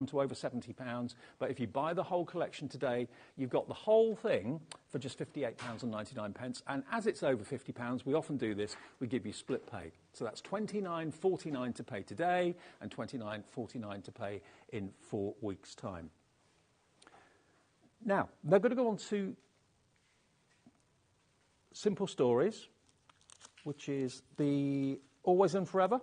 to over £70, but if you buy the whole collection today, you've got the whole thing for just £58.99. And as it's over £50, we often do this, we give you split pay. So that's £29.49 to pay today and £29.49 to pay in 4 weeks' time. Now, they're going to go on to Simple Stories, which is the Always and Forever.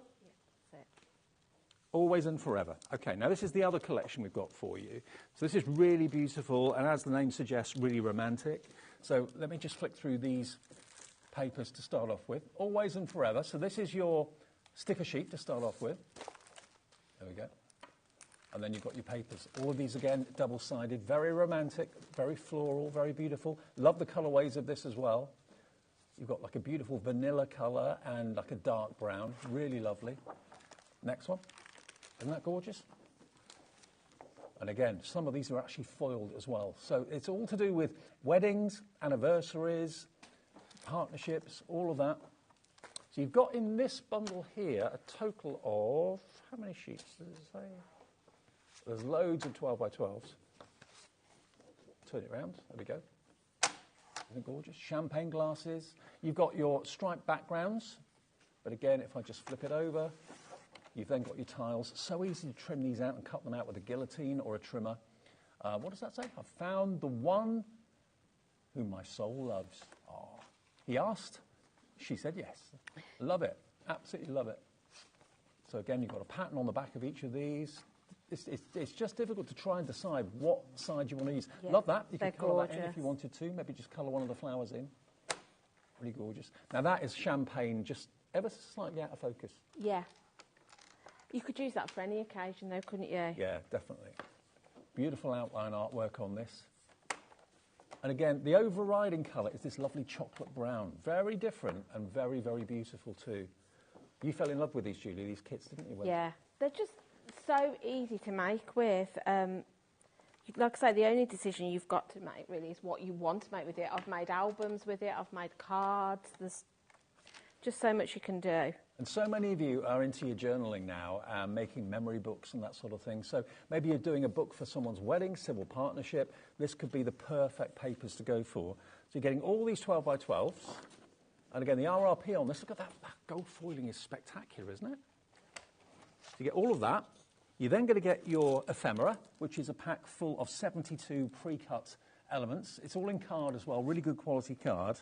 Always and Forever. Okay, now this is the other collection we've got for you. So this is really beautiful, and as the name suggests, really romantic. So let me just flick through these papers to start off with. Always and Forever. So this is your sticker sheet to start off with. There we go. And then you've got your papers. All of these, again, double-sided, very romantic, very floral, very beautiful. Love the colourways of this as well. You've got like a beautiful vanilla colour and like a dark brown. Really lovely. Next one. Isn't that gorgeous? And again, some of these are actually foiled as well. So it's all to do with weddings, anniversaries, partnerships, all of that. So you've got in this bundle here a total of, how many sheets does it say? There's loads of 12 by 12s. Turn it around, there we go. Isn't it gorgeous? Champagne glasses. You've got your striped backgrounds. But again, if I just flip it over, you've then got your tiles. So easy to trim these out and cut them out with a guillotine or a trimmer. What does that say? I've found the one whom my soul loves. Oh. He asked, she said yes. Love it. Absolutely love it. So again, you've got a pattern on the back of each of these. It's just difficult to try and decide what side you want to use. Yeah, love that. You can colour that in if you wanted to. Maybe just colour one of the flowers in. Really gorgeous. Now that is champagne, just ever so slightly out of focus. Yeah. You could use that for any occasion though, couldn't you? Yeah, definitely. Beautiful outline artwork on this. And again, the overriding colour is this lovely chocolate brown. Very different and very, very beautiful too. You fell in love with these, Julie, these kits, didn't you? Yeah, they're just so easy to make with. Like I say, the only decision you've got to make really is what you want to make with it. I've made albums with it, I've made cards, there's just so much you can do. And so many of you are into your journaling now, making memory books and that sort of thing. So maybe you're doing a book for someone's wedding, civil partnership. This could be the perfect papers to go for. So you're getting all these 12 by 12s. And again, the RRP on this, look at that gold foiling is spectacular, isn't it? So you get all of that. You're then going to get your ephemera, which is a pack full of 72 pre-cut elements. It's all in card as well, really good quality card.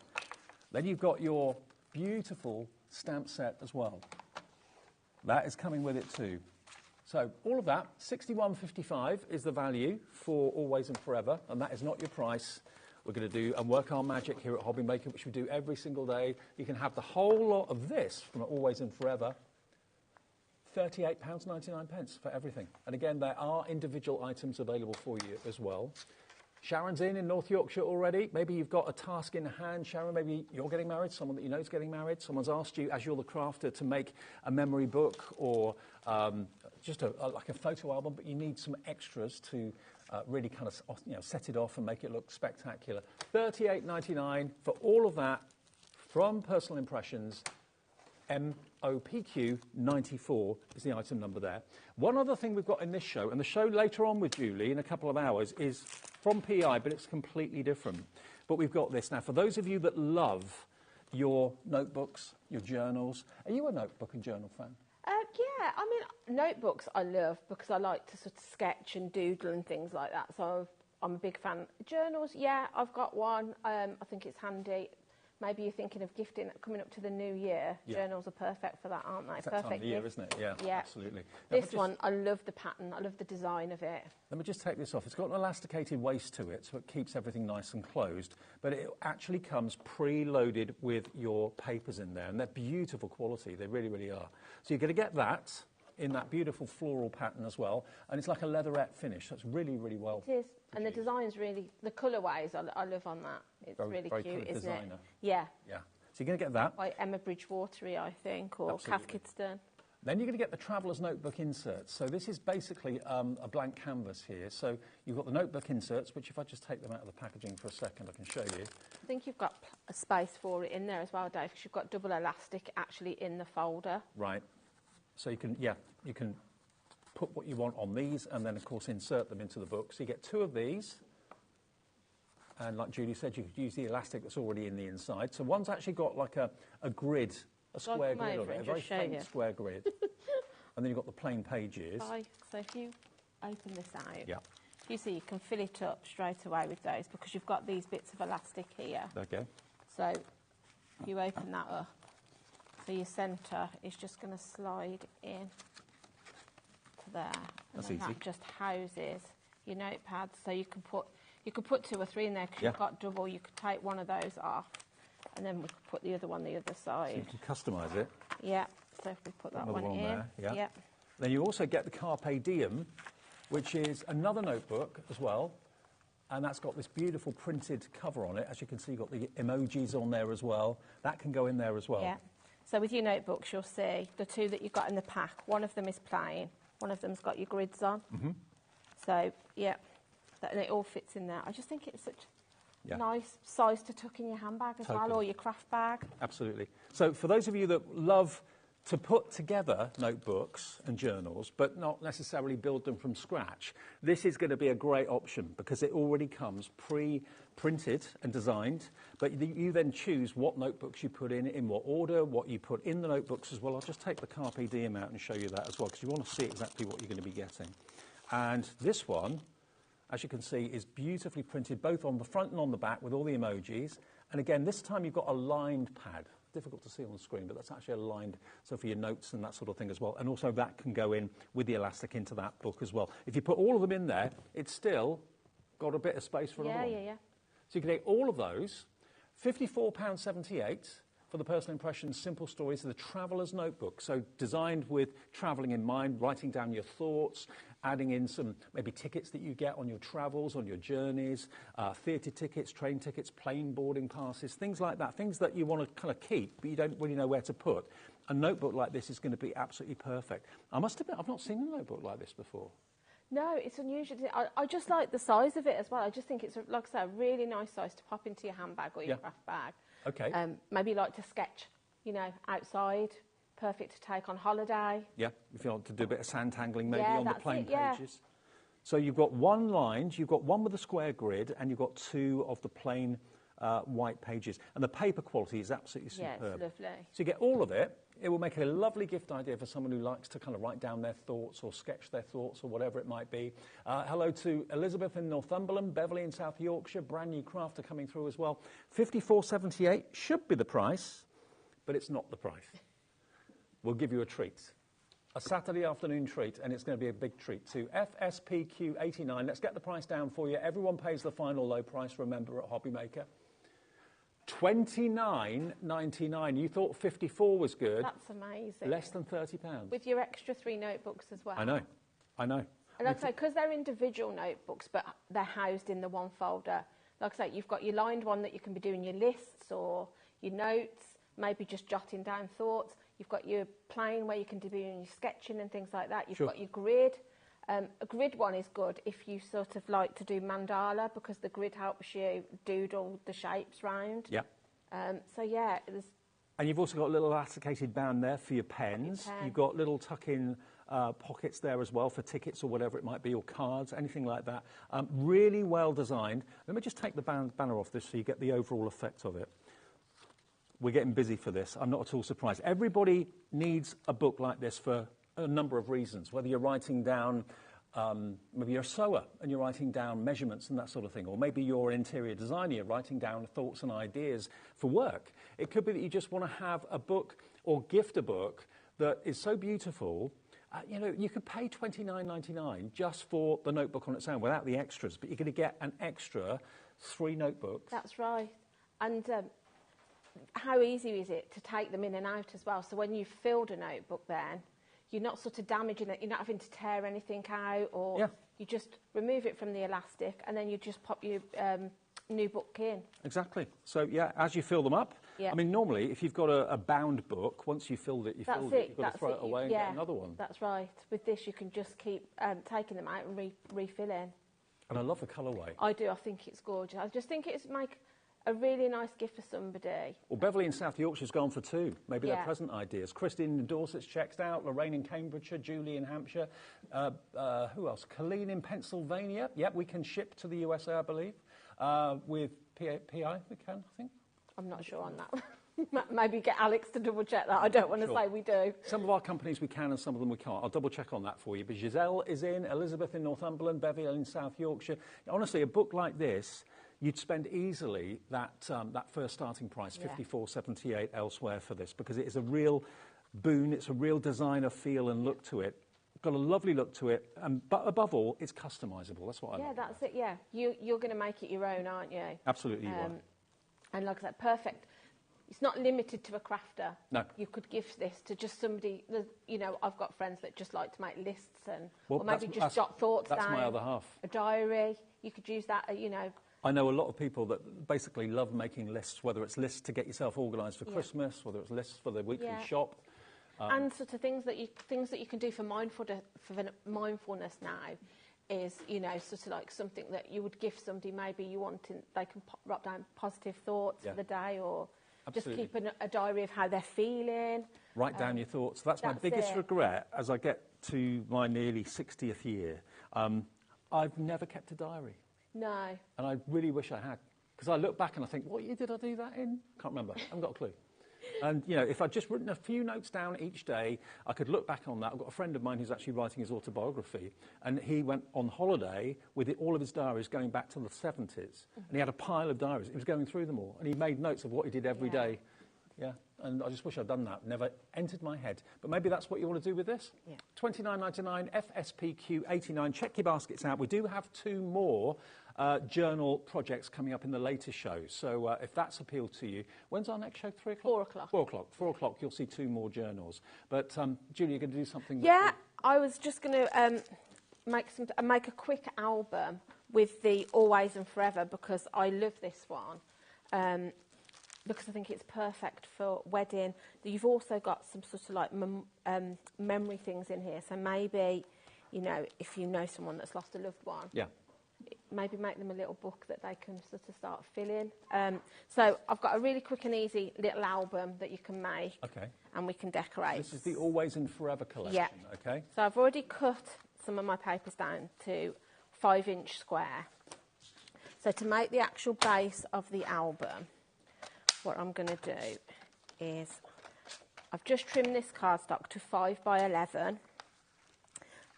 Then you've got your beautiful stamp set as well. That is coming with it too. So all of that, £61.55 is the value for Always and Forever, and that is not your price. We're going to do and work our magic here at HobbyMaker, which we do every single day. You can have the whole lot of this from Always and Forever. £38.99 for everything. And again, there are individual items available for you as well. Sharon's in North Yorkshire already. Maybe you've got a task in hand, Sharon. Maybe you're getting married, someone that you know is getting married. Someone's asked you, as you're the crafter, to make a memory book or just like a photo album, but you need some extras to really kind of set it off and make it look spectacular. £38.99 for all of that from Personal Impressions. MOPQ 94 is the item number there. One other thing we've got in this show, and the show later on with Julie in a couple of hours, is from PI, but it's completely different. But we've got this. Now, for those of you that love your notebooks, your journals, are you a notebook and journal fan? Yeah, I mean, notebooks I love because I like to sort of sketch and doodle and things like that, so I'm a big fan. Journals, yeah, I've got one. I think it's handy. Maybe you're thinking of gifting coming up to the new year. Yeah. Journals are perfect for that, aren't they? It's that time of year, isn't it? Yeah, yeah. Absolutely. Now, this one, I love the pattern. I love the design of it. Let me just take this off. It's got an elasticated waist to it, so it keeps everything nice and closed. But it actually comes pre-loaded with your papers in there, and they're beautiful quality. They really, really are. So you're going to get that in that beautiful floral pattern as well, and it's like a leatherette finish. So it's really, really well. It is, and the design's really, the colourways I love on that. It's really cute, isn't it? Yeah. Yeah. So you're going to get that. By Emma Bridgewatery, I think, or Kath Kidston. Then you're going to get the Traveller's Notebook inserts. So this is basically a blank canvas here. So you've got the notebook inserts, which if I just take them out of the packaging for a second, I can show you. I think you've got a space for it in there as well, Dave, because you've got double elastic actually in the folder. Right. So you can, yeah, you can put what you want on these and then, of course, insert them into the book. So you get 2 of these. And like Julie said, you could use the elastic that's already in the inside. So one's actually got like a grid, a square grid on it, a very faint square grid. And then you've got the plain pages. So if you open this out, you see you can fill it up straight away with those because you've got these bits of elastic here. Okay. So you open that up. So your centre is just going to slide in to there. And That's then easy. that just houses your notepad. So you can put 2 or 3 in there because you've got double. You could take one of those off and then we could put the other one the other side. So you can customise it. Yeah. So if we put that one in. There. Yeah. Then you also get the Carpe Diem, which is another notebook as well. And that's got this beautiful printed cover on it. As you can see, you've got the emojis on there as well. That can go in there as well. Yeah. So with your notebooks, you'll see the 2 that you've got in the pack. One of them is plain. One of them's got your grids on. So, yeah, and it all fits in there. I just think it's such a nice size to tuck in your handbag as well, or your craft bag. Absolutely. So for those of you that love to put together notebooks and journals, but not necessarily build them from scratch, this is going to be a great option because it already comes pre-printed and designed, but you then choose what notebooks you put in what order, what you put in the notebooks as well. I'll just take the Carpe Diem out and show you that as well because you want to see exactly what you're going to be getting. And this one, as you can see, is beautifully printed both on the front and on the back with all the emojis. And again, this time you've got a lined pad. Difficult to see on the screen, but that's actually a lined, so for your notes and that sort of thing as well. And also that can go in with the elastic into that book as well. If you put all of them in there, it's still got a bit of space for another one. Yeah. So you can take all of those, £54.78 for the Personal Impressions Simple Stories, the Traveller's Notebook. So designed with travelling in mind, writing down your thoughts, adding in some maybe tickets that you get on your travels, on your journeys, theatre tickets, train tickets, plane boarding passes, things like that, things that you want to kind of keep, but you don't really know where to put. A notebook like this is going to be absolutely perfect. I must admit, I've not seen a notebook like this before. No, it's unusual. I just like the size of it as well. I just think it's, like I say, a really nice size to pop into your handbag or your craft bag. Okay. Maybe like to sketch, outside. Perfect to take on holiday. Yeah, if you want to do a bit of sand tangling maybe on the plain pages. Yeah. So you've got one lined, you've got one with a square grid, and you've got 2 of the plain white pages. And the paper quality is absolutely superb. Yeah, it's lovely. So you get all of it. It will make it a lovely gift idea for someone who likes to kind of write down their thoughts or sketch their thoughts or whatever it might be. Hello to Elizabeth in Northumberland, Beverly in South Yorkshire, brand new crafter coming through as well. £54.78 should be the price, but it's not the price. We'll give you a treat. A Saturday afternoon treat, and it's going to be a big treat too. FSPQ89. Let's get the price down for you. Everyone pays the final low price, remember, at HobbyMaker. $29.99. You thought 54 was good. That's amazing. Less than £30. With your extra 3 notebooks as well. I know. And like I say, because they're individual notebooks, but they're housed in the one folder. Like I say, you've got your lined one that you can be doing your lists or your notes, maybe just jotting down thoughts. You've got your plain where you can do your sketching and things like that. You've got your grid. A grid one is good if you sort of like to do mandala because the grid helps you doodle the shapes round. Yeah. So yeah, it was. And you've also got a little elasticated band there for your pens. You've got little tuck-in pockets there as well for tickets or whatever it might be, or cards, anything like that. Really well designed. Let me just take the banner off this so you get the overall effect of it. We're getting busy for this. I'm not at all surprised. Everybody needs a book like this for a number of reasons, whether you're writing down, maybe you're a sewer and you're writing down measurements and that sort of thing, or maybe you're an interior designer, you're writing down thoughts and ideas for work. It could be that you just want to have a book or gift a book that is so beautiful. You could pay $29.99 just for the notebook on its own without the extras, but you're going to get an extra 3 notebooks. That's right. And how easy is it to take them in and out as well? So when you've filled a notebook then, you're not sort of damaging it, you're not having to tear anything out, or you just remove it from the elastic and then you just pop your new book in. Exactly. So, yeah, as you fill them up, I mean, normally, if you've got a bound book, once you've filled it, you've got to throw it away and get another one. That's right. With this, you can just keep taking them out and refilling. And I love the colourway. I do. I think it's gorgeous. I just think it's make a really nice gift for somebody. Well, Beverly in South Yorkshire's gone for 2. Maybe they're Yeah. present ideas. Christine in Dorset's checked out. Lorraine in Cambridgeshire. Julie in Hampshire. Who else? Colleen in Pennsylvania. Yep, we can ship to the USA, I believe. With PI, we can, I think. I'm not sure on that. Maybe get Alex to double check that. I don't want to say we do. Some of our companies we can and some of them we can't. I'll double check on that for you. But Giselle is in, Elizabeth in Northumberland, Beverly in South Yorkshire. Honestly, a book like this, you'd spend easily that first starting price, $54.78 elsewhere for this, because it is a real boon. It's a real designer feel and look to it. Got a lovely look to it, but above all, it's customisable. That's what I like. Yeah, that's it. Yeah, you're going to make it your own, aren't you? Absolutely, you are. And like I said, perfect. It's not limited to a crafter. No. You could give this to just somebody. You know, I've got friends that just like to make lists and, Well, or maybe just jot thoughts down. That's my other half. A diary. You could use that. You know. I know a lot of people that basically love making lists, whether it's lists to get yourself organised for Christmas, whether it's lists for the weekly shop. And sort of things that you can do for mindfulness now is, you know, sort of like something that you would gift somebody. Maybe you want to, they can write down positive thoughts for the day, or just keep a diary of how they're feeling. Write down your thoughts. That's my biggest regret as I get to my nearly 60th year. I've never kept a diary. No. And I really wish I had. Because I look back and I think, what year did I do that in? Can't remember. I haven't got a clue. And, you know, if I'd just written a few notes down each day, I could look back on that. I've got a friend of mine who's actually writing his autobiography, and he went on holiday with all of his diaries going back to the 70s. And he had a pile of diaries. He was going through them all, and he made notes of what he did every day. Yeah, and I just wish I'd done that. Never entered my head. But maybe that's what you want to do with this? Yeah. $29.99, FSPQ 89. Check your baskets out. We do have 2 more journal projects coming up in the later show. So if that's appealed to you, when's our next show? 3 o'clock? 4 o'clock. 4 o'clock. 4 o'clock, you'll see 2 more journals. But Julie, you're going to do something? Yeah, I was just going to make a quick album with the Always and Forever, because I love this one. Because I think it's perfect for wedding. You've also got some sort of like memory things in here. So maybe, you know, if you know someone that's lost a loved one, maybe make them a little book that they can sort of start filling. So I've got a really quick and easy little album that you can make. Okay. And we can decorate. This is the Always and Forever collection. Yeah. Okay. So I've already cut some of my papers down to 5-inch square. So to make the actual base of the album, what I'm going to do is I've just trimmed this cardstock to 5 by 11,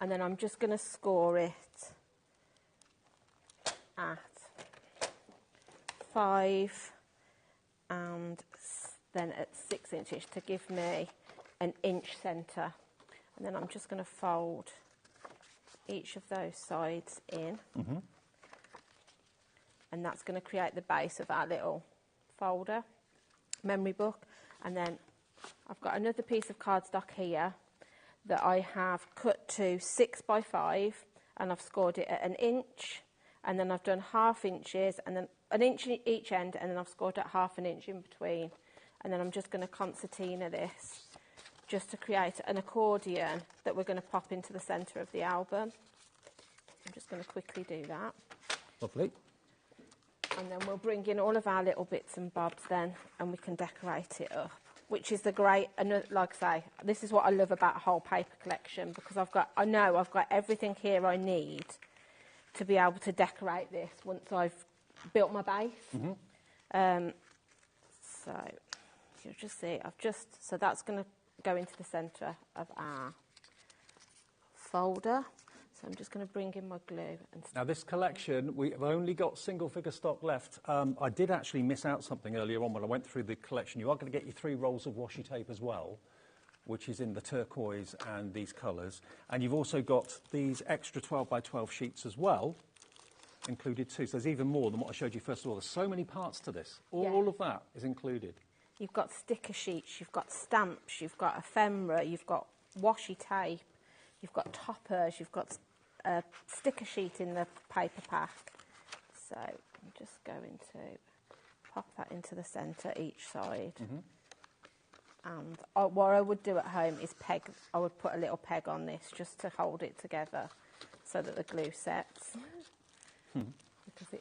and then I'm just going to score it at 5 and then at 6 inches to give me an inch centre. And then I'm just going to fold each of those sides in. And that's going to create the base of our little folder, memory book. And then I've got another piece of cardstock here that I have cut to 6 by 5, and I've scored it at 1 inch, and then I've done 1/2 inches, and then 1 inch in each end, and then I've scored at 1/2 inch in between. And then I'm just going to concertina this just to create an accordion that we're going to pop into the centre of the album. I'm just going to quickly do that. Lovely. And then we'll bring in all of our little bits and bobs then, and we can decorate it up, which is the great, and like I say, this is what I love about a whole paper collection, because I know I've got everything here I need to be able to decorate this once I've built my base. So you'll just see, so that's going to go into the centre of our folder. So I'm just going to bring in my glue. Now this collection, we've only got single figure stock left. I did actually miss out something earlier on when I went through the collection. You are going to get your 3 rolls of washi tape as well, which is in the turquoise and these colours. And you've also got these extra 12 by 12 sheets as well, included too. So there's even more than what I showed you first of all. There's so many parts to this. All of that is included. You've got sticker sheets, you've got stamps, you've got ephemera, you've got washi tape, you've got toppers, you've got a sticker sheet in the paper pack. So I'm just going to pop that into the centre each side. And what I would do at home is I would put a little peg on this just to hold it together so that the glue sets. Because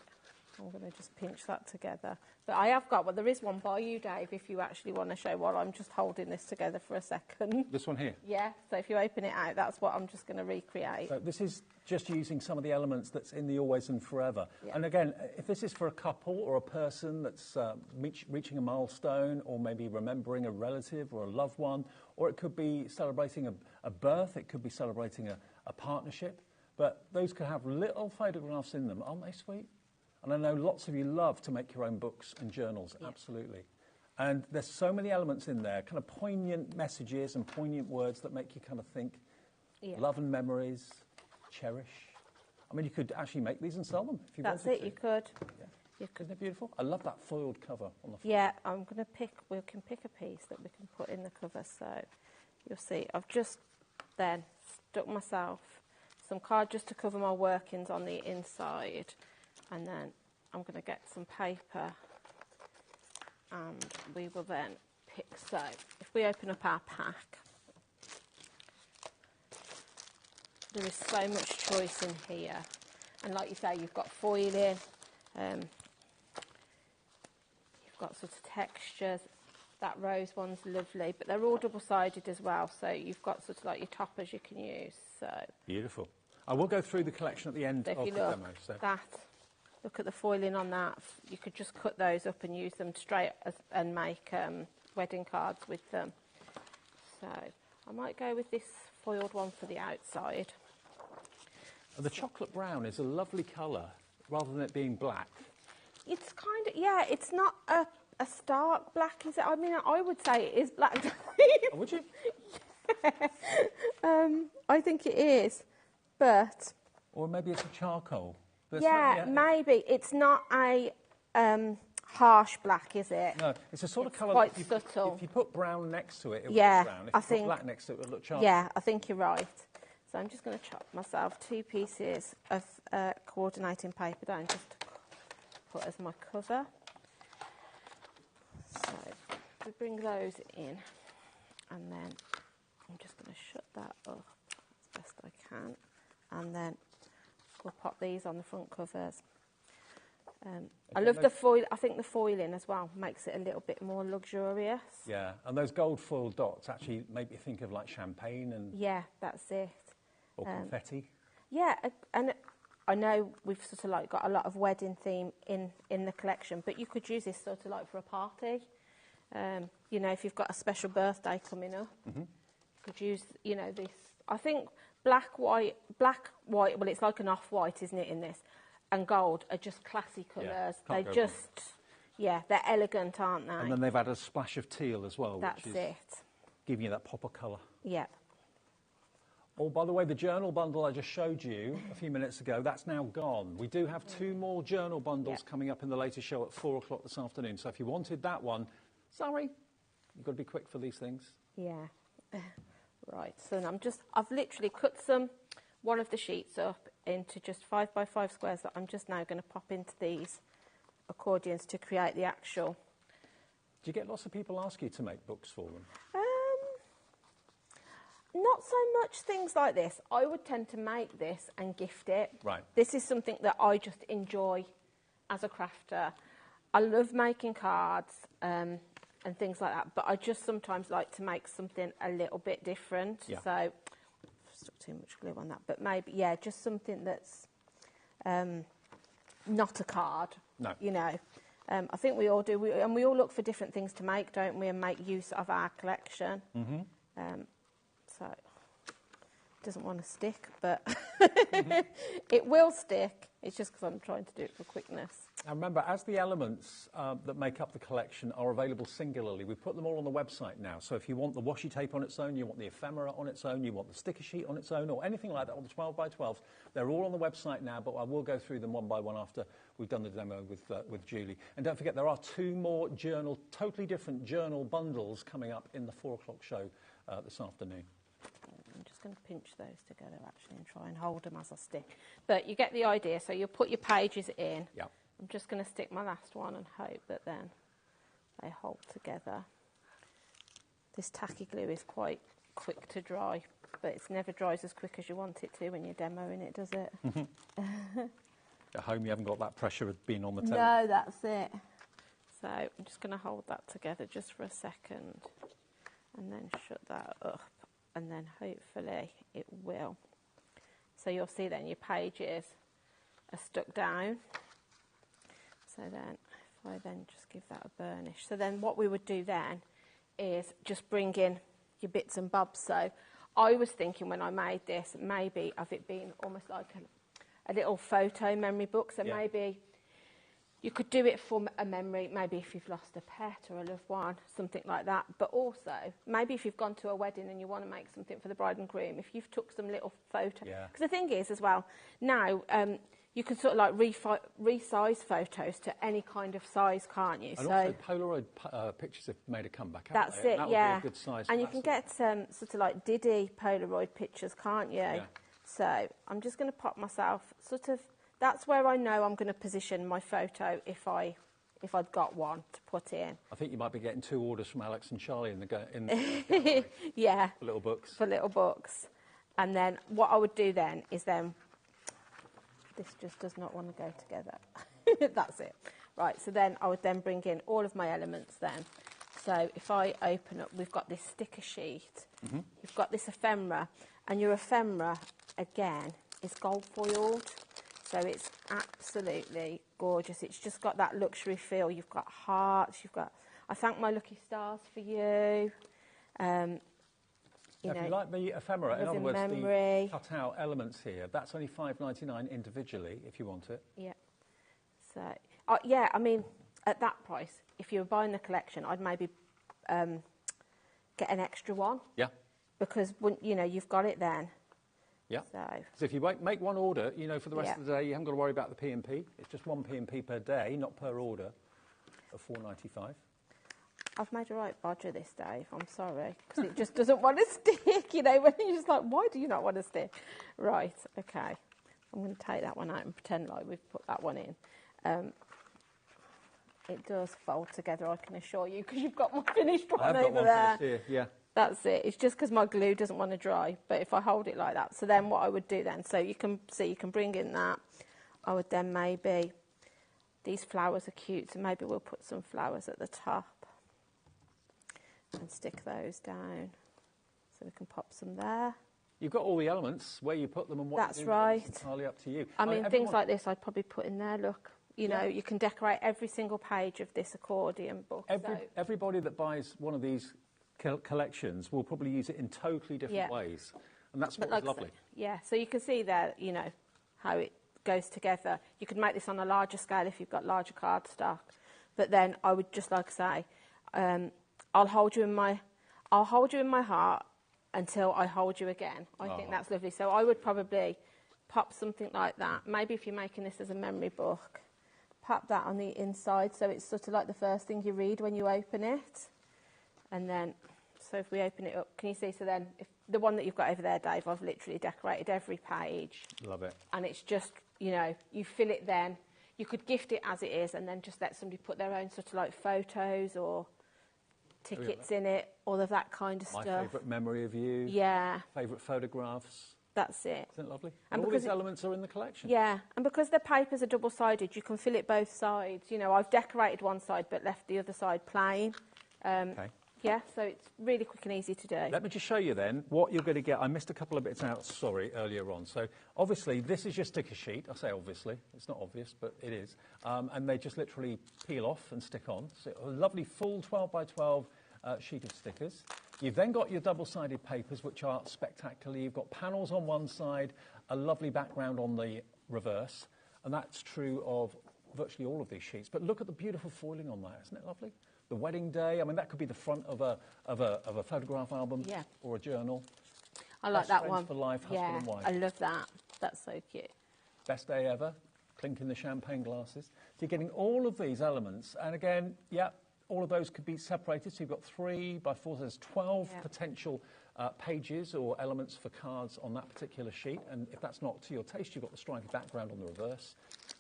I'm going to just pinch that together. But I have got, well, there is one by you, Dave, if you actually want to show while I'm just holding this together for a second. This one here? Yeah, so if you open it out, that's what I'm just going to recreate. So this is just using some of the elements that's in the Always and Forever. Yeah. And again, if this is for a couple or a person that's reaching a milestone, or maybe remembering a relative or a loved one, or it could be celebrating a birth, it could be celebrating a partnership, but those could have little photographs in them. Aren't they sweet? And I know lots of you love to make your own books and journals, yeah. Absolutely. And there's so many elements in there, kind of poignant messages and poignant words that make you kind of think, yeah. Love and memories, cherish. I mean, you could actually make these and sell them if you wanted to. That's it, you could. Yeah. You could. Isn't it beautiful? I love that foiled cover on the front. Yeah, I'm going to we can pick a piece that we can put in the cover. So you'll see, I've just then stuck myself some card just to cover my workings on the inside. And then I'm going to get some paper and we will then pick. So if we open up our pack, there is so much choice in here. And like you say, you've got foiling, you've got sort of textures. That rose one's lovely, but they're all double-sided as well. So you've got sort of like your toppers you can use. So beautiful. I will go through the collection at the end of the demo. So look at the foiling on that. You could just cut those up and use them straight and make wedding cards with them. So I might go with this foiled one for the outside. And the chocolate brown is a lovely colour, rather than it being black. It's kind of, yeah, it's not a stark black, is it? I mean, I would say it is black. Oh, would you? Yeah. I think it is, but... Or maybe it's a charcoal. Yeah, maybe. It's not a harsh black, is it? No, it's a sort of colour quite that subtle. If you put brown next to it, it will yeah, look brown. If you put black next to it, it will look charcoal. Yeah, I think you're right. So I'm just going to chop myself 2 pieces of coordinating paper down just to put as my cover. So we bring those in, and then I'm just going to shut that up as best I can, and then we'll pop these on the front covers. I love the foil. I think the foiling as well makes it a little bit more luxurious. Yeah, and those gold foil dots actually make me think of like champagne and... Yeah, that's it. Or confetti. Yeah, and I know we've sort of like got a lot of wedding theme in the collection, but you could use this sort of like for a party. You know, if you've got a special birthday coming up, you could use, you know, this. I think black, white, well, it's like an off-white, isn't it, in this? And gold are just classy colours. Yeah, they just, yeah, they're elegant, aren't they? And then they've added a splash of teal as well, That's which is it. giving you that pop of colour. Yeah. Oh, by the way, the journal bundle I just showed you a few minutes ago, that's now gone. We do have 2 more journal bundles coming up in the latest show at 4 o'clock this afternoon. So if you wanted that one, sorry, you've got to be quick for these things. Yeah. Right, so I've literally cut one of the sheets up into just 5 by 5 squares that I'm just now going to pop into these accordions to create the actual. Do you get lots of people ask you to make books for them? Not so much things like this. I would tend to make this and gift it. Right. This is something that I just enjoy as a crafter. I love making cards and things like that, but I just sometimes like to make something a little bit different. Yeah. So I've stuck too much glue on that, but maybe, yeah, just something that's not a card. No. You know. I think we all do, and we all look for different things to make, don't we, and make use of our collection. So it doesn't want to stick, but it will stick. It's just because I'm trying to do it for quickness. And remember, as the elements that make up the collection are available singularly, we put them all on the website now. So if you want the washi tape on its own, you want the ephemera on its own, you want the sticker sheet on its own, or anything like that, or the 12 by 12s, they're all on the website now, but I will go through them one by one after we've done the demo with Julie. And don't forget, there are 2 more totally different journal bundles coming up in the 4 o'clock show this afternoon. I'm just going to pinch those together, actually, and try and hold them as I stick. But you get the idea. So you'll put your pages in. Yeah. I'm just going to stick my last one and hope that then they hold together. This tacky glue is quite quick to dry, but it never dries as quick as you want it to when you're demoing it, does it? At home, you haven't got that pressure of being on the telly. No, that's it. So I'm just going to hold that together just for a second and then shut that up, and then hopefully it will. So you'll see then your pages are stuck down. So then if I then just give that a burnish. So then what we would do then is just bring in your bits and bobs. So I was thinking when I made this, maybe of it being almost like a little photo memory book. So maybe you could do it for a memory, maybe if you've lost a pet or a loved one, something like that. But also, maybe if you've gone to a wedding and you want to make something for the bride and groom, if you've took some little photo. Because the thing is as well, now you can sort of like resize photos to any kind of size, can't you? And also Polaroid pictures have made a comeback, haven't that's they? it, And that yeah. would be a good size. And you can get sort of like Diddy Polaroid pictures, can't you? Yeah. So I'm just going to pop myself sort of, that's where I know I'm going to position my photo if I've got one to put in. I think you might be getting 2 orders from Alex and Charlie in the yeah. For little books. For little books. And then what I would do then is then, this just does not want to go together. That's it. Right, so then I would then bring in all of my elements then. So if I open up, we've got this sticker sheet. Mm-hmm. You've got this ephemera, and your ephemera, again, is gold foiled. So it's absolutely gorgeous. It's just got that luxury feel. You've got hearts, you've got, I thank my lucky stars for you. If you like the ephemera, in other words, the cut-out elements here, that's only $5.99 individually if you want it. Yeah. So, yeah, I mean, at that price, if you were buying the collection, I'd maybe get an extra one. Yeah. Because, you know, you've got it then. Yeah. So if you make one order, you know, for the rest of the day, you haven't got to worry about the P&P. It's just 1 P&P per day, not per order, of $4.95. I've made a right bodger this, Dave. I'm sorry. Because it just doesn't want to stick, you know, when you're just like, why do you not want to stick? Right, okay. I'm going to take that one out and pretend like we've put that one in. It does fold together, I can assure you, because you've got my finished one over there. Here, yeah. That's it. It's just because my glue doesn't want to dry. But if I hold it like that, so then what I would do then, so you can see, you can bring in that. I would then maybe, these flowers are cute, so maybe we'll put some flowers at the top and stick those down. So we can pop some there. You've got all the elements, where you put them and what That's you do, right. It's entirely up to you. I mean, things like this I'd probably put in there, look. You know, you can decorate every single page of this accordion book. Everybody that buys one of these collections will probably use it in totally different ways. And that's what's lovely. Yeah, so you can see there, you know, how it goes together. You could make this on a larger scale if you've got larger cardstock. But then I would just like to say, I'll hold you in my heart until I hold you again. I think that's lovely. So I would probably pop something like that. Maybe if you're making this as a memory book, pop that on the inside so it's sort of like the first thing you read when you open it. And then, so if we open it up, can you see? So then, if the one that you've got over there, Dave, I've literally decorated every page. Love it. And it's just, you know, you fill it then. You could gift it as it is and then just let somebody put their own sort of like photos or tickets in it, all of that kind of stuff. My favourite memory of you. Yeah. Favourite photographs. That's it. Isn't it lovely? And all these elements are in the collection. Yeah, and because the papers are double-sided, you can fill it both sides. You know, I've decorated one side but left the other side plain. Okay. Yeah, so it's really quick and easy to do. Let me just show you then what you're going to get. I missed a couple of bits out, sorry, earlier on. So obviously this is your sticker sheet. I say obviously, it's not obvious, but it is. And they just literally peel off and stick on. So a lovely full 12 by 12 sheet of stickers. You've then got your double-sided papers, which are spectacular. You've got panels on one side, a lovely background on the reverse, and that's true of virtually all of these sheets. But look at the beautiful foiling on that, isn't it lovely? The wedding day, I mean, that could be the front of a photograph album or a journal. I like that one. For life, husband and wife. I love that. That's so cute. Best day ever, clinking the champagne glasses. So you're getting all of these elements, and again, all of those could be separated. So you've got 3 by 4, so there's 12 potential pages or elements for cards on that particular sheet. And if that's not to your taste, you've got the stripy background on the reverse.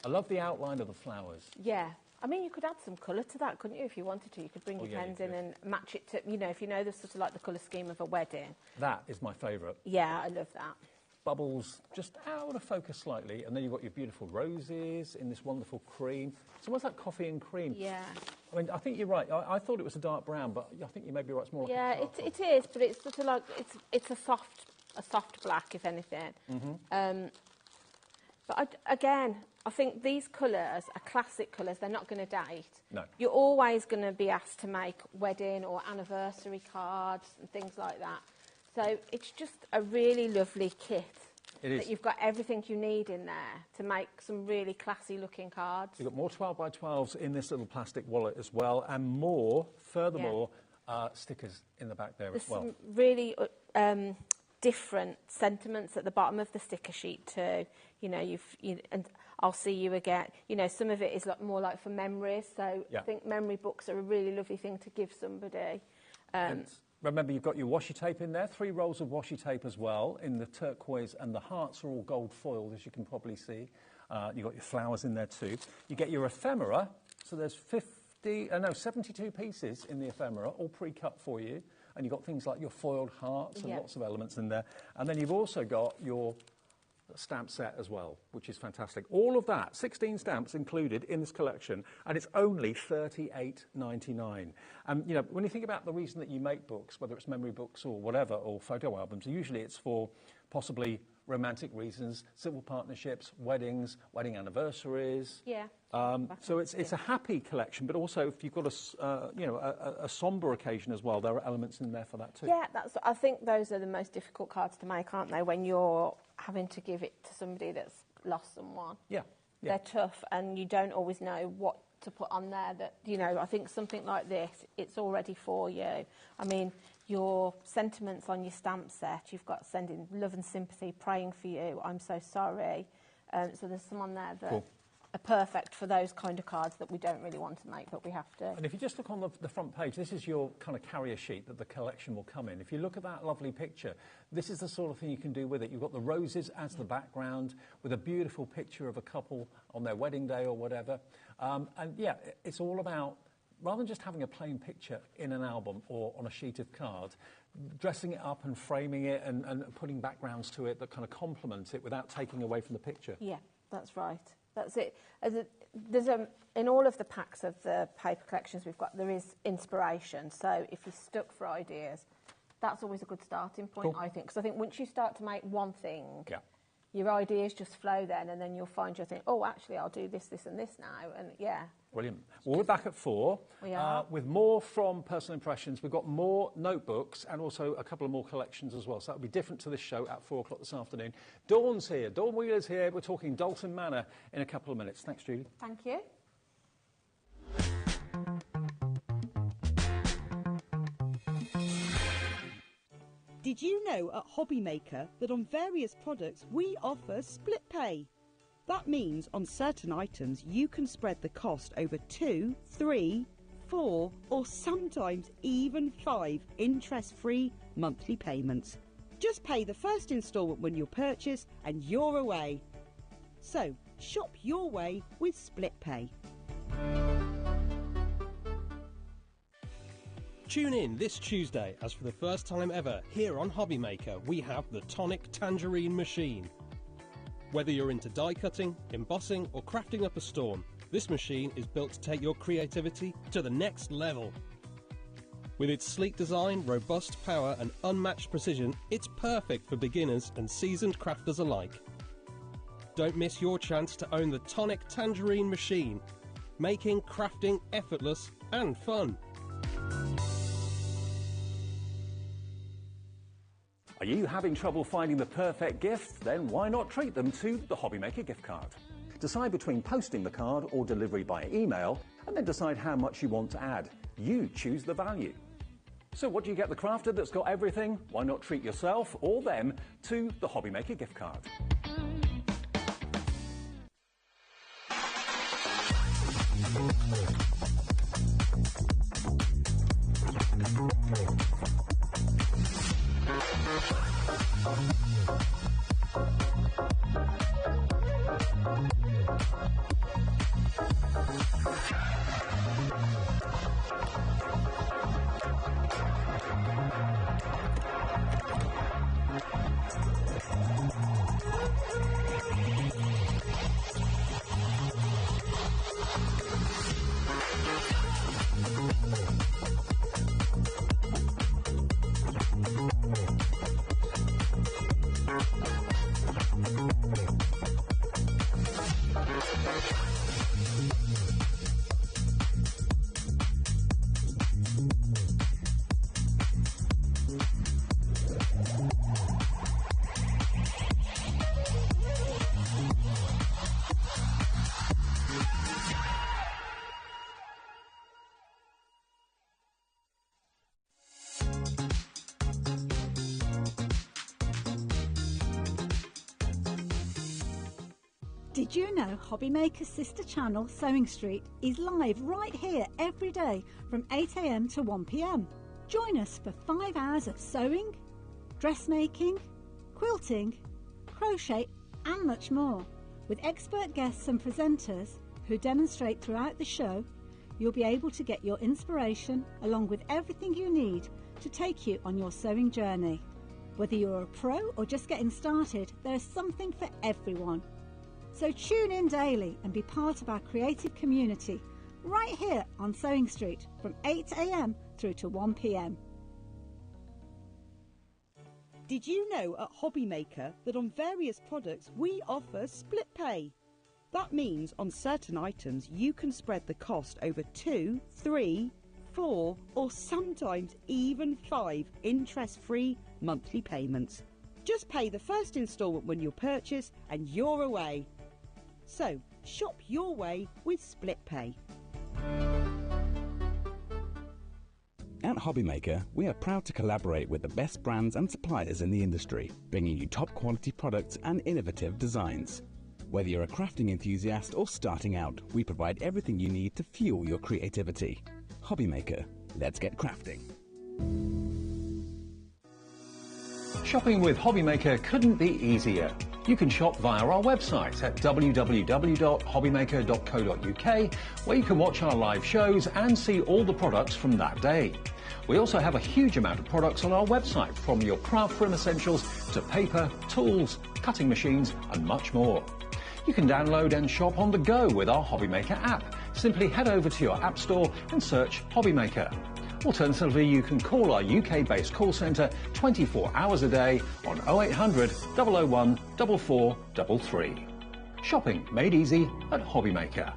I love the outline of the flowers. Yeah. I mean, you could add some colour to that, couldn't you, if you wanted to? You could bring your pens in and match it to, you know, if you know the sort of like the colour scheme of a wedding. That is my favourite. Yeah, I love that. bubbles just out of focus slightly, and then you've got your beautiful roses in this wonderful cream. It's almost like coffee and cream. Yeah. I mean, I think you're right. I thought it was a dark brown, but I think you may be right. It's more like yeah, a charcoal. it is, but it's sort of like it's a soft black, if anything. But again, I think these colours are classic colours. They're not going to date. No. You're always going to be asked to make wedding or anniversary cards and things like that. So it's just a really lovely kit. It is. That you've got everything you need in there to make some really classy looking cards. You've got more 12 by 12s in this little plastic wallet as well, and furthermore, stickers in the back there as well. There's some really different sentiments at the bottom of the sticker sheet too. You know, and I'll see you again. You know, some of it is more like for memories. So I think memory books are a really lovely thing to give somebody. Remember, you've got your washi tape in there, 3 rolls of washi tape as well, in the turquoise, and the hearts are all gold foiled, as you can probably see. You've got your flowers in there too. You get your ephemera, so there's 72 pieces in the ephemera, all pre-cut for you. And you've got things like your foiled hearts and lots of elements in there. And then you've also got your stamp set as well, which is fantastic. All of that, 16 stamps included in this collection, and it's only $38.99. You know, when you think about the reason that you make books, whether it's memory books or whatever, or photo albums, usually it's for possibly romantic reasons, civil partnerships, weddings, wedding anniversaries. Yeah. So it's a happy collection, but also if you've got a sombre occasion as well, there are elements in there for that too. Yeah, I think those are the most difficult cards to make, aren't they? When you're having to give it to somebody that's lost someone. Yeah. They're tough, and you don't always know what to put on there. That, you know, I think something like this, it's already for you. I mean, your sentiments on your stamp set, you've got sending love and sympathy, praying for you, I'm so sorry. So there's some on there that are perfect for those kind of cards that we don't really want to make, but we have to. And if you just look on the front page, this is your kind of carrier sheet that the collection will come in. If you look at that lovely picture, this is the sort of thing you can do with it. You've got the roses as the background with a beautiful picture of a couple on their wedding day or whatever. And yeah, it's all about, rather than just having a plain picture in an album or on a sheet of card, dressing it up and framing it and putting backgrounds to it that kind of complement it without taking away from the picture. Yeah, that's right. That's it. There's in all of the packs of the paper collections we've got, there is inspiration. So if you're stuck for ideas, that's always a good starting point, I think. Because I think once you start to make one thing, your ideas just flow then, and then you'll find your thing, oh, actually, I'll do this, this and this now. And yeah. Brilliant. Well, we're back at 4 with more from Personal Impressions. We've got more notebooks and also a couple of more collections as well. So that'll be different to this show at 4 o'clock this afternoon. Dawn's here. Dawn Wheeler's here. We're talking Dalton Manor in a couple of minutes. Thanks, Julie. Thank you. Did you know at HobbyMaker that on various products we offer split pay? That means on certain items you can spread the cost over 2, 3, 4 or sometimes even 5 interest-free monthly payments. Just pay the first instalment when you purchase and you're away. So shop your way with split pay. Tune in this Tuesday as for the first time ever here on HobbyMaker we have the Tonic Tangerine Machine. Whether you're into die cutting, embossing or crafting up a storm, this machine is built to take your creativity to the next level. With its sleek design, robust power and unmatched precision, it's perfect for beginners and seasoned crafters alike. Don't miss your chance to own the Tonic Tangerine Machine, making crafting effortless and fun. Are you having trouble finding the perfect gift? Then why not treat them to the HobbyMaker gift card? Decide between posting the card or delivery by email, and then decide how much you want to add. You choose the value. So what do you get the crafter that's got everything? Why not treat yourself or them to the HobbyMaker gift card? Did you know HobbyMaker's sister channel, Sewing Street, is live right here every day from 8 AM to 1 PM? Join us for 5 hours of sewing, dressmaking, quilting, crochet and much more. With expert guests and presenters who demonstrate throughout the show, you'll be able to get your inspiration along with everything you need to take you on your sewing journey. Whether you're a pro or just getting started, there is something for everyone. So tune in daily and be part of our creative community right here on Sewing Street from 8 AM through to 1 PM. Did you know at HobbyMaker that on various products we offer split pay? That means on certain items you can spread the cost over 2, 3, 4 or sometimes even 5 interest-free monthly payments. Just pay the first instalment when you purchase and you're away. So, shop your way with split pay. At HobbyMaker, we are proud to collaborate with the best brands and suppliers in the industry, bringing you top quality products and innovative designs. Whether you're a crafting enthusiast or starting out, we provide everything you need to fuel your creativity. HobbyMaker, let's get crafting. Shopping with HobbyMaker couldn't be easier. You can shop via our website at www.hobbymaker.co.uk, where you can watch our live shows and see all the products from that day. We also have a huge amount of products on our website, from your craft room essentials to paper, tools, cutting machines and much more. You can download and shop on the go with our HobbyMaker app. Simply head over to your app store and search HobbyMaker. Alternatively, you can call our UK-based call centre 24 hours a day on 0800 001 4433. Shopping made easy at HobbyMaker.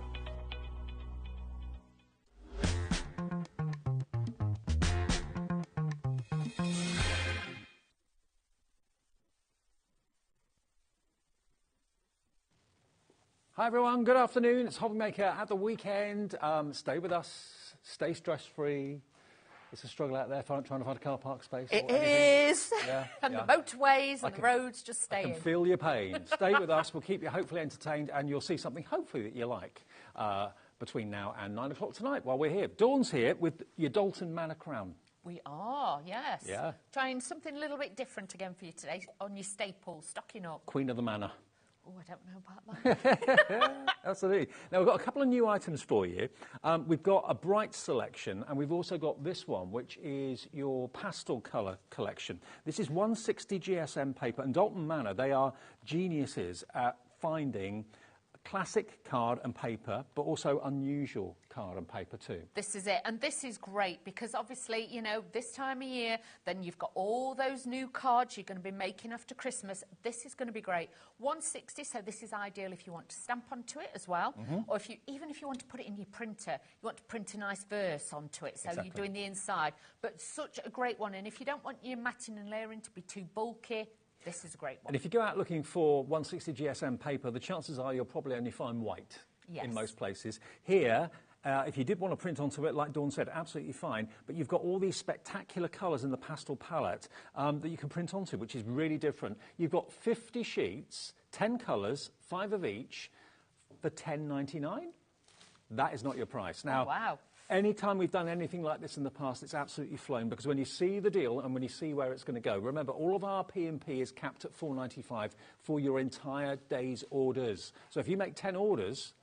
Hi everyone, good afternoon. It's HobbyMaker at the weekend. Stay with us, stay stress-free. It's a struggle out there trying to find a car park space. It is. Yeah, and yeah. the motorways and the roads just I staying. can feel your pain. Stay with us. We'll keep you hopefully entertained, and you'll see something hopefully that you like between now and 9 o'clock tonight while we're here. Dawn's here with your Dalton Manor crown. We are, yes. Yeah. Trying something a little bit different again for you today on your staples, stocking up. Queen of the Manor. Oh, I don't know about that. Absolutely. Now, we've got a couple of new items for you. We've got a bright selection, and we've also got this one, which is your pastel colour collection. This is 160 GSM paper, and Dalton Manor, they are geniuses at finding classic card and paper, but also unusual card and paper too. This is it, and this is great because obviously, you know, this time of year, then you've got all those new cards you're going to be making after Christmas. This is going to be great. 160, so this is ideal if you want to stamp onto it as well, or if you even if you want to put it in your printer, you want to print a nice verse onto it, so you're doing the inside. But such a great one, and if you don't want your matting and layering to be too bulky, this is a great one. And if you go out looking for 160 GSM paper, the chances are you'll probably only find white in most places. Here, if you did want to print onto it, like Dawn said, absolutely fine. But you've got all these spectacular colours in the pastel palette that you can print onto, which is really different. You've got 50 sheets, 10 colours, 5 of each, for $10.99. That is not your price. Now, wow. Anytime we've done anything like this in the past, it's absolutely flown, because when you see the deal and when you see where it's going to go, remember, all of our P&P is capped at $4.95 for your entire day's orders. So if you make 10 orders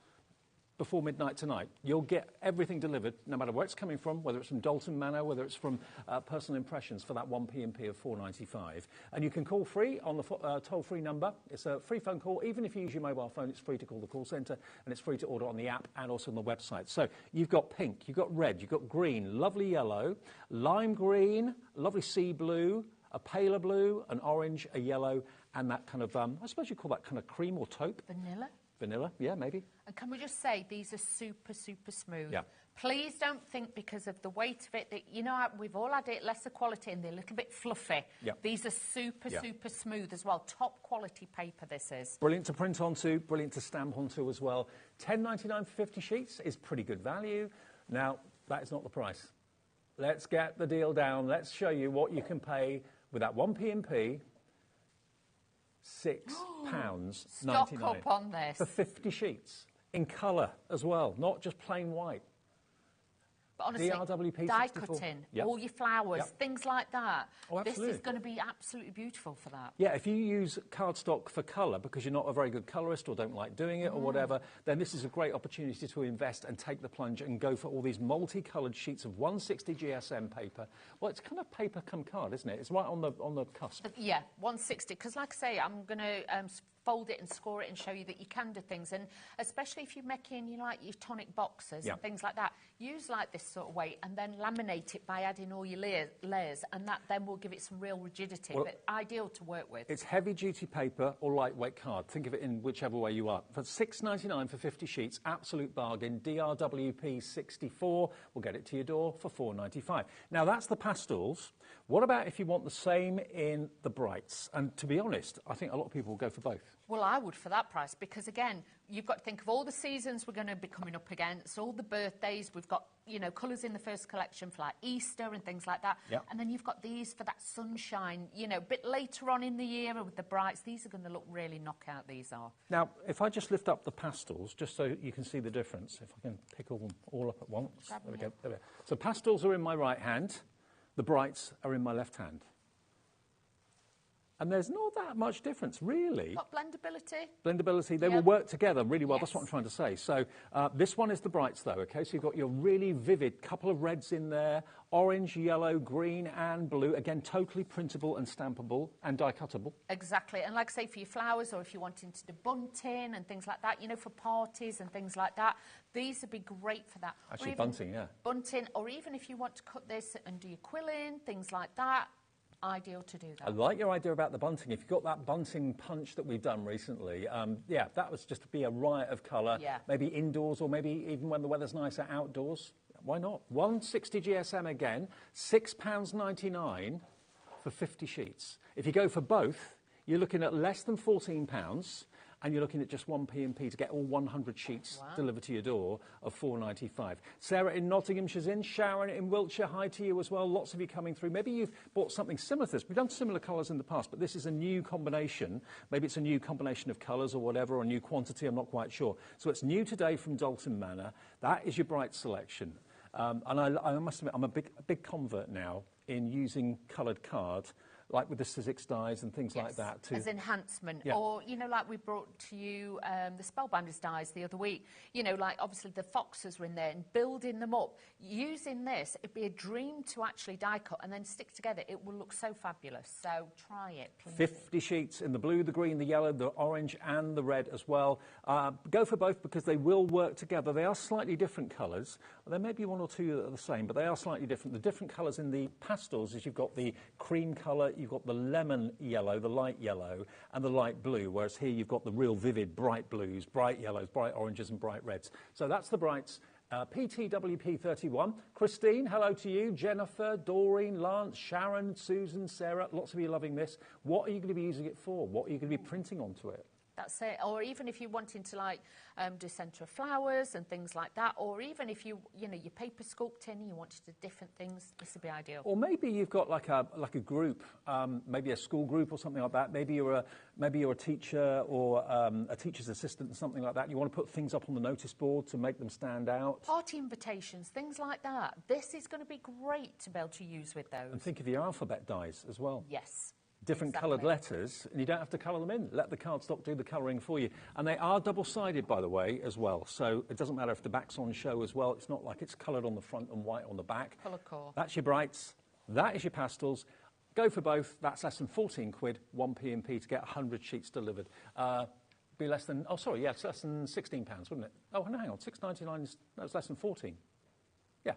before midnight tonight, you'll get everything delivered, no matter where it's coming from, whether it's from Dalton Manor, whether it's from Personal Impressions, for that one P&P of $4.95. And you can call free on the toll-free number. It's a free phone call. Even if you use your mobile phone, it's free to call the call centre, and it's free to order on the app and also on the website. So you've got pink, you've got red, you've got green, lovely yellow, lime green, lovely sea blue, a paler blue, an orange, a yellow, and that kind of, I suppose you call that kind of cream or taupe. Vanilla? Vanilla, yeah, maybe. And can we just say, these are super, super smooth. Yeah. Please don't think because of the weight of it that, you know, we've all had it lesser quality and they're a little bit fluffy. Yeah. These are super, Yeah. super smooth as well. Top quality paper this is. Brilliant to print onto, brilliant to stamp onto as well. $10.99 for 50 sheets is pretty good value. Now, that is not the price. Let's get the deal down. Let's show you what you can pay with that 1p&p. £6.99 Stock up on this. for 50 sheets in colour as well, not just plain white. But honestly, DRWP die 64. cutting, Yep. all your flowers, Yep. things like that. Oh, this absolutely. is going to be absolutely beautiful for that. Yeah, if you use cardstock for colour because you're not a very good colourist or don't like doing it or whatever, then this is a great opportunity to invest and take the plunge and go for all these multicoloured sheets of 160 GSM paper. Well, it's kind of paper come card, isn't it? It's right on the cusp. But yeah, 160. Because like I say, I'm going to fold it and score it and show you that you can do things. And especially if you're making, you know, like your tonic boxes Yeah. and things like that, use like this sort of way and then laminate it by adding all your layers, and that then will give it some real rigidity, Well, but ideal to work with. It's heavy-duty paper or lightweight card. Think of it in whichever way you are. For $6.99 for 50 sheets, absolute bargain. DRWP 64. We'll get it to your door for $4.95. Now, that's the pastels. What about if you want the same in the brights? And to be honest, I think a lot of people will go for both. Well, I would for that price, because again, you've got to think of all the seasons we're going to be coming up against, all the birthdays. We've got, you know, colours in the first collection for like Easter and things like that. Yep. And then you've got these for that sunshine, you know, a bit later on in the year with the brights. These are going to look really knockout, these are. Now, if I just lift up the pastels, just so you can see the difference, if I can pick all up at once. Grab There we them, go. There we go. So pastels are in my right hand. The brights are in my left hand. And there's not that much difference, really. Got blendability. Blendability, they will Yep. work together really well. That's what I'm Yes. trying to say. So this one is the brights, though, OK? So you've got your really vivid couple of reds in there, orange, yellow, green and blue. Again, totally printable and stampable and die-cuttable. Exactly. And like I say, for your flowers, or if you're wanting to do bunting and things like that, you know, for parties and things like that, these would be great for that. Or Actually, even bunting, yeah. Bunting, or even if you want to cut this and do your quilling, things like that, ideal to do I that. like your idea about the bunting. If you've got that bunting punch that we've done recently, yeah, that was just to be a riot of colour. Yeah. Maybe indoors or maybe even when the weather's nicer outdoors. Why not? 160 GSM again, £6.99 for 50 sheets. If you go for both, you're looking at less than £14, and you're looking at just 1p&p to get all 100 sheets delivered to your door of £4.95. Sarah in Nottinghamshire's in, Sharon in Wiltshire, hi to you as well. Lots of you coming through. Maybe you've bought something similar to this. We've done similar colours in the past, but this is a new combination. Maybe it's a new combination of colours or whatever, or a new quantity, I'm not quite sure. So it's new today from Dalton Manor. That is your bright selection. And I must admit, I'm a big convert now in using coloured card, like with the Sizzix dies and things like that. As enhancement. Yeah. Or, you know, like we brought to you the Spellbinders dies the other week. You know, like obviously the foxes were in there, and building them up. Using this, it'd be a dream to actually die cut and then stick together. It will look so fabulous. So try it, please. 50 sheets in the blue, the green, the yellow, the orange and the red as well. Go for both because they will work together. They are slightly different colours. There may be one or two that are the same, but they are slightly different. The different colours in the pastels is you've got the cream colour, you've got the lemon yellow, the light yellow, and the light blue, whereas here you've got the real vivid bright blues, bright yellows, bright oranges and bright reds. So that's the brights. PTWP31. Christine, hello to you. Jennifer, Doreen, Lance, Sharon, Susan, Sarah, lots of you loving this. What are you going to be using it for? What are you going to be printing onto it? That's it. Or even if you're wanting to like do Centura flowers and things like that, or even if you know, your paper sculpting and you want to do different things, this would be ideal. Or maybe you've got like a group, maybe a school group or something like that. Maybe you're a teacher or a teacher's assistant or something like that. You want to put things up on the notice board to make them stand out. Party invitations, things like that. This is going to be great to be able to use with those. And think of your alphabet dies as well. Yes. Different exactly. coloured letters, and you don't have to colour them in. Let the cardstock do the colouring for you. And they are double-sided, by the way, as well. So it doesn't matter if the back's on show as well. It's not like it's coloured on the front and white on the back. Colour core. That's your brights. That is your pastels. Go for both. That's less than 14 quid, 1p&p to get 100 sheets delivered. Be less than, oh, sorry, yeah, it's less than £16, wouldn't it? Oh, no, hang on, $6.99 is, no, it's less than 14. Yeah,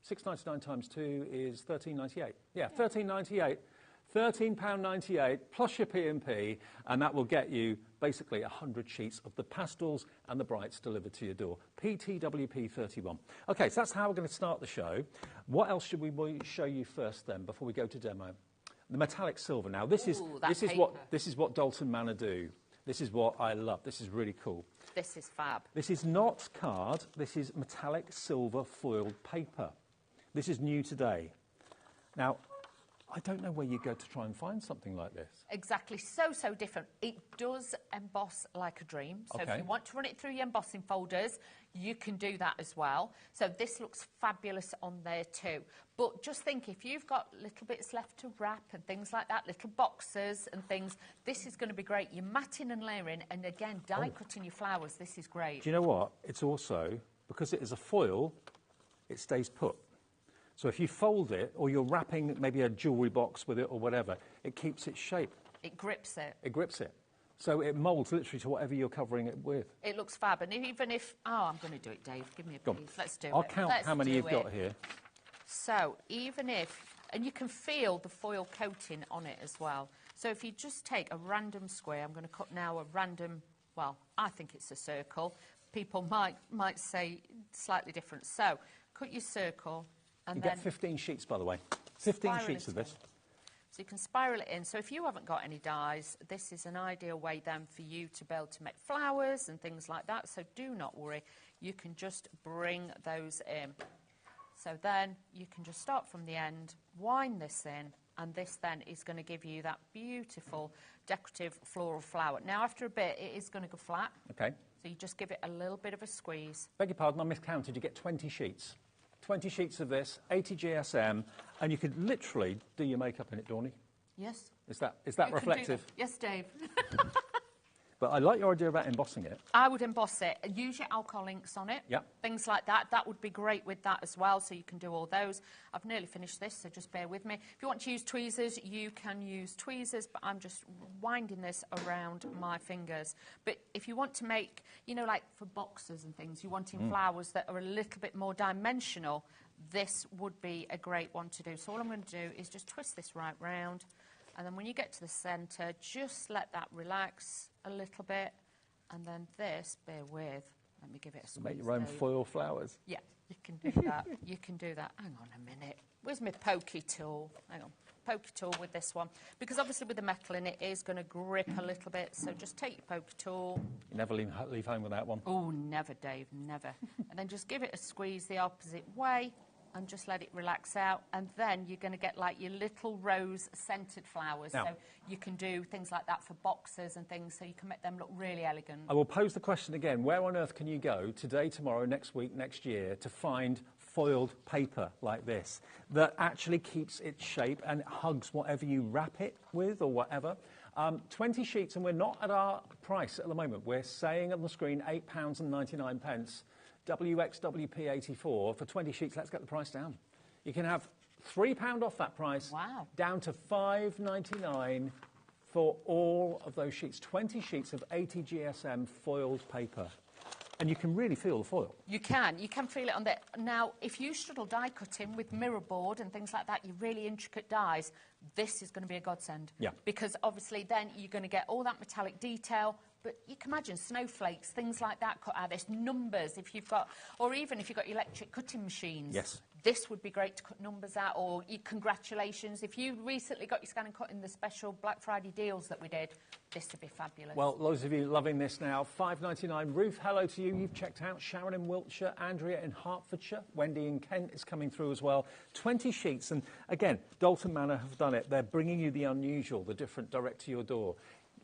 $6.99 times 2 is $13.98. Yeah, $13.98 £13.98 plus your P&P, and that will get you basically 100 sheets of the pastels and the brights delivered to your door. PTWP 31. Okay, so that's how we're going to start the show. What else should we show you first then, before we go to demo? The metallic silver. Now, this is what Dalton Manor do. This is what I love. This is really cool. This is fab. This is not card. This is metallic silver foiled paper. This is new today. Now, I don't know where you go to try and find something like this. Exactly, so different. It does emboss like a dream. So if you want to run it through your embossing folders, you can do that as well. So this looks fabulous on there too. But just think, if you've got little bits left to wrap and things like that, little boxes and things, this is going to be great. You're matting and layering, and again, die cutting your flowers. This is great. Do you know what? It's also, because it is a foil, it stays put. So if you fold it, or you're wrapping maybe a jewellery box with it or whatever, it keeps its shape. It grips it. It grips it. So it moulds literally to whatever you're covering it with. It looks fab. And even if... Oh, I'm going to do it, Dave. Give me a piece. Let's do it. I'll count how many you've got here. So even if... And you can feel the foil coating on it as well. So if you just take a random square, I'm going to cut now a random... Well, I think it's a circle. People might say slightly different. So cut your circle... You get 15 sheets, by the way. 15 sheets of this. So you can spiral it in. So if you haven't got any dies, this is an ideal way then for you to be able to make flowers and things like that. So do not worry. You can just bring those in. So then you can just start from the end, wind this in, and this then is going to give you that beautiful decorative floral flower. Now, after a bit, it is going to go flat. Okay. So you just give it a little bit of a squeeze. Beg your pardon, I miscounted. You get 20 sheets. 20 sheets of this, 80 GSM, and you could literally do your makeup in it, Dawny. Yes. Is that reflective? Yes, Dave. But I like your idea about embossing it. I would emboss it. Use your alcohol inks on it. Yep. Things like that. That would be great with that as well, so you can do all those. I've nearly finished this, so just bear with me. If you want to use tweezers, you can use tweezers, but I'm just winding this around my fingers. But if you want to make, you know, like for boxes and things, you're wanting flowers that are a little bit more dimensional, this would be a great one to do. So all I'm going to do is just twist this right round. And then when you get to the centre, just let that relax a little bit. And then this, bear with, let me give it a squeeze. Make your own foil flowers. Yeah, you can do that. You can do that. Hang on a minute. Where's my pokey tool? Hang on. Pokey tool with this one. Because obviously with the metal in it is going to grip a little bit. So just take your pokey tool. You never leave home with that one. Oh, never, Dave, never. And then just give it a squeeze the opposite way. And just let it relax out, and then you're going to get like your little rose scented flowers. Now, so you can do things like that for boxes and things, so you can make them look really elegant. I will pose the question again. Where on earth can you go today, tomorrow, next week, next year to find foiled paper like this that actually keeps its shape and hugs whatever you wrap it with or whatever? 20 sheets, and we're not at our price at the moment. We're saying on the screen £8.99. WXWP84 for 20 sheets. Let's get the price down. You can have £3 off that price. Wow. Down to £5.99 for all of those sheets. 20 sheets of 80 GSM foiled paper. And you can really feel the foil. You can feel it on there. Now, if you struggle die cutting with mirror board and things like that, your really intricate dies, this is going to be a godsend. Yeah. Because obviously then you're going to get all that metallic detail, but you can imagine snowflakes, things like that cut out. There's numbers if you've got, or even if you've got electric cutting machines. Yes. This would be great to cut numbers out, or congratulations. If you recently got your scan and cut in the special Black Friday deals that we did, this would be fabulous. Well, loads of you loving this now. £5.99. Ruth, hello to you. You've checked out. Sharon in Wiltshire, Andrea in Hertfordshire, Wendy in Kent is coming through as well. 20 sheets. And again, Dalton Manor have done it. They're bringing you the unusual, the different direct to your door.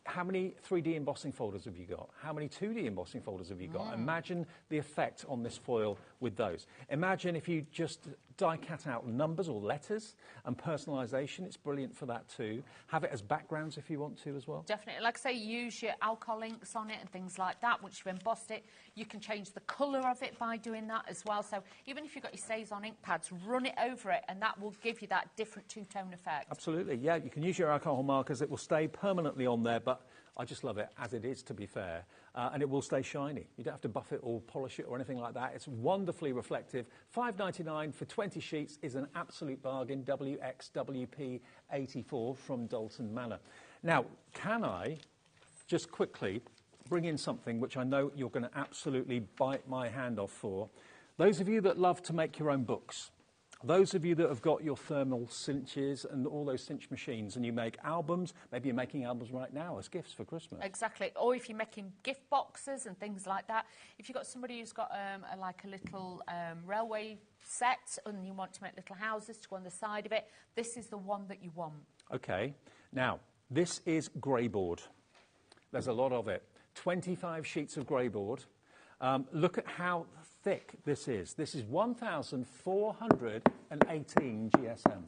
How many 3D embossing folders have you got? How many 2D embossing folders have you got? Imagine the effect on this foil with those. Imagine if you just die cut out numbers or letters and personalisation. It's brilliant for that too. Have it as backgrounds if you want to as well. Definitely. Like I say, use your alcohol inks on it and things like that. Once you've embossed it, you can change the colour of it by doing that as well. So even if you've got your StazOn ink pads, run it over it and that will give you that different two-tone effect. Absolutely, yeah. You can use your alcohol markers. It will stay permanently on there, but I just love it as it is, to be fair, and it will stay shiny. You don't have to buff it or polish it or anything like that. It's wonderfully reflective. $5.99 for 20 sheets is an absolute bargain. WXWP84 from Dalton Manor. Now, can I just quickly bring in something which I know you're going to absolutely bite my hand off for? Those of you that love to make your own books, those of you that have got your thermal cinches and all those cinch machines and you make albums, maybe you're making albums right now as gifts for Christmas. Exactly. Or if you're making gift boxes and things like that. If you've got somebody who's got like a little railway set and you want to make little houses to go on the side of it, this is the one that you want. OK. Now, this is grey board. There's a lot of it. 25 sheets of grey board. Look at how thick this is. This is 1,418 GSM.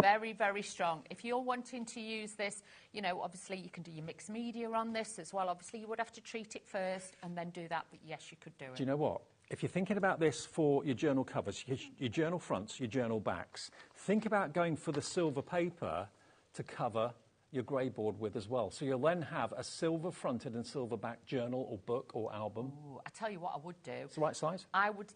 Very, very strong. If you're wanting to use this, you know, obviously you can do your mixed media on this as well. Obviously, you would have to treat it first and then do that, but yes, you could do it. Do you know what? If you're thinking about this for your journal covers, your journal fronts, your journal backs, think about going for the silver paper to cover your grey board with as well. So you'll then have a silver-fronted and silver-backed journal or book or album. Ooh, I tell you what I would do. It's the right size? I would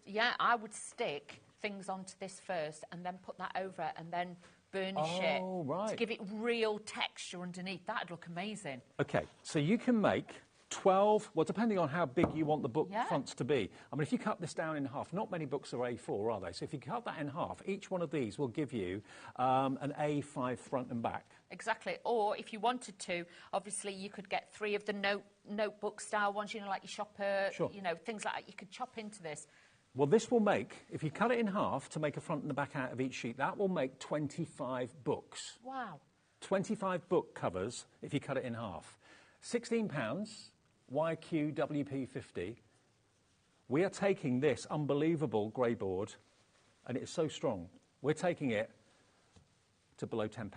stick things onto this first and then put that over and then burnish it to give it real texture underneath. That'd look amazing. OK, so you can make 12, well, depending on how big you want the book fronts to be. I mean, if you cut this down in half, not many books are A4, are they? So if you cut that in half, each one of these will give you an A5 front and back. Exactly. Or if you wanted to, obviously you could get 3 of the notebook style ones, you know, like your shopper, you know, things like that. You could chop into this. Well, this will make, if you cut it in half to make a front and the back out of each sheet, that will make 25 books. Wow. 25 book covers if you cut it in half. £16. YQWP50. We are taking this unbelievable grey board, and it's so strong, we're taking it to below £10.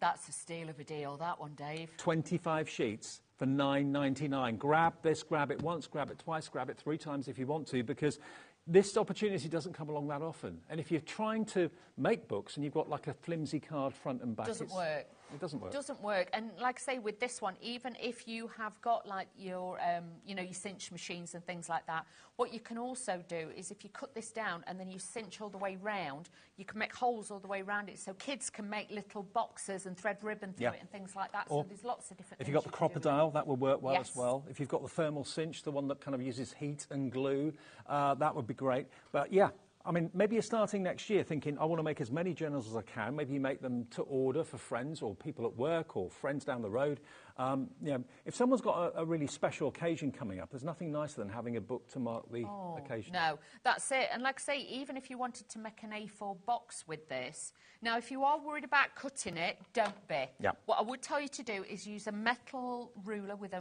That's a steal of a deal, that one, Dave. 25 sheets for £9.99. Grab this, grab it once, grab it twice, grab it 3 times if you want to, because this opportunity doesn't come along that often. And if you're trying to make books and you've got like a flimsy card front and back, it doesn't work. It doesn't work. And like I say, with this one, even if you have got like your, you know, your cinch machines and things like that, what you can also do is if you cut this down and then you cinch all the way round, you can make holes all the way around it, so kids can make little boxes and thread ribbon through it and things like that. Or so there's lots of different things. If you've got the crocodile, that will work well as well. If you've got the thermal cinch, the one that kind of uses heat and glue, that would be great. But yeah, I mean, maybe you're starting next year thinking, I want to make as many journals as I can. Maybe you make them to order for friends or people at work or friends down the road. You know, if someone's got a really special occasion coming up, there's nothing nicer than having a book to mark the occasion. No, that's it. And like I say, even if you wanted to make an A4 box with this, now if you are worried about cutting it, don't be. Yeah. What I would tell you to do is use a metal ruler with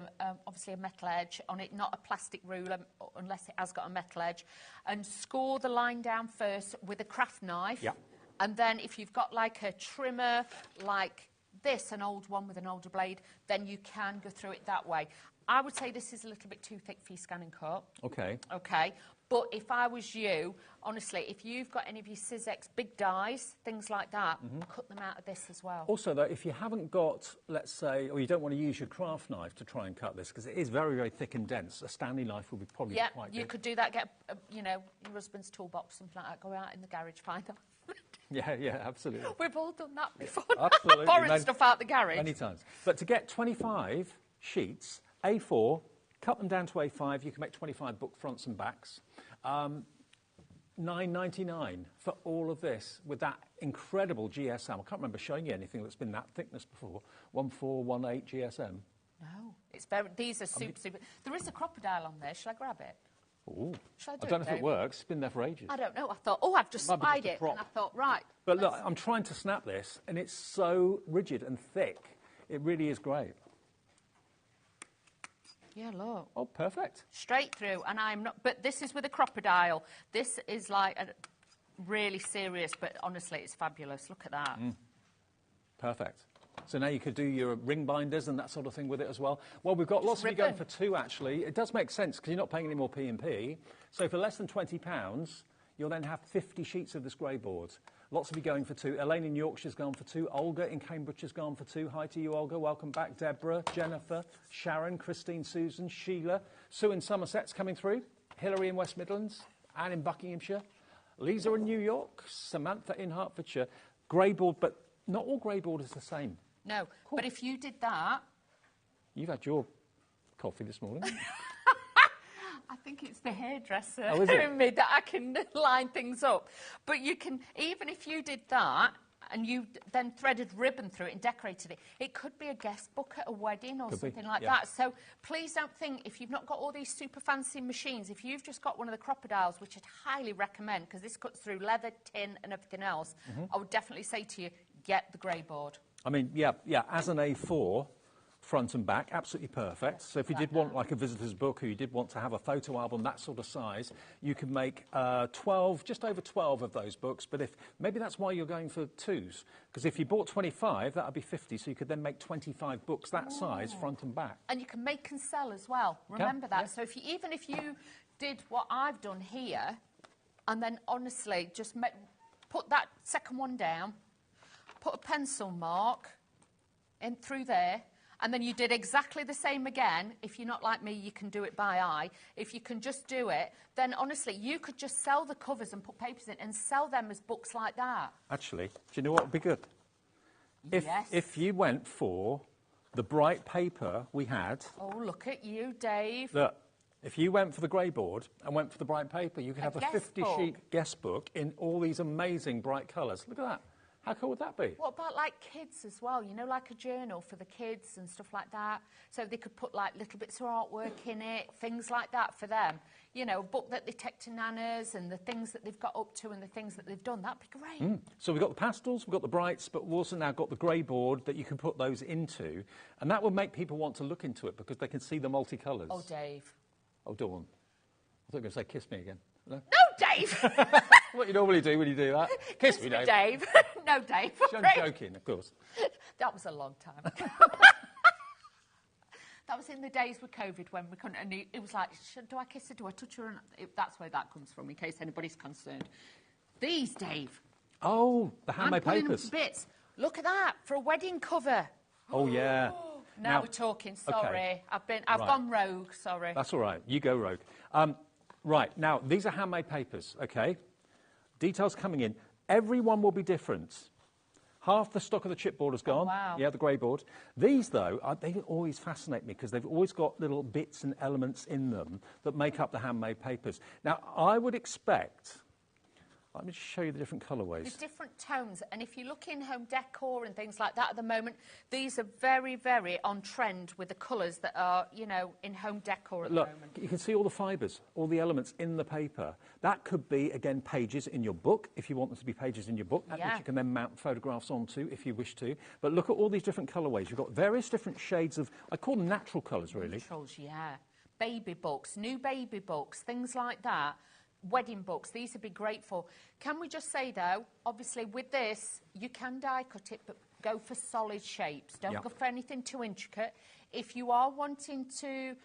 obviously a metal edge on it, not a plastic ruler unless it has got a metal edge, and score the line down first with a craft knife. Yeah. And then if you've got like a trimmer, like this, an old one with an older blade, then you can go through it that way. I would say this is a little bit too thick for your scan and cut. OK. OK. But if I was you, honestly, if you've got any of your Sizex big dies, things like that, cut them out of this as well. Also, though, if you haven't got, let's say, or you don't want to use your craft knife to try and cut this, because it is very, very thick and dense, a Stanley knife would be probably quite good. Yeah, you could do that, get, you know, your husband's toolbox, something like that, go out in the garage, find them. Yeah, absolutely. We've all done that before. Absolutely. Borrowing stuff out the garage. Many times. But to get 25 sheets, A4, cut them down to A5, you can make 25 book fronts and backs. $9.99 for all of this with that incredible GSM. I can't remember showing you anything that's been that thickness before. 1418 GSM. No, it's very. These are super. There is a crocodile on there. Shall I grab it? Ooh. I don't know if it works. It's been there for ages. I don't know. I thought, I've just spied it. And I thought, right. But look, I'm trying to snap this, and it's so rigid and thick. It really is great. Yeah, look. Oh, perfect. Straight through, and I'm not... But this is with a crocodile. This is like really serious, but honestly, it's fabulous. Look at that. Perfect. So now you could do your ring binders and that sort of thing with it as well. Well, we've got lots of you going for 2, actually. It does make sense because you're not paying any more P&P. So for less than £20, you'll then have 50 sheets of this grey board. Lots of you going for 2. Elaine in Yorkshire's gone for 2. Olga in Cambridge has gone for 2. Hi to you, Olga. Welcome back. Deborah, Jennifer, Sharon, Christine, Susan, Sheila. Sue in Somerset's coming through. Hilary in West Midlands. Anne in Buckinghamshire. Lisa in New York. Samantha in Hertfordshire. Greyboard, but not all greyboard is the same. No, but if you did that... You've had your coffee this morning. I think it's the hairdresser in me that I can line things up. But you can, even if you did that and you then threaded ribbon through it and decorated it, it could be a guest book at a wedding or something like that. So please don't think, if you've not got all these super fancy machines, if you've just got one of the crocodiles, which I'd highly recommend, because this cuts through leather, tin and everything else, I would definitely say to you, get the grey board. I mean, yeah, as an A4, front and back, absolutely perfect. Yes, so if you did want like a visitor's book, or you did want to have a photo album, that sort of size, you could make 12, just over 12 of those books. But if maybe that's why you're going for 2s, because if you bought 25, that would be 50. So you could then make 25 books that size, front and back. And you can make and sell as well. Remember that. Yeah. So if you, even if you did what I've done here, and then honestly just put that second one down, put a pencil mark in through there. And then you did exactly the same again. If you're not like me, you can do it by eye. If you can just do it, then honestly, you could just sell the covers and put papers in and sell them as books like that. Actually, do you know what would be good? If you went for the bright paper we had... Oh, look at you, Dave. Look, if you went for the grey board and went for the bright paper, you could have a 50-sheet guest book in all these amazing bright colours. Look at that. How cool would that be? What about like kids as well? You know, like a journal for the kids and stuff like that. So they could put like little bits of artwork in it, things like that for them. You know, a book that they take to nanas and the things that they've got up to and the things that they've done. That'd be great. So we've got the pastels, we've got the brights, but we've also now got the grey board that you can put those into. And that will make people want to look into it because they can see the multicolours. Oh, Dave. Oh, Dawn. I thought you were going to say kiss me again. No, Dave! What you normally do when you do that. Kiss me, Dave. No, Dave. I'm joking, of course. That was a long time ago. That was in the days with COVID when we couldn't, and it was like, do I kiss her, do I touch her? And that's where that comes from, in case anybody's concerned. These, Dave. Oh, the handmade I'm pulling papers. Them to bits. Look at that, for a wedding cover. Oh, yeah. Now we're talking, sorry. Okay. I've gone rogue, sorry. That's all right, you go rogue. Right, now, these are handmade papers, OK? Details coming in. Every one will be different. Half the stock of the chipboard has gone. Oh, wow. Yeah, the grey board. These, though, they always fascinate me because they've always got little bits and elements in them that make up the handmade papers. Now, I would expect... Let me just show you the different colourways. There's different tones, and if you look in home decor and things like that at the moment, these are very, very on trend with the colours that are, you know, in home decor at the moment. You can see all the fibres, all the elements in the paper. That could be, again, pages in your book, if you want them to be pages in your book, which you can then mount photographs onto if you wish to. But look at all these different colourways. You've got various different shades of, I call them natural colours, really. Naturals, yeah. Baby books, new baby books, things like that. Wedding books, these would be great for. Can we just say, though, obviously with this, you can die cut it, but go for solid shapes. Don't go for anything too intricate. If you are wanting to,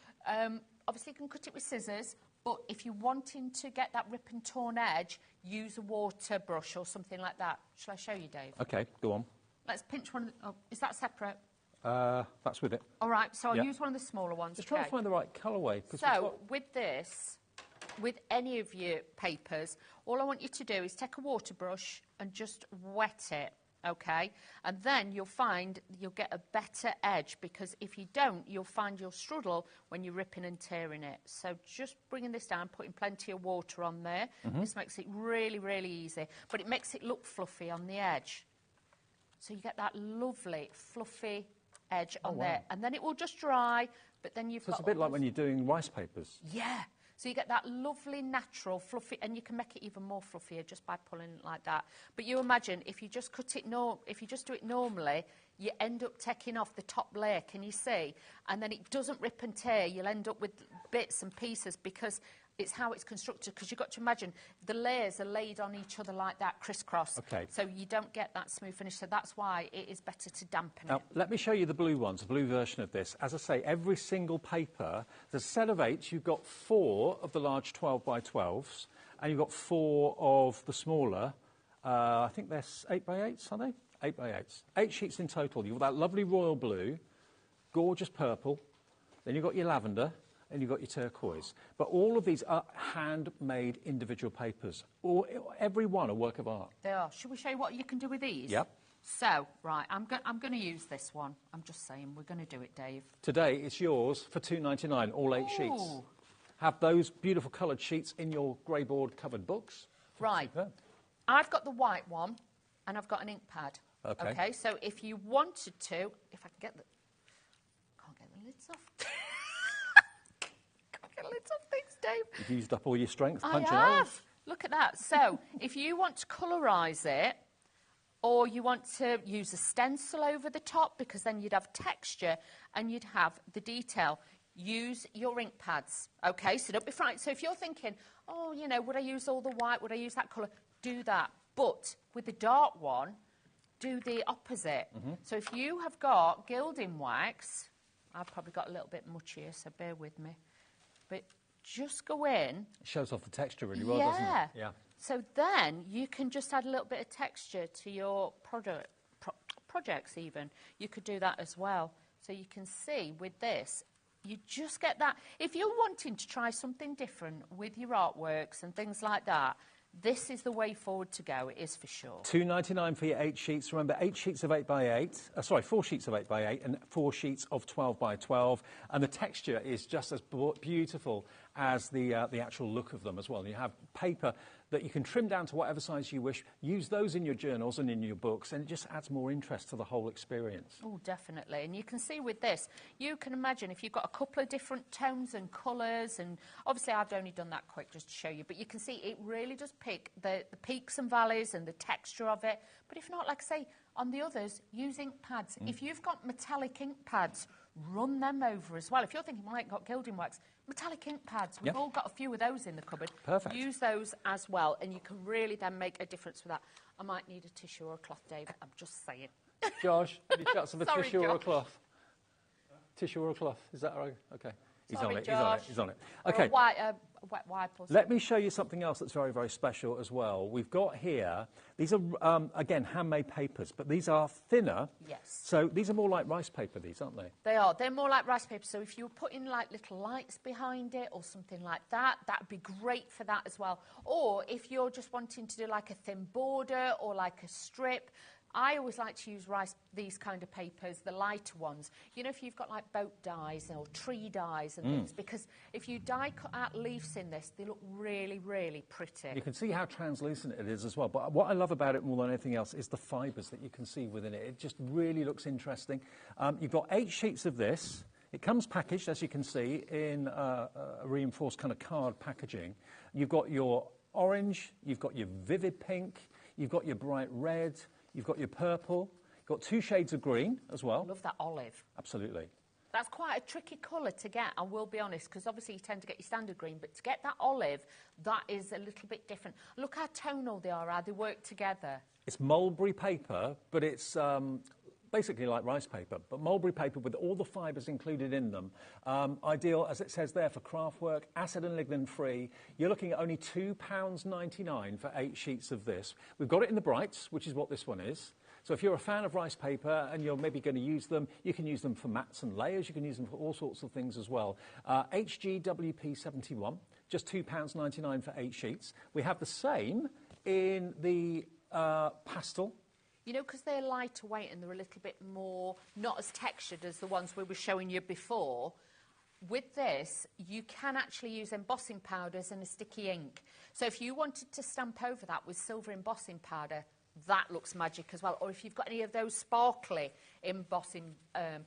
obviously you can cut it with scissors, but if you're wanting to get that rip and torn edge, use a water brush or something like that. Shall I show you, Dave? OK, go on. Let's pinch one. Oh, is that separate? That's with it. All right, so I'll use one of the smaller ones. Just try to find the right colourway. So, with this... With any of your papers, all I want you to do is take a water brush and just wet it, OK? And then you'll find you'll get a better edge, because if you don't, you'll find you'll struggle when you're ripping and tearing it. So just bringing this down, putting plenty of water on there. This makes it really, really easy, but it makes it look fluffy on the edge. So you get that lovely, fluffy edge on there. And then it will just dry, but then you've got... It's a bit like when you're doing rice papers. Yeah. So you get that lovely, natural, fluffy, and you can make it even more fluffier just by pulling it like that. But you imagine, if you just cut it, if you just do it normally, you end up taking off the top layer, can you see? And then it doesn't rip and tear. You'll end up with bits and pieces because it's how it's constructed. Because you've got to imagine, the layers are laid on each other like that, crisscross. Okay. So you don't get that smooth finish. So that's why it is better to dampen now, it. Let me show you the blue ones, the blue version of this. As I say, every single paper, there's a set of 8. You've got 4 of the large 12 by 12s, and you've got 4 of the smaller I think they're 8x8s, are they? 8x8s. 8 sheets in total. You've got that lovely royal blue, gorgeous purple, then you've got your lavender, and you've got your turquoise. But all of these are handmade individual papers. Every one a work of art. They are. Should we show you what you can do with these? Yep. So, right, I'm going to use this one. I'm just saying, we're going to do it, Dave. Today, it's yours for £2.99, all 8 sheets. Have those beautiful coloured sheets in your grey board covered books. Right. Superb. I've got the white one, and I've got an ink pad. Okay. Okay, so if you wanted to, if I can get the... Can't get the lids off. Can't get the lids off, thanks, Dave. You've used up all your strength I punching have. holes. Look at that. So, if you want to colorise it, or you want to use a stencil over the top, because then you'd have texture and you'd have the detail, use your ink pads. Okay, so don't be frightened. So if you're thinking, oh, you know, would I use all the white? Would I use that colour? Do that. But with the dark one, do the opposite. So if you have got gilding wax, I've probably got a little bit much here, so bear with me. But just go in. It shows off the texture really well, doesn't it? Yeah. So then you can just add a little bit of texture to your projects even. You could do that as well. So you can see with this, you just get that. If you're wanting to try something different with your artworks and things like that, this is the way forward to go, it is for sure. £2.99 for your 8 sheets. Remember, 8 sheets of 8x8. Sorry, 4 sheets of 8x8 and 4 sheets of 12x12. And the texture is just as beautiful as the actual look of them as well. You have paper that you can trim down to whatever size you wish. Use those in your journals and in your books, and it just adds more interest to the whole experience. Oh, definitely. And you can see with this, you can imagine if you've got a couple of different tones and colours, and obviously I've only done that quick just to show you, but you can see it really does pick the peaks and valleys and the texture of it. But if not, like I say, on the others, use ink pads. If you've got metallic ink pads, run them over as well. If you're thinking, well, I ain't got gilding wax, metallic ink pads, we've all got a few of those in the cupboard. Perfect. Use those as well, and you can really then make a difference with that. I might need a tissue or a cloth, Dave. I'm just saying. Josh, have you got some Sorry, tissue or a Josh. cloth? Tissue or a cloth? Is that right? Okay. He's Sorry, on it, Josh. he's on it. Or Okay. a wet wipe or something. Let me show you something else that's very, very special as well. We've got here, these are, again, handmade papers, but these are thinner. Yes. So these are more like rice paper, these, aren't they? They are. They're more like rice paper. So if you were putting like little lights behind it or something like that, that would be great for that as well. Or if you're just wanting to do like a thin border or like a strip, I always like to use these kind of papers, the lighter ones. You know, if you've got like boat dyes or tree dyes and things, because if you die cut out leaves in this, they look really, really pretty. You can see how translucent it is as well. But what I love about it more than anything else is the fibres that you can see within it. It just really looks interesting. You've got 8 sheets of this. It comes packaged, as you can see, in a reinforced kind of card packaging. You've got your orange, you've got your vivid pink, you've got your bright red, you've got your purple, you've got 2 shades of green as well. I love that olive. Absolutely. That's quite a tricky colour to get, I will be honest, because obviously you tend to get your standard green, but to get that olive, that is a little bit different. Look how tonal they are, how they work together. It's mulberry paper, but it's basically like rice paper, but mulberry paper with all the fibres included in them. Ideal, as it says there, for craft work, acid and lignin free. You're looking at only £2.99 for 8 sheets of this. We've got it in the brights, which is what this one is. So if you're a fan of rice paper and you're maybe going to use them, you can use them for mats and layers. You can use them for all sorts of things as well. HGWP71, just £2.99 for 8 sheets. We have the same in the pastel. You know, because they're lighter weight and they're a little bit more, not as textured as the ones we were showing you before, with this, you can actually use embossing powders and a sticky ink. So if you wanted to stamp over that with silver embossing powder, that looks magic as well. Or if you've got any of those sparkly embossing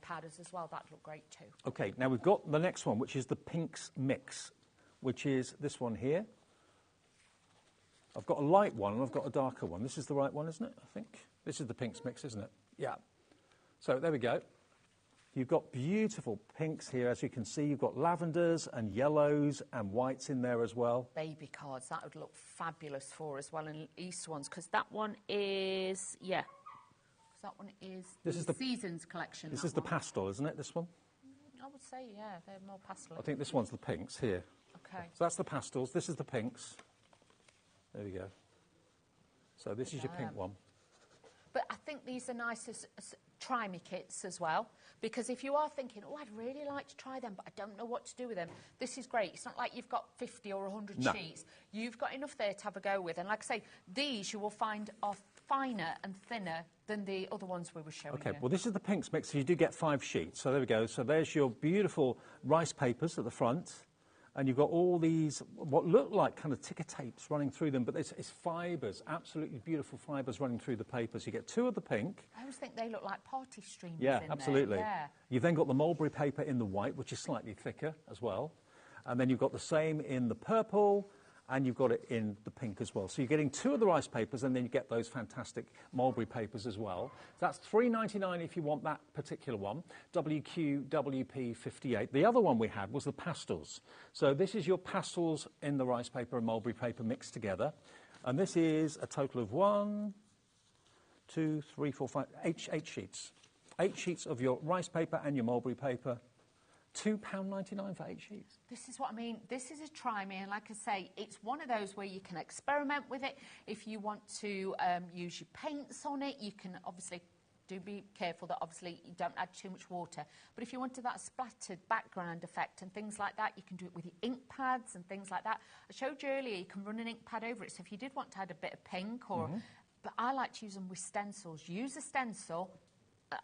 powders as well, that'd look great too. OK, now we've got the next one, which is the Pinks Mix, which is this one here. I've got a light one and I've got a darker one. This is the right one, isn't it, I think? This is the Pinks Mix, isn't it? Yeah. So there we go. You've got beautiful pinks here, as you can see. You've got lavenders and yellows and whites in there as well. Baby cards, that would look fabulous for as well, and Easter ones, because that one is, yeah. That one is the Seasons collection. This is the pastel, isn't it, this one? I would say, yeah, they're more pastel. I think this one's the pinks here. Okay. So that's the pastels. This is the pinks. There we go. So this is your pink one. But I think these are nice as try-me kits as well, because if you are thinking, oh, I'd really like to try them, but I don't know what to do with them, this is great. It's not like you've got 50 or 100 sheets. You've got enough there to have a go with. And like I say, these you will find are finer and thinner than the other ones we were showing you. Okay, well, this is the pinks mix, so you do get 5 sheets. So there we go. So there's your beautiful rice papers at the front. And you've got all these, what look like kind of ticker tapes running through them, but it's fibres, absolutely beautiful fibres running through the papers. You get 2 of the pink. I always think they look like party streamers Yeah, in absolutely. there. Yeah. You've then got the mulberry paper in the white, which is slightly thicker as well. And then you've got the same in the purple, and you've got it in the pink as well. So you're getting 2 of the rice papers, and then you get those fantastic mulberry papers as well. So that's $3.99 if you want that particular one, WQWP58. The other one we had was the pastels. So this is your pastels in the rice paper and mulberry paper mixed together. And this is a total of 1, 2, 3, 4, 5, 8 sheets. 8 sheets of your rice paper and your mulberry paper. £2.99 for 8 sheets. This is what I mean. This is a try me, and like I say, it's one of those where you can experiment with it. If you want to use your paints on it, you can obviously do be careful that obviously you don't add too much water. But if you wanted that splattered background effect and things like that, you can do it with your ink pads and things like that. I showed you earlier you can run an ink pad over it. So if you did want to add a bit of pink or... But I like to use them with stencils. Use a stencil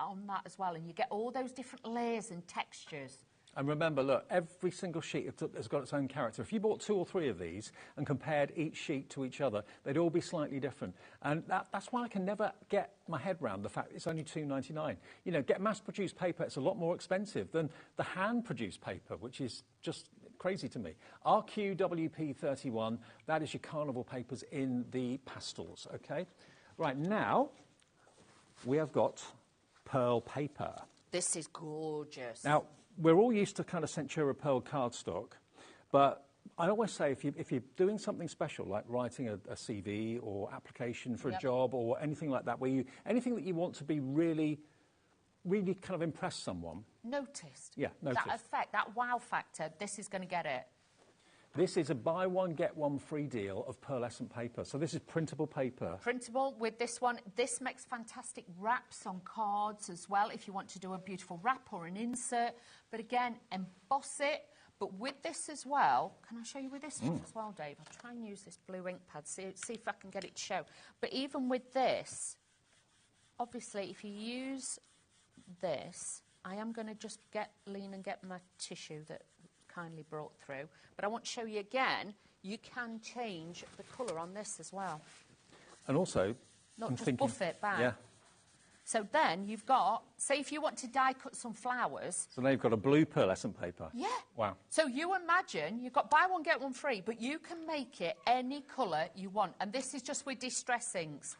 on that as well, and you get all those different layers and textures. And remember, look, every single sheet has got its own character. If you bought 2 or 3 of these and compared each sheet to each other, they'd all be slightly different. And that's why I can never get my head round the fact it's only $2.99. You know, get mass-produced paper, it's a lot more expensive than the hand-produced paper, which is just crazy to me. RQWP31, that is your carnival papers in the pastels, OK? Right, now we have got pearl paper. This is gorgeous. Now, we're all used to kind of Centura pearl cardstock, but I always say if you're doing something special, like writing a CV or application for a job or anything like that, anything that you want to be really, really kind of impress someone. Noticed. Yeah, noticed. That effect, that wow factor, this is going to get it. This is a buy one, get one free deal of pearlescent paper. So this is printable paper. Printable with this one. This makes fantastic wraps on cards as well if you want to do a beautiful wrap or an insert. But again, emboss it. But with this as well, can I show you with this one as well, Dave? I'll try and use this blue ink pad, see if I can get it to show. But even with this, obviously, if you use this, I am going to just lean and get my tissue that kindly brought through. But I want to show you again, you can change the colour on this as well. And also, not just buff it back. Yeah. So then you've got, say if you want to die cut some flowers. So now you've got a blue pearlescent paper. Yeah. Wow. So you imagine you've got buy one, get one free, but you can make it any colour you want. And this is just with distress inks.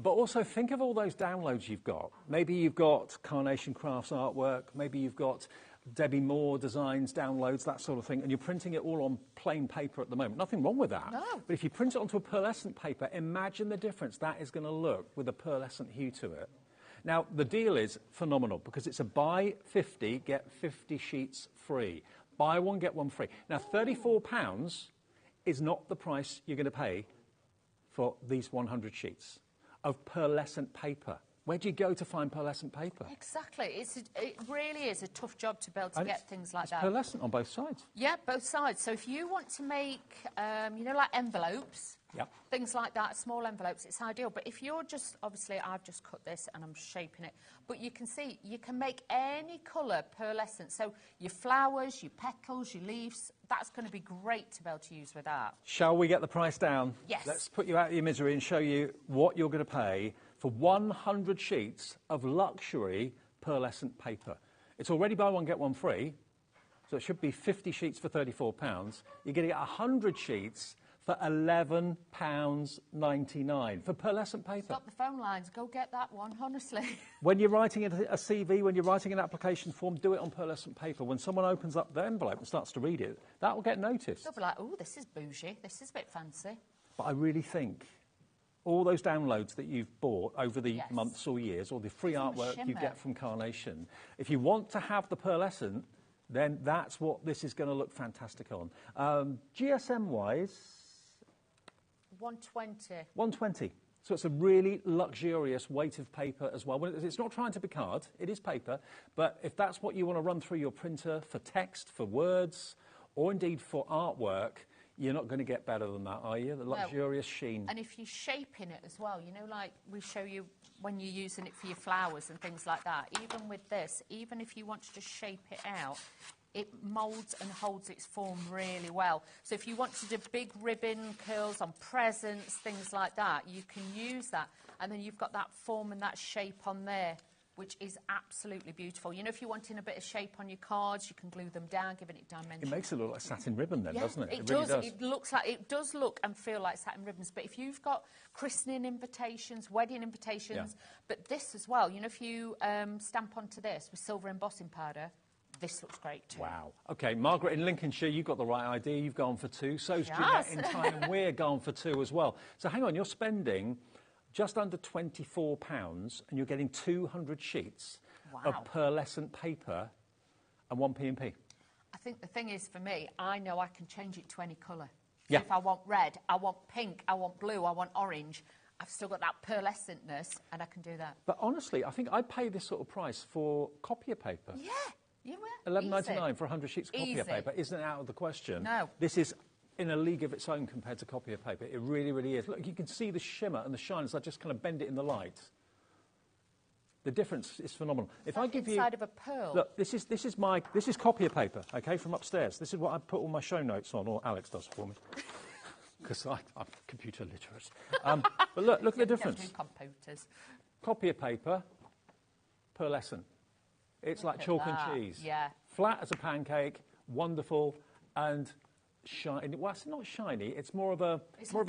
But also think of all those downloads you've got. Maybe you've got Carnation Crafts artwork, maybe you've got Debbie Moore designs, downloads, that sort of thing, and you're printing it all on plain paper at the moment. Nothing wrong with that. No. But if you print it onto a pearlescent paper, imagine the difference that is going to look with a pearlescent hue to it. Now, the deal is phenomenal because it's a buy 50, get 50 sheets free. Buy one, get one free. Now, £34 is not the price you're going to pay for these 100 sheets of pearlescent paper. Where do you go to find pearlescent paper? Exactly. It really is a tough job to be able to get things like that. Pearlescent on both sides. Yeah, both sides. So if you want to make, you know, like envelopes, things like that, small envelopes, it's ideal. But if you're just, obviously, I've just cut this and I'm shaping it. But you can see, you can make any colour pearlescent. So your flowers, your petals, your leaves, that's going to be great to be able to use with that. Shall we get the price down? Yes. Let's put you out of your misery and show you what you're going to pay for 100 sheets of luxury pearlescent paper. It's already buy one, get one free, so it should be 50 sheets for £34. You're getting 100 sheets for £11.99 for pearlescent paper. Stop the phone lines. Go get that one, honestly. When you're writing a CV, when you're writing an application form, do it on pearlescent paper. When someone opens up the envelope and starts to read it, that will get noticed. They'll be like, oh, this is bougie. This is a bit fancy. But I really think all those downloads that you've bought over the months or years, or the free artwork you get from Carnation, if you want to have the pearlescent, then that's what this is going to look fantastic on. GSM-wise... 120. 120. So it's a really luxurious weight of paper as well. It's not trying to be card, it is paper, but if that's what you want to run through your printer for text, for words, or indeed for artwork, you're not going to get better than that, are you? The luxurious sheen. And if you're shaping it as well, you know, like we show you when you're using it for your flowers and things like that, even with this, even if you want to just shape it out, it moulds and holds its form really well. So if you want to do big ribbon curls on presents, things like that, you can use that. And then you've got that form and that shape on there, which is absolutely beautiful. You know, if you're wanting a bit of shape on your cards, you can glue them down, giving it dimension. It makes it look like satin ribbon then, doesn't it? It really does. It does look and feel like satin ribbons. But if you've got christening invitations, wedding invitations, but this as well, you know, if you stamp onto this with silver embossing powder, this looks great too. Wow. OK, Margaret in Lincolnshire, you've got the right idea. You've gone for 2. So's Jeanette in Tyne and Weir gone for 2 as well. So hang on, you're spending just under £24 and you're getting 200 sheets of pearlescent paper and 1p&P. I think the thing is, for me, I know I can change it to any colour. Yeah. So if I want red, I want pink, I want blue, I want orange, I've still got that pearlescentness and I can do that. But honestly, I think I'd pay this sort of price for copier paper. Yeah, you will. £11.99 for 100 sheets of copier paper isn't out of the question. No. This is in a league of its own compared to copier paper. It really, really is. Look, you can see the shimmer and the shine as I just kind of bend it in the light. The difference is phenomenal. If I give inside of a pearl. Look, this is copier paper, okay, from upstairs. This is what I put all my show notes on, or Alex does for me, because I'm computer literate. But look at the difference. Don't do computers. Copier paper, pearlescent. It's like chalk and cheese. Yeah. Flat as a pancake, wonderful, and shiny. Well, it's not shiny. It's more of a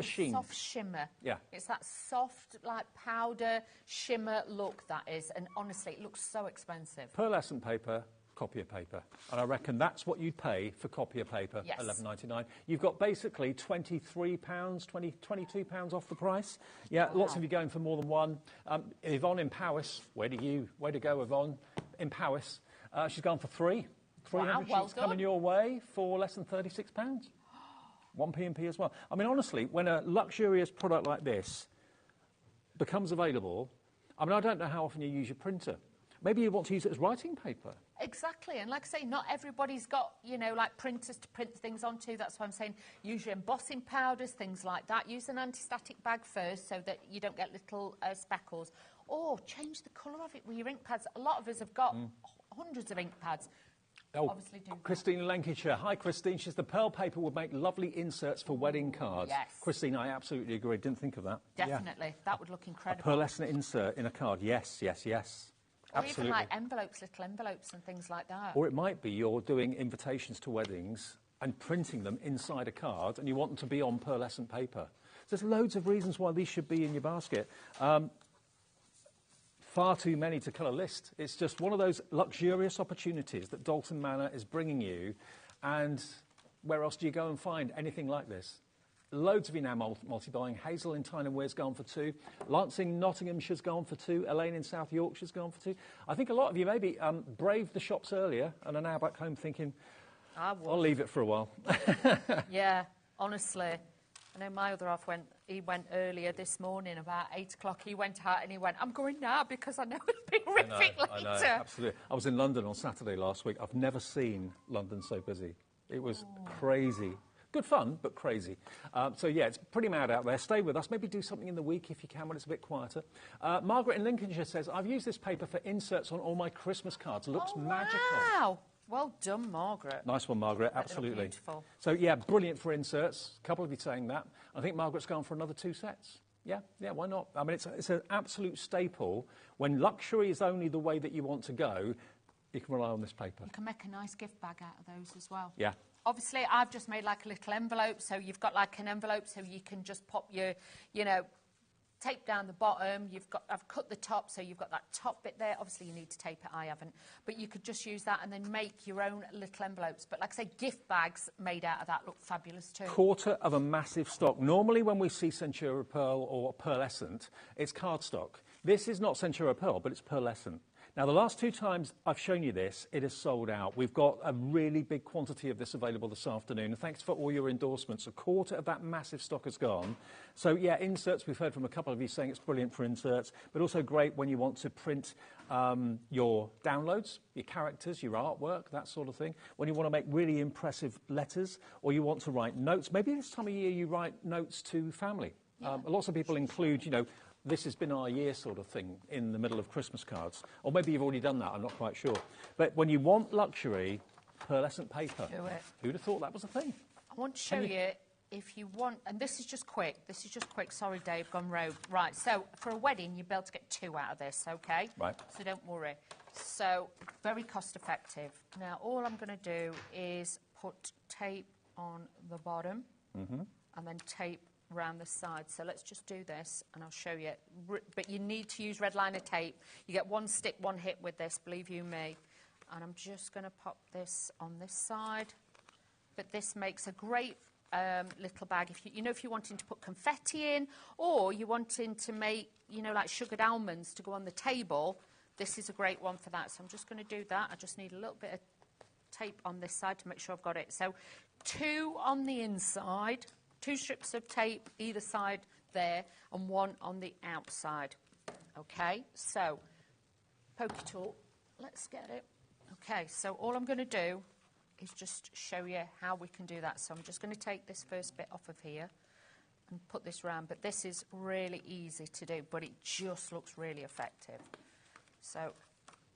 sheen. Soft shimmer. Yeah. It's that soft, like powder shimmer look that is, and honestly, it looks so expensive. Pearlescent paper, copier paper, and I reckon that's what you'd pay for copier paper. Yes. £11.99. You've got basically £23, £22 off the price. Yeah, lots of you going for more than one. Yvonne in Powys, way to go, Yvonne in Powys. She's gone for 3. 300 sheets coming your way for less than £36. 1p&P as well. I mean, honestly, when a luxurious product like this becomes available, I mean, I don't know how often you use your printer. Maybe you want to use it as writing paper. Exactly, and like I say, not everybody's got, you know, like printers to print things onto. That's why I'm saying use your embossing powders, things like that. Use an anti-static bag first so that you don't get little speckles. Or change the colour of it with your ink pads. A lot of us have got hundreds of ink pads. Oh, obviously do Christine in Lancashire. Hi, Christine. She's the pearl paper would make lovely inserts for wedding cards. Yes. Christine, I absolutely agree. Didn't think of that. Definitely. Yeah. That would look incredible. A pearlescent insert in a card. Yes, yes, yes. Or Absolutely. even like envelopes, little envelopes and things like that. Or it might be you're doing invitations to weddings and printing them inside a card and you want them to be on pearlescent paper. There's loads of reasons why these should be in your basket. Far too many to colour list. It's just one of those luxurious opportunities that Dalton Manor is bringing you. And where else do you go and find anything like this? Loads of you now multi-buying. Hazel in Tyne and Weir's gone for 2. Lancing, Nottinghamshire's gone for 2. Elaine in South Yorkshire's gone for 2. I think a lot of you maybe braved the shops earlier and are now back home thinking, I'll leave it for a while. Yeah, honestly. I know my other half he went earlier this morning, about 8 o'clock. He went out and he went, I'm going now because I know it'll be horrific later. I know, absolutely. I was in London on Saturday last week. I've never seen London so busy. It was crazy. Good fun, but crazy. So, yeah, it's pretty mad out there. Stay with us. Maybe do something in the week if you can when it's a bit quieter. Margaret in Lincolnshire says, I've used this paper for inserts on all my Christmas cards. Looks magical. Wow. Well done, Margaret. Nice one, Margaret. Absolutely. Beautiful. So, yeah, brilliant for inserts. A couple of you saying that. I think Margaret's gone for another 2 sets. Yeah, why not? I mean, it's an absolute staple. When luxury is only the way that you want to go, you can rely on this paper. You can make a nice gift bag out of those as well. Yeah. Obviously, I've just made like a little envelope, so you've got like an envelope, so you can just pop your, tape down the bottom. I've cut the top, so you've got that top bit there. Obviously, you need to tape it. I haven't, but you could just use that and then make your own little envelopes. But like I say, gift bags made out of that look fabulous too. Quarter of a massive stock. Normally, when we see Centura Pearl or Pearlescent, it's cardstock. This is not Centura Pearl, but it's Pearlescent. Now, the last 2 times I've shown you this, it is sold out. We've got a really big quantity of this available this afternoon. And thanks for all your endorsements. A quarter of that massive stock has gone. So, yeah, inserts, we've heard from a couple of you saying it's brilliant for inserts, but also great when you want to print your downloads, your characters, your artwork, that sort of thing. When you want to make really impressive letters, or you want to write notes. Maybe this time of year you write notes to family. Yeah. Lots of people include, you know, this has been our year sort of thing in the middle of Christmas cards. Or maybe you've already done that, I'm not quite sure. But when you want luxury, pearlescent paper. Do it. Who'd have thought that was a thing? I want to show you, if you want, and this is just quick. Sorry, Dave, gone rogue. Right, so for a wedding, you'll be able to get 2 out of this, OK? Right. So don't worry. So very cost effective. Now, all I'm going to do is put tape on the bottom and then tape around the side. So let's just do this and I'll show you. But you need to use red liner tape. You get 1 stick, 1 hit with this, believe you me. And I'm just going to pop this on this side. But this makes a great little bag. If if you're wanting to put confetti in, or you're wanting to make, like sugared almonds to go on the table, this is a great one for that. So I'm just going to do that. I just need a little bit of tape on this side to make sure I've got it. So 2 on the inside. 2 strips of tape either side there, and 1 on the outside. Okay, so pokey tool, let's get it. Okay, so all I'm going to do is just show you how we can do that. So I'm just going to take this first bit off of here and put this round. But this is really easy to do, but it just looks really effective. So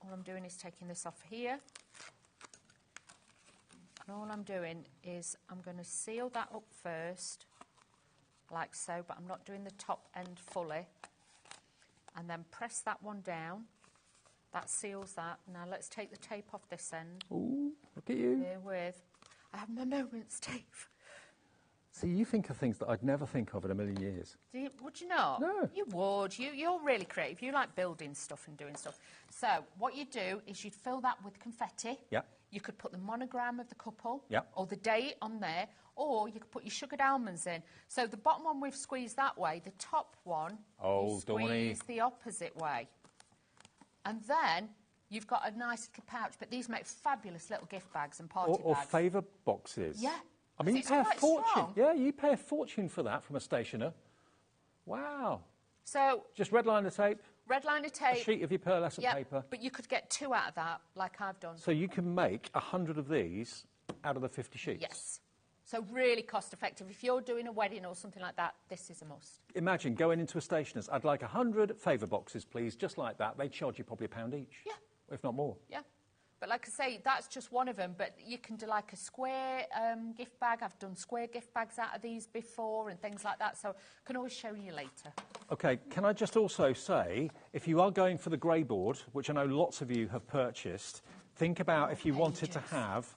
all I'm doing is taking this off here. And all I'm doing is I'm going to seal that up first, like so, but I'm not doing the top end fully. And then press that one down. That seals that. Now let's take the tape off this end. Ooh, look at you. There with. I have my moments, Dave. See, you think of things that I'd never think of in a million years. Would you not? No. You would. You're really creative. You like building stuff and doing stuff. So what you do is you'd fill that with confetti. Yeah. You could put the monogram of the couple, yeah, or the date on there, or you could put your sugared almonds in. So the bottom one we've squeezed that way, the top one you squeeze the opposite way. And then you've got a nice little pouch, but these make fabulous little gift bags and party bags. Or favour boxes. Yeah. I mean, you pay a fortune. Strong. Yeah, you pay a fortune for that from a stationer. Wow. So just red liner tape. Red liner tape. A sheet of your pearlescent paper. But you could get 2 out of that, like I've done. So you can make 100 of these out of the 50 sheets? Yes. So really cost effective. If you're doing a wedding or something like that, this is a must. Imagine going into a stationer's, I'd like 100 favour boxes, please, just like that. They charge you probably £1 each. Yeah. If not more. Yeah. But like I say, that's just one of them. But you can do like a square gift bag. I've done square gift bags out of these before and things like that. So I can always show you later. OK, can I just also say, if you are going for the grey board, which I know lots of you have purchased, think about if you wanted to have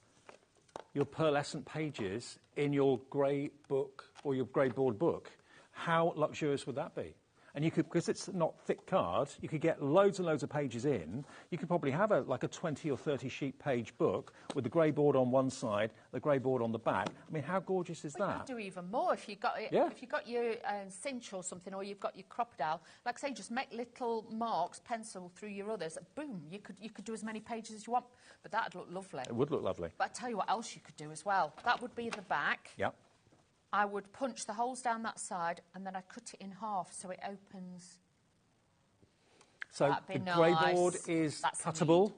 your pearlescent pages in your grey book or your grey board book. How luxurious would that be? And you could, because it's not thick card, you could get loads and loads of pages in. You could probably have like a 20 or 30 sheet page book with the grey board on one side, the grey board on the back. I mean, how gorgeous is that? You could do even more if you got it. Yeah. If you got your cinch or something, or you've got your crocodile. Like I say, just make little marks, pencil through your others. Boom! You could do as many pages as you want. But that'd look lovely. It would look lovely. But I tell you what else you could do as well. That would be the back. Yeah. I would punch the holes down that side, and then I'd cut it in half so it opens. So the grey board is cuttable.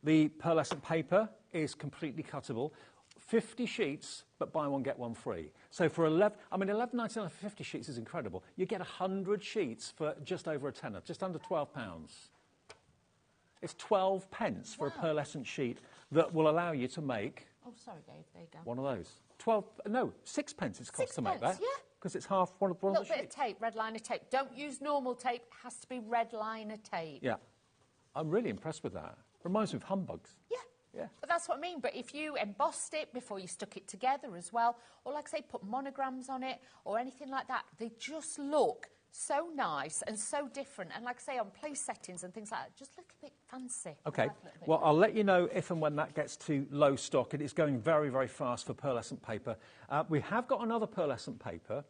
The pearlescent paper is completely cuttable. 50 sheets, but buy one, get one free. So for £11.99 for 50 sheets is incredible. You get 100 sheets for just over a tenner, just under £12. It's 12 pence for a pearlescent sheet that will allow you to make... Oh, sorry, Dave, there you go. One of those. 6 pence it's cost to make that. Yeah. Because it's half one of the sheets. A little bit of tape, red liner tape. Don't use normal tape. It has to be red liner tape. Yeah. I'm really impressed with that. Reminds me of humbugs. Yeah. Yeah. But that's what I mean. But if you embossed it before you stuck it together as well, or like I say, put monograms on it or anything like that, they just look so nice and so different. And like I say, on place settings and things like that, just a little bit fancy. OK. Well, I'll let you know if and when that gets to low stock. It is going very, very fast for pearlescent paper. We have got another pearlescent paper,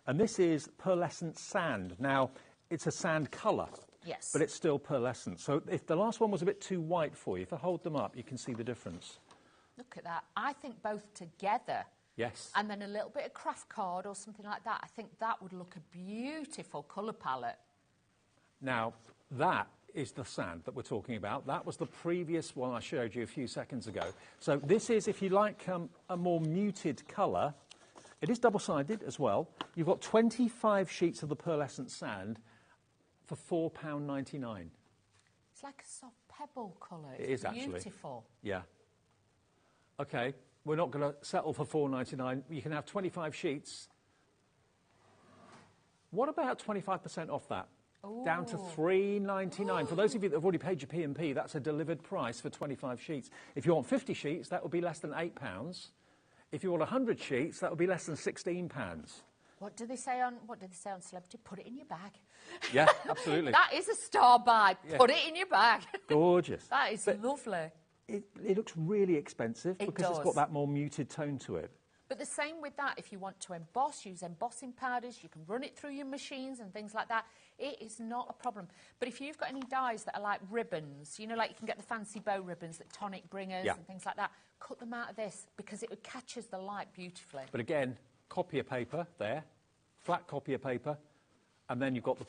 and this is pearlescent sand. Now, it's a sand colour. Yes. but it's still pearlescent. So if the last one was a bit too white for you, if I hold them up, you can see the difference. Look at that. I think both together. Yes. And then a little bit of craft card or something like that. I think that would look a beautiful colour palette. Now, that is the sand that we're talking about. That was the previous one I showed you a few seconds ago. So this is, if you like, a more muted colour. It is double-sided as well. You've got 25 sheets of the pearlescent sand for £4.99. It's like a soft pebble colour. It is beautiful. Actually. Yeah. OK, we're not going to settle for £4.99. You can have 25 sheets. What about 25% off that? Ooh. Down to £3.99. For those of you that have already paid your P&P, that's a delivered price for 25 sheets. If you want 50 sheets, that would be less than £8. If you want 100 sheets, that would be less than £16. What do they say on Celebrity? Put it in your bag. Yeah, absolutely. That is a star buy. Yeah. Put it in your bag. Gorgeous. That is lovely. It looks really expensive because it's got that more muted tone to it. But the same with that, if you want to emboss, use embossing powders, you can run it through your machines and things like that. It is not a problem. But if you've got any dies that are like ribbons, you know, like you can get the fancy bow ribbons that Tonic bringers and things like that, cut them out of this because it catches the light beautifully. But again, copier paper there, flat copier paper, and then you've got the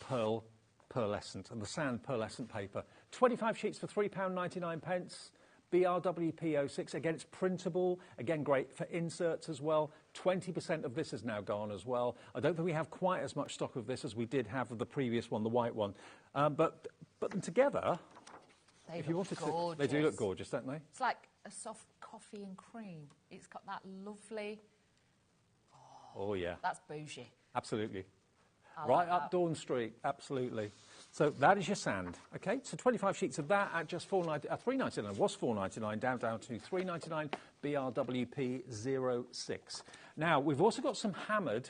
pearlescent and the sand pearlescent paper. 25 sheets for £3.99. BRWP06, again, it's printable, again, great for inserts as well. 20% of this is now gone as well. I don't think we have quite as much stock of this as we did have of the previous one, the white one. But them together, if you wanted to, they do look gorgeous, don't they? It's like a soft coffee and cream. It's got that lovely... Oh, yeah. That's bougie. Absolutely. Right up Dawn Street, absolutely. So that is your sand, OK? So 25 sheets of that at just $3.99. Was $4.99, down to $3.99, BRWP06. Now, we've also got some hammered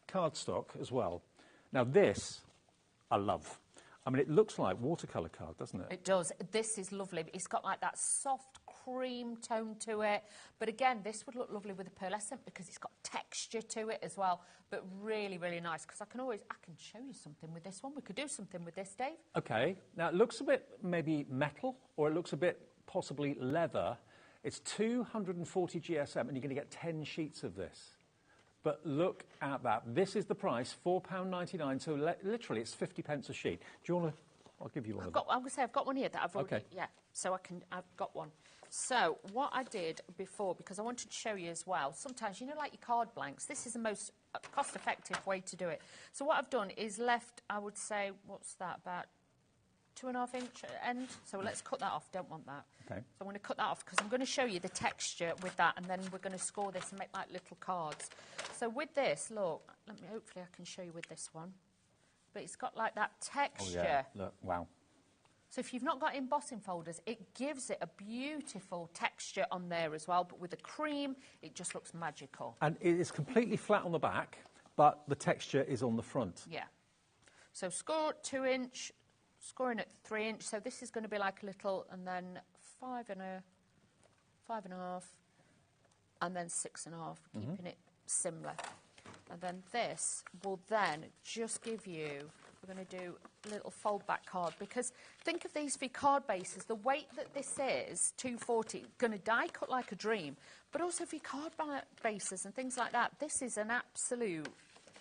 cardstock as well. Now, this I love. I mean, it looks like watercolour card, doesn't it? It does. This is lovely. It's got like that soft cream tone to it. But again, this would look lovely with the pearlescent because it's got texture to it as well. But really, really nice because I can show you something with this one. We could do something with this, Dave. OK. Now, it looks a bit maybe metal or it looks a bit possibly leather. It's 240 GSM and you're going to get 10 sheets of this. But look at that. This is the price, £4.99. So literally, it's 50 pence a sheet. Do you want to... I'll give you one of them. I'm going to say I've got one here that I've already... Okay. Yeah, so I've got one. So what I did before, because I wanted to show you as well, sometimes, you know, like your card blanks, this is the most cost-effective way to do it. So what I've done is left, I would say, what's that, about 2.5 inch end. So let's cut that off. Don't want that. Okay. So I'm going to cut that off because I'm going to show you the texture with that, and then we're going to score this and make like little cards. So with this, look, hopefully I can show you with this one. But it's got like that texture. Oh, yeah. Look, wow. So if you've not got embossing folders, it gives it a beautiful texture on there as well. But with the cream, it just looks magical. And it is completely flat on the back, but the texture is on the front. Yeah. So score 2 inch. Scoring at 3 inch, so this is going to be like a little, and then 5.5, and then 6.5, keeping it similar. And then this will then just give you, we're going to do a little fold back card, because think of these for card bases, the weight that this is, 240, going to die cut like a dream, but also for card bases and things like that, this is an absolute...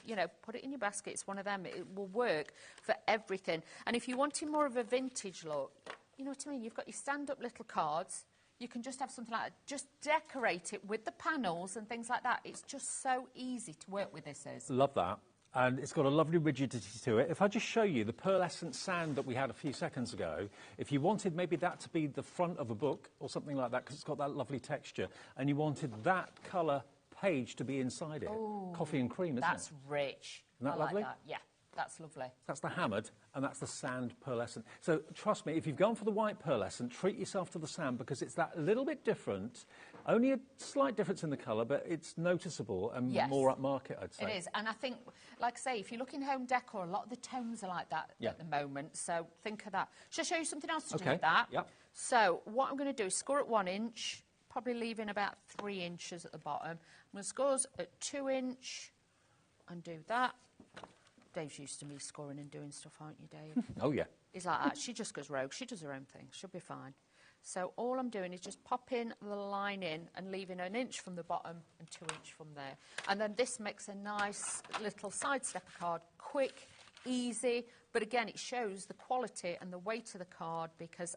You know, put it in your basket. It's one of them. It will work for everything. And if you're wanting more of a vintage look, you know what I mean? You've got your stand-up little cards. You can just have something like that. Just decorate it with the panels and things like that. It's just so easy to work with this. Love that. And it's got a lovely rigidity to it. If I just show you the pearlescent sand that we had a few seconds ago, if you wanted maybe that to be the front of a book or something like that, because it's got that lovely texture, and you wanted that colour page to be inside it. Ooh, coffee and cream, isn't it? That's rich. Isn't that lovely? Like that. Yeah, that's lovely. That's the hammered, and that's the sand pearlescent. So trust me, if you've gone for the white pearlescent, treat yourself to the sand because it's that little bit different. Only a slight difference in the colour, but it's noticeable and more upmarket, I'd say. It is, and I think, like I say, if you look in home decor, a lot of the tones are like that at the moment, so think of that. Shall I show you something else to do with that? Yep. So what I'm going to do is score at 1 inch, probably leaving about 3 inches at the bottom. I'm going to score at 2 inch and do that. Dave's used to me scoring and doing stuff, aren't you, Dave? Oh, yeah. He's like that. She just goes rogue. She does her own thing. She'll be fine. So all I'm doing is just popping the line in and leaving 1 inch from the bottom and 2 inch from there. And then this makes a nice little side stepper card, quick, easy, but again, it shows the quality and the weight of the card because,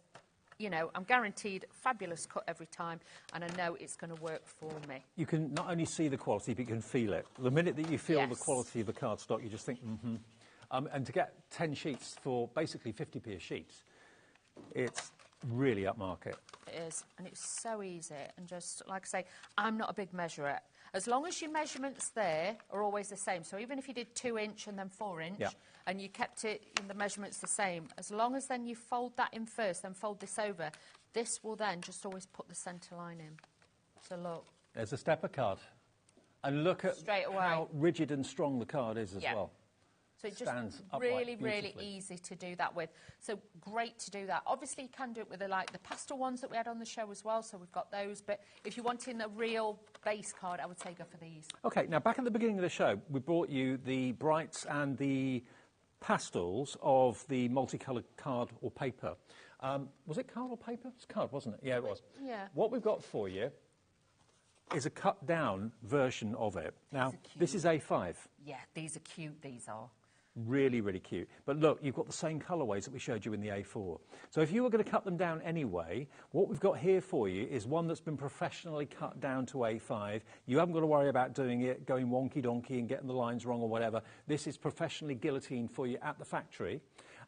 you know, I'm guaranteed fabulous cut every time, and I know it's going to work for me. You can not only see the quality, but you can feel it. The minute that you feel the quality of the cardstock, you just think, and to get 10 sheets for basically 50p a sheet, it's really upmarket. It is, and it's so easy. And just, like I say, I'm not a big measurer. As long as your measurements there are always the same, so even if you did 2 inch and then 4 inch, and you kept it in the measurements the same, as long as then you fold that in first, then fold this over, this will then just always put the centre line in. So look. There's a stepper card. And look at how rigid and strong the card is as well. So it just really, really easy to do that with. So great to do that. Obviously, you can do it with the pastel ones that we had on the show as well. So we've got those. But if you're wanting a real base card, I would say go for these. OK, now back at the beginning of the show, we brought you the brights and the pastels of the multicoloured card or paper. Was it card or paper? It's card, wasn't it? Yeah, it was. Yeah. What we've got for you is a cut-down version of it. Now, this is A5. Yeah, these are cute, these are. Really, really cute. But look, you've got the same colourways that we showed you in the A4. So if you were going to cut them down anyway, what we've got here for you is one that's been professionally cut down to A5. You haven't got to worry about doing it, going wonky-donkey and getting the lines wrong or whatever. This is professionally guillotined for you at the factory.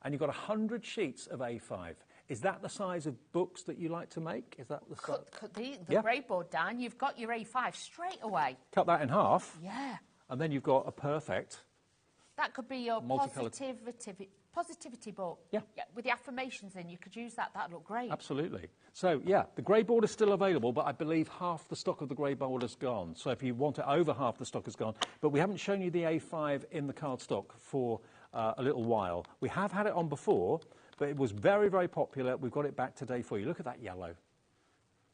And you've got 100 sheets of A5. Is that the size of books that you like to make? Is that the size? Cut the grey board down. You've got your A5 straight away. Cut that in half. Yeah. And then you've got a perfect... That could be your positivity book. Yeah. With the affirmations in, you could use that. That'd look great. Absolutely. So, yeah, the grey board is still available, but I believe half the stock of the grey board is gone. So if you want it, over half the stock is gone. But we haven't shown you the A5 in the cardstock for a little while. We have had it on before, but it was very, very popular. We've got it back today for you. Look at that yellow.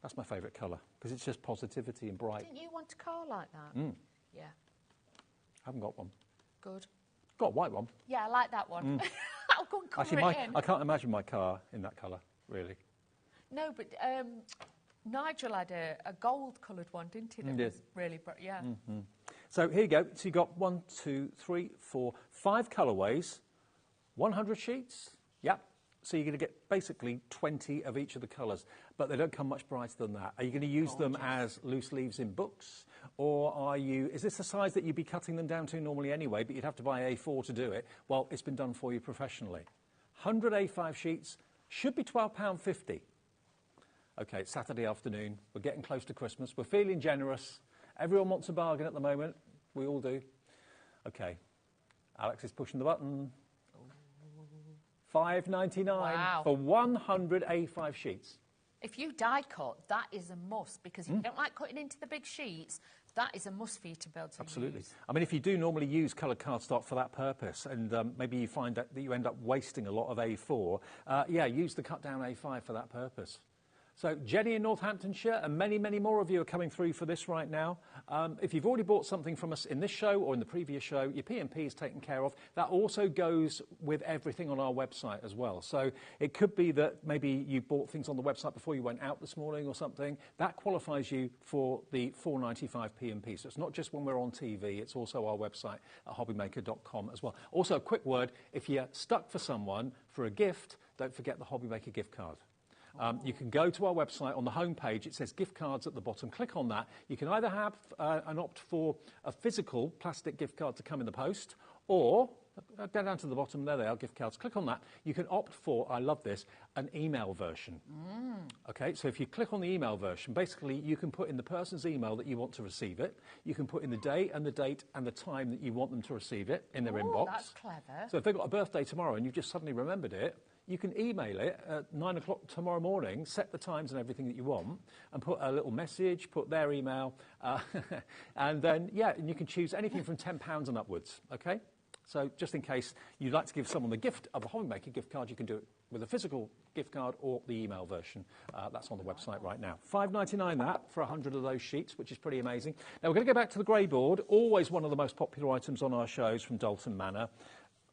That's my favourite colour, because it's just positivity and bright. Didn't you want a car like that? Yeah. I haven't got one. Good. Got a white one. Yeah, I like that one. I'll go and colour it in. I can't imagine my car in that colour, really. No, but Nigel had a gold-coloured one, didn't he? That was really bright, yeah. So here you go. So you've got 1, 2, 3, 4, 5 colourways, 100 sheets. Yep. So you're going to get basically 20 of each of the colours, but they don't come much brighter than that. Are you going to use them as loose leaves in books, or is this the size that you'd be cutting them down to normally anyway, but you'd have to buy A4 to do it? Well, it's been done for you professionally. 100 A5 sheets should be £12.50. OK, it's Saturday afternoon. We're getting close to Christmas. We're feeling generous. Everyone wants a bargain at the moment. We all do. OK, Alex is pushing the button. $5.99 for 100 A5 sheets. If you die cut, that is a must, because if you don't like cutting into the big sheets, that is a must for you to build. Absolutely. I mean, if you do normally use coloured cardstock for that purpose, and maybe you find that you end up wasting a lot of A4, yeah, use the cut down A5 for that purpose. So Jenny in Northamptonshire, and many, many more of you are coming through for this right now. If you've already bought something from us in this show or in the previous show, your P&P is taken care of. That also goes with everything on our website as well. So it could be that maybe you bought things on the website before you went out this morning or something. That qualifies you for the $4.95 P&P. So it's not just when we're on TV, it's also our website at hobbymaker.com as well. Also, a quick word, if you're stuck for someone for a gift, don't forget the HobbyMaker gift card. You can go to our website. On the home page, it says gift cards at the bottom. Click on that. You can either have and opt for a physical plastic gift card to come in the post, or go down to the bottom, there they are, gift cards. Click on that. You can opt for, I love this, an email version. OK, so if you click on the email version, basically you can put in the person's email that you want to receive it. You can put in the day and the date and the time that you want them to receive it in their inbox. That's clever. So if they've got a birthday tomorrow and you've just suddenly remembered it, you can email it at 9 o'clock tomorrow morning, set the times and everything that you want, and put a little message, put their email, and then, yeah, and you can choose anything from £10 and upwards, OK? So just in case you'd like to give someone the gift of a HobbyMaker gift card, you can do it with a physical gift card or the email version. That's on the website right now. $5.99 that for 100 of those sheets, which is pretty amazing. Now, we're going to go back to the grey board, always one of the most popular items on our shows from Dalton Manor.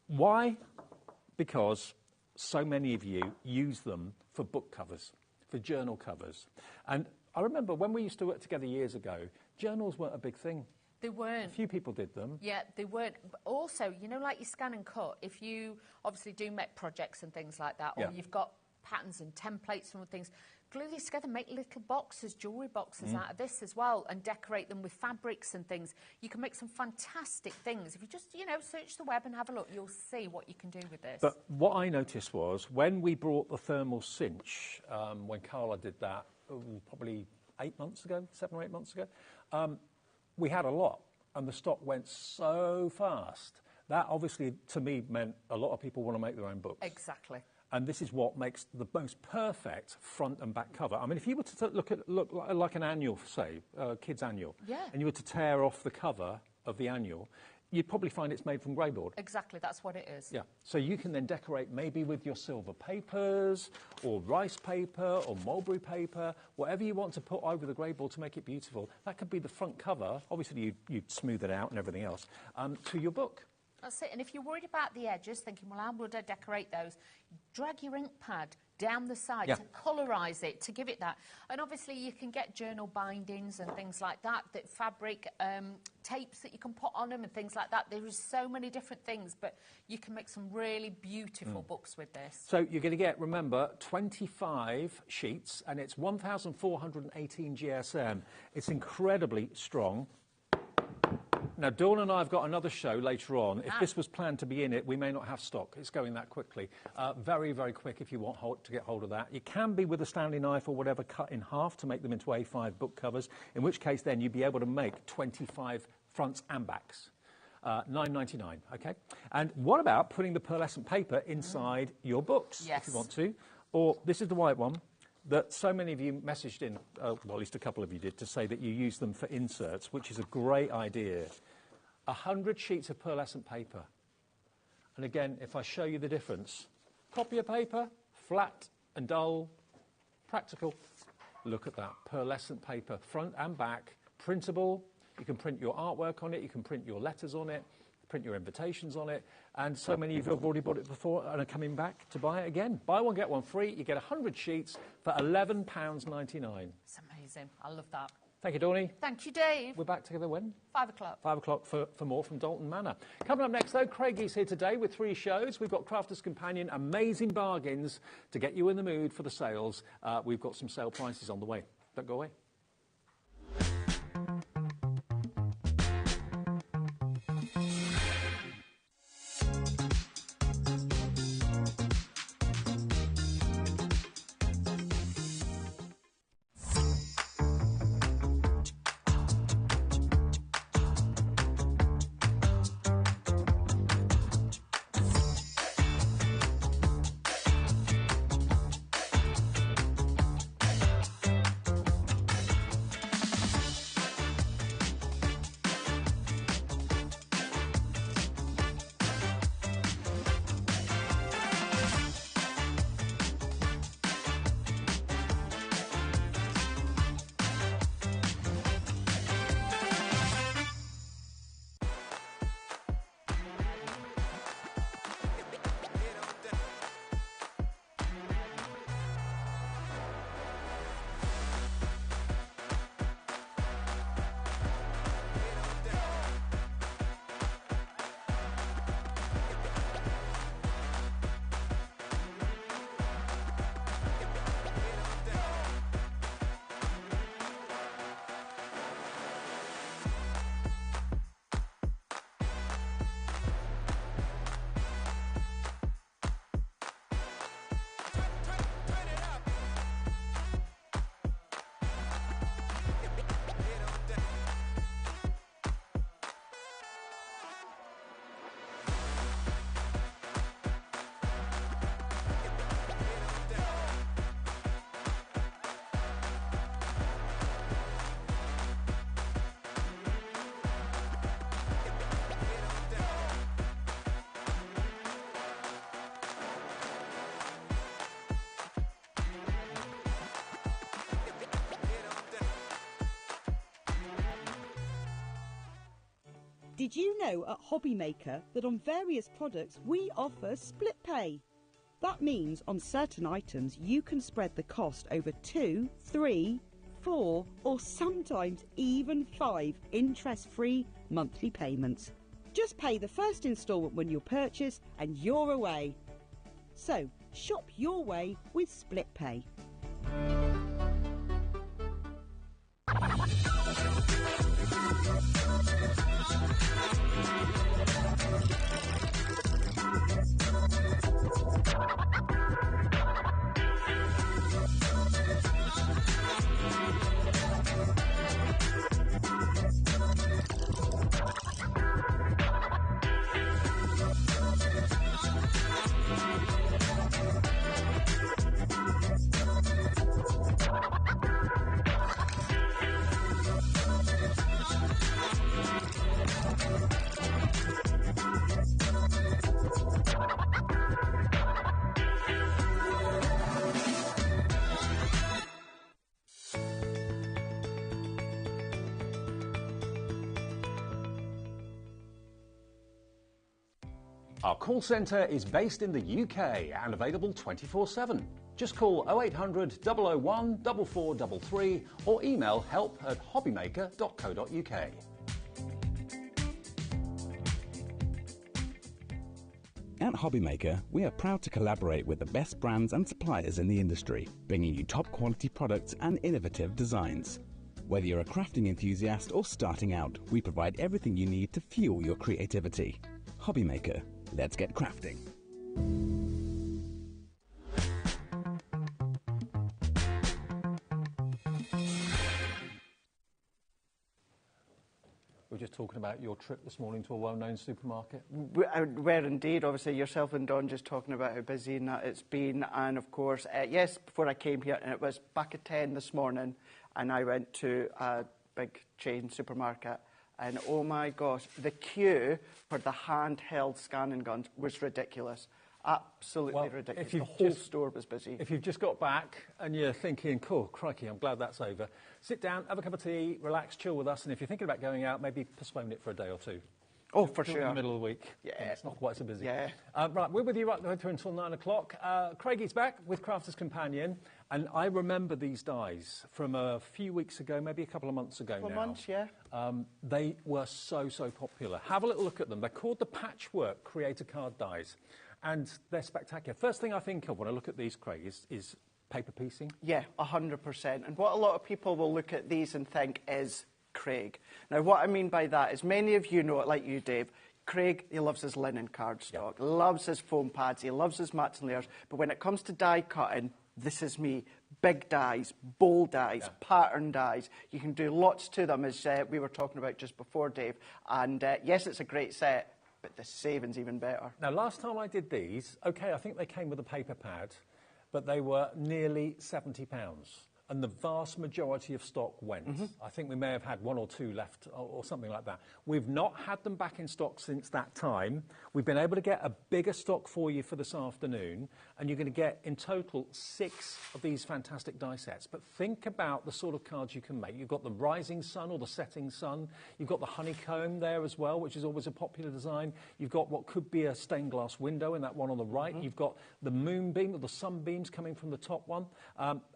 Why? Because so many of you use them for book covers, for journal covers. And I remember when we used to work together years ago, journals weren't a big thing. They weren't. A few people did them. Yeah, they weren't. But also, you know, like you scan and cut, if you obviously do make projects and things like that, or Yeah. you've got patterns and templates and things, glue these together, make little boxes, jewellery boxes out of this as well, and decorate them with fabrics and things. You can make some fantastic things. If you just, you know, search the web and have a look, you'll see what you can do with this. But what I noticed was when we brought the thermal cinch, when Carla did that, probably 8 months ago, 7 or 8 months ago, we had a lot, and the stock went so fast. That obviously, to me, meant a lot of people want to make their own books. Exactly. And this is what makes the most perfect front and back cover. I mean, if you were to look like an annual, say, kid's annual, Yeah. and you were to tear off the cover of the annual, you'd probably find it's made from greyboard. Exactly, that's what it is. Yeah, so you can then decorate maybe with your silver papers, or rice paper, or mulberry paper, whatever you want to put over the greyboard to make it beautiful. That could be the front cover. Obviously, you'd smooth it out and everything else, to your book. That's it. And if you're worried about the edges, thinking, well, how would I decorate those? Drag your ink pad down the side to colorise it, to give it that. And obviously you can get journal bindings and things like that, that fabric tapes that you can put on them and things like that. There is so many different things, but you can make some really beautiful books with this. So you're going to get, remember, 25 sheets, and it's 1,418 GSM. It's incredibly strong. Now, Dawn and I have got another show later on. If this was planned to be in it, we may not have stock. It's going that quickly. Very, very quick if you want to get hold of that. It can be with a Stanley knife or whatever cut in half to make them into A5 book covers, in which case then you'd be able to make 25 fronts and backs. $9.99, okay? And what about putting the pearlescent paper inside your books, if you want to? Or this is the white one that so many of you messaged in, well, at least a couple of you did, to say that you use them for inserts, which is a great idea. 100 sheets of pearlescent paper. And again, if I show you the difference, copy of paper, flat and dull, practical. Look at that, pearlescent paper, front and back, printable. You can print your artwork on it, you can print your letters on it, print your invitations on it, and so many of you have already bought it before and are coming back to buy it again. Buy one, get one free. You get 100 sheets for £11.99. It's amazing. I love that. Thank you, Dawny. Thank you, Dave. We're back together when? 5 o'clock. 5 o'clock for more from Dalton Manor. Coming up next, though, Craigie's here today with 3 shows. We've got Crafter's Companion, amazing bargains to get you in the mood for the sales. We've got some sale prices on the way. Don't go away. Did you know at HobbyMaker that on various products we offer split pay? That means on certain items you can spread the cost over 2, 3, 4 or sometimes even 5 interest-free monthly payments. Just pay the first instalment when you purchase and you're away. So shop your way with split pay. Our call centre is based in the UK and available 24/7. Just call 0800 001 4433 or email help@hobbymaker.co.uk. At HobbyMaker, we are proud to collaborate with the best brands and suppliers in the industry, bringing you top quality products and innovative designs. Whether you're a crafting enthusiast or starting out, we provide everything you need to fuel your creativity. HobbyMaker, let's get crafting. We're just talking about your trip this morning to a well-known supermarket. Where indeed, obviously yourself and Don just talking about how busy and that it's been, and of course, yes, before I came here, and it was back at 10 this morning, and I went to a big chain supermarket, and oh my gosh, the queue for the handheld scanning guns was ridiculous. Absolutely ridiculous. The whole store was busy. If you've just got back and you're thinking, cool, crikey, I'm glad that's over, sit down, have a cup of tea, relax, chill with us, and if you're thinking about going out, maybe postpone it for a day or two. Oh, for Do it sure. in the middle of the week. Yeah. It's not quite so busy. Yeah. Right, we're with you right the way through until 9 o'clock. Craigie's back with Crafter's Companion, and I remember these dies from a few weeks ago, maybe a couple of months ago now. Months, yeah. They were so popular. Have a little look at them. They're called the Patchwork Creator Card Dies, and they're spectacular. First thing I think of when I look at these, Craig, is paper piecing. Yeah, 100%. And what a lot of people will look at these and think is Craig. Now, what I mean by that is many of you know it, like you, Dave. Craig, he loves his linen cardstock, loves his foam pads, he loves his mats and layers. But when it comes to die cutting, this is me. Big dies, bold dies, pattern dies. You can do lots to them, as we were talking about just before, Dave. And yes, it's a great set, but the saving's even better. Now, last time I did these, OK, I think they came with a paper pad, but they were nearly £70. And the vast majority of stock went. I think we may have had 1 or 2 left or something like that. We've not had them back in stock since that time. We've been able to get a bigger stock for you for this afternoon, and you're going to get in total 6 of these fantastic die sets. But think about the sort of cards you can make. You've got the rising sun or the setting sun. You've got the honeycomb there as well, which is always a popular design. You've got what could be a stained glass window in that one on the right. You've got the moonbeam or the sunbeams coming from the top one.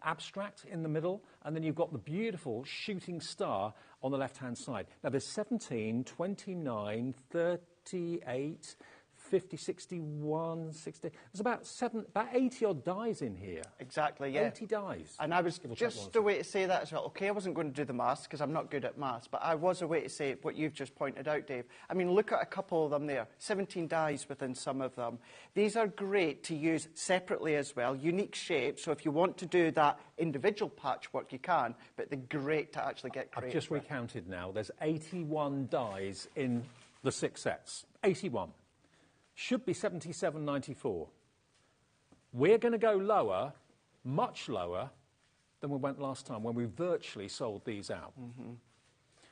Abstract in the middle, and then you've got the beautiful shooting star on the left-hand side. Now, there's 17, 29, 38, 50, 61, 60. There's about 80-odd dies in here. Exactly, yeah. 80 dies. And I was just a way to say that as well. OK, I wasn't going to do the maths because I'm not good at maths, but I was a way to say what you've just pointed out, Dave. I mean, look at a couple of them there. 17 dies within some of them. These are great to use separately as well. Unique shapes, so if you want to do that individual patchwork, you can, but they're great to actually get creative. I've just recounted now. There's 81 dies in the 6 sets. 81. Should be 77.94. We're going to go lower, much lower, than we went last time when we virtually sold these out.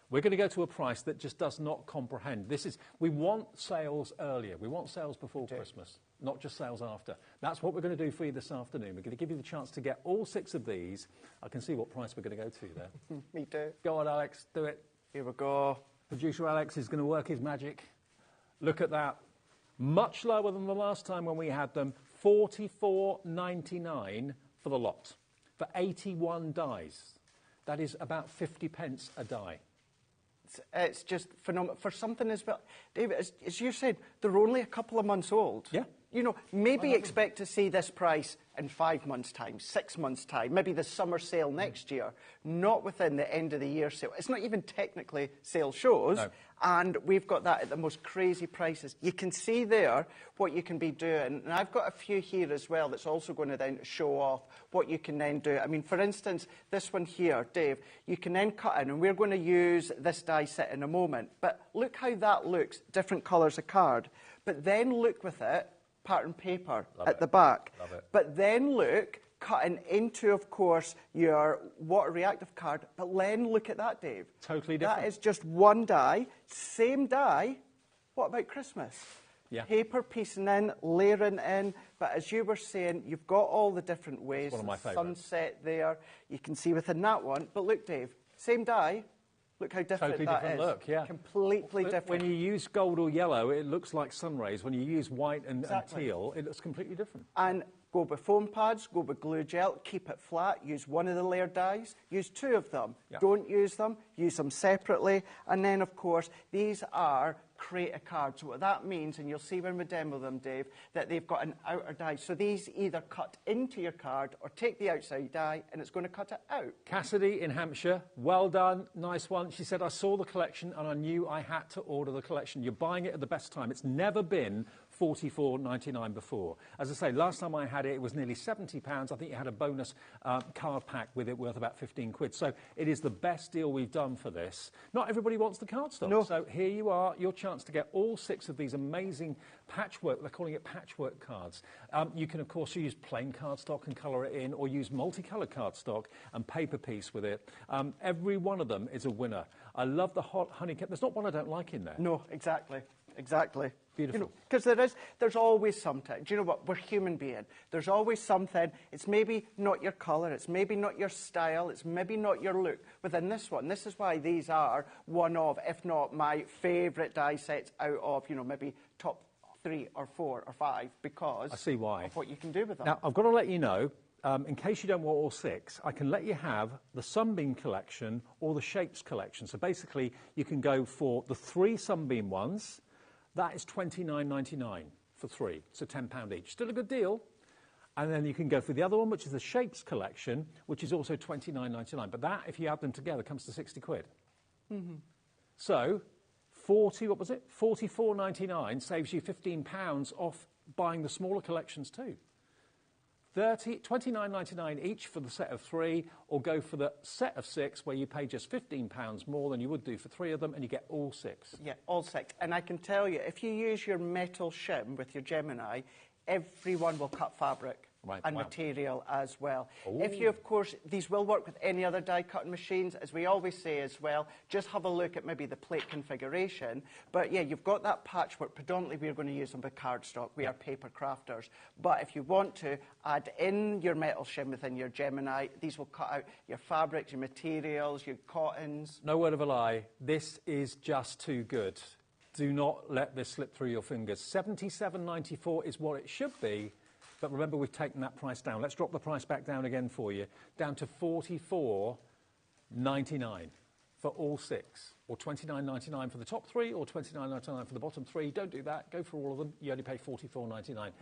We're going to go to a price that just does not comprehend. We want sales earlier. We want sales before Christmas, not just sales after. That's what we're going to do for you this afternoon. We're going to give you the chance to get all 6 of these. I can see what price we're going to go to there. Me too. Go on, Alex, do it. Here we go. Producer Alex is going to work his magic. Look at that. Much lower than the last time when we had them. $44.99 for the lot, for 81 dies. That is about 50 pence a die. It's just phenomenal. For something as well, David, as you said, they're only a couple of months old. Yeah. You know, maybe expect to see this price in 5 months' time, 6 months' time, maybe the summer sale next year, not within the end of the year sale. It's not even technically sale shows, no. And we've got that at the most crazy prices. You can see there what you can be doing, and I've got a few here as well that's also going to then show off what you can then do. I mean, for instance, this one here, Dave, you can then cut in, and we're going to use this die set in a moment, but look how that looks, different colours of card, but then look with it, pattern paper at the back. Love it. But then look, cutting into, of course, your water reactive card. But then look at that, Dave. Totally different. That is just one die, same die. What about Christmas? Yeah. Paper piecing in, layering in. But as you were saying, you've got all the different ways. It's one of my favourites. Sunset there. You can see within that one. But look, Dave, same die. Look how different Totally that different is. look, yeah. Completely different. When you use gold or yellow, it looks like sun rays. When you use white and teal, it looks completely different. And go with foam pads, go with glue gel, keep it flat, use one of the layered dies, use two of them. Yeah. Don't use them separately. And then, of course, these are create cards. So what that means, and you'll see when we demo them, Dave, that they've got an outer die. So these either cut into your card or take the outside die, and it's going to cut it out. Cassidy in Hampshire, well done, nice one. She said, I saw the collection and I knew I had to order the collection. You're buying it at the best time. It's never been $44.99 before. As I say, last time I had it, it was nearly £70. I think you had a bonus card pack with it worth about 15 quid. So it is the best deal we've done for this. Not everybody wants the cardstock. No. So here you are, your chance to get all 6 of these amazing patchwork, they're calling it patchwork cards. You can, of course, use plain cardstock and colour it in, or use multicoloured cardstock and paper piece with it. Every one of them is a winner. I love the hot honeycomb. There's not one I don't like in there. No, exactly. Exactly. Beautiful. Because there's always something. Do you know what? We're human beings. There's always something. It's maybe not your colour. It's maybe not your style. It's maybe not your look. Within this one, this is why these are one of, if not my favourite die sets out of, maybe top 3 or 4 or 5, because I see why. of what you can do with them. Now, I've got to let you know, in case you don't want all 6, I can let you have the Sunbeam collection or the Shapes collection. So basically, you can go for the 3 Sunbeam ones. That is $29.99 for 3, so £10 each. Still a good deal. And then you can go for the other one, which is the Shapes collection, which is also $29.99. But that, if you add them together, comes to 60 quid. Mm-hmm. So, $44.99 saves you £15 off buying the smaller collections too. $29.99 each for the set of 3, or go for the set of 6 where you pay just £15 more than you would do for 3 of them, and you get all 6. Yeah, all 6. And I can tell you, if you use your metal shim with your Gemini, everyone will cut fabric. Right, and wow. material as well. Ooh. If you, of course, these will work with any other die cutting machines, as we always say as well. Just have a look at maybe the plate configuration. But yeah, you've got that patchwork. Predominantly, we're going to use them with cardstock. We are paper crafters. But if you want to add in your metal shim within your Gemini, these will cut out your fabrics, your materials, your cottons. No word of a lie, this is just too good. Do not let this slip through your fingers. $77.94 is what it should be. But remember, we've taken that price down. Let's drop the price back down again for you, down to $44.99 for all 6, or $29.99 for the top 3, or $29.99 for the bottom 3. Don't do that. Go for all of them. You only pay $44.99. Mm-hmm.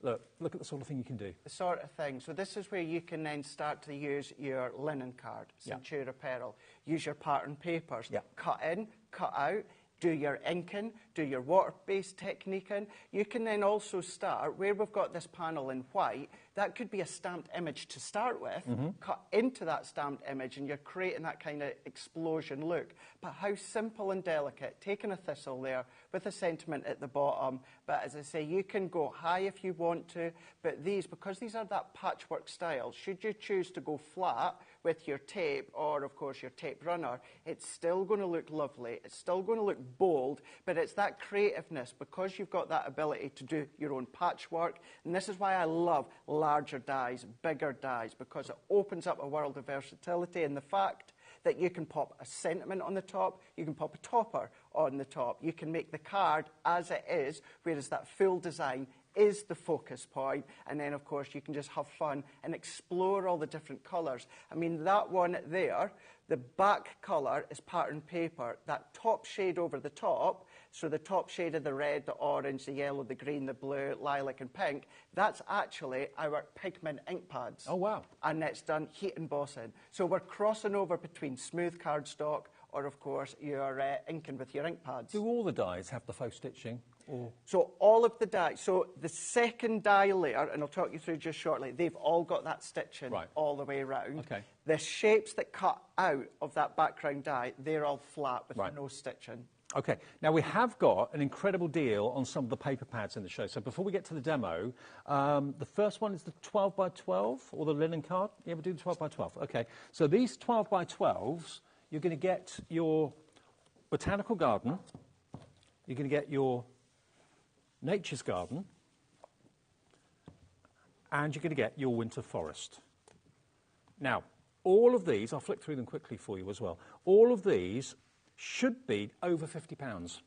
Look at the sort of thing you can do. The sort of thing. So this is where you can then start to use your linen card, Centura Pearl. Use your pattern papers. Yeah. Cut in, cut out. Do your inking, do your water-based techniquing. You can then also start, where we've got this panel in white, that could be a stamped image to start with, cut into that stamped image, and you're creating that kind of explosion look. But how simple and delicate, taking a thistle there with a sentiment at the bottom. But as I say, you can go high if you want to, but these, because these are that patchwork style, should you choose to go flat with your tape, or of course your tape runner, it's still going to look lovely, it's still going to look bold, but it's that creativeness, because you've got that ability to do your own patchwork. And this is why I love larger dies, bigger dies, because it opens up a world of versatility, and the fact that you can pop a sentiment on the top, you can pop a topper on the top. You can make the card as it is, whereas that full design is the focus point, and then of course you can just have fun and explore all the different colours. I mean, that one there, the back colour is pattern paper. That top shade over the top, so the top shade of the red, the orange, the yellow, the green, the blue, lilac and pink, that's actually our pigment ink pads. Oh, wow. And it's done heat embossing. So we're crossing over between smooth cardstock or, of course, you're inking with your ink pads. Do all the dies have the faux stitching? Or? So all of the dies, so the second die layer, and I'll talk you through just shortly, they've all got that stitching all the way around. Okay. The shapes that cut out of that background die, they're all flat with no stitching. Okay, now we have got an incredible deal on some of the paper pads in the show. So before we get to the demo, the first one is the 12 by 12 or the linen card. You ever do the 12 by 12? Okay, so these 12 by 12s, you're going to get your botanical garden, you're going to get your nature's garden, and you're going to get your winter forest. Now, all of these, I'll flick through them quickly for you as well, all of these should be over £50.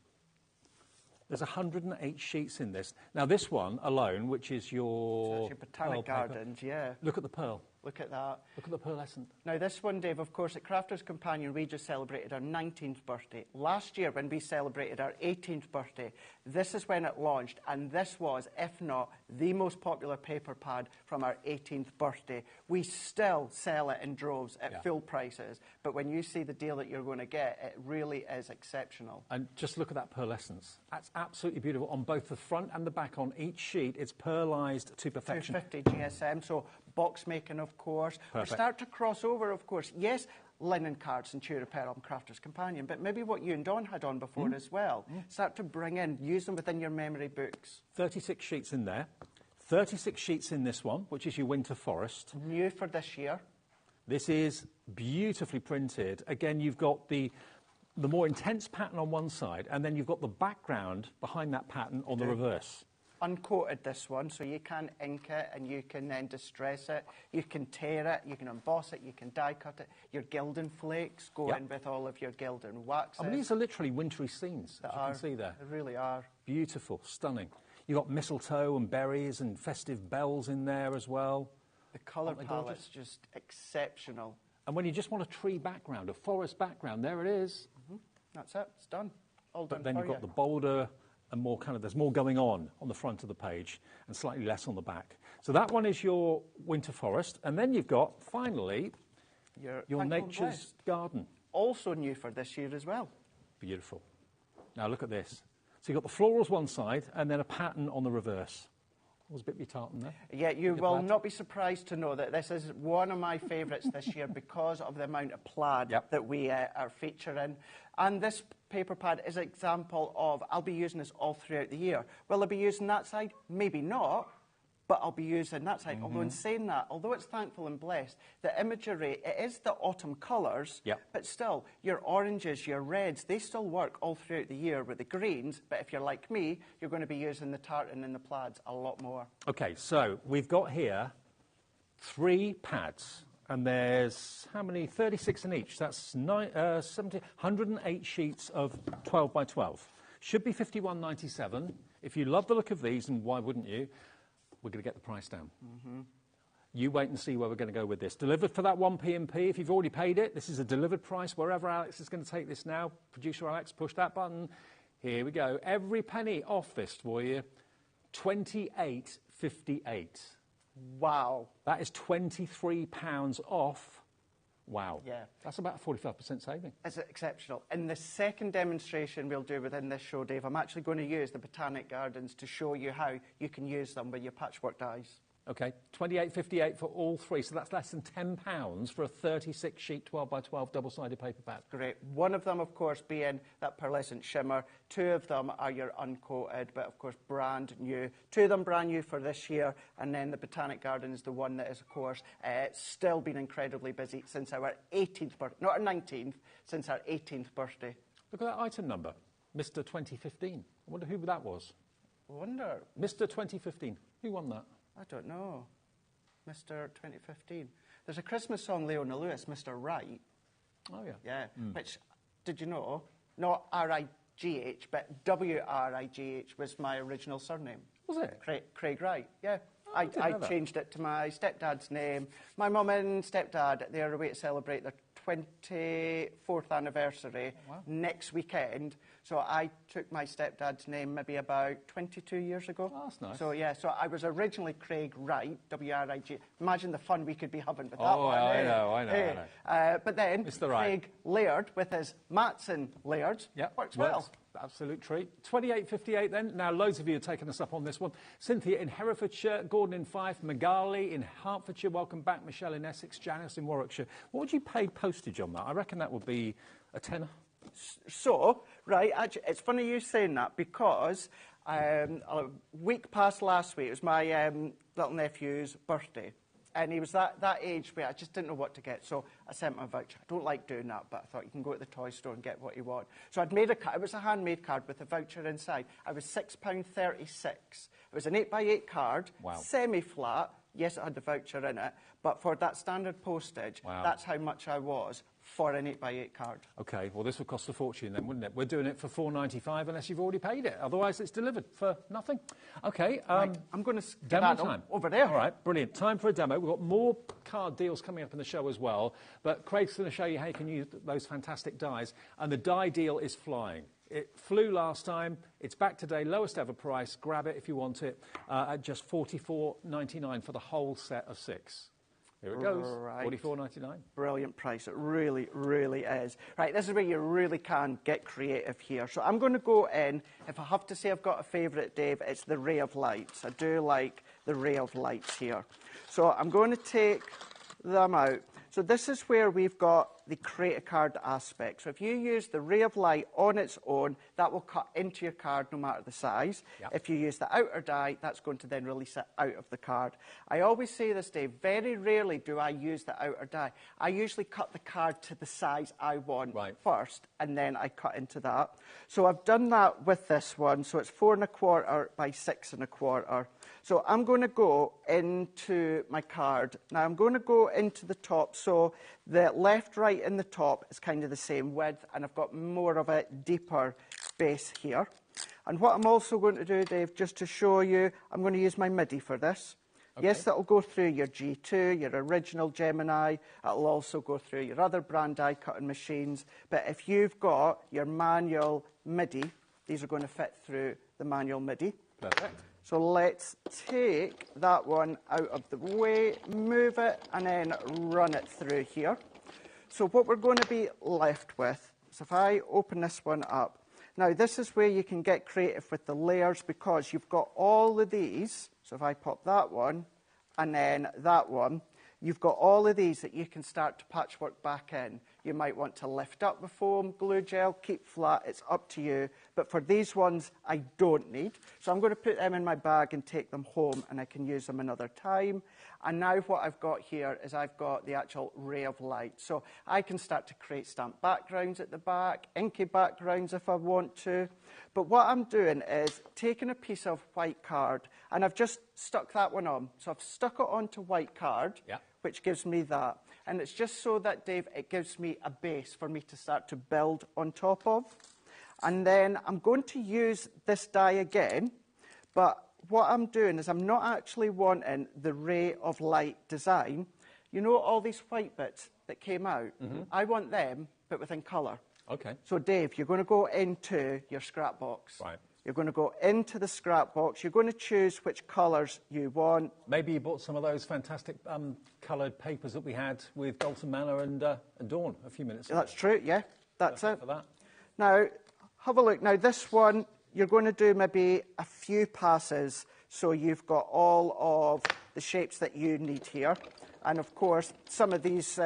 There's 108 sheets in this. Now, this one alone, which is your Botanic Gardens, yeah. Look at the pearl. Look at that. Look at the pearlescent. Now, this one, Dave, of course, at Crafters Companion, we just celebrated our 19th birthday. Last year, when we celebrated our 18th birthday, this is when it launched, and this was, if not, the most popular paper pad from our 18th birthday. We still sell it in droves at full prices, but when you see the deal that you're going to get, it really is exceptional. And just look at that pearlescence. That's absolutely beautiful on both the front and the back. On each sheet, it's pearlised to perfection. 250 GSM, so box making, of course. Perfect. We start to cross over, of course. Yes, linen cards, Centura, Pearl, Crafters Companion, but maybe what you and Dawn had on before as well. Start to bring in, use them within your memory books. 36 sheets in there. 36 sheets in this one, which is your winter forest. New for this year. This is beautifully printed. Again, you've got the more intense pattern on one side, and then you've got the background behind that pattern on the reverse. Uncoated, this one, so you can ink it and you can then distress it. You can tear it, you can emboss it, you can die cut it. Your gilding flakes go in with all of your gilding waxes. I mean, these are literally wintry scenes, as you can see there. They really are. Beautiful, stunning. You've got mistletoe and berries and festive bells in there as well. The colour palette's just exceptional. And when you just want a tree background, a forest background, there it is. That's it, it's done. All done. But then you've got the bolder and more kind of, there's more going on the front of the page and slightly less on the back. So that one is your winter forest. And then you've got, finally, your nature's garden. Also new for this year as well. Beautiful. Now look at this. So you've got the florals one side and then a pattern on the reverse. Was a bit of your tartan there. Yeah, you will not be surprised to know that this is one of my favourites this year because of the amount of plaid that we are featuring. And this paper pad is an example of, I'll be using this all throughout the year. Will I be using that side? Maybe not, but I'll be using that side. Although in saying that, although it's thankful and blessed, the imagery, it is the autumn colours, but still, your oranges, your reds, they still work all throughout the year with the greens, but if you're like me, you're going to be using the tartan and the plaids a lot more. Okay, so we've got here 3 pads, and there's, how many? 36 in each. That's 70, 108 sheets of 12 by 12. Should be £51.97. If you love the look of these, and why wouldn't you, we're going to get the price down. You wait and see where we're going to go with this. Delivered for that 1p&p. If you've already paid it, this is a delivered price. Wherever Alex is going to take this now, producer Alex, push that button. Here we go. Every penny off this for you. £28.58. Wow. That is £23 off. Wow. Yeah. That's about a 45% saving. It's exceptional. In the second demonstration we'll do within this show, Dave, I'm actually going to use the Botanic Gardens to show you how you can use them with your patchwork dies. Okay, £28.58 for all 3, so that's less than £10 for a 36-sheet 12 by 12 double-sided paper pad. Great. One of them, of course, being that pearlescent shimmer. 2 of them are your uncoated, but of course brand new. 2 of them brand new for this year, and then the Botanic Garden is the one that is, of course, still been incredibly busy since our 18th birthday, not our 19th, since our 18th birthday. Look at that item number, Mr. 2015. I wonder who that was. I wonder. Mr. 2015. Who won that? I don't know. Mr. 2015. There's a Christmas song, Leona Lewis, Mr. Right. Oh, yeah. Yeah, which, did you know, not R-I-G-H, but W-R-I-G-H was my original surname. Was it? Craig Wright, yeah. Oh, I didn't know that. changed it to my stepdad's name. My mum and stepdad, they're away to celebrate their 24th anniversary next weekend. So I took my stepdad's name maybe about 22 years ago. Oh, that's nice. So, yeah, so I was originally Craig Wright, W-R-I-G. Imagine the fun we could be having with that Oh, one. I know. But then Mr. Wright. Craig Laird with his Matson Laird works well. Absolute treat. 28.58 then. Now, loads of you have taken us up on this one. Cynthia in Herefordshire, Gordon in Fife, Magali in Hertfordshire. Welcome back. Michelle in Essex, Janice in Warwickshire. What would you pay postage on that? I reckon that would be a tenner. So, right, actually, it's funny you saying that because a week past last week, it was my little nephew's birthday. And he was that age where I just didn't know what to get, so I sent him a voucher. I don't like doing that, but I thought you can go to the toy store and get what you want. So I'd made it was a handmade card with a voucher inside. I was £6.36. It was an 8x8 card, semi-flat. Yes, it had the voucher in it, but for that standard postage, that's how much I was for an 8x8 card. OK, well, this would cost a fortune then, wouldn't it? We're doing it for £4.95 unless you've already paid it. Otherwise, it's delivered for nothing. OK. Right, I'm going to demo time. Over there. All right, brilliant. Time for a demo. We've got more card deals coming up in the show as well, but Craig's going to show you how you can use those fantastic dies, and the die deal is flying. It flew last time. It's back today, lowest ever price. Grab it if you want it at just $44.99 for the whole set of 6. Here it goes, right. $44.99. Brilliant price, it really, really is. Right, this is where you really can get creative here. So I'm going to go in, if I have to say I've got a favourite, Dave, it's the ray of lights. I do like the ray of lights here. So I'm going to take them out. So this is where we've got the create a card aspect. So if you use the ray of light on its own, that will cut into your card no matter the size. Yep. If you use the outer die, that's going to then release it out of the card. I always say this, Dave, very rarely do I use the outer die. I usually cut the card to the size I want first, and then I cut into that. So I've done that with this one. So it's 4 1/4 by 6 1/4. So I'm going to go into my card. Now I'm going to go into the top. So the left, right and the top is kind of the same width, and I've got more of a deeper base here. And what I'm also going to do, Dave, just to show you, I'm going to use my MIDI for this. Okay. Yes, that'll go through your G2, your original Gemini. It'll also go through your other brand die cutting machines. But if you've got your manual MIDI, these are going to fit through the manual MIDI. Perfect. So let's take that one out of the way, move it, and then run it through here. So what we're going to be left with is if I open this one up. Now, this is where you can get creative with the layers because you've got all of these. So if I pop that one and then that one, you've got all of these that you can start to patchwork back in. You might want to lift up the foam, glue gel, keep flat, it's up to you. But for these ones, I don't need. So I'm going to put them in my bag and take them home, and I can use them another time. And now what I've got here is I've got the actual ray of light. So I can start to create stamped backgrounds at the back, inky backgrounds if I want to. But what I'm doing is taking a piece of white card, and I've just stuck that one on. So I've stuck it onto white card, which gives me that. And it's just so that, Dave, it gives me a base for me to start to build on top of. And then I'm going to use this die again, but what I'm doing is I'm not actually wanting the ray of light design. You know all these white bits that came out? I want them, but within colour. Okay. So, Dave, you're going to go into your scrap box. Right. You're going to go into the scrap box. You're going to choose which colours you want. Maybe you bought some of those fantastic coloured papers that we had with Dalton Manor and Dawn a few minutes ago. That's true, yeah. That's it. For that. Now, have a look. Now, this one, you're going to do maybe a few passes so you've got all of the shapes that you need here. And, of course, some of these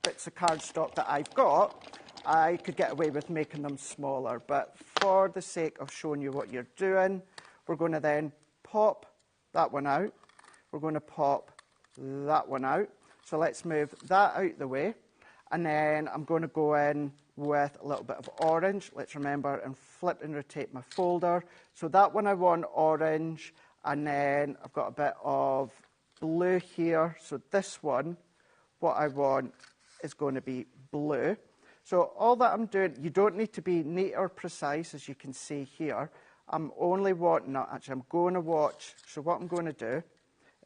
bits of cardstock that I've got, I could get away with making them smaller. But for the sake of showing you what you're doing, we're going to then pop that one out. We're going to pop that one out. So let's move that out the way. And then I'm going to go in with a little bit of orange. Let's remember and flip and rotate my folder. So that one I want orange. And then I've got a bit of blue here. So this one, what I want is going to be blue. So all that I'm doing, you don't need to be neat or precise, as you can see here. I'm only wanting, no, actually I'm going to watch. So what I'm going to do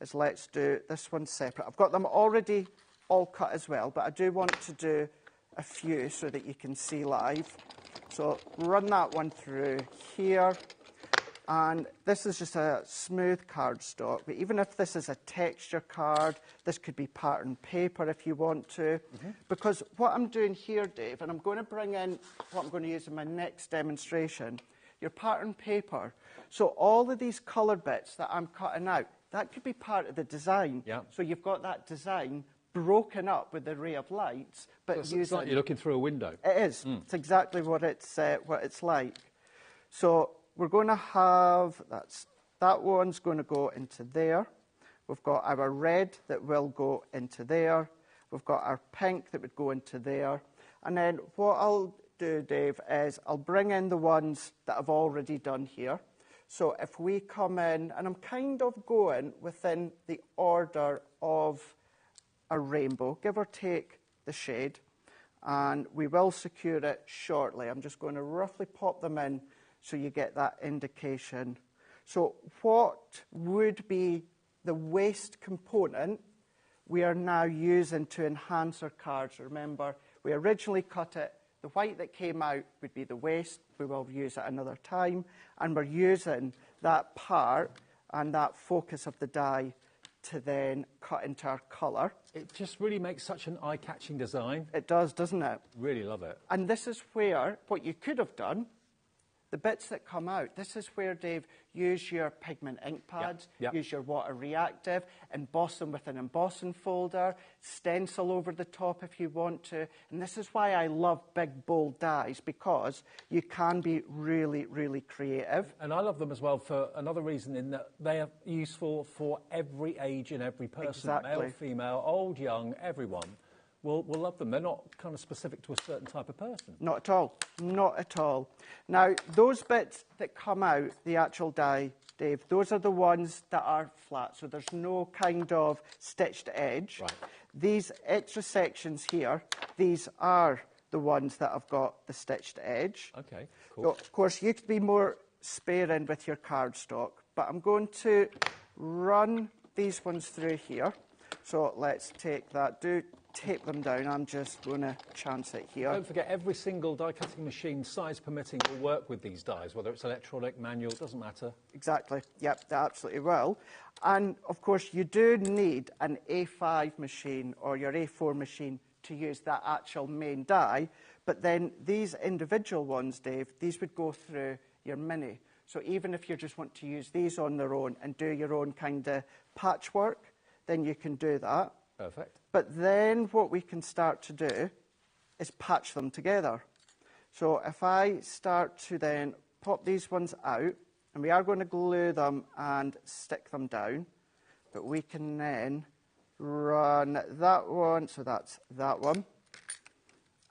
is let's do this one separate. I've got them already all cut as well, but I do want to do a few so that you can see live. So run that one through here. And this is just a smooth cardstock, but even if this is a texture card, this could be pattern paper if you want to. Because what I'm doing here, Dave, and I'm going to bring in what I'm going to use in my next demonstration, your pattern paper. So all of these colour bits that I'm cutting out, that could be part of the design. Yeah. So you've got that design broken up with the ray of lights, but So it's like you're looking through a window. It is. It's exactly what it's like. So we're going to have, that one's going to go into there. We've got our red that will go into there. We've got our pink that would go into there. And then what I'll do, Dave, is I'll bring in the ones that I've already done here. So if we come in, and I'm kind of going within the order of a rainbow, give or take the shade, and we will secure it shortly. I'm just going to roughly pop them in so you get that indication. So what would be the waste component we are now using to enhance our cards? Remember, we originally cut it. The white that came out would be the waste. We will use it another time. And we're using that part and that focus of the die to then cut into our colour. It just really makes such an eye-catching design. It does, doesn't it? Really love it. And this is where, what you could have done, the bits that come out, this is where, Dave, use your pigment ink pads, use your water reactive, emboss them with an embossing folder, stencil over the top if you want to. And this is why I love big, bold dies, because you can be really, really creative. And I love them as well for another reason, in that they are useful for every age and every person. Exactly. Male, female, old, young, everyone will love them. They're not kind of specific to a certain type of person. Not at all. Not at all. Now, those bits that come out, the actual die, Dave, those are the ones that are flat, so there's no kind of stitched edge. Right. These extra sections here, these are the ones that have got the stitched edge. Okay, cool. So, of course, you could be more sparing with your cardstock, but I'm going to run these ones through here. So let's take that. Do tape them down. I'm just going to chance it here. Don't forget, every single die-cutting machine, size permitting, will work with these dies, whether it's electronic, manual, doesn't matter. Exactly. Yep, they absolutely will. And, of course, you do need an A5 machine or your A4 machine to use that actual main die. But then these individual ones, Dave, these would go through your mini. So even if you just want to use these on their own and do your own kind of patchwork, then you can do that. Perfect. But then what we can start to do is patch them together. So if I start to then pop these ones out, and we are going to glue them and stick them down, but we can then run that one, so that's that one.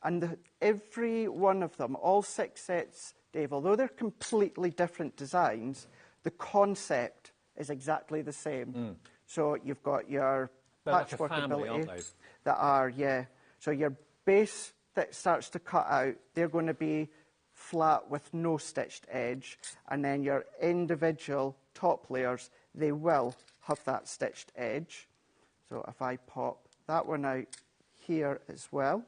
And every one of them, all 6 sets, Dave, although they're completely different designs, the concept is exactly the same. So you've got your patchwork like a family, ability. aren't they? That are, yeah. So your base that starts to cut out, they're going to be flat with no stitched edge. And then your individual top layers, they will have that stitched edge. So if I pop that one out here as well.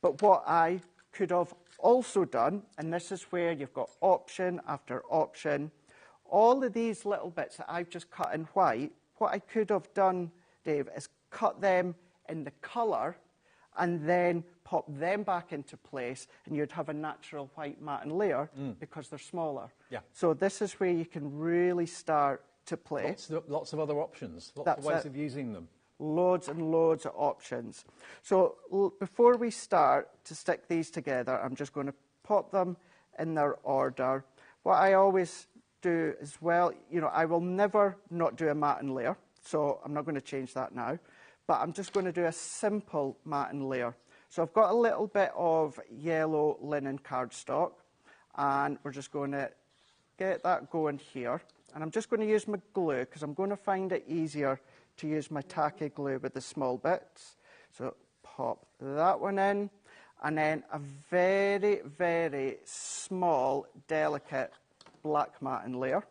But what I could have also done, and this is where you've got option after option, all of these little bits that I've just cut in white, what I could have done, Dave, is cut them in the colour and then pop them back into place, and you'd have a natural white matte layer because they're smaller. Yeah. So this is where you can really start to play. Lots of other options, lots That's of ways it. of using them. Loads and loads of options. So before we start to stick these together, I'm just going to pop them in their order. What I always do as well, you know, I will never not do a matte layer, so I'm not going to change that now. But I'm just going to do a simple matte layer. So I've got a little bit of yellow linen cardstock, and we're just going to get that going here. And I'm just going to use my glue because I'm going to find it easier to use my tacky glue with the small bits. So pop that one in. and then a very, very small, delicate black matte layer,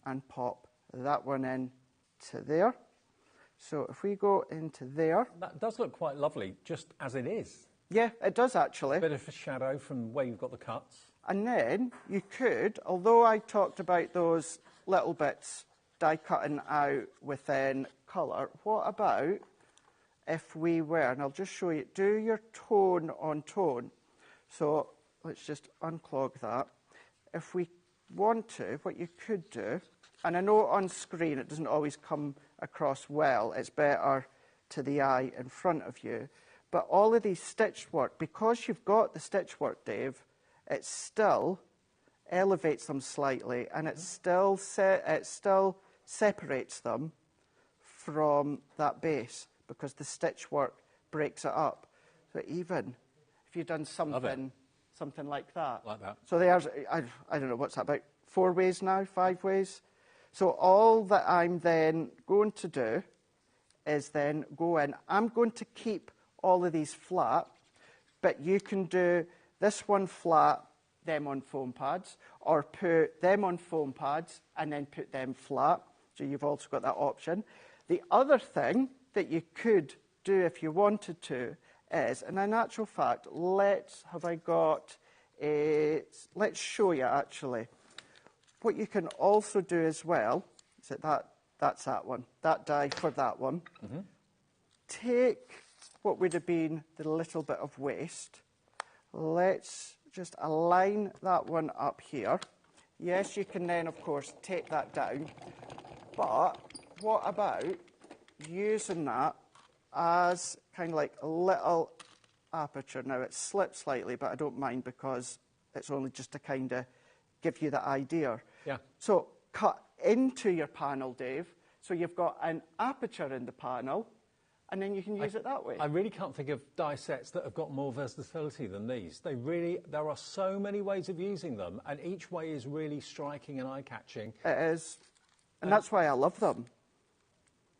and pop that one in to there. So if we go into there... That does look quite lovely, just as it is. Yeah, it does actually. A bit of a shadow from where you've got the cuts. And then you could, although I talked about those little bits die cutting out within colour, what about if we were, and I'll just show you, do your tone on tone. So let's just unclog that. If we want to, what you could do, and I know on screen it doesn't always come across well, it's better to the eye in front of you, but all of these stitch work, because you've got the stitch work, Dave, it still elevates them slightly, and it still separates them from that base, because the stitch work breaks it up. So even if you've done something like that. Like that. So there's, I don't know, what's that, about 4 ways now, 5 ways? So all that I'm then going to do is then go in. I'm going to keep all of these flat, but you can do this one flat, them on foam pads, or put them on foam pads and then put them flat. So you've also got that option. The other thing that you could do if you wanted to is, and in actual fact, let's show you actually. What you can also do as well, is that's that one, that die for that one. Take what would have been the little bit of waste. Let's just align that one up here. Yes, you can then, of course, take that down. But what about using that as kind of like a little aperture? Now, it slips slightly, but I don't mind because it's only just to kind of give you the idea. Yeah. So cut into your panel, Dave, so you've got an aperture in the panel, and then you can use it that way. I really can't think of die sets that have got more versatility than these. There are so many ways of using them, and each way is really striking and eye-catching. It is, and that's why I love them.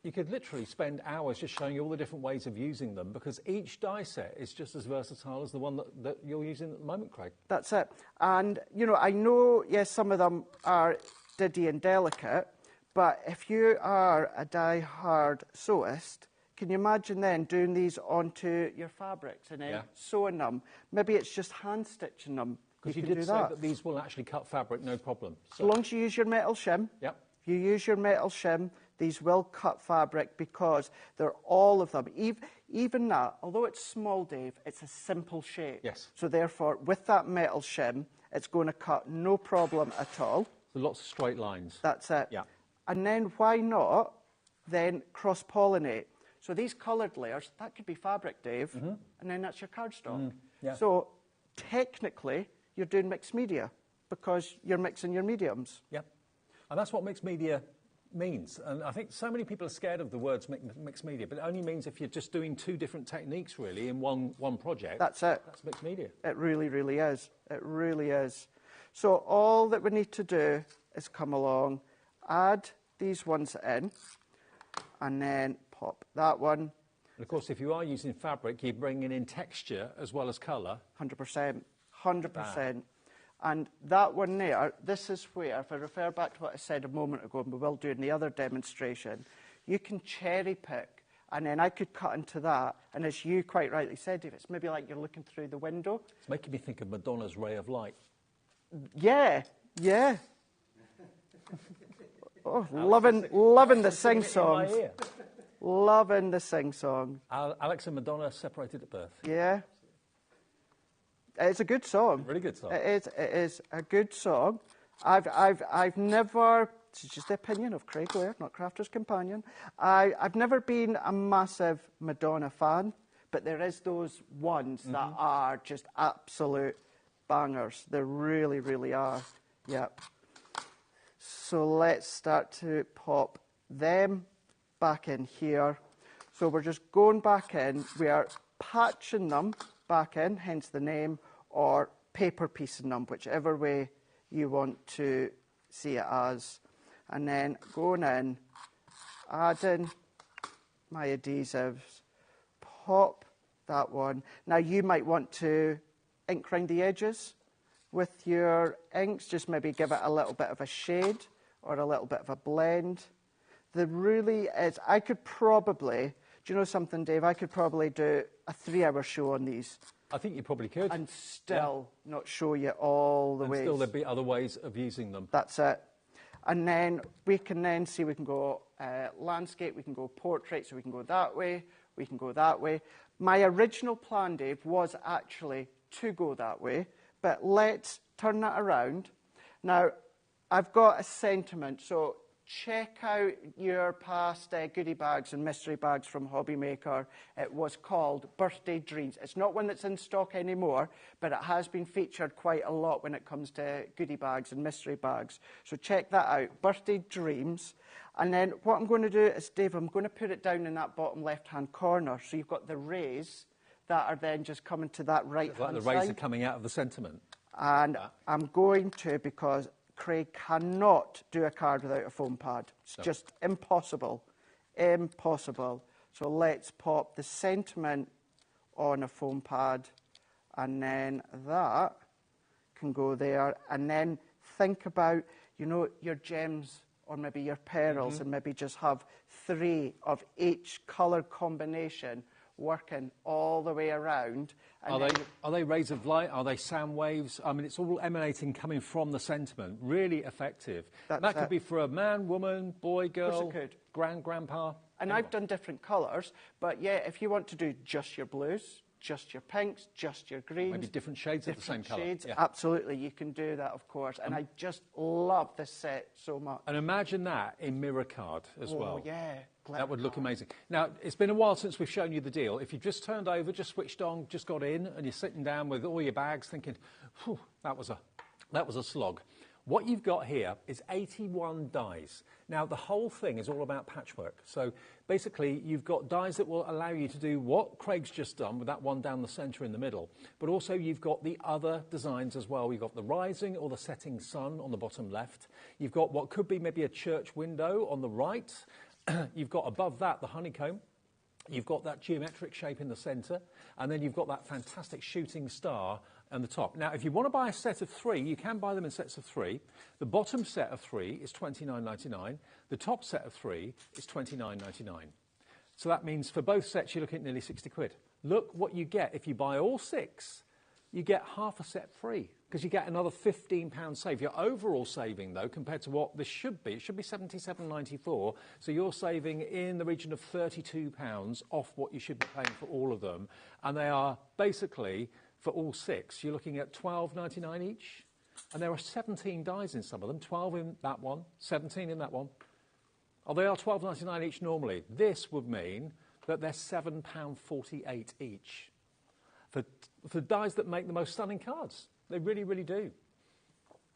You could literally spend hours just showing you all the different ways of using them, because each die set is just as versatile as the one that you're using at the moment, Craig. That's it. And, you know, I know, yes, some of them are diddy and delicate, but if you are a die-hard sewist, can you imagine then doing these onto your fabrics and then sewing them? Maybe it's just hand-stitching them. Because you did say that these will actually cut fabric, no problem. So as long as you use your metal shim, yep. If you use your metal shim, these will cut fabric because they're all of them. Even that, although it's small, Dave, it's a simple shape. Yes. So therefore, with that metal shim, it's going to cut no problem at all. So lots of straight lines. That's it. Yeah. And then why not then cross-pollinate? So these coloured layers, that could be fabric, Dave, and then that's your cardstock. Yeah. So technically, you're doing mixed media because you're mixing your mediums. Yeah. And that's what mixed media means. And I think so many people are scared of the words mixed media, but it only means if you're just doing 2 different techniques, really, in one project. That's it. That's mixed media. It really, really is. It really is. So all that we need to do is come along, add these ones in, and then pop that one. And of course, if you are using fabric, you're bringing in texture as well as colour. 100%. 100%. And that one there, this is where, if I refer back to what I said a moment ago, and we will do in the other demonstration, you can cherry pick, and then I could cut into that, and as you quite rightly said, Dave, it's maybe like you're looking through the window. It's making me think of Madonna's Ray of Light. Yeah, yeah. Oh, loving the sing-songs. Loving the sing-songs. Alex and Madonna separated at birth. Yeah. It's a good song. Really good song. It is a good song. I've never, this is just the opinion of Craig Ware, not Crafter's Companion. I've never been a massive Madonna fan, but there is those ones that are just absolute bangers. They really, really are. Yep. So let's start to pop them back in here. So we're just going back in. We are patching them back in, hence the name, or paper piecing them, whichever way you want to see it as. And then going in, adding my adhesives, pop that one. Now, you might want to ink around the edges with your inks, just maybe give it a little bit of a shade or a little bit of a blend. There really is, I could probably, do you know something, Dave? I could probably do a 3-hour show on these. I think you probably could. And still not show you all the ways. And still there'd be other ways of using them. That's it. And then we can then see we can go landscape, we can go portrait, so we can go that way, we can go that way. My original plan, Dave, was actually to go that way, but let's turn that around. Now, I've got a sentiment, so check out your past goodie bags and mystery bags from HobbyMaker. It was called Birthday Dreams. It's not one that's in stock anymore, but it has been featured quite a lot when it comes to goodie bags and mystery bags. So check that out, Birthday Dreams. And then what I'm going to do is, Dave, I'm going to put it down in that bottom left-hand corner. So you've got the rays that are then just coming to that right-hand side. Like the rays are coming out of the sentiment. And I'm going to, because Craig cannot do a card without a foam pad. It's just impossible. Impossible. So let's pop the sentiment on a foam pad, and then that can go there. And then think about, you know, your gems or maybe your pearls, and maybe just have 3 of each colour combination working all the way around. And are they rays of light? Are they sound waves? I mean, it's all emanating, coming from the sentiment. Really effective. That could be for a man, woman, boy, girl, grandpa. And I've done different colours, but yeah, if you want to do just your blues, just your pinks, just your greens. Maybe different shades of the same colour. Yeah. Absolutely, you can do that, of course. And I just love this set so much. And imagine that in mirror card as well. Oh, yeah. That would look amazing. Now, it's been a while since we've shown you the deal. If you've just turned over, just switched on, just got in, and you're sitting down with all your bags thinking, whew, that was a slog. What you've got here is 81 dies. Now, the whole thing is all about patchwork. So basically, you've got dies that will allow you to do what Craig's just done with that one down the centre in the middle. But also, you've got the other designs as well. You've got the rising or the setting sun on the bottom left. You've got what could be maybe a church window on the right. You've got above that the honeycomb. You've got that geometric shape in the centre. And then you've got that fantastic shooting star on the top. Now, if you want to buy a set of 3, you can buy them in sets of 3. The bottom set of 3 is $29.99. The top set of 3 is $29.99. So that means for both sets, you're looking at nearly 60 quid. Look what you get. If you buy all 6, you get half a set free, because you get another £15 save. Your overall saving, though, compared to what this should be, it should be $77.94. So you're saving in the region of £32 off what you should be paying for all of them. And they are basically, for all 6, you're looking at $12.99 each. And there are 17 dies in some of them, 12 in that one, 17 in that one. Oh, they are $12.99 each normally. This would mean that they're £7.48 each. For dies that make the most stunning cards. They really, really do.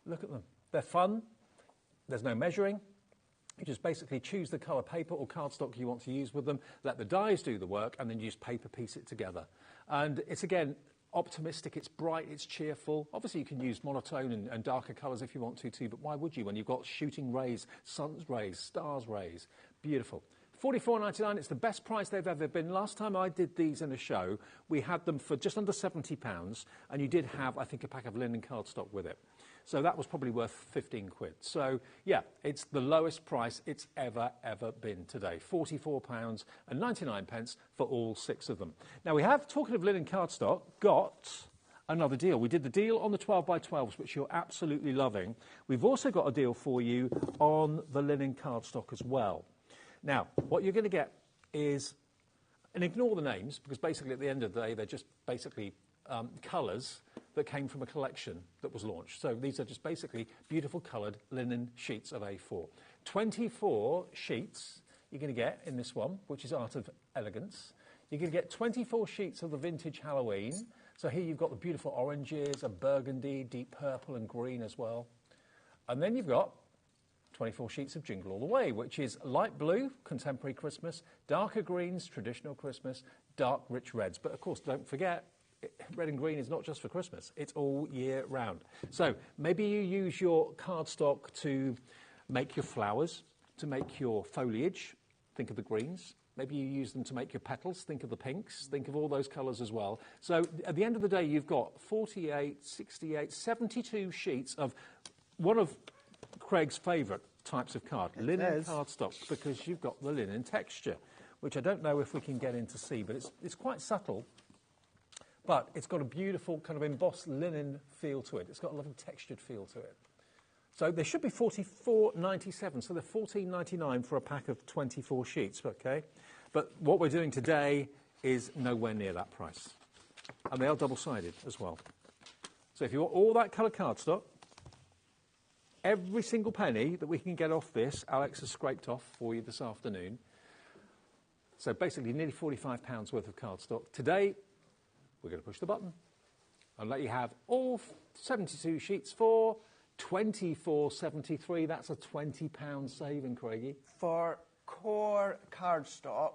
Look at them. They're fun. There's no measuring. You just basically choose the colour paper or cardstock you want to use with them, let the dies do the work, and then you just paper piece it together. And it's, again, optimistic, it's bright, it's cheerful. Obviously, you can use monotone and darker colours if you want to too, but why would you when you've got shooting rays, sun's rays, stars rays? Beautiful. $44.99, it's the best price they've ever been. Last time I did these in a show, we had them for just under £70, and you did have, I think, a pack of linen cardstock with it. So that was probably worth 15 quid. So, yeah, it's the lowest price it's ever been today. £44.99 for all 6 of them. Now, we have, talking of linen cardstock, got another deal. We did the deal on the 12x12s, which you're absolutely loving. We've also got a deal for you on the linen cardstock as well. Now, what you're going to get is, and ignore the names, because basically at the end of the day, they're just basically colours that came from a collection that was launched. So these are just basically beautiful coloured linen sheets of A4. 24 sheets you're going to get in this one, which is Art of Elegance. You're going to get 24 sheets of the vintage Halloween. So here you've got the beautiful oranges, a burgundy, deep purple and green as well. And then you've got 24 sheets of Jingle All the Way, which is light blue, contemporary Christmas, darker greens, traditional Christmas, dark rich reds. But of course, don't forget, red and green is not just for Christmas, it's all year round. So maybe you use your cardstock to make your flowers, to make your foliage, think of the greens, Maybe you use them to make your petals. Think of the pinks. Think of all those colours as well. So at the end of the day, you've got 48, 68, 72 sheets of one of Craig's favourite types of card, linen cardstock, because you've got the linen texture, which I don't know if we can get in to see, but it's quite subtle. But it's got a beautiful kind of embossed linen feel to it. It's got a lovely textured feel to it. So they should be $44.97, so they're $14.99 for a pack of 24 sheets, okay? But what we're doing today is nowhere near that price. And they are double-sided as well. So if you want all that colour cardstock, every single penny that we can get off this, Alex has scraped off for you this afternoon. So basically nearly £45 worth of cardstock. Today, we're going to push the button and let you have all 72 sheets for $24.73. That's a £20 saving, Craigie. For core cardstock,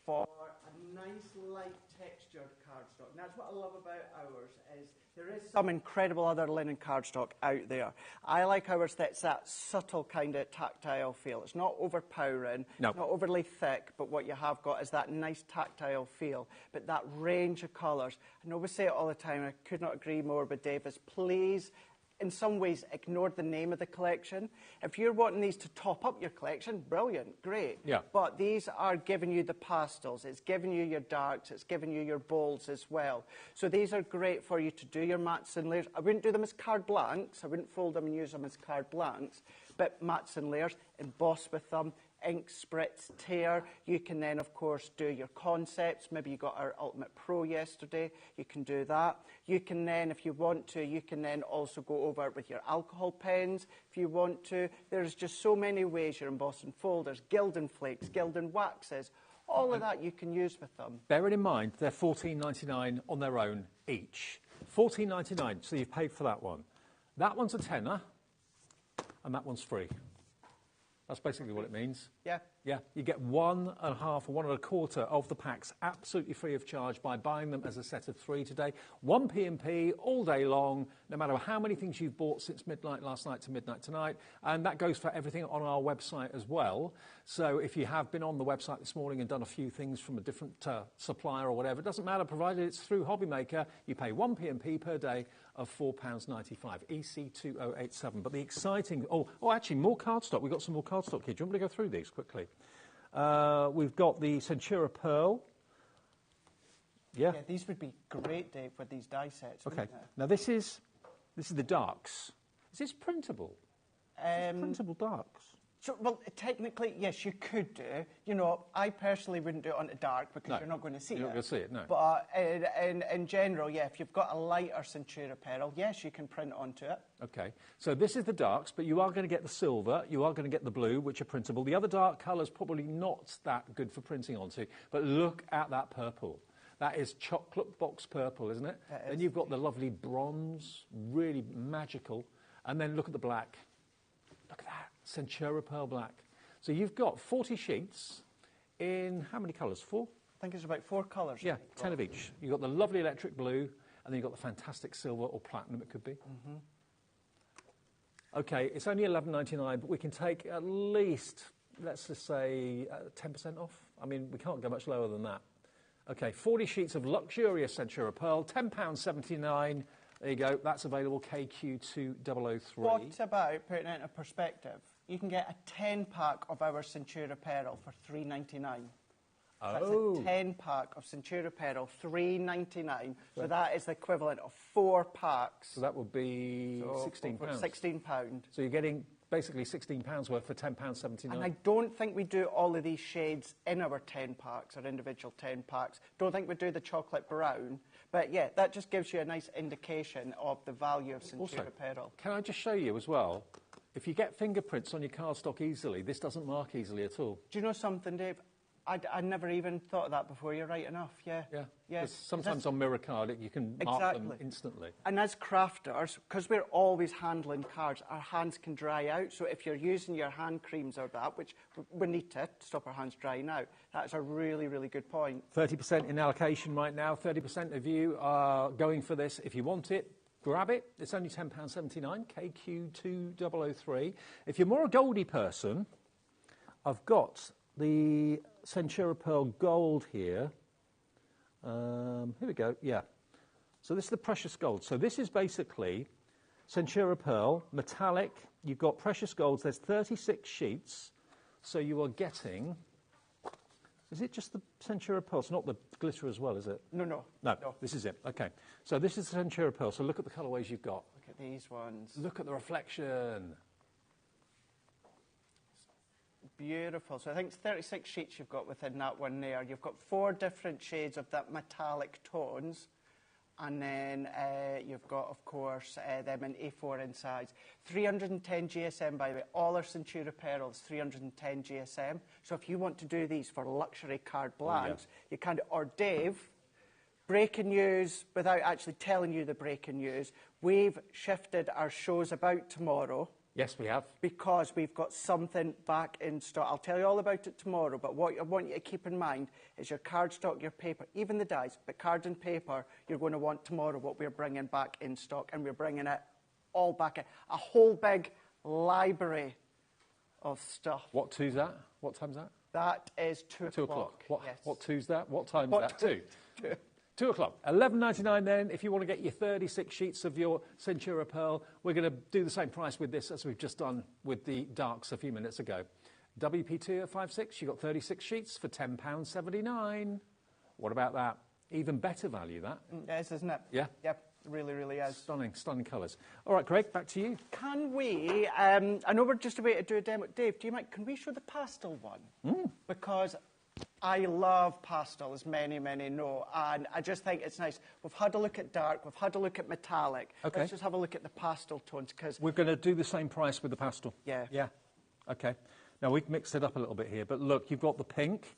for a nice light textured cardstock. And that's what I love about ours, is there is some incredible other linen cardstock out there. I like ours that's that subtle kind of tactile feel. It's not overpowering, it's not overly thick, but what you have got is that nice tactile feel, but that range of colours. I know we say it all the time, I could not agree more with Davis. Please, in some ways, ignore the name of the collection. If you're wanting these to top up your collection, brilliant, great. Yeah. But these are giving you the pastels, it's giving you your darks, it's giving you your bolds as well. So these are great for you to do your mattes and layers. I wouldn't do them as card blanks, I wouldn't fold them and use them as card blanks, but mattes and layers, emboss with them, ink spritz, tear. You can then, of course, do your concepts. Maybe you got our Ultimate Pro yesterday. You can do that. You can then, if you want to, you can then also go over with your alcohol pens if you want to. There's just so many ways you're embossing folders, gilding flakes, gilding waxes. All of that you can use with them. Bearing in mind, they're $14.99 on their own each. $14.99, so you've paid for that one. That one's a tenner, and that one's free. That's basically what it means. Yeah. Yeah, you get 1.5 or 1.25 of the packs absolutely free of charge by buying them as a set of 3 today. 1 P&P all day long, no matter how many things you've bought since midnight last night to midnight tonight. And that goes for everything on our website as well. So if you have been on the website this morning and done a few things from a different supplier or whatever, it doesn't matter, provided it's through HobbyMaker, you pay 1 P&P per day of £4.95, EC2087. But the exciting... Oh, actually, more cardstock. We've got some more cardstock here. Do you want me to go through these quickly? We've got the Centura Pearl. Yeah, these would be great, Dave, with these die sets. Okay. Now this is the darks. Is this printable? Printable darks. So, well, technically, yes, you could do. You know, I personally wouldn't do it onto dark because you're not going to see it. You're not going to see it, no. But in general, yeah, if you've got a lighter Centura Pearl, yes, you can print onto it. Okay, so this is the darks, but you are going to get the silver, you are going to get the blue, which are printable. The other dark colours probably not that good for printing onto, but look at that purple. That is chocolate box purple, isn't it? Then you've got the lovely bronze, really magical, and then look at the black. Look at that, Centura Pearl Black. So you've got 40 sheets in how many colours? 4? I think it's about 4 colours. Yeah, 10 of each. You've got the lovely electric blue, and then you've got the fantastic silver or platinum it could be. Mm-hmm. Okay, it's only $11.99, but we can take at least, let's just say, 10% off. I mean, we can't go much lower than that. Okay, 40 sheets of luxurious Centura Pearl, £10.79. There you go. That's available, KQ2003. What about putting it into perspective? You can get a 10-pack of our Centura Pearl for $3.99. Oh. That's a 10-pack of Centura Pearl, $3.99. So that is the equivalent of 4 packs. So that would be £16. £16. So you're getting basically £16 worth for £10.79. And I don't think we do all of these shades in our 10 packs, our individual 10 packs. Don't think we do the chocolate brown. But yeah, that just gives you a nice indication of the value of Centura Pearl. Can I just show you as well, if you get fingerprints on your cardstock easily, this doesn't mark easily at all. Do you know something, Dave? I never even thought of that before. You're right enough, yeah. Yeah. Sometimes on mirror card, you can mark them instantly. And as crafters, because we're always handling cards, our hands can dry out. So if you're using your hand creams or that, which we need to stop our hands drying out, that's a really, really good point. 30% in allocation right now. 30% of you are going for this. If you want it, grab it. It's only £10.79, KQ2003. If you're more a Goldie person, I've got the Centura Pearl Gold here. Here we go, yeah. So this is the precious gold. So this is basically Centura Pearl, metallic. You've got precious golds. There's 36 sheets. So you are getting... Is it just the Centura Pearl? It's not the glitter as well, is it? No. This is it. Okay. So this is the Centura Pearl. So look at the colourways you've got. Look at these ones. Look at the reflection. Beautiful. So I think it's 36 sheets you've got within that one there. You've got 4 different shades of that metallic tones. And then you've got, of course, them in A4 in size. 310 GSM, by the way. All our Centura Pearls, 310 GSM. So if you want to do these for luxury card blanks, you can do. Or Dave, breaking news, without actually telling you the breaking news, we've shifted our shows about tomorrow. Yes, we have. Because we've got something back in stock. I'll tell you all about it tomorrow, but what I want you to keep in mind is your cardstock, your paper, even the dies, but card and paper, you're going to want tomorrow what we're bringing back in stock, and we're bringing it all back in. A whole big library of stuff. What two's that? What time's that? That is 2 o'clock. 2 o'clock. What, yes. What two's that? What time's What that? 2. 2 o'clock. $11.99 then. If you want to get your 36 sheets of your Centura Pearl, we're going to do the same price with this as we've just done with the darks a few minutes ago. WP2 at 5.6, you've got 36 sheets for £10.79. What about that? Even better value, that. Yes, isn't it? Yeah. Yep, really, really is. Stunning, stunning colours. All right, Craig, back to you. Can we, I know we're just about to do a demo. Dave, do you mind, can we show the pastel one? Because I love pastel, as many, many know, and I just think it's nice. We've had a look at dark, we've had a look at metallic. Okay. Let's just have a look at the pastel tones, because... We're going to do the same price with the pastel. Yeah. Yeah. Okay. Now, we've mixed it up a little bit here, but look, you've got the pink.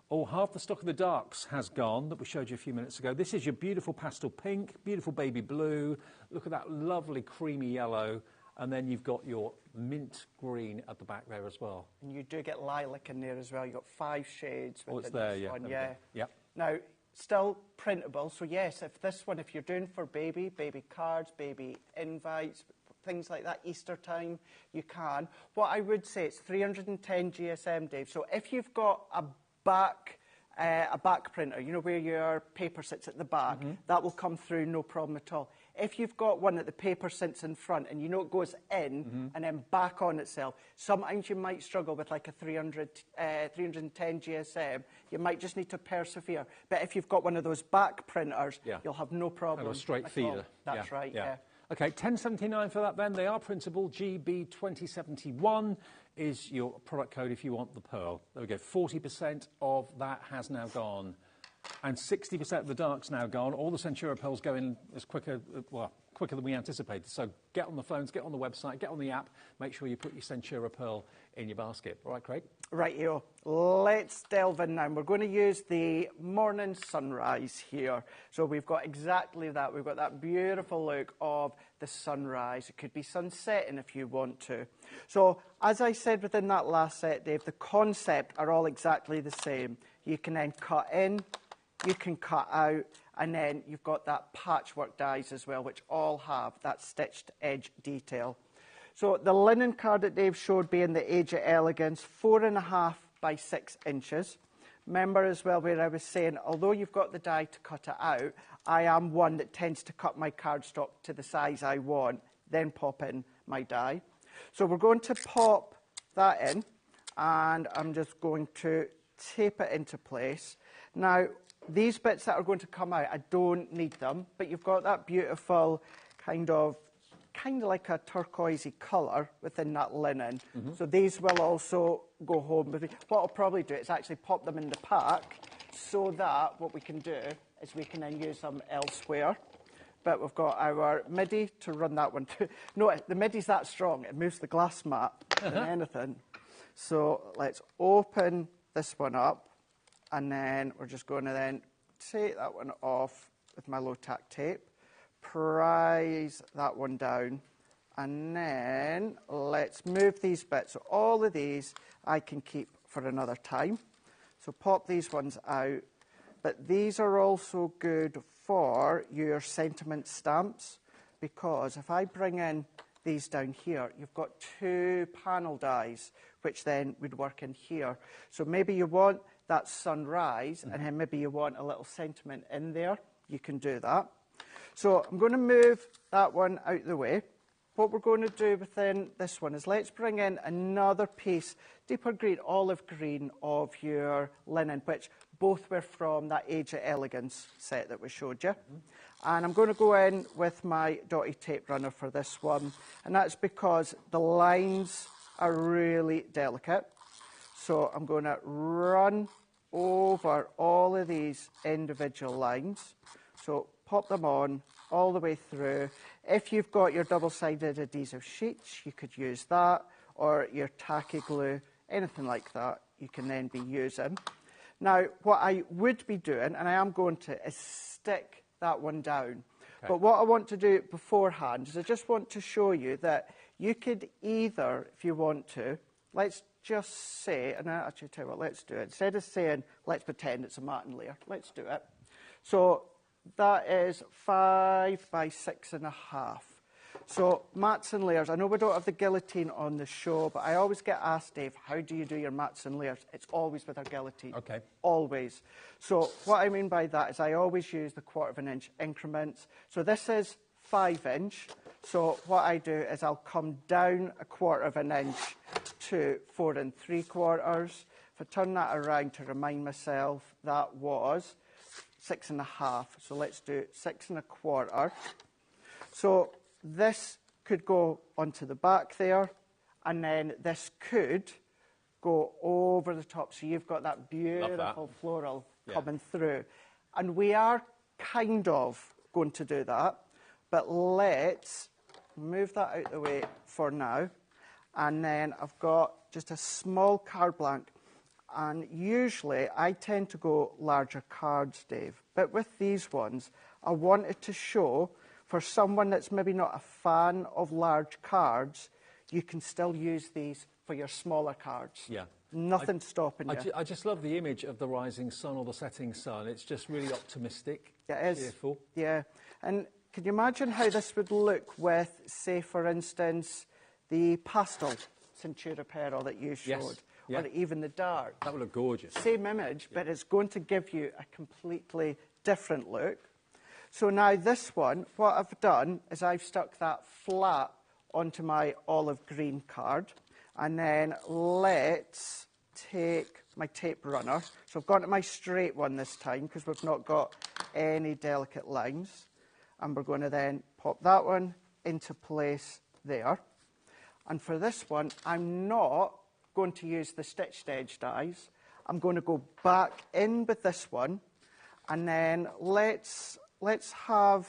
Oh, half the stock of the darks has gone that we showed you a few minutes ago. This is your beautiful pastel pink, beautiful baby blue. Look at that lovely creamy yellow. And then you've got your mint green at the back there as well. And you do get lilac in there as well. You've got 5 shades within it's there, this yeah. one. Yeah. Yep. Now, still printable. So, yes, if this one, if you're doing for baby cards, baby invites, things like that, Easter time, you can. What I would say, it's 310 GSM, Dave. So if you've got a back printer, you know, where your paper sits at the back, that will come through no problem at all. If you've got one that the paper sits in front and you know it goes in and then back on itself, sometimes you might struggle with like a 310 GSM. You might just need to persevere. But if you've got one of those back printers, you'll have no problem. Kind of a straight feeder. That's right, yeah. Okay, $10.79 for that then. They are printable. GB2071 is your product code if you want the pearl. There we go. 40% of that has now gone. And 60% of the dark's now gone. All the Centura Pearls go in as quicker than we anticipated. So get on the phones, get on the website, get on the app. Make sure you put your Centura Pearl in your basket. All right, Craig? Right, yo. Let's delve in now. We're going to use the morning sunrise here. So we've got exactly that. We've got that beautiful look of the sunrise. It could be sunsetting if you want to. So as I said within that last set, Dave, the concept are all exactly the same. You can then cut in, you can cut out, and then you've got that patchwork dies as well, which all have that stitched edge detail. So the linen card that Dave showed being the Age of Elegance, 4.5 by 6 inches. Remember as well where I was saying, although you've got the die to cut it out, I am one that tends to cut my cardstock to the size I want, then pop in my die. So we're going to pop that in, and I'm just going to tape it into place. Now, these bits that are going to come out, I don't need them, but you've got that beautiful kind of like a turquoisey colour within that linen. So these will also go home with me. What I'll probably do is actually pop them in the pack so that what we can do is we can then use them elsewhere. But we've got our MIDI to run that one too. No, the MIDI's that strong, it moves the glass mat than anything. So let's open this one up, and then we're just going to then take that one off with my low-tack tape, prise that one down, and then let's move these bits. So all of these I can keep for another time. So pop these ones out, but these are also good for your sentiment stamps, because if I bring in these down here, you've got 2 panel dies, which then would work in here. So maybe you want that sunrise, and then maybe you want a little sentiment in there. You can do that. So I'm going to move that one out the way. What we're going to do within this one is let's bring in another piece, deeper green, olive green of your linen, which both were from that Age of Elegance set that we showed you. And I'm going to go in with my dotted tape runner for this one. And that's because the lines are really delicate. So I'm going to run over all of these individual lines. So pop them on all the way through. If you've got your double-sided adhesive sheets, you could use that, or your tacky glue, anything like that, you can then be using. Now, what I would be doing, and I am going to, is stick that one down. Okay. But what I want to do beforehand is I just want to show you that you could either, if you want to, let's just say, and I actually tell you what, let's do it. Instead of saying, let's pretend it's a matten layer, let's do it. So that is 5 by 6.5. So mats and layers, I know we don't have the guillotine on the show, but I always get asked, Dave, how do you do your mats and layers? It's always with our guillotine. Okay. Always. So what I mean by that is I always use the 1/4 inch increments. So this is 5 inch. So what I do is I'll come down 1/4 inch to 4 3/4. If I turn that around to remind myself, that was 6.5. So let's do 6 1/4. So this could go onto the back there, and then this could go over the top. So you've got that beautiful floral coming through. And we are kind of going to do that, but let's move that out the way for now. And then I've got just a small card blank. And usually I tend to go larger cards, Dave. But with these ones, I wanted to show, for someone that's maybe not a fan of large cards, you can still use these for your smaller cards. Yeah. Nothing stopping you. I just love the image of the rising sun or the setting sun. It's just really optimistic. Yeah, it is. Cheerful. Yeah. And can you imagine how this would look with, say, for instance, the pastel Centura pearl that you showed? Yes. Yeah. Or even the dark. That would look gorgeous. Same image, but it's going to give you a completely different look. So now this one, what I've done is I've stuck that flat onto my olive green card. And then let's take my tape runner. So I've gone to my straight one this time because we've not got any delicate lines. And we're going to then pop that one into place there. And for this one, I'm not going to use the stitched edge dies. I'm going to go back in with this one, and then let's have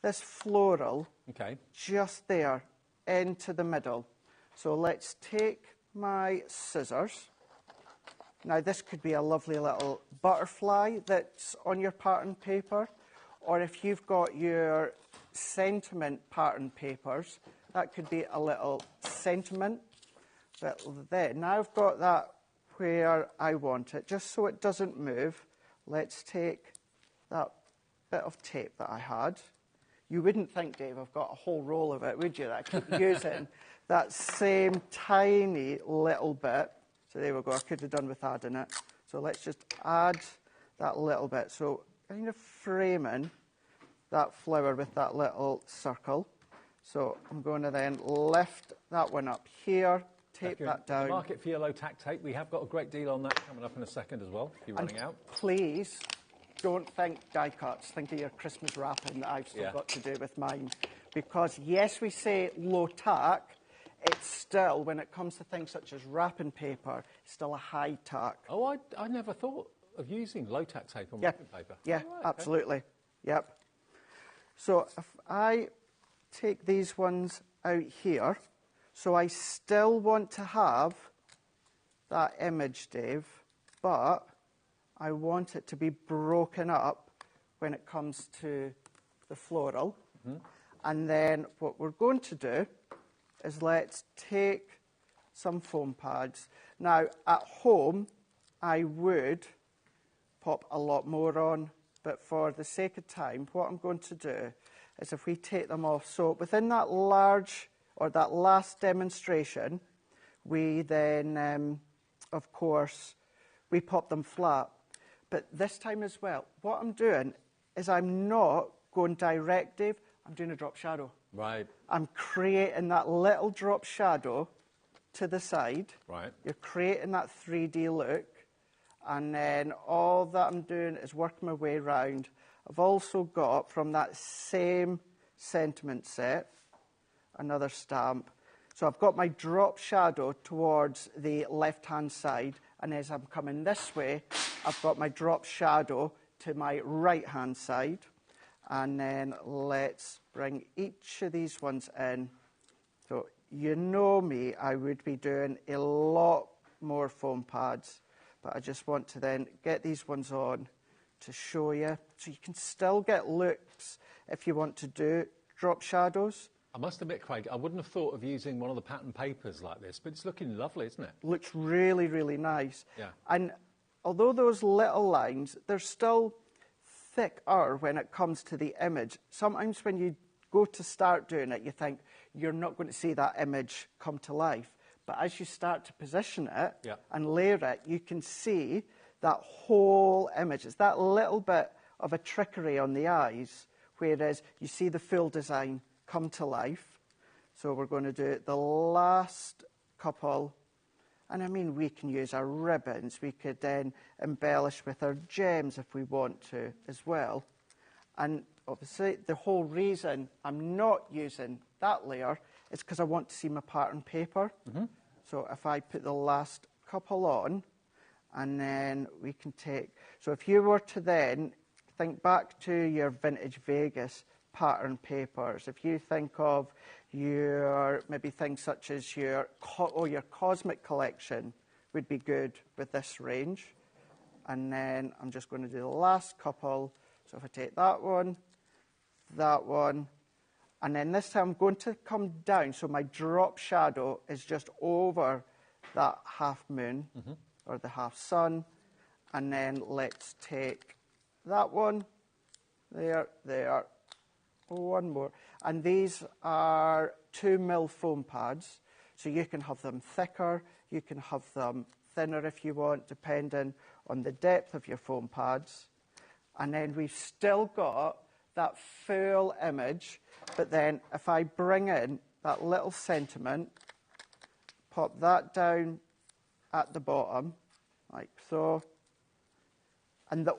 this floral just there into the middle. So let's take my scissors. Now this could be a lovely little butterfly that's on your pattern paper, or if you've got your sentiment pattern papers, that could be a little sentiment. But then, now I've got that where I want it, just so it doesn't move, let's take that bit of tape that I had. You wouldn't think, Dave, I've got a whole roll of it, would you? That I keep using that same tiny little bit. So there we go, I could have done with adding it. So let's just add that little bit. So kind of framing that flower with that little circle. So I'm going to then lift that one up here, tape that down. Market for yellow tack tape. We have got a great deal on that coming up in a second as well, if you're running out. Please don't think die cuts. Think of your Christmas wrapping that I've still got to do with mine. Because yes, we say low tack, it's still, when it comes to things such as wrapping paper, it's still a high tack. Oh, I never thought of using low tack tape on wrapping paper. Yeah, right, absolutely. Yep. So if I take these ones out here, so I still want to have that image, Dave, but I want it to be broken up when it comes to the floral. And then what we're going to do is let's take some foam pads. Now, at home, I would pop a lot more on, but for the sake of time, what I'm going to do is if we take them off. So within that large, or that last demonstration, we then, of course, we pop them flat. But this time as well, what I'm doing is I'm not going direct, Dave, I'm doing a drop shadow. Right. I'm creating that little drop shadow to the side. Right. You're creating that 3D look. And then all that I'm doing is working my way around. I've also got, from that same sentiment set, another stamp. So I've got my drop shadow towards the left-hand side, and as I'm coming this way, I've got my drop shadow to my right-hand side. And then let's bring each of these ones in. So you know me, I would be doing a lot more foam pads, but I just want to then get these ones on to show you. So you can still get looks if you want to do drop shadows. I must admit, Craig, I wouldn't have thought of using one of the pattern papers like this, but it's looking lovely, isn't it? Looks really, really nice. Yeah. And although those little lines, they're still thicker when it comes to the image. Sometimes when you go to start doing it, you think you're not going to see that image come to life. But as you start to position it and layer it, you can see that whole image. It's that little bit of a trickery on the eyes, whereas you see the full design come to life. So we're going to do the last couple. And I mean, we can use our ribbons. We could then embellish with our gems if we want to as well. And obviously, the whole reason I'm not using that layer is because I want to see my pattern paper. So if I put the last couple on, and then we can take... So if you were to then think back to your vintage Vegas pattern papers, if you think of your, maybe things such as your Cosmic collection would be good with this range. And then I'm just going to do the last couple. So if I take that one, and then this time I'm going to come down, so my drop shadow is just over that half moon, or the half sun. And then let's take that one, there, one more. And these are 2mm foam pads, so you can have them thicker, you can have them thinner if you want, depending on the depth of your foam pads. And then we've still got that full image, but then if I bring in that little sentiment, pop that down at the bottom, like so. And the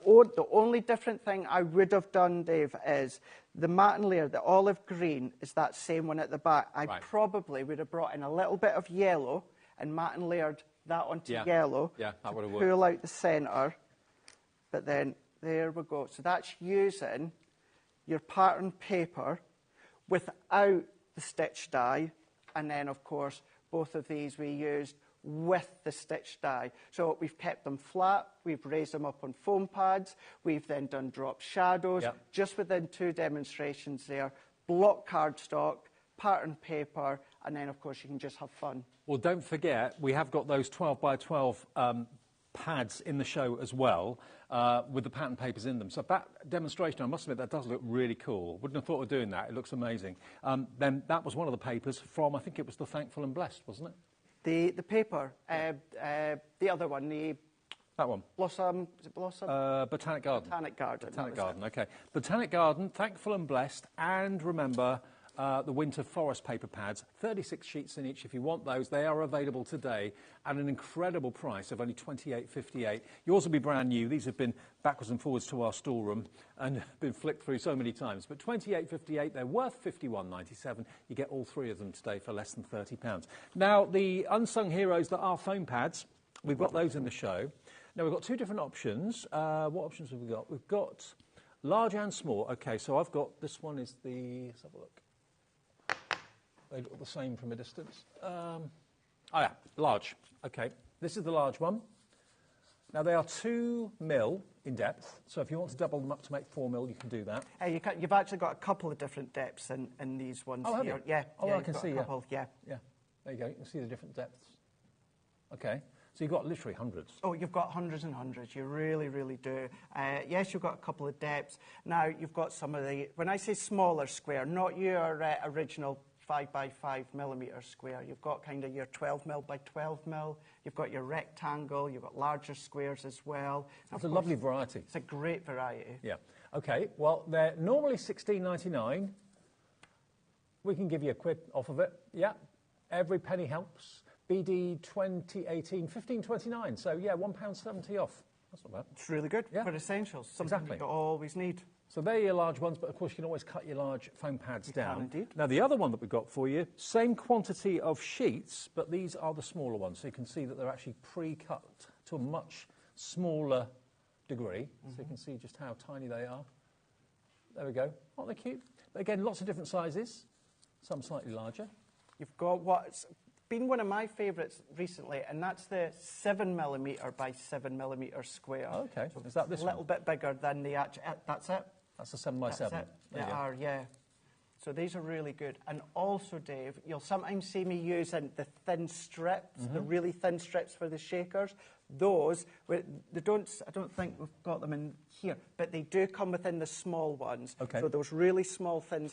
only different thing I would have done, Dave, is the matte layer, the olive green, is that same one at the back. I probably would have brought in a little bit of yellow and matte and layered that onto yellow that would have to worked. pull out the centre. But then, there we go. So that's using your pattern paper without the stitch die. And then, of course, both of these we used with the stitch die. So we've kept them flat, we've raised them up on foam pads, we've then done drop shadows, just within 2 demonstrations there, block cardstock, pattern paper, and then of course you can just have fun. Well, don't forget, we have got those 12 by 12 pads in the show as well, with the pattern papers in them. So that demonstration, I must admit, that does look really cool. Wouldn't have thought of doing that. It looks amazing. Then that was one of the papers from, I think it was the Thankful and Blessed, wasn't it? The paper, the other one, that one. Blossom, is it Blossom? Botanic Garden. Botanic Garden. Botanic Garden, okay. Botanic Garden, Thankful and Blessed, and remember the Winter Forest paper pads, 36 sheets in each if you want those. They are available today at an incredible price of only $28.58. Yours will be brand new. These have been backwards and forwards to our storeroom and been flicked through so many times. But $28.58, they're worth $51.97. You get all 3 of them today for less than £30. Now, the unsung heroes that are foam pads, we've got those in the show. Now, we've got 2 different options. What options have we got? We've got large and small. Okay, so I've got, this one is the, let's have a look. They look the same from a distance. Oh yeah, large. Okay, this is the large one. Now they are 2mm in depth, so if you want to double them up to make 4mm, you can do that. You've actually got a couple of different depths in these ones here. You? Yeah. Oh, yeah, I can see. Couple, yeah. There you go. You can see the different depths. Okay. So you've got literally hundreds. Oh, you've got hundreds and hundreds. You really, really do. Yes, you've got a couple of depths. Now, you've got some of the, when I say smaller square, not your original 5 by 5 millimetre square. You've got kind of your 12 mil by 12 mil. You've got your rectangle. You've got larger squares as well. It's a lovely variety. It's a great variety. Yeah. Okay. Well, they're normally £16.99. We can give you a quid off of it. Yeah. Every penny helps. BD 2018, £15.29. So yeah, £1.70 off. That's not bad. It's really good for essentials. Something you always need. So they're your large ones, but of course you can always cut your large foam pads down. Indeed. Now the other one that we've got for you, same quantity of sheets, but these are the smaller ones. So you can see that they're actually pre-cut to a much smaller degree. So you can see just how tiny they are. There we go. Aren't they cute? But again, lots of different sizes. Some slightly larger. You've got what's been one of my favourites recently, and that's the 7 millimetre by 7 millimetre square. Oh, okay. So is that this a little bit bigger than the actual... That's it. That's a 7 by 7. They are, yeah. So these are really good. And also, Dave, you'll sometimes see me using the thin strips, the really thin strips for the shakers. Those, I don't think we've got them in here, but they do come within the small ones. Okay. So those really small thin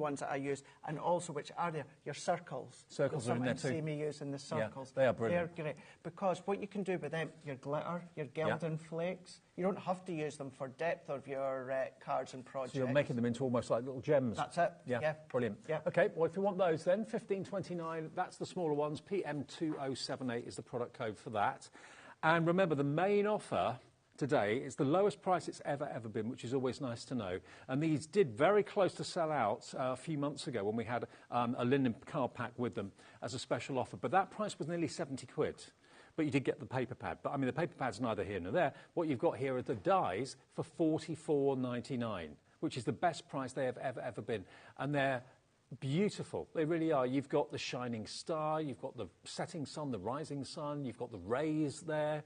ones that I use, and also, which are there, your circles. Circles are in there too. You'll sometimes see me using the circles. Yeah, they are brilliant. They're great, because what you can do with them, your glitter, your Gilding flakes, you don't have to use them for depth of your cards and projects. So you're making them into almost like little gems. That's it. Yeah, brilliant. Yeah. Okay, well, if you want those then, $15.29, that's the smaller ones. PM2078 is the product code for that. And remember, the main offer today is the lowest price it's ever been, which is always nice to know. And these did very close to sell out a few months ago when we had a linen card pack with them as a special offer. But that price was nearly 70 quid. But you did get the paper pad. But I mean, the paper pad's neither here nor there. What you've got here are the dies for $44.99, which is the best price they have ever been. And they're beautiful. They really are. You've got the shining star, you've got the setting sun, the rising sun, you've got the rays there.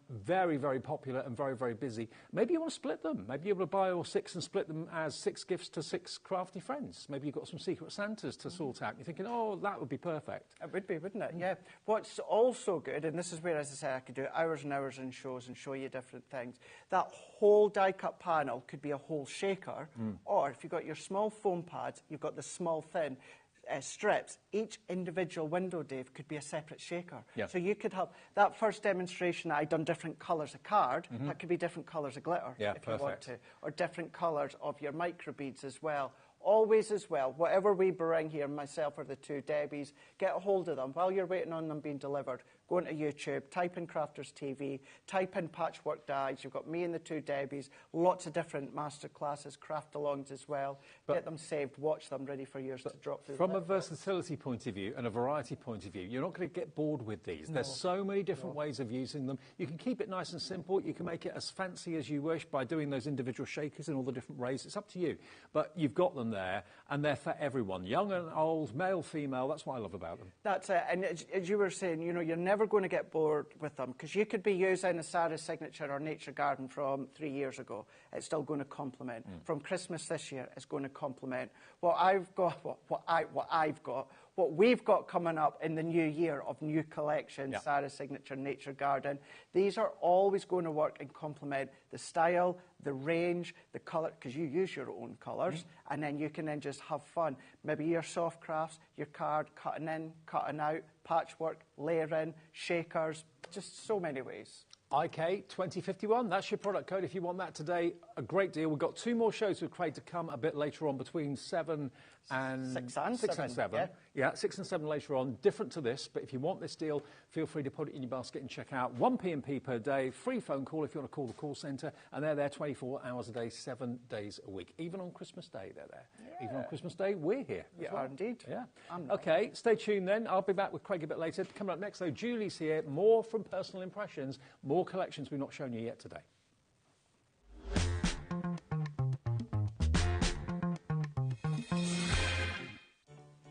Very, very popular and very, very busy. Maybe you want to split them. Maybe you're able to buy all 6 and split them as 6 gifts to 6 crafty friends. Maybe you've got some secret Santas to sort out. You're thinking, oh, that would be perfect. It would be, wouldn't it? Yeah. What's also good, and this is where, as I say, I could do hours and hours in shows and show you different things. That whole die-cut panel could be a whole shaker, or if you've got your small foam pads, you've got the small thin strips. Each individual window, Dave, could be a separate shaker. Yeah. So you could have that first demonstration that I'd done different colours of card, that could be different colours of glitter if you want to, or different colours of your microbeads as well. Always as well, whatever we bring here, myself or the two Debbies, get a hold of them. While you're waiting on them being delivered, go into YouTube, type in Crafters TV, type in Patchwork Dies. You've got me and the two Debbies, lots of different masterclasses, craft-alongs as well. Get them saved, watch them, ready for yours to drop through. From a versatility point of view and a variety point of view, you're not going to get bored with these. There's so many different ways of using them. You can keep it nice and simple. You can make it as fancy as you wish by doing those individual shakers in all the different rays. It's up to you. But you've got them there, and they're for everyone, young and old, male, female. That's what I love about them. That's it. And as you were saying, you know, you're never going to get bored with them, because you could be using a Sarah's Signature or Nature Garden from 3 years ago. It's still going to complement. From Christmas this year, it's going to complement. What we've got coming up in the new year of new collections, Sarah's Signature, Nature Garden, these are always going to work and complement the style, the range, the colour, because you use your own colours, and then you can then just have fun. Maybe your soft crafts, your card, cutting in, cutting out, patchwork, layering, shakers, just so many ways. IK 2051, that's your product code if you want that today. A great deal. We've got 2 more shows with Craig to come a bit later on, between 7 and 6 and 7. Yeah, 6 and 7 later on. Different to this, but if you want this deal, feel free to put it in your basket and check out. 1 P&P per day, free phone call if you want to call the call centre, and they're there 24 hours a day, 7 days a week. Even on Christmas Day, they're there. Yeah. Even on Christmas Day, we're here. Yeah, well. Indeed. Yeah. Okay, stay tuned then. I'll be back with Craig a bit later. Coming up next, though, Julie's here. More from Personal Impressions, more collections we've not shown you yet today.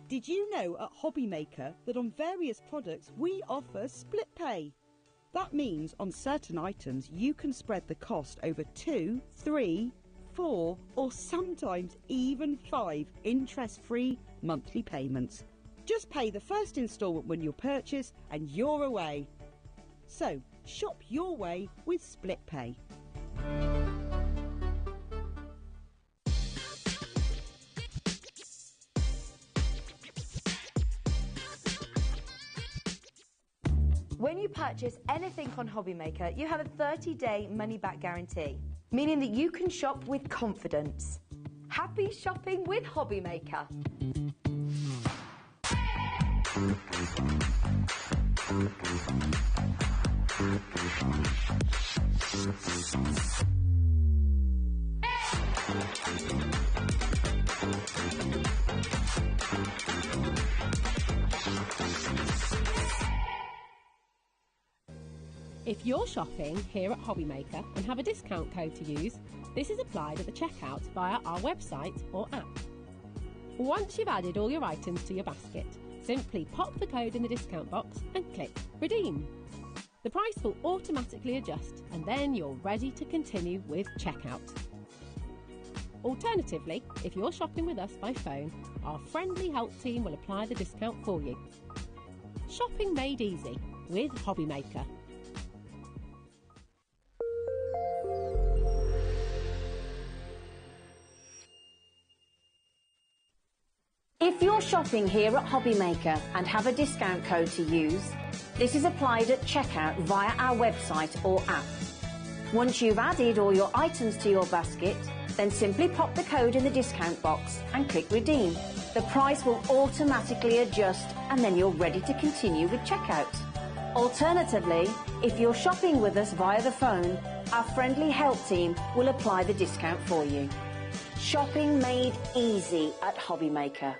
Did you know at HobbyMaker that on various products we offer split pay? That means on certain items you can spread the cost over 2, 3, 4 or sometimes even 5 interest-free monthly payments. Just pay the first instalment when you purchase and you're away. So, shop your way with Split Pay. When you purchase anything on HobbyMaker, you have a 30-day money-back guarantee, meaning that you can shop with confidence. Happy shopping with HobbyMaker. If you're shopping here at HobbyMaker and have a discount code to use, this is applied at the checkout via our website or app. Once you've added all your items to your basket, simply pop the code in the discount box and click Redeem. The price will automatically adjust and then you're ready to continue with checkout. Alternatively, if you're shopping with us by phone, our friendly help team will apply the discount for you. Shopping made easy with HobbyMaker. If you're shopping here at HobbyMaker and have a discount code to use, this is applied at checkout via our website or app. Once you've added all your items to your basket, then simply pop the code in the discount box and click Redeem. The price will automatically adjust and then you're ready to continue with checkout. Alternatively, if you're shopping with us via the phone, our friendly help team will apply the discount for you. Shopping made easy at HobbyMaker.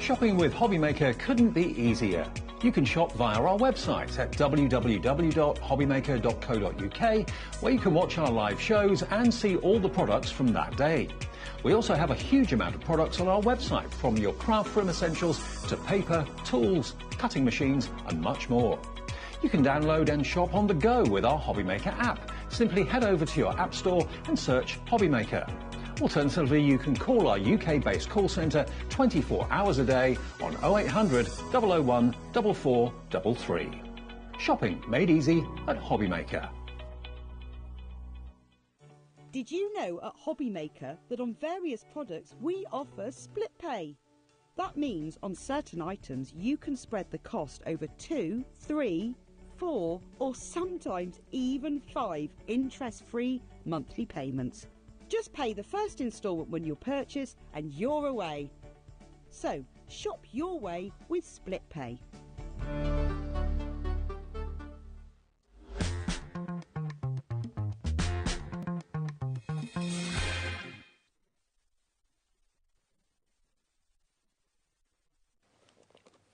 Shopping with HobbyMaker couldn't be easier. You can shop via our website at www.hobbymaker.co.uk, where you can watch our live shows and see all the products from that day. We also have a huge amount of products on our website, from your craft room essentials to paper, tools, cutting machines and much more. You can download and shop on the go with our HobbyMaker app. Simply head over to your app store and search HobbyMaker. Alternatively, you can call our UK-based call centre 24 hours a day on 0800 001 4433. Shopping made easy at HobbyMaker. Did you know at HobbyMaker that on various products we offer split pay? That means on certain items you can spread the cost over 2, 3, 4 or sometimes even 5 interest-free monthly payments. Just pay the first instalment when you purchase and you're away. So, shop your way with Split Pay.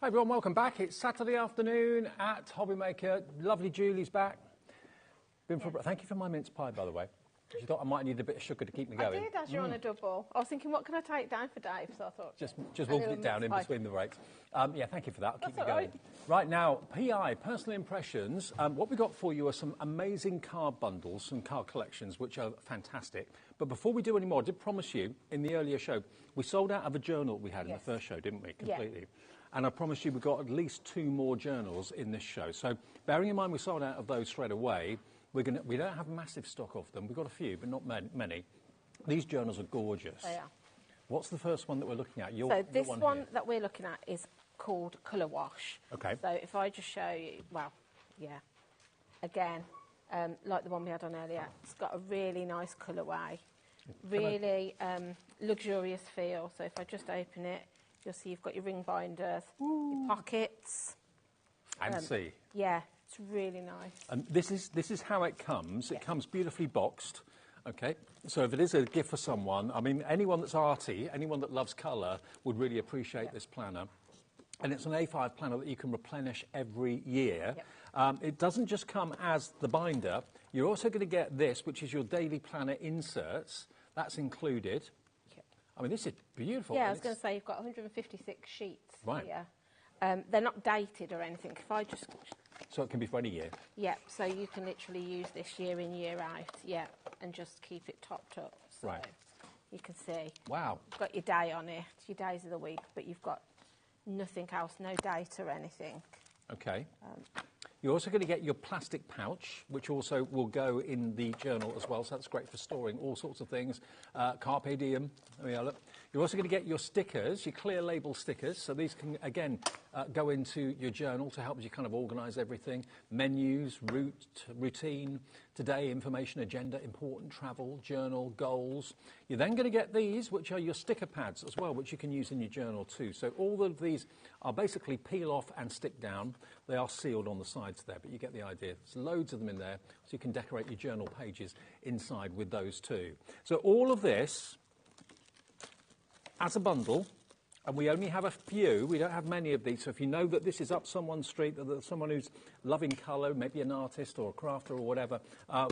Hi everyone, welcome back. It's Saturday afternoon at HobbyMaker. Lovely Julie's back. Thank you for my mince pie, by the way. You thought I might need a bit of sugar to keep me going. I did, as you're on a double. I was thinking, what can I take down for Dave? So I thought... Just wolfed it down in between the breaks. Yeah, thank you for that. I'll keep That's you going. all Right now, PI, Personal Impressions. What we got for you are some amazing card bundles, some card collections, which are fantastic. But before we do any more, I did promise you in the earlier show, we sold out of a journal we had in the first show, didn't we? Completely. Yeah. And I promised you we've got at least 2 more journals in this show. So bearing in mind we sold out of those straight away, we don't have massive stock of them. We've got a few, but not many. These journals are gorgeous. They are. What's the first one that we're looking at? So this one that we're looking at is called Colour Wash. Okay. So if I just show you, well, yeah, again, like the one we had on earlier, it's got a really nice colourway, really luxurious feel. So if I just open it, you'll see you've got your ring binders, your pockets. And see. Yeah, it's really nice. And this is how it comes. It comes beautifully boxed. Okay, so if it is a gift for someone, I mean, anyone that's arty, anyone that loves colour would really appreciate this planner. And it's an A5 planner that you can replenish every year. It doesn't just come as the binder. You're also going to get this, which is your daily planner inserts. That's included. I mean, this is beautiful. Yeah, I was going to say, you've got 156 sheets right here. They're not dated or anything. If I just... So it can be for any year? Yeah, so you can literally use this year in, year out, and just keep it topped up. So right. You can see. Wow. You've got your day on it, your days of the week, but you've got nothing else, no date or anything. Okay. You're also going to get your plastic pouch, which also will go in the journal as well, so that's great for storing all sorts of things. Carpe diem. Look. You're also going to get your stickers, your clear label stickers, so these can, again, go into your journal to help you kind of organise everything. Menus, routine, today, information, agenda, important, travel, journal, goals. You're then going to get these, which are your sticker pads as well, which you can use in your journal too. So all of these are basically peel off and stick down. They are sealed on the sides there, but you get the idea. There's loads of them in there, so you can decorate your journal pages inside with those too. So all of this as a bundle, and we only have a few, we don't have many of these, so if you know that this is up someone's street, that there's someone who's loving colour, maybe an artist or a crafter or whatever,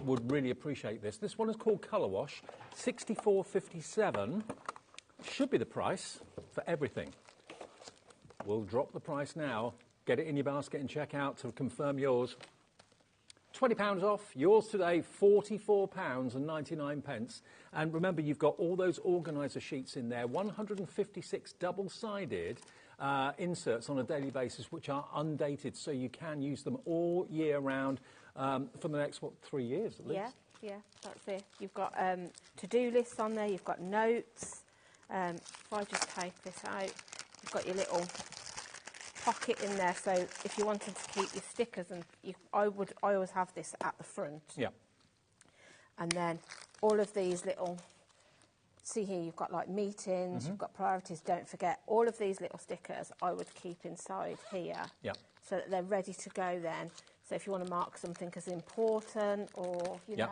would really appreciate this. This one is called Colour Wash, $64.57, should be the price for everything. We'll drop the price now, get it in your basket and check out to confirm yours. £20 off, yours today, £44.99. And remember, you've got all those organiser sheets in there, 156 double-sided inserts on a daily basis, which are undated, so you can use them all year round for the next, 3 years at least? Yeah, that's it. You've got to-do lists on there, you've got notes. If I just take this out, you've got your little pocket in there, so if you wanted to keep your stickers, and I always have this at the front. Yeah. And then all of these little, see here, you've got like meetings, you've got priorities, don't forget, all of these little stickers I would keep inside here. Yeah. So that they're ready to go then. So if you want to mark something as important, or, you know,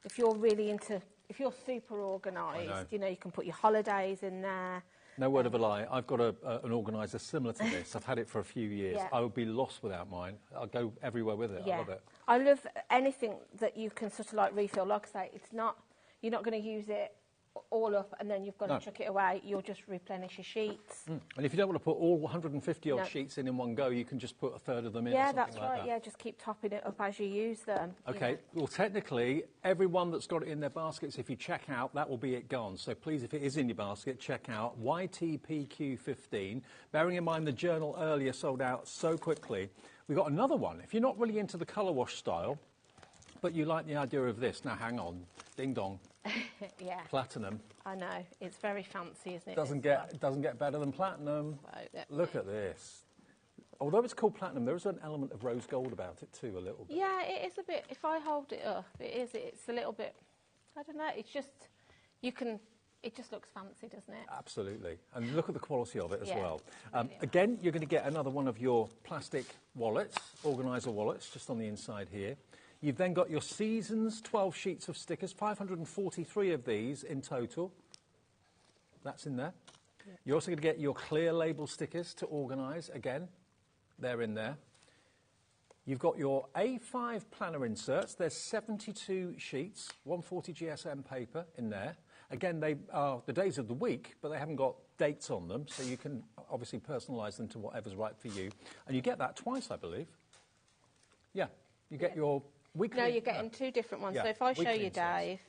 if you're really into, if you're super organised, you know, you can put your holidays in there. No word of a lie. I've got an organiser similar to this. I've had it for a few years. Yeah. I would be lost without mine. I'll go everywhere with it. Yeah. I love it. I love anything that you can sort of like refill. Like I say, it's not, you're not going to use it all up and then you've got to chuck it away. You'll just replenish your sheets. And if you don't want to put all 150 odd sheets in one go, you can just put a third of them in. Yeah, or something that's like right. that. Yeah, just keep topping it up as you use them. Okay, well, technically, everyone that's got it in their baskets, if you check out, that will be it gone. So please, if it is in your basket, check out YTPQ15. Bearing in mind the journal earlier sold out so quickly, we've got another one. If you're not really into the colour wash style, but you like the idea of this, now hang on, ding dong. Yeah. Platinum. I know, it's very fancy, isn't it? Doesn't get better than platinum. Look at this. Although it's called platinum, there is an element of rose gold about it too, a little bit. Yeah, it is a bit. If I hold it up, it's a little bit. I don't know. It's just it just looks fancy, doesn't it? Absolutely. And look at the quality of it as well. Again, you're going to get another one of your plastic wallets, organiser wallets, just on the inside here. You've then got your seasons, 12 sheets of stickers, 543 of these in total. That's in there. Yeah. You're also going to get your clear label stickers to organise. Again, they're in there. You've got your A5 planner inserts. There's 72 sheets, 140 GSM paper in there. Again, they are the days of the week, but they haven't got dates on them, so you can obviously personalise them to whatever's right for you. And you get that twice, I believe. Yeah, you get your weekly... No, you're getting two different ones. Yeah, so if I show you, inserts. Dave,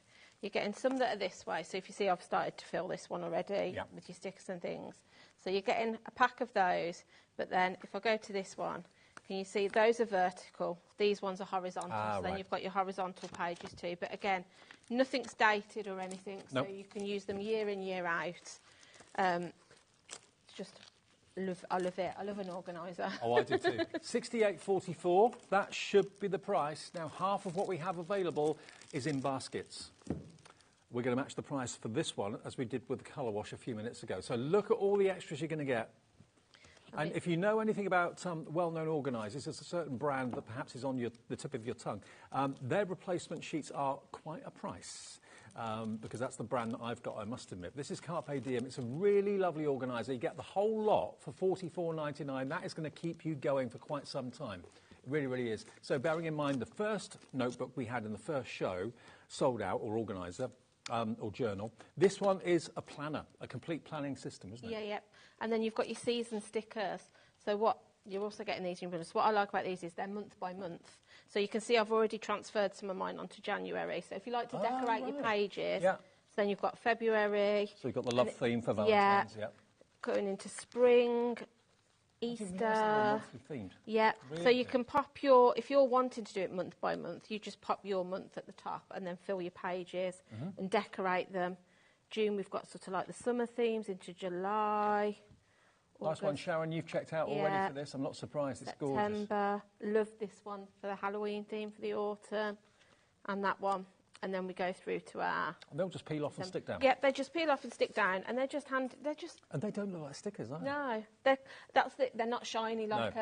you're getting some that are this way. So if you see, I've started to fill this one already with your stickers and things. So you're getting a pack of those, but then if I go to this one, can you see those are vertical, these ones are horizontal, so then you've got your horizontal pages too. But again, nothing's dated or anything, so you can use them year in, year out. It's just, I love it. I love an organiser. Oh, I do too. $68.44, that should be the price. Now, half of what we have available is in baskets. We're going to match the price for this one as we did with the colour wash a few minutes ago. So look at all the extras you're going to get. And if you know anything about well-known organisers, there's a certain brand that perhaps is on the tip of your tongue. Their replacement sheets are quite a price. Because that's the brand that I've got, I must admit. This is Carpe Diem. It's a really lovely organiser. You get the whole lot for $44.99. That is going to keep you going for quite some time. It really, really is. So bearing in mind the first notebook we had in the first show, sold out, or organiser, or journal. This one is a planner, a complete planning system, isn't it? Yeah, yeah. And then you've got your season stickers. So what you're also getting these in bonus. What I like about these is they're month by month. So you can see I've already transferred some of mine onto January. So if you like to decorate your pages, so then you've got February. So you've got the love theme for Valentine's, going into spring, Easter. Yeah, really? So you can pop your, if you're wanting to do it month by month, you just pop your month at the top and then fill your pages and decorate them. June, we've got sort of like the summer themes into July. Nice one, Sharon. You've checked out already for this. I'm not surprised. It's gorgeous. September. Love this one for the Halloween theme for the autumn. And that one. And then we go through to our... And they'll just peel off and stick down? Yep, they just peel off and stick down. And they're just And they don't look like stickers, are they? No. They're not shiny like...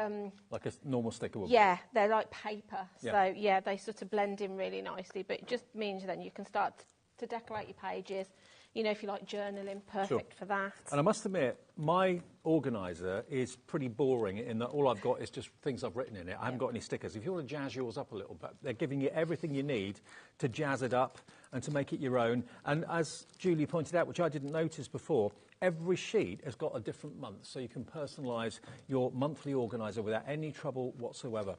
like a normal sticker would be. Yeah, they're like paper. So, yeah, they sort of blend in really nicely. But it just means then you can start to decorate your pages. You know, if you like journaling, perfect for that. And I must admit, my organiser is pretty boring in that all I've got is just things I've written in it. I haven't got any stickers. If you want to jazz yours up a little bit, they're giving you everything you need to jazz it up and to make it your own. And as Julie pointed out, which I didn't notice before, every sheet has got a different month, so you can personalise your monthly organiser without any trouble whatsoever.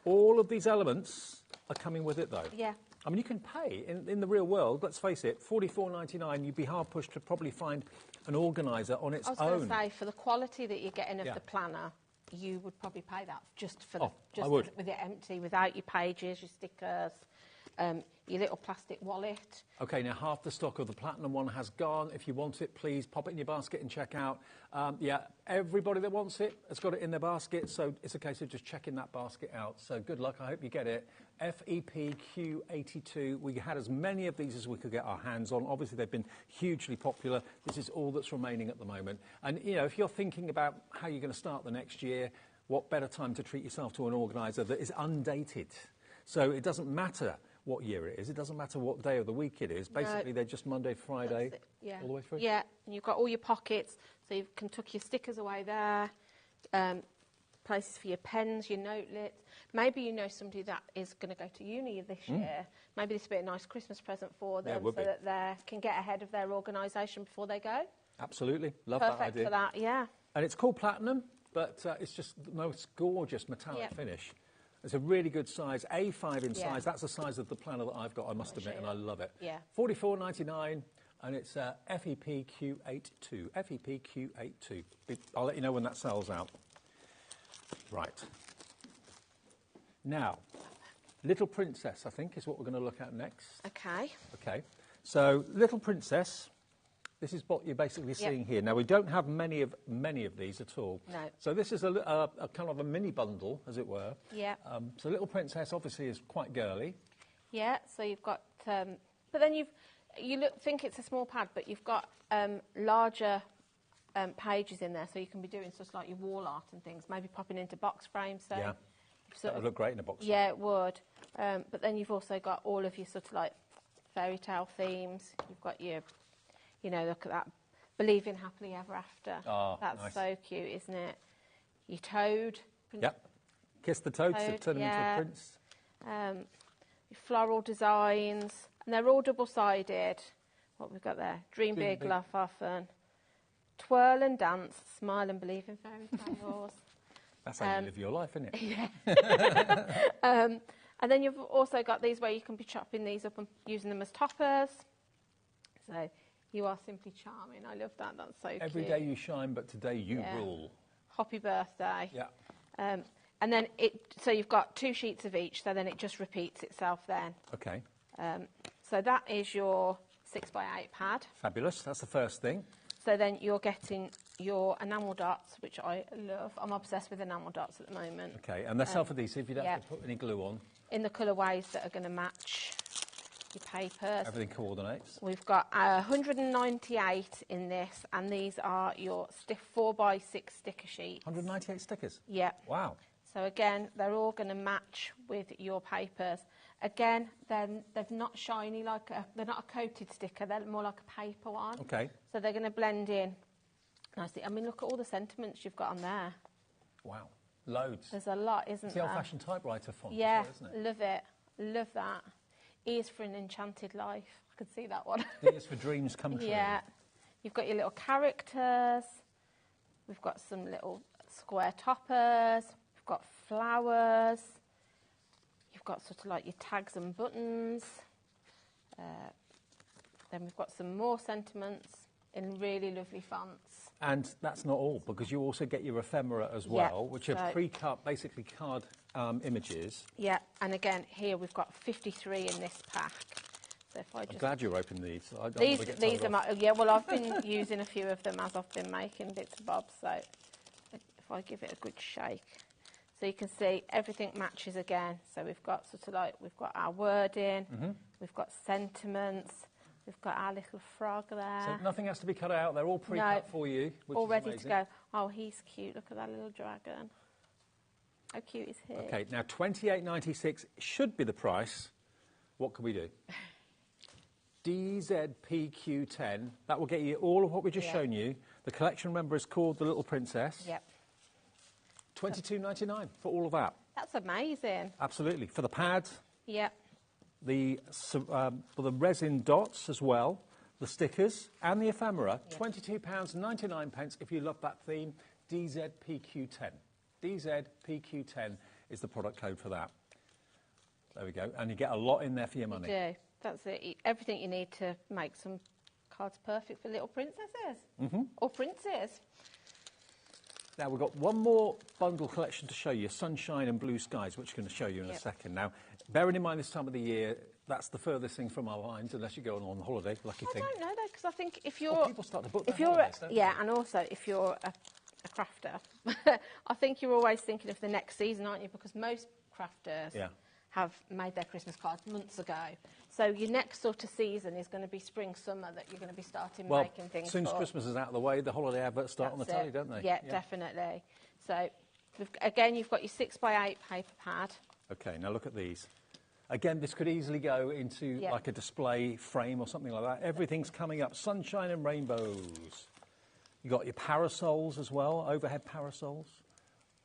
All of these elements are coming with it, though. Yeah. I mean, you can pay, in the real world, let's face it, $44.99, you'd be hard-pushed to probably find an organiser on its own. I was going to say, for the quality that you're getting of the planner, you would probably pay that just for with it empty, without your pages, your stickers, your little plastic wallet. OK, now half the stock of the Platinum one has gone. If you want it, please pop it in your basket and check out. Everybody that wants it has got it in their basket, so it's a case of just checking that basket out. So good luck, I hope you get it. FEPQ82. We had as many of these as we could get our hands on. Obviously, they've been hugely popular. This is all that's remaining at the moment. And, you know, if you're thinking about how you're going to start the next year, what better time to treat yourself to an organiser that is undated? So it doesn't matter what year it is. It doesn't matter what day of the week it is. Basically, they're just Monday, Friday, all the way through. Yeah, and you've got all your pockets, so you can tuck your stickers away there, places for your pens, your notelets. Maybe you know somebody that is going to go to uni this year. Maybe this would be a nice Christmas present for them so that they can get ahead of their organisation before they go. Absolutely. Love that idea. Perfect for that, yeah. And it's called Platinum, but it's just the most gorgeous metallic finish. It's a really good size, A5 in size. That's the size of the planner that I've got, I must admit, and I love it. Yeah. $44.99, and it's FEPQ82. FEPQ82. I'll let you know when that sells out. Right. Now, Little Princess, I think, is what we're going to look at next. OK. OK. So, Little Princess, this is what you're basically seeing here. Now, we don't have many of these at all. No. So this is a kind of a mini bundle, as it were. Yeah. So Little Princess obviously is quite girly. Yeah, so you've got... but then you think it's a small pad, but you've got larger pages in there, so you can be doing stuff like your wall art and things, maybe popping into box frames. So that would look great in a box frame. Yeah, it would. But then you've also got all of your sort of like fairy tale themes. You've got your... You know, look at that. Believing happily ever after. Oh, that's nice. so cute, isn't it? Your toad. Yep. Kiss the toad to turn him into a prince. Your floral designs. And they're all double-sided. What we've got there? Dream big, laugh often. Twirl and dance, smile and believe in fairy tales. That's how you live your life, isn't it? Yeah. And then you've also got these where you can be chopping these up and using them as toppers. So you are simply charming. I love that. That's so cute. Every day you shine, but today you rule. Happy birthday. Yeah. And then so you've got 2 sheets of each, so then it just repeats itself then. OK. So that is your 6x8 pad. Fabulous. That's the first thing. So then you're getting your enamel dots, which I love. I'm obsessed with enamel dots at the moment. OK, and they're self-adhesive. You don't have to put any glue on. In the colourways that are going to match your papers. Everything coordinates. We've got 198 in this, and these are your 4x6 sticker sheets. 198 stickers? Yeah. Wow. So again, they're all going to match with your papers. Again, they're not shiny they're not a coated sticker. They're more like a paper one. Okay. So they're going to blend in nicely. I mean, look at all the sentiments you've got on there. Wow. Loads. There's a lot, isn't it's there? the old-fashioned typewriter font, yeah, isn't it? Love it. Love that. E is for an enchanted life. I could see that one. E is for dreams come true. Yeah. You've got your little characters. We've got some little square toppers. We've got flowers. You've got sort of like your tags and buttons. Then we've got some more sentiments in really lovely fonts. And that's not all, because you also get your ephemera as well, which are pre-cut, basically card images. Yeah, and again, here we've got 53 in this pack. So if I just... I'm glad you're opening these. I don't these want to get told are off. my... Yeah, well, I've been using a few of them as I've been making bits and bobs, so if I give it a good shake. So you can see everything matches again. So we've got sort of like, we've got our wording, we've got sentiments, we've got our little frog there. So nothing has to be cut out. They're all pre-cut for you, which all is ready amazing. to go. Oh, he's cute. Look at that little dragon. How cute is he? Okay, now $28.96 should be the price. What can we do? DZPQ10. That will get you all of what we've just shown you. The collection, remember, is called The Little Princess. Yep. $22.99 for all of that. That's amazing. Absolutely. For the pad, Yep. for the resin dots as well, the stickers and the ephemera, £22.99 if you love that theme, DZPQ10. DZPQ10 is the product code for that. There we go. And you get a lot in there for your money. You do. That's it. Everything you need to make some cards perfect for little princesses. Or princes. Now, we've got one more bundle collection to show you, Sunshine and Blue Skies, which I'm going to show you in a second. Now, bearing in mind this time of the year, that's the furthest thing from our minds, unless you're going on holiday, lucky thing. I don't know, though, because I think if you're... people start to book their if you're holidays, don't they? and also if you're a crafter, I think you're always thinking of the next season, aren't you? Because most crafters have made their Christmas cards months ago. So your next sort of season is going to be spring, summer, that you're going to be starting making things as soon as Christmas is out of the way, the holiday adverts start on the telly, don't they? Yeah, definitely. So, again, you've got your 6x8 paper pad. OK, now look at these. Again, this could easily go into like a display frame or something like that. Everything's coming up. Sunshine and rainbows. You've got your parasols as well, overhead parasols.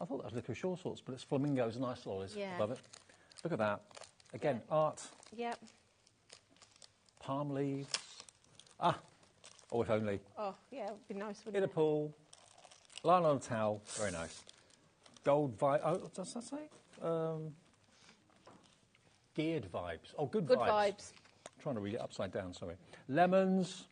I thought that was licorice all sorts, but it's flamingos and ice lollies above it. Look at that. Again, art. Yep. Palm leaves. Ah, oh, if only. Oh, yeah, it would be nice, wouldn't In a pool. Lying on a towel. Very nice. Gold vibe. Oh, what does that say? Geared vibes. Oh, good vibes. Good vibes. I'm trying to read it upside down, sorry. Lemons.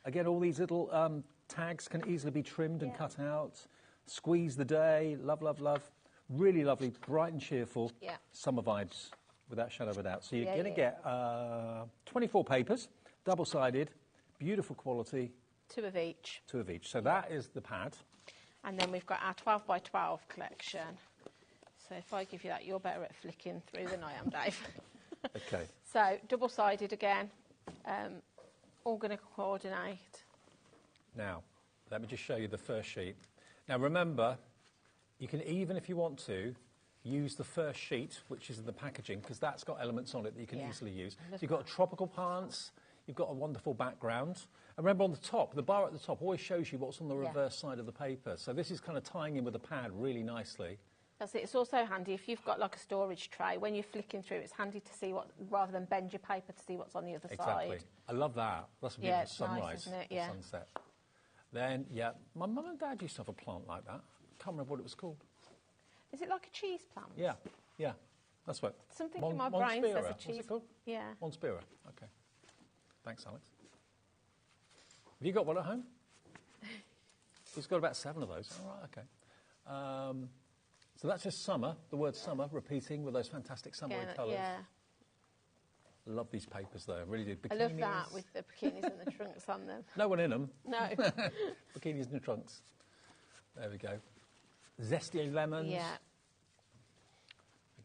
Again, all these little tags can easily be trimmed and cut out. Squeeze the day. Love, love, love. Really lovely, bright and cheerful. Yeah. Summer vibes, without a shadow of a doubt. So you're going to get 24 papers, double-sided, beautiful quality. 2 of each. 2 of each. So that is the pad. And then we've got our 12x12 collection. So if I give you that, you're better at flicking through than I am, Dave. OK. So double-sided again, all going to coordinate. Now, let me just show you the first sheet. Now, remember, you can, even if you want to, use the first sheet, which is in the packaging, because that's got elements on it that you can easily use. So you've got tropical plants, you've got a wonderful background. And remember, on the top, the bar at the top always shows you what's on the reverse side of the paper. So this is kind of tying in with the pad really nicely. That's it. It's also handy if you've got like a storage tray. When you're flicking through, it's handy to see what, rather than bend your paper to see what's on the other side. Exactly. I love that. That's a beautiful it's sunrise, nice, isn't it? Yeah. sunset. Then, my mum and dad used to have a plant like that. Can't remember what it was called. Is it like a cheese plant? Yeah. That's what. Something in my brain says a cheese. What's it called? Yeah. Monspira. OK. Thanks, Alex. Have you got one at home? He's got about 7 of those. All right, OK. So that's just summer, the word summer, repeating with those fantastic summery colours. Yeah. I love these papers, though. I really do. Bikinis. I love that, with the bikinis and the trunks on them. No one in them. No. Bikinis and the trunks. There we go. Zesty lemons. Yeah.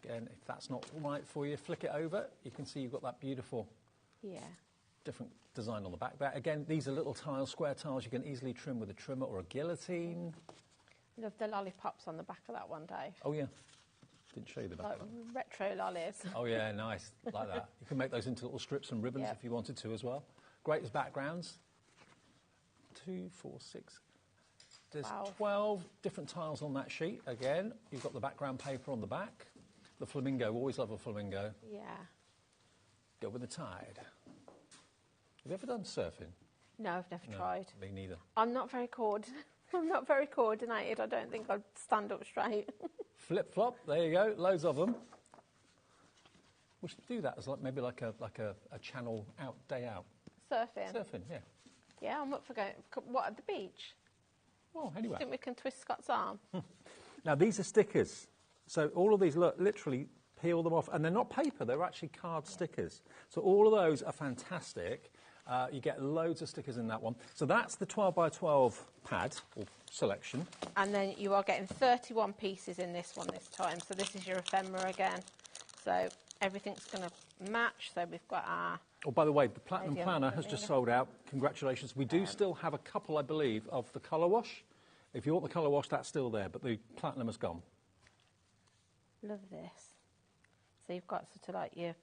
Again, if that's not right for you, flick it over. You can see you've got that beautiful Yeah. Different design on the back there. Again, these are little tiles, square tiles you can easily trim with a trimmer or a guillotine. Love the lollipops on the back of that one, Dave. Oh, yeah. Didn't show you the back Like of that. retro lollies. Oh, yeah, nice. Like that. You can make those into little strips and ribbons if you wanted to as well. Great as backgrounds. 2, 4, 6. There's 12 different tiles on that sheet. Again, you've got the background paper on the back. The flamingo, always love a flamingo. Yeah. Go with the tide. Have you ever done surfing? No, I've never tried. Me neither. I'm not very coordinated. I don't think I'd stand up straight. Flip flop. There you go. Loads of them. We should do that as maybe like a channel out, day out. Surfing. Surfing, yeah. Yeah, I'm up for going. What, at the beach? Well, anyway. Do you think we can twist Scott's arm? Now, these are stickers. So all of these, look, literally peel them off. And they're not paper, they're actually card stickers. So all of those are fantastic. You get loads of stickers in that one. So that's the 12 by 12 pad or selection. And then you are getting 31 pieces in this one this time. So this is your ephemera again. So everything's going to match. So we've got our... Oh, by the way, the Platinum Planner has just sold out. Congratulations. We do still have a couple, I believe, of the colour wash. If you want the colour wash, that's still there, but the Platinum has gone. Love this. So you've got sort of like your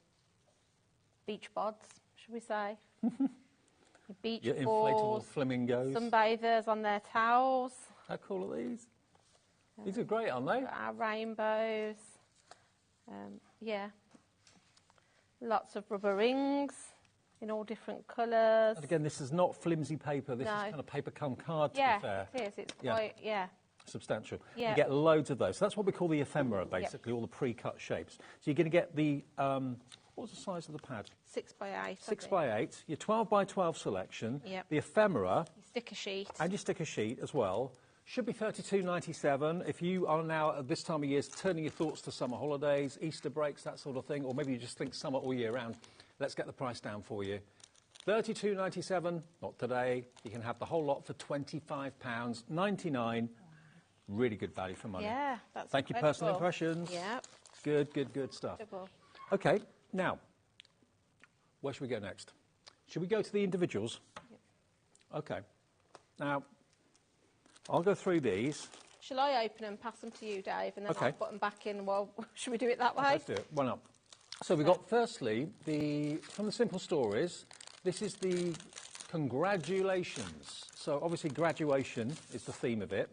beach bods, should we say? Your beach Your balls, inflatable flamingos. sunbathers on their towels. How cool are these? These are great, aren't they? Our rainbows. Yeah. Lots of rubber rings in all different colours. And again, this is not flimsy paper. This is kind of paper come card, to be fair. Yeah, it is. It's quite, substantial. Yeah. You get loads of those. So that's what we call the ephemera, basically, all the pre-cut shapes. So you're going to get the, what's the size of the pad? 6 by 8. 6 by 8, your 12 by 12 selection, Yep. the ephemera, Your sticker sheet. and your sticker sheet as well. Should be $32.97. If you are now at this time of year turning your thoughts to summer holidays, Easter breaks, that sort of thing, or maybe you just think summer all year round, let's get the price down for you. $32.97, not today. You can have the whole lot for £25.99. Really good value for money. Yeah, that's Thank you, incredible. Personal Impressions. Yep. Good stuff. Incredible. Okay, now, where should we go next? Should we go to the individuals? Yep. Okay. Now, I'll go through these. Shall I open and pass them to you, Dave, and then Okay. I'll put them back in? Well, should we do it that way? Let's do it. One up. So we've got, firstly, from the Simple Stories, this is the congratulations. So obviously graduation is the theme of it,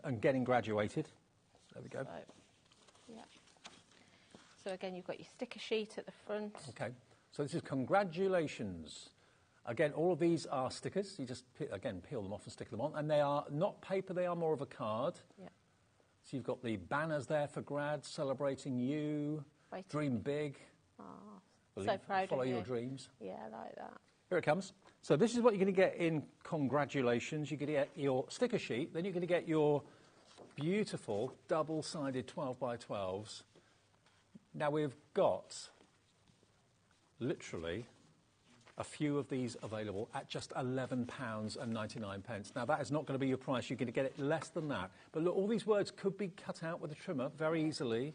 and getting graduated. There we go. So again, you've got your sticker sheet at the front. Okay. So this is congratulations. Again, all of these are stickers. You just, again, peel them off and stick them on. And they are not paper, they are more of a card. Yeah. So you've got the banners there for grads, celebrating you, dream big. Oh, so proud follow of you. your dreams. Yeah, I like that. Here it comes. So this is what you're going to get in congratulations. You're going to get your sticker sheet, then you're going to get your beautiful double-sided 12 by 12s. Now we've got literally a few of these available at just £11.99. Now that is not going to be your price. You're going to get it less than that. But look, all these words could be cut out with a trimmer very easily.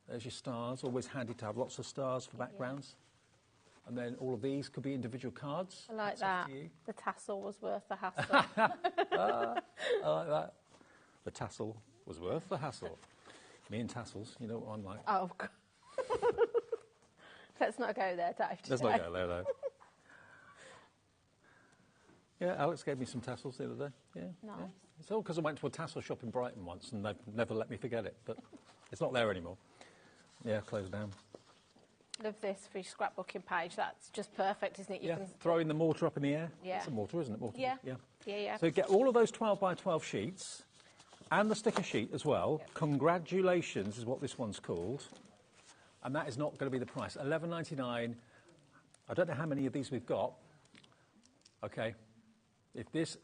There's your stars. Always handy to have lots of stars for backgrounds. And then all of these could be individual cards. I like That's up that. to you. The tassel was worth the hassle. I like that. The tassel was worth the hassle. Me and tassels, you know what I'm like. Oh, God. Let's not go there, Dave. Let's not go there, though. Yeah, Alex gave me some tassels the other day. Yeah. Nice. Yeah. It's all because I went to a tassel shop in Brighton once and they've never let me forget it, but it's not there anymore. Yeah, closed down. Love this for your scrapbooking page. That's just perfect, isn't it? You Yeah, can... throwing the mortar up in the air. Yeah. It's a mortar, isn't it? Mortar. Yeah. Yeah. Yeah. So you get all of those 12 by 12 sheets and the sticker sheet as well. Yep. Congratulations is what this one's called. And that is not going to be the price. $11.99. I don't know how many of these we've got. Okay. If this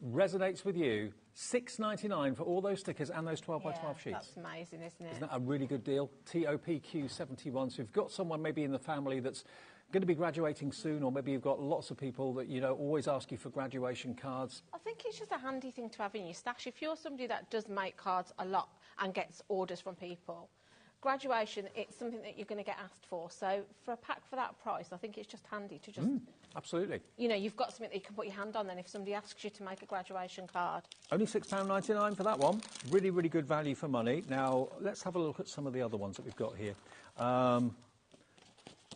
resonates with you, $6.99 for all those stickers and those 12 by 12 sheets. That's amazing, isn't it? Isn't that a really good deal? TOPQ71. So if you've got someone maybe in the family that's going to be graduating soon, or maybe you've got lots of people that, you know, always ask you for graduation cards. I think it's just a handy thing to have in your stash. If you're somebody that does make cards a lot and gets orders from people, graduation, it's something that you're going to get asked for. So for a pack for that price, I think it's just handy to just... Absolutely. You know, you've got something that you can put your hand on then if somebody asks you to make a graduation card. Only £6.99 for that one. Really, really good value for money. Now, let's have a look at some of the other ones that we've got here.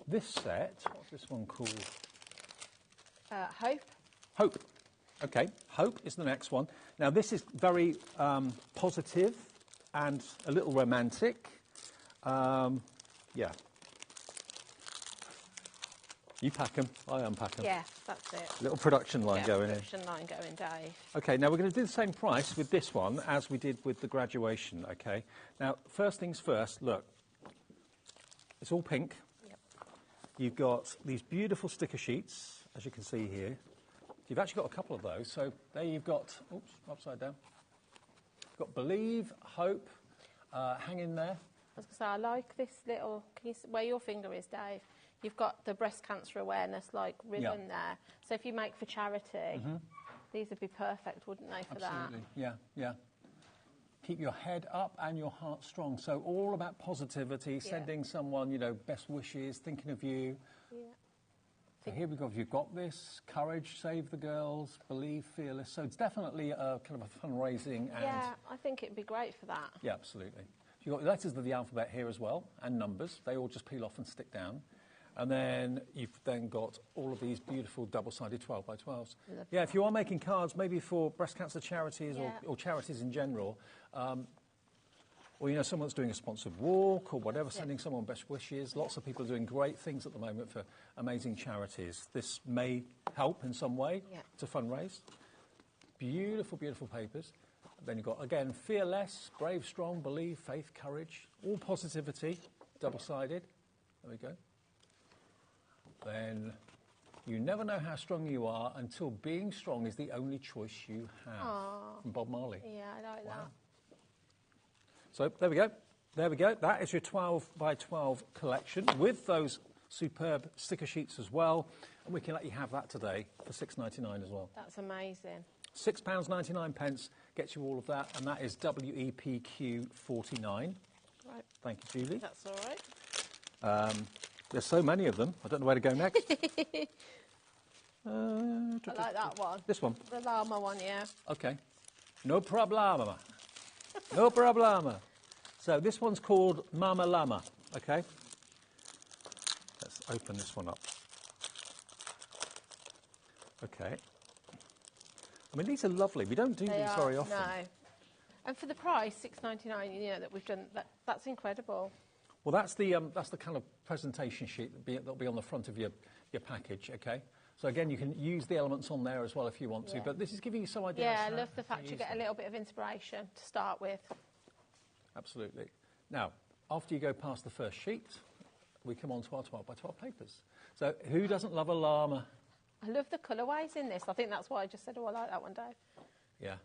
This set, what's this one called? Hope. Hope. Okay, Hope is the next one. Now, this is very positive and a little romantic. Yeah. You pack them, I unpack them. Yeah, that's it. Little production line going in. Production line going, Dave. Okay, now we're going to do the same price with this one as we did with the graduation, okay? Now, first things first, look. It's all pink. Yep. You've got these beautiful sticker sheets, as you can see here. You've actually got a couple of those, so there you've got, oops, upside down. You've got Believe, Hope, hang in there. I was going to say, I like this little, can you see where your finger is, Dave? You've got the breast cancer awareness, like, ribbon there. So if you make for charity, these would be perfect, wouldn't they, for that? Absolutely, yeah, yeah. Keep your head up and your heart strong. So all about positivity, sending someone, you know, best wishes, thinking of you. Yeah. So here we go. You've got this, courage, save the girls, believe, fearless. So it's definitely a kind of a fundraising and... Yeah, I think it'd be great for that. Yeah, absolutely. You've got letters of the alphabet here as well, and numbers. They all just peel off and stick down. And then you've then got all of these beautiful double-sided 12 by 12s. Yeah, if you are making cards, maybe for breast cancer charities or charities in general, or, you know, someone's doing a sponsored walk or whatever, sending someone best wishes. Lots of people are doing great things at the moment for amazing charities. This may help in some way to fundraise. Beautiful, beautiful papers. Then you've got, again, fearless, brave, strong, believe, faith, courage, all positivity, double-sided. There we go. Then you never know how strong you are until being strong is the only choice you have. Aww. From Bob Marley. Yeah, I like that. So there we go. There we go. That is your 12 by 12 collection with those superb sticker sheets as well. And we can let you have that today for £6.99 as well. That's amazing. £6.99 gets you all of that, and that is WEPQ 49. Right. Thank you, Julie. That's all right. There's so many of them. I don't know where to go next. I like that one. This one? The Lama one, yeah. Okay. No problema. No problema. So this one's called Mama Lama, okay? Let's open this one up. Okay. I mean, these are lovely. We don't do these very often. No. And for the price, $6.99, you know, that we've done, that's incredible. Well, that's the kind of presentation sheet that'll be on the front of your package, okay? So again, you can use the elements on there as well if you want to, but this is giving you some ideas. Yeah, I love the fact you get a little bit of inspiration to start with. Absolutely. Now, after you go past the first sheet, we come on to our 12 by 12 papers. So who doesn't love a llama? I love the colourways in this. I think that's why I just said, oh, I like that one, Dave. Yeah.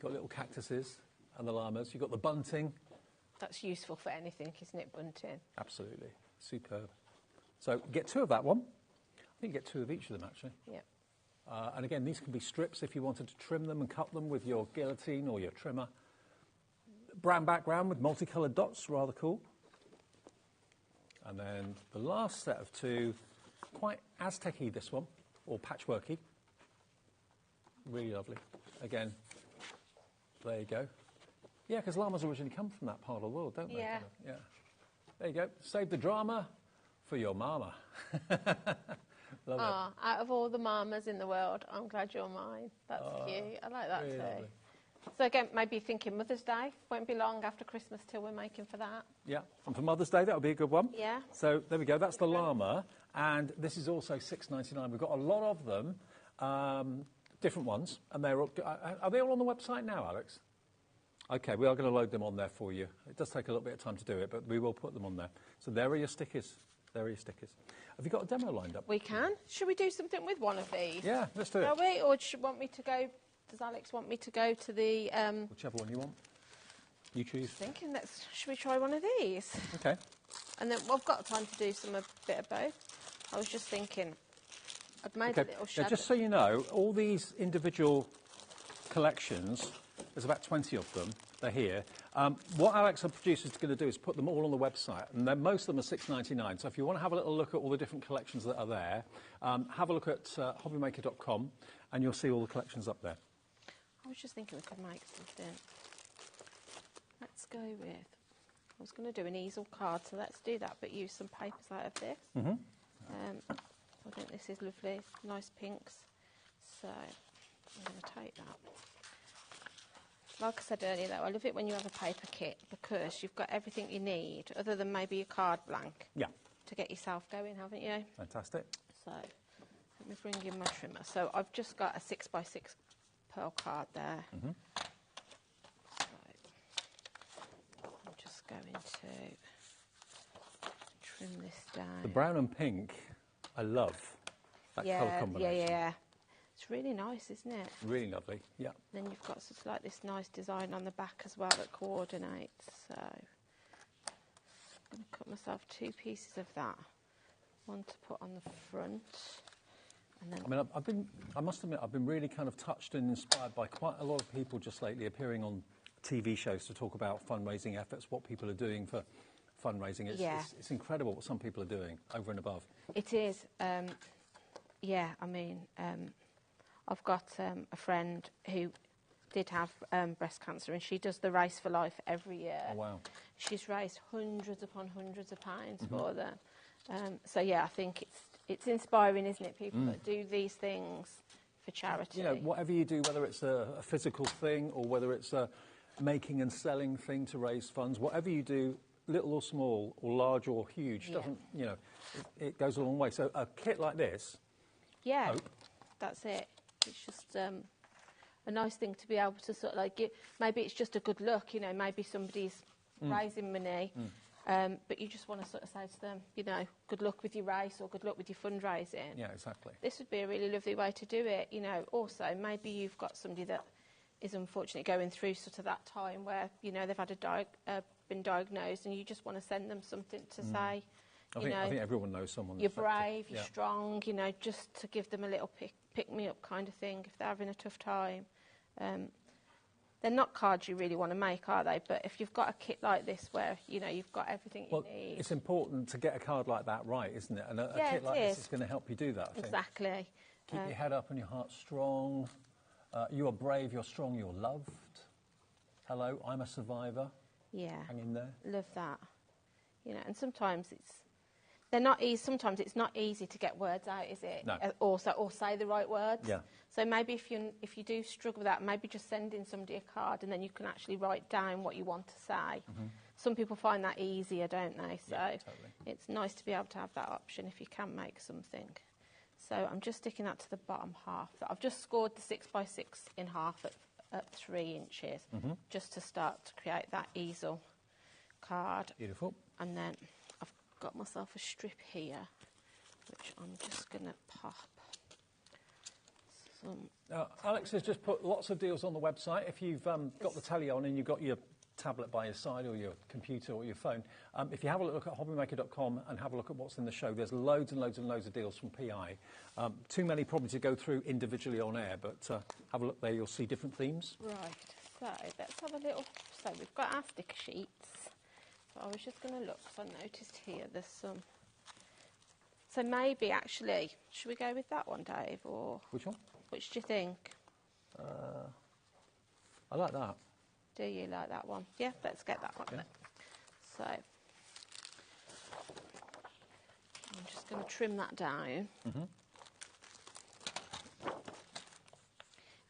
Got little cactuses and the llamas. You've got the bunting. That's useful for anything, isn't it, bunting? Absolutely. Superb. So get two of that one. I think you get two of each of them, actually. Yeah. And again, these can be strips if you wanted to trim them and cut them with your guillotine or your trimmer. Brown background with multicoloured dots, rather cool. And then the last set of two, quite Aztec-y, this one, or patchworky. Really lovely. Again, there you go. Yeah, because llamas originally come from that part of the world, don't they? Yeah. Yeah. There you go. Save the drama for your mama. Love it. Out of all the mamas in the world, I'm glad you're mine. That's cute. I like that really too. lovely. So again, maybe thinking Mother's Day. Won't be long after Christmas till we're making for that. Yeah, and for Mother's Day, that would be a good one. Yeah. So there we go. That's the llama, and this is also $6.99. We've got a lot of them, different ones, and they're all, are they all on the website now, Alex? Okay, we are going to load them on there for you. It does take a little bit of time to do it, but we will put them on there. So there are your stickers. There are your stickers. Have you got a demo lined up? We can. Should we do something with one of these? Yeah, let's do it. Shall we? Or should want me to go? Does Alex want me to go to the? Whichever one you want. You choose. Thinking should we try one of these? Okay. And then I've got time to do a bit of both. I was just thinking. I've made a little shadow. Now, just so you know, all these individual collections, there's about 20 of them. they're here. What Alex, our producer, is going to do is put them all on the website, and most of them are $6.99. So if you want to have a little look at all the different collections that are there, have a look at hobbymaker.com, and you'll see all the collections up there. I was just thinking we could make something. Let's go with, I was going to do an easel card, so let's do that, but use some papers out of this. I think this is lovely, nice pinks. So I'm going to take that. Like I said earlier, though, I love it when you have a paper kit because you've got everything you need, other than maybe a card blank, to get yourself going, haven't you? Fantastic. So let me bring in my trimmer. So I've just got a 6x6 pearl card there. So I'm just going to trim this down. The brown and pink, I love that colour combination. Yeah. It's really nice, isn't it? Really lovely, yeah. Then you've got sort of like this nice design on the back as well that coordinates. So I'm going to cut myself 2 pieces of that. One to put on the front. And then I mean, I must admit, I've been really kind of touched and inspired by quite a lot of people just lately appearing on TV shows to talk about fundraising efforts, what people are doing for fundraising. It's incredible what some people are doing over and above. It is. Yeah, I mean, I've got a friend who did have breast cancer, and she does the Race for Life every year. Oh, wow. She's raised hundreds upon hundreds of pounds for them. So, yeah, I think it's inspiring, isn't it, people that do these things for charity. You know, whatever you do, whether it's a physical thing or whether it's a making and selling thing to raise funds, whatever you do, little or small or large or huge, doesn't, you know, it goes a long way. So a kit like this, that's it. It's just a nice thing to be able to sort of like give. Maybe it's just a good look, you know, maybe somebody's raising money, but you just want to sort of say to them, you know, good luck with your race or good luck with your fundraising. Yeah, exactly. This would be a really lovely way to do it, you know. Also, maybe you've got somebody that is unfortunately going through sort of that time where, you know, they've had been diagnosed, and you just want to send them something to say, I think everyone knows someone. You're brave, you're strong, you know, just to give them a little pick-me-up kind of thing if they're having a tough time. They're not cards you really want to make, are they? But if you've got a kit like this where, you know, you've got everything you need. It's important to get a card like that right, isn't it? And a kit like this is going to help you do that, I think. Exactly. Keep your head up and your heart strong. You are brave, you're strong, you're loved. Hello, I'm a survivor. Yeah. Hang in there. Love that. You know, and sometimes they're not easy. Sometimes it's not easy to get words out, is it? No. Or say the right words. Yeah. So maybe if you do struggle with that, maybe just sending somebody a card and then you can actually write down what you want to say. Some people find that easier, don't they? So totally. It's nice to be able to have that option if you can make something. So I'm just sticking that to the bottom half. I've just scored the 6x6 in half at 3 inches, just to start to create that easel card. Beautiful. And then I've got myself a strip here, which I'm just going to pop some. Alex has just put lots of deals on the website. If you've got the telly on and you've got your tablet by your side or your computer or your phone, if you have a look at hobbymaker.com and have a look at what's in the show, there's loads and loads and loads of deals from PI. Too many probably to go through individually on air, but have a look there, you'll see different themes. Right, so let's have a little. So we've got our sticker sheets. So I was just going to look, because I noticed here there's some. So maybe actually, should we go with that one, Dave? Or which one? Which do you think? I like that. Do you like that one? Yeah, let's get that one then. So I'm just going to trim that down.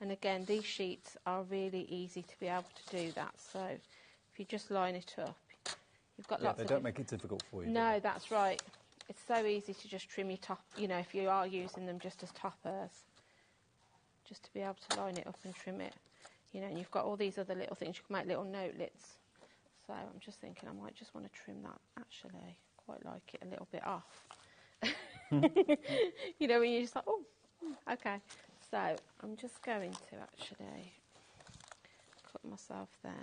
And again, these sheets are really easy to be able to do that. So if you just line it up, you've got lots of... They don't make it difficult for you. No, that's right. It's so easy to just trim your top, you know, if you are using them just as toppers. Just to be able to line it up and trim it. You know, and you've got all these other little things. You can make little notelets. So I'm just thinking I might just want to trim that, actually. Quite like it a little bit off. You know, when you're just like, oh, okay. So I'm just going to actually cut myself then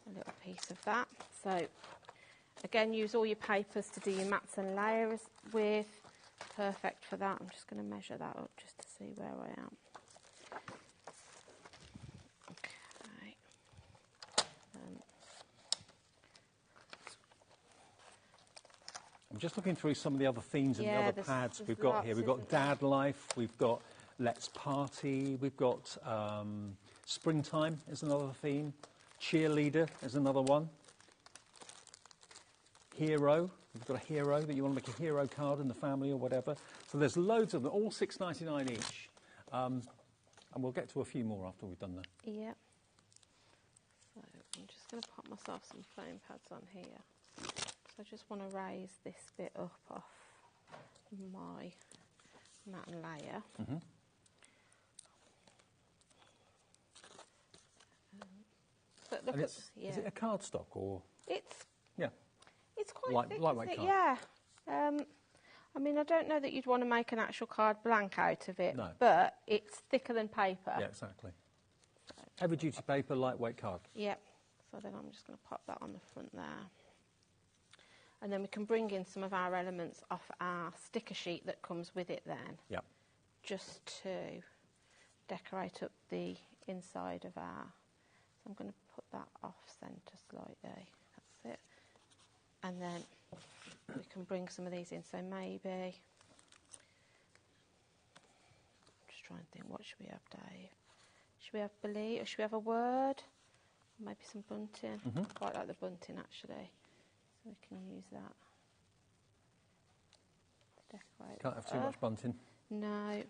a little piece of that. So again, use all your papers to do your mats and layers with. Perfect for that. I'm just going to measure that up just to see where I am. Okay. I'm just looking through some of the other themes and the other pads we've got here. We've got isn't there? Dad Life, we've got Let's Party, we've got Springtime is another theme, Cheerleader is another one, Hero, we've got a hero that you want to make a hero card in the family or whatever. So there's loads of them, all $6.99 each. And we'll get to a few more after we've done that. Yeah. So I'm just going to pop myself some foam pads on here. So I just want to raise this bit up off my mat and layer. Mm-hmm. So look And at, is it a cardstock or? It's quite thick, lightweight isn't it? card. Yeah. I mean, I don't know that you'd want to make an actual card blank out of it, No. but it's thicker than paper. Yeah, exactly. Heavy duty paper, lightweight card. Yep. So then I'm just going to pop that on the front there. And then we can bring in some of our elements off our sticker sheet that comes with it then. Yep. Just to decorate up the inside of our... So I'm going to put that off centre slightly. That's it. And then we can bring some of these in. So maybe... Just try and think, what should we have, Dave? Should we have believe, or should we have a word? Or maybe some bunting. Mm-hmm. Quite like the bunting, actually. So we can use that to decorate. Can't have too much bunting. No.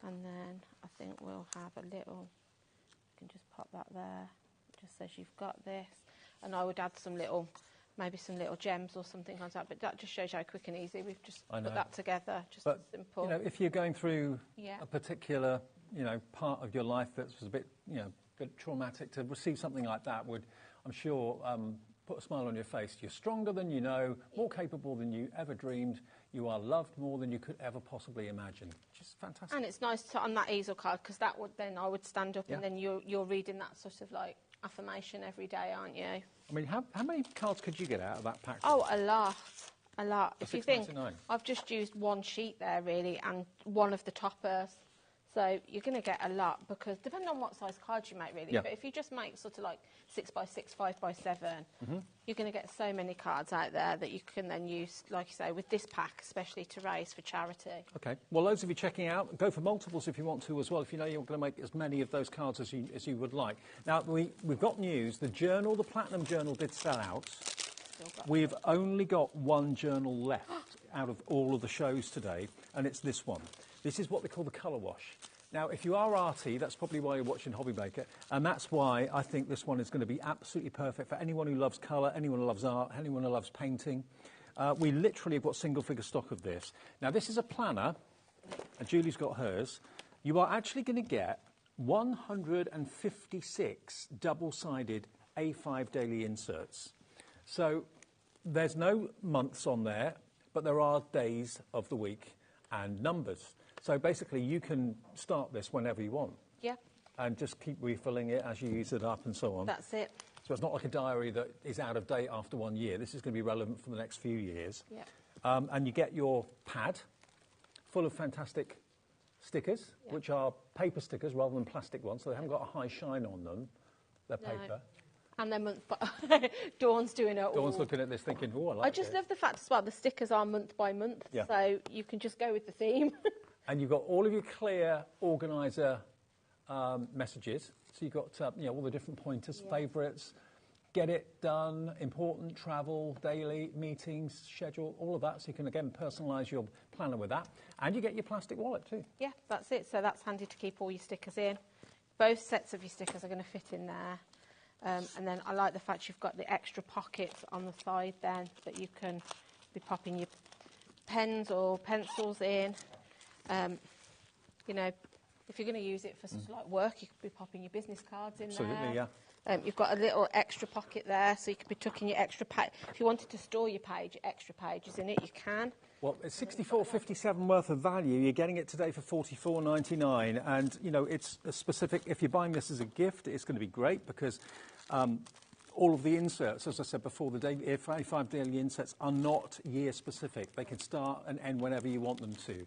And then I think we'll have a little, you can just pop that there. It just says you've got this. And I would add some little, maybe some little gems or something like that. But that just shows you how quick and easy we've just put that together. Just But, simple. you know, if you're going through Yeah. a particular, you know, part of your life that was a bit, you know, bit traumatic, to receive something like that would, I'm sure, put a smile on your face. You're stronger than you know, more capable than you ever dreamed. You are loved more than you could ever possibly imagine. Just fantastic. And it's nice to, on that easel card, because that would then I would stand up Yeah. and then you're reading that sort of like affirmation every day, aren't you? I mean, how many cards could you get out of that pack? Oh, a lot. A lot. For If you think, $6.99. I've just used one sheet there really and one of the toppers. So you're going to get a lot because depending on what size cards you make really, Yeah. but if you just make sort of like 6x6, 5x7, Mm-hmm. you're going to get so many cards out there that you can then use, like you say, with this pack, especially to raise for charity. Okay. Well, those of you checking out, go for multiples if you want to as well, if you know you're going to make as many of those cards as you would like. Now, we've got news. The journal, the Platinum Journal, did sell out. We've only got one journal left out of all of the shows today, and it's this one. This is what they call the colour wash. Now, if you are arty, that's probably why you're watching HobbyMaker, and that's why I think this one is going to be absolutely perfect for anyone who loves colour, anyone who loves art, anyone who loves painting. We literally have got single-figure stock of this. Now, this is a planner, and Julie's got hers. You are actually going to get 156 double-sided A5 daily inserts. So there's no months on there, but there are days of the week and numbers. So basically, you can start this whenever you want. Yeah. And just keep refilling it as you use it up and so on. That's it. So it's not like a diary that is out of date after 1 year. This is going to be relevant for the next few years. Yeah. And you get your pad full of fantastic stickers, which are paper stickers rather than plastic ones, so they haven't got a high shine on them. They're paper. And then month by Dawn's doing it. Dawn's looking at this thinking, oh, I like I just love the fact as well the stickers are month by month, Yeah. so you can just go with the theme. And you've got all of your clear organiser messages. So you've got all the different pointers, favourites, get it done, important, travel, daily, meetings, schedule, all of that. So you can, again, personalise your planner with that. And you get your plastic wallet too. Yeah, that's it. So that's handy to keep all your stickers in. Both sets of your stickers are going to fit in there. And then I like the fact you've got the extra pockets on the side then that you can be popping your pens or pencils in. You know, if you're going to use it for sort of like work, you could be popping your business cards in there. Absolutely, yeah. You've got a little extra pocket there, so you could be tucking your extra page. If you wanted to store your extra pages in it, you can. Well, it's $64.57 worth of value. You're getting it today for $44.99, and you know it's a specific. If you're buying this as a gift, it's going to be great because all of the inserts, as I said before, the 85 daily inserts are not year specific. They can start and end whenever you want them to.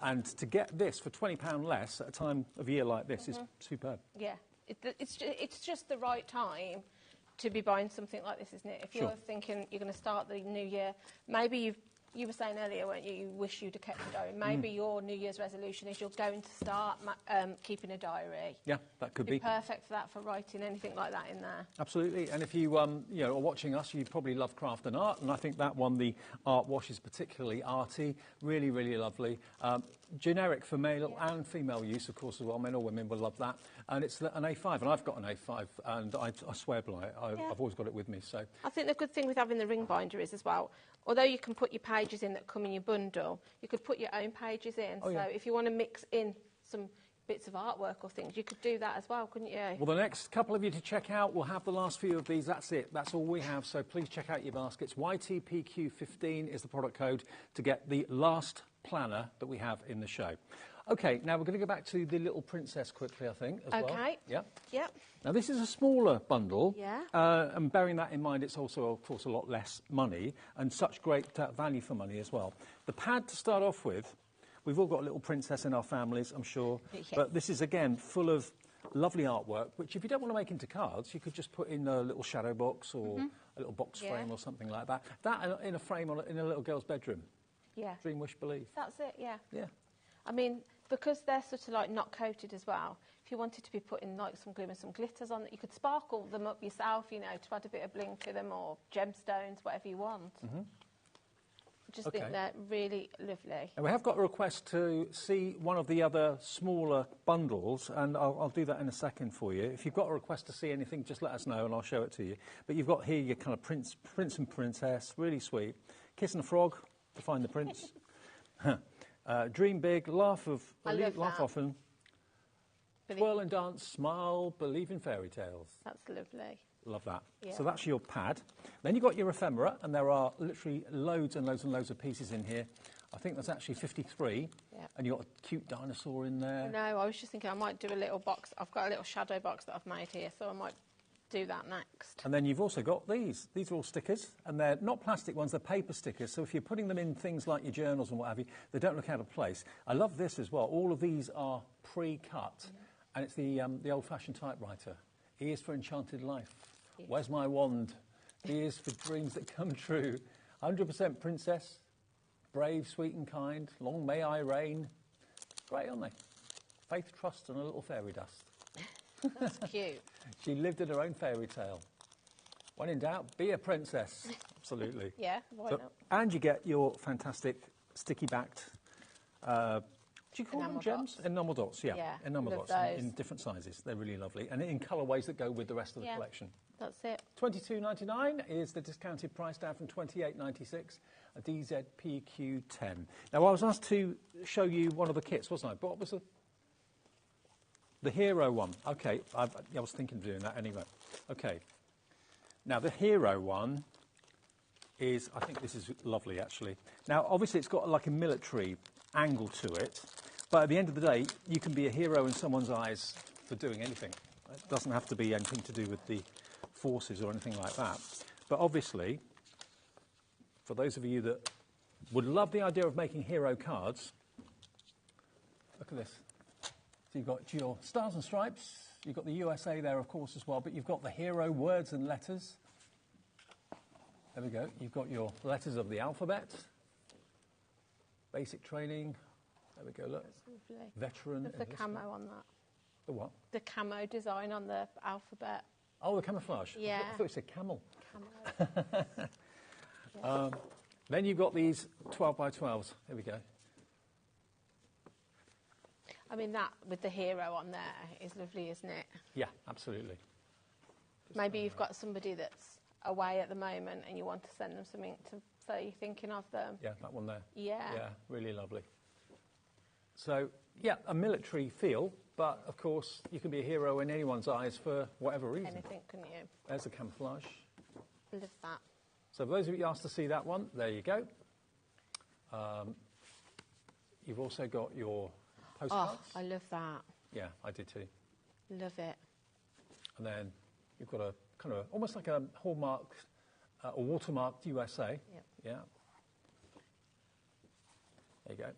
And to get this for £20 less at a time of year like this is superb. Yeah, it's just the right time to be buying something like this, isn't it? If Sure. you're thinking you're going to start the new year, maybe you were saying earlier, weren't you, you wish you'd have kept a diary. Maybe your New Year's resolution is you're going to start keeping a diary. Yeah, that could Be be. perfect for that, for writing anything like that in there. Absolutely. And if you, you know, are watching us, you probably love craft and art. And I think that one, the art wash, is particularly arty. Really, really lovely. Generic for male and female use, of course, as well. Men or women will love that. And it's an A5, and I've got an A5, and I swear by it. I've always got it with me. So I think the good thing with having the ring binder is as well, although you can put your pages in that come in your bundle, you could put your own pages in. Oh, so yeah. if you want to mix in some bits of artwork or things, you could do that as well, couldn't you? Well, the next couple of you to check out, we'll have the last few of these. That's it. That's all we have. So please check out your baskets. YTPQ15 is the product code to get the last planner that we have in the show. OK, now we're going to go back to the Little Princess quickly, I think, as well. OK. Yep. Yep. Now, this is a smaller bundle. Yeah. And bearing that in mind, it's also, of course, a lot less money and such great value for money as well. The pad to start off with, we've all got a Little Princess in our families, I'm sure. Yes. But this is, again, full of lovely artwork, which if you don't want to make into cards, you could just put in a little shadow box or a little box frame or something like that. That in a frame in a little girl's bedroom. Yeah. Dream, wish, believe. That's it, yeah. Yeah. I mean, because they're sort of like not coated as well, if you wanted to be putting like some glue and some glitters on it, you could sparkle them up yourself, you know, to add a bit of bling to them, or gemstones, whatever you want. I just think they're really lovely. And we have got a request to see one of the other smaller bundles, and I'll do that in a second for you. If you've got a request to see anything, just let us know and I'll show it to you. But you've got here your kind of prince and princess, really sweet. Kiss and a frog to find the prince. Dream big, laugh often. Twirl and dance, smile, believe in fairy tales. That's lovely. Love that. Yeah. So that's your pad. Then you've got your ephemera, and there are literally loads and loads and loads of pieces in here. I think there's actually 53. Yeah. And you've got a cute dinosaur in there. No, I was just thinking I might do a little box. I've got a little shadow box that I've made here, so I might do that next. And then you've also got these. These are all stickers, and they're not plastic ones, they're paper stickers. So if you're putting them in things like your journals and what have you, they don't look out of place. I love this as well. All of these are pre-cut, and it's the old-fashioned typewriter. E is for enchanted life. Yes. Where's my wand? D is for dreams that come true. 100% princess, brave, sweet and kind. Long may I reign. Great, aren't they? Faith, trust, and a little fairy dust. That's cute. She lived in her own fairy tale. When in doubt, be a princess. Absolutely. Yeah, why not? And you get your fantastic sticky-backed, do you call them gems? Enamel dots, yeah. Enamel dots in different sizes. They're really lovely. And in colourways that go with the rest of the collection. That's it. $22.99 is the discounted price, down from $28.96, a DZPQ10. Now, I was asked to show you one of the kits, wasn't I? But what was the Hero one? OK, I was thinking of doing that anyway. OK. Now, the Hero one is, I think this is lovely, actually. Now, obviously, it's got like a military angle to it, but at the end of the day, you can be a hero in someone's eyes for doing anything. It doesn't have to be anything to do with the forces or anything like that. But obviously, for those of you that would love the idea of making hero cards, look at this. So you've got your stars and stripes, you've got the USA there, of course, as well, but you've got the hero words and letters. There we go. You've got your letters of the alphabet. Basic training. There we go, look. That's lovely. Veteran. There's the camo on that. The what? The camo design on the alphabet. Oh, the camouflage. Yeah. I thought you said camel. Camo. Then you've got these 12 by 12s. Here we go. I mean, that with the hero on there is lovely, isn't it? Yeah, absolutely. Maybe you've got somebody that's away at the moment and you want to send them something to say you're thinking of them. Yeah, that one there. Yeah. Yeah, really lovely. So, yeah, a military feel, but of course you can be a hero in anyone's eyes for whatever reason. Anything, couldn't you? There's the camouflage. Love that. So for those of you asked to see that one, there you go. You've also got your postcards. Oh, I love that. Yeah, I did too. Love it. And then you've got a kind of almost like a hallmark, a watermarked USA. Yep. Yeah. There you go.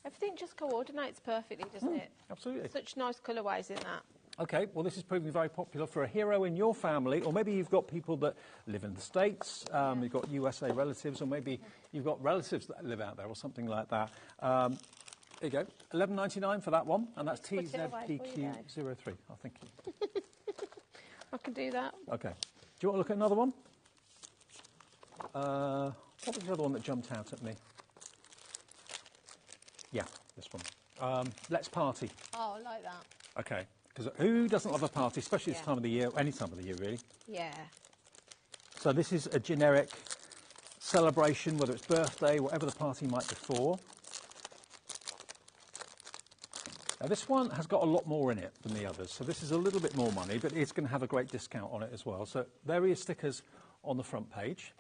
Everything just coordinates perfectly, doesn't it? Absolutely. Such nice colourways in that. Okay, well, this is proving very popular for a hero in your family, or maybe you've got people that live in the States, you've got USA relatives, or maybe you've got relatives that live out there, or something like that. There you go, $11.99 for that one, and that's TZPQ03. Oh, thank you. I can do that. Okay. Do you want to look at another one? What was the other one that jumped out at me? Yeah, this one. Let's Party. Oh, I like that. Okay. Because who doesn't love a party, especially this time of the year, any time of the year, really? Yeah. So this is a generic celebration, whether it's birthday, whatever the party might be for. Now, this one has got a lot more in it than the others, so this is a little bit more money, but it's going to have a great discount on it as well. So there are stickers on the front page.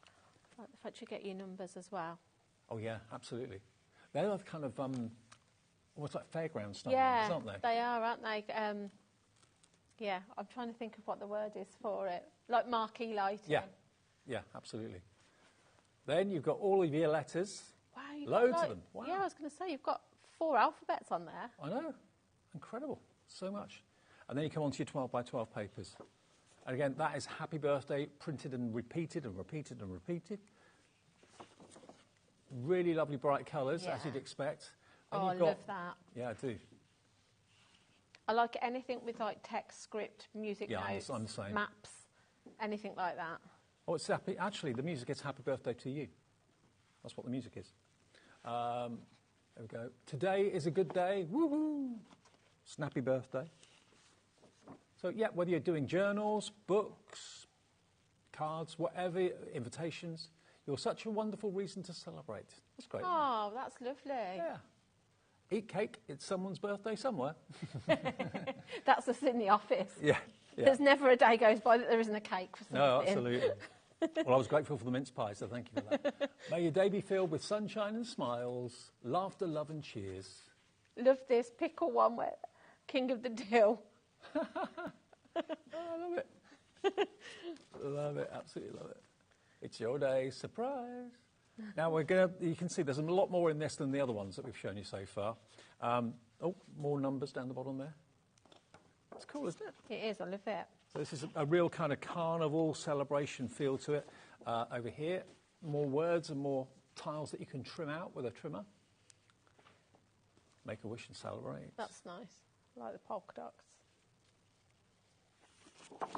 I like the fact you get your numbers as well. Oh, yeah, absolutely. They're kind of, what's like fairground style, aren't they? They are, aren't they? Yeah, I'm trying to think of what the word is for it. Like marquee lighting. Yeah, yeah, absolutely. Then you've got all of your letters. Wow, loads of them. Wow. Yeah, I was going to say, you've got 4 alphabets on there. I know. Incredible. So much. And then you come on to your 12 by 12 papers. And again, that is happy birthday, printed and repeated and repeated and repeated. Really lovely bright colours, as you'd expect. And I love that. Yeah, I do. I like anything with like text, script, music notes, I'm the same. maps, anything like that. Oh, it's happy. Actually, the music is happy birthday to you. That's what the music is. There we go. Today is a good day. Woohoo! Snappy birthday. So, yeah, whether you're doing journals, books, cards, whatever, invitations, you're such a wonderful reason to celebrate. That's great. Oh, that's lovely. Yeah. Eat cake, it's someone's birthday somewhere. That's us in the office. Yeah. There's never a day goes by that there isn't a cake for something. No, absolutely. Well, I was grateful for the mince pie, so thank you for that. May your day be filled with sunshine and smiles, laughter, love and cheers. Love this pickle one with King of the Dill. Oh, I love it. Love it, absolutely love it. It's your day, surprise. Now, you can see there's a lot more in this than the other ones that we've shown you so far. Oh, more numbers down the bottom there. It's cool, isn't it? It is, I love it. So this is a real kind of carnival celebration feel to it. Over here, more words and more tiles that you can trim out with a trimmer. Make a wish and celebrate. That's nice. I like the polka dots.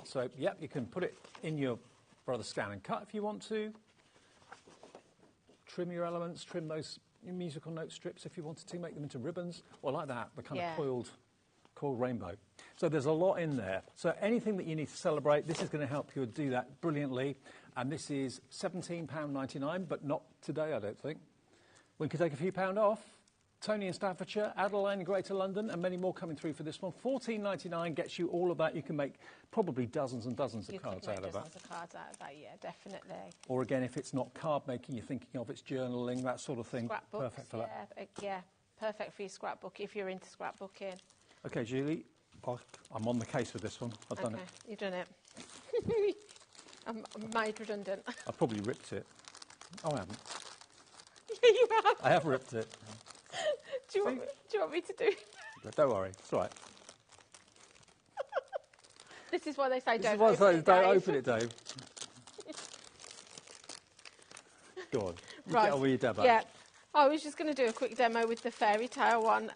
So, yeah, you can put it in your brother scan and cut if you want to. Trim your elements, trim those musical note strips if you wanted to, make them into ribbons, or like that, the kind of coiled rainbow. So there's a lot in there. So anything that you need to celebrate, this is going to help you do that brilliantly. And this is £17.99, but not today, I don't think. We can take a few pound off. Tony in Staffordshire, Adelaide in Greater London, and many more coming through for this one. £14.99 gets you all of that. You can make probably dozens and dozens of cards out of that. Dozens of cards out of that, yeah, definitely. Or again, if it's not card making, you're thinking of, it's journaling, that sort of thing. Scrapbooks, perfect for that. Yeah, perfect for your scrapbook if you're into scrapbooking. Okay, Julie, I'm on the case with this one. I've done it. You've done it. I'm made redundant. I probably ripped it. Oh, I haven't. You have. I have ripped it. Do you want me to do it? Don't worry, it's all right. This is why they say don't open it, Dave. Go on. Right. Get on with your demo. Yeah. I was just going to do a quick demo with the fairy tale one.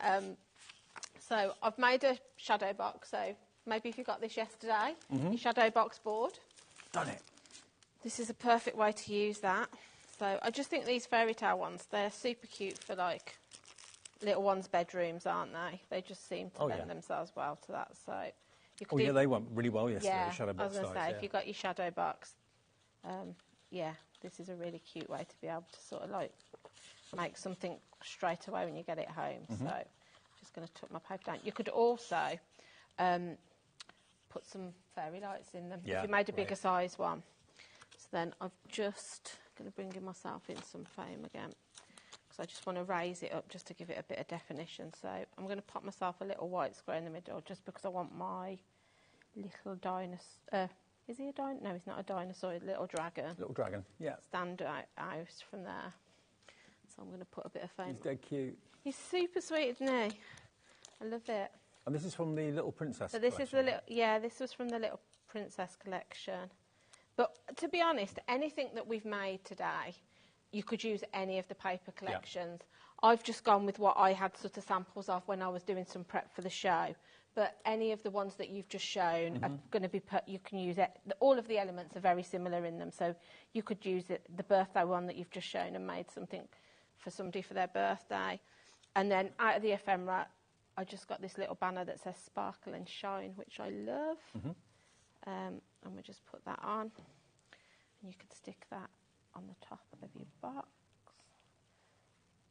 So I've made a shadow box. So maybe if you got this yesterday, your shadow box board. Done it. This is a perfect way to use that. So I just think these fairy tale ones, they're super cute for like little ones' bedrooms, aren't they? They just seem to lend themselves well to that. So you could they went really well yesterday, shadow box. I was going to say, if you got your shadow box, this is a really cute way to be able to sort of like make something straight away when you get it home. So I'm just going to tuck my paper down. You could also put some fairy lights in them if you made a bigger size one. So then I'm just going to bring in myself in some foam again, because I just want to raise it up just to give it a bit of definition. So I'm going to pop myself a little white square in the middle just because I want my little dinosaur. Is he a dinosaur? No, he's not a dinosaur. He's a little dragon. Little dragon, yeah. Stand out from there. So I'm going to put a bit of foam. He's dead cute. He's super sweet, isn't he? I love it. And this is from the Little Princess So this collection. is the little, yeah, this was from the Little Princess collection. But to be honest, anything that we've made today, you could use any of the paper collections. Yeah. I've just gone with what I had sort of samples of when I was doing some prep for the show. But any of the ones that you've just shown are going to be you can use it. All of the elements are very similar in them, so you could use it, the birthday one that you've just shown and made something for somebody for their birthday. And then out of the ephemera, I just got this little banner that says Sparkle and Shine, which I love. And we'll just put that on. And you could stick that on the top of your box.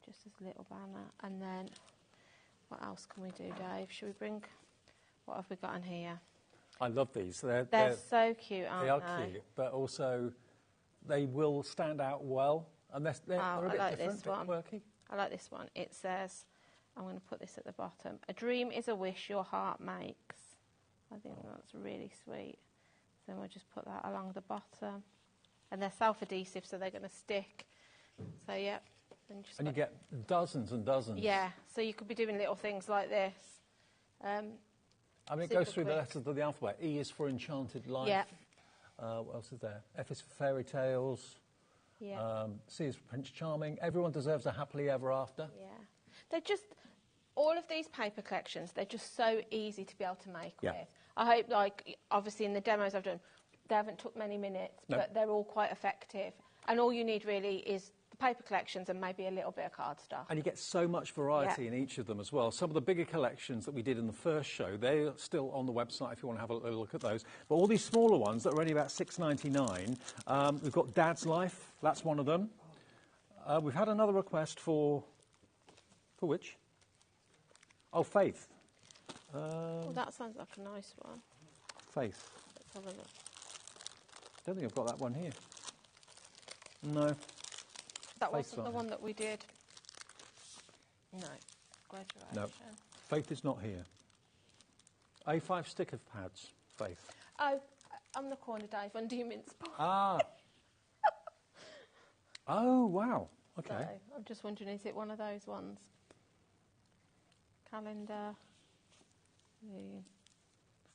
Just as a little banner. And then, what else can we do, Dave? Should we bring, what have we got in here? I love these. They're so cute, aren't they? They are cute, but also they will stand out well. And they're a bit like different, this one. quirky. I like this one. It says, I'm going to put this at the bottom. A dream is a wish your heart makes. I think that's really sweet. So we'll just put that along the bottom. And they're self-adhesive, so they're going to stick. So, yeah. And you get dozens and dozens. Yeah, so you could be doing little things like this. I mean, it goes through the letters of the alphabet. E is for enchanted life. Yeah. What else is there? F is for fairy tales. Yeah. C is for Prince Charming. Everyone deserves a happily ever after. Yeah. They're just, all of these paper collections, they're just so easy to be able to make with. I hope, like, obviously in the demos I've done, they haven't took many minutes, but they're all quite effective. And all you need really is the paper collections and maybe a little bit of cardstock. And you get so much variety in each of them as well. Some of the bigger collections that we did in the first show, they're still on the website if you want to have a little look at those. But all these smaller ones that are only about $6.99, we've got Dad's Life, that's one of them. We've had another request for which? Oh, Faith. Well, that sounds like a nice one. Faith. Let's have a look. I don't think I've got that one here. No. That wasn't the one that we did. No. Graduation. No. Faith is not here. A5 sticker pads, Faith. Oh, on the corner, Dave, under your mince pie. Ah. Oh, wow. Okay. So, I'm just wondering, is it one of those ones? Calendar.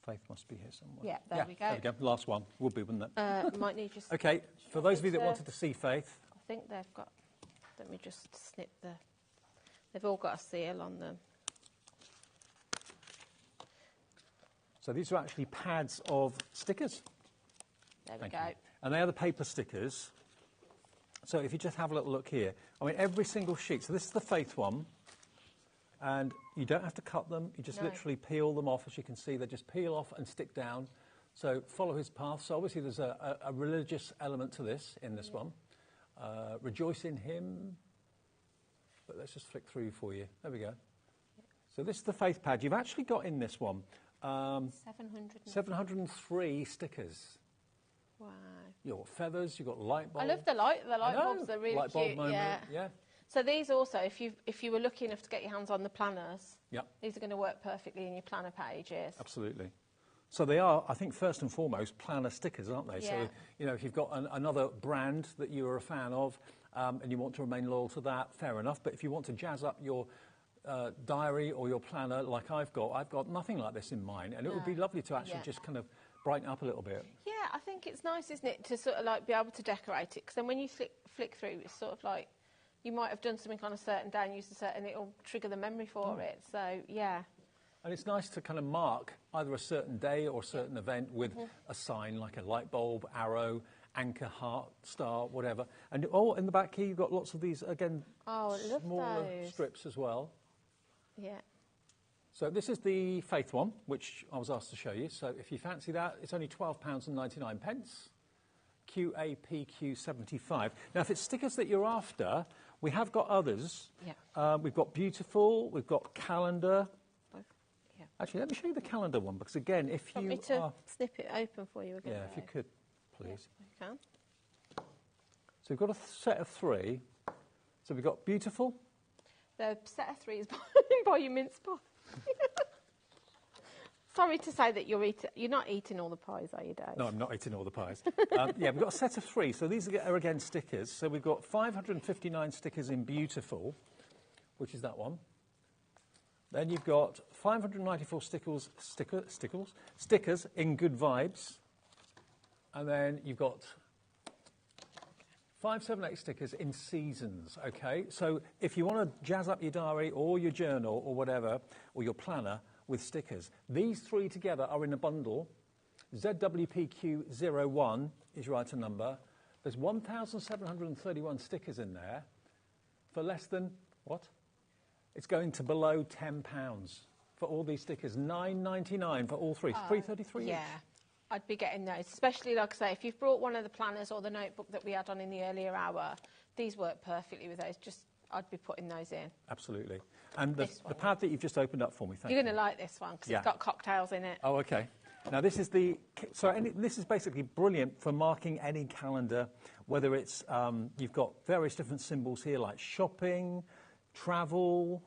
Faith must be here somewhere. Yeah, there we go. There we go. Last one. Would be, wouldn't it? Might need just... Okay, for those of you that wanted to see Faith. I think they've got... Let me just snip the... They've all got a seal on them. So these are actually pads of stickers. There we Thank go. you. And they are the paper stickers. So if you just have a little look here, I mean, every single sheet. So this is the Faith one. And you don't have to cut them. You just literally peel them off. As you can see, they just peel off and stick down. So follow his path. So obviously there's a religious element to this in this one. Rejoice in him. But let's just flick through for you. There we go. So this is the Faith pad. You've actually got in this one 703 stickers. Wow. You've got feathers, you've got light bulbs. I love the light bulbs. They're really light bulb cute. moment. Yeah. So these also, if you were lucky enough to get your hands on the planners, Yep. these are going to work perfectly in your planner pages. Absolutely. So they are, I think, first and foremost, planner stickers, aren't they? Yeah. So, you know, if you've got another brand that you're a fan of and you want to remain loyal to that, fair enough. But if you want to jazz up your diary or your planner like I've got nothing like this in mine. And it would be lovely to actually just kind of brighten up a little bit. Yeah, I think it's nice, isn't it, to sort of like be able to decorate it. Because then when you flick through, it's sort of like you might have done something on a certain day and used a certain, it'll trigger the memory for it. So, yeah. And it's nice to kind of mark either a certain day or a certain event with a sign like a light bulb, arrow, anchor, heart, star, whatever. And in the back here, you've got lots of these, again, smaller strips as well. Yeah. So this is the Faith one, which I was asked to show you. So if you fancy that, it's only £12.99. QAPQ75. Now, if it's stickers that you're after, we have got others. Yeah. We've got Beautiful, we've got Calendar. Yeah. Actually, let me show you the Calendar one, because again, if you want me to snip it open for you again? Yeah, if you could, please. Yeah, you can. So we've got a set of 3. So we've got Beautiful. The set of 3 is by your mince pie. Sorry to say that you're not eating all the pies, are you, Dave? No, I'm not eating all the pies. Yeah, we've got a set of 3. So these are again stickers. So we've got 559 stickers in Beautiful, which is that one. Then you've got 594 stickers in Good Vibes. And then you've got 578 stickers in Seasons, okay? So if you want to jazz up your diary or your journal or whatever, or your planner with stickers, these three together are in a bundle. ZWPQ01 is your item number. There's 1,731 stickers in there for less than, what? It's going to below £10 for all these stickers. £9.99 for all three. £3.33 Yeah, each. I'd be getting those, especially, like I say, if you've brought one of the planners or the notebook that we had on in the earlier hour, these work perfectly with those. I'd be putting those in. Absolutely. And the pad that you've just opened up for me, thank you. You're going to like this one because it's got cocktails in it. Oh, okay. Now, this is this is basically brilliant for marking any calendar, whether it's, you've got various different symbols here like shopping, travel,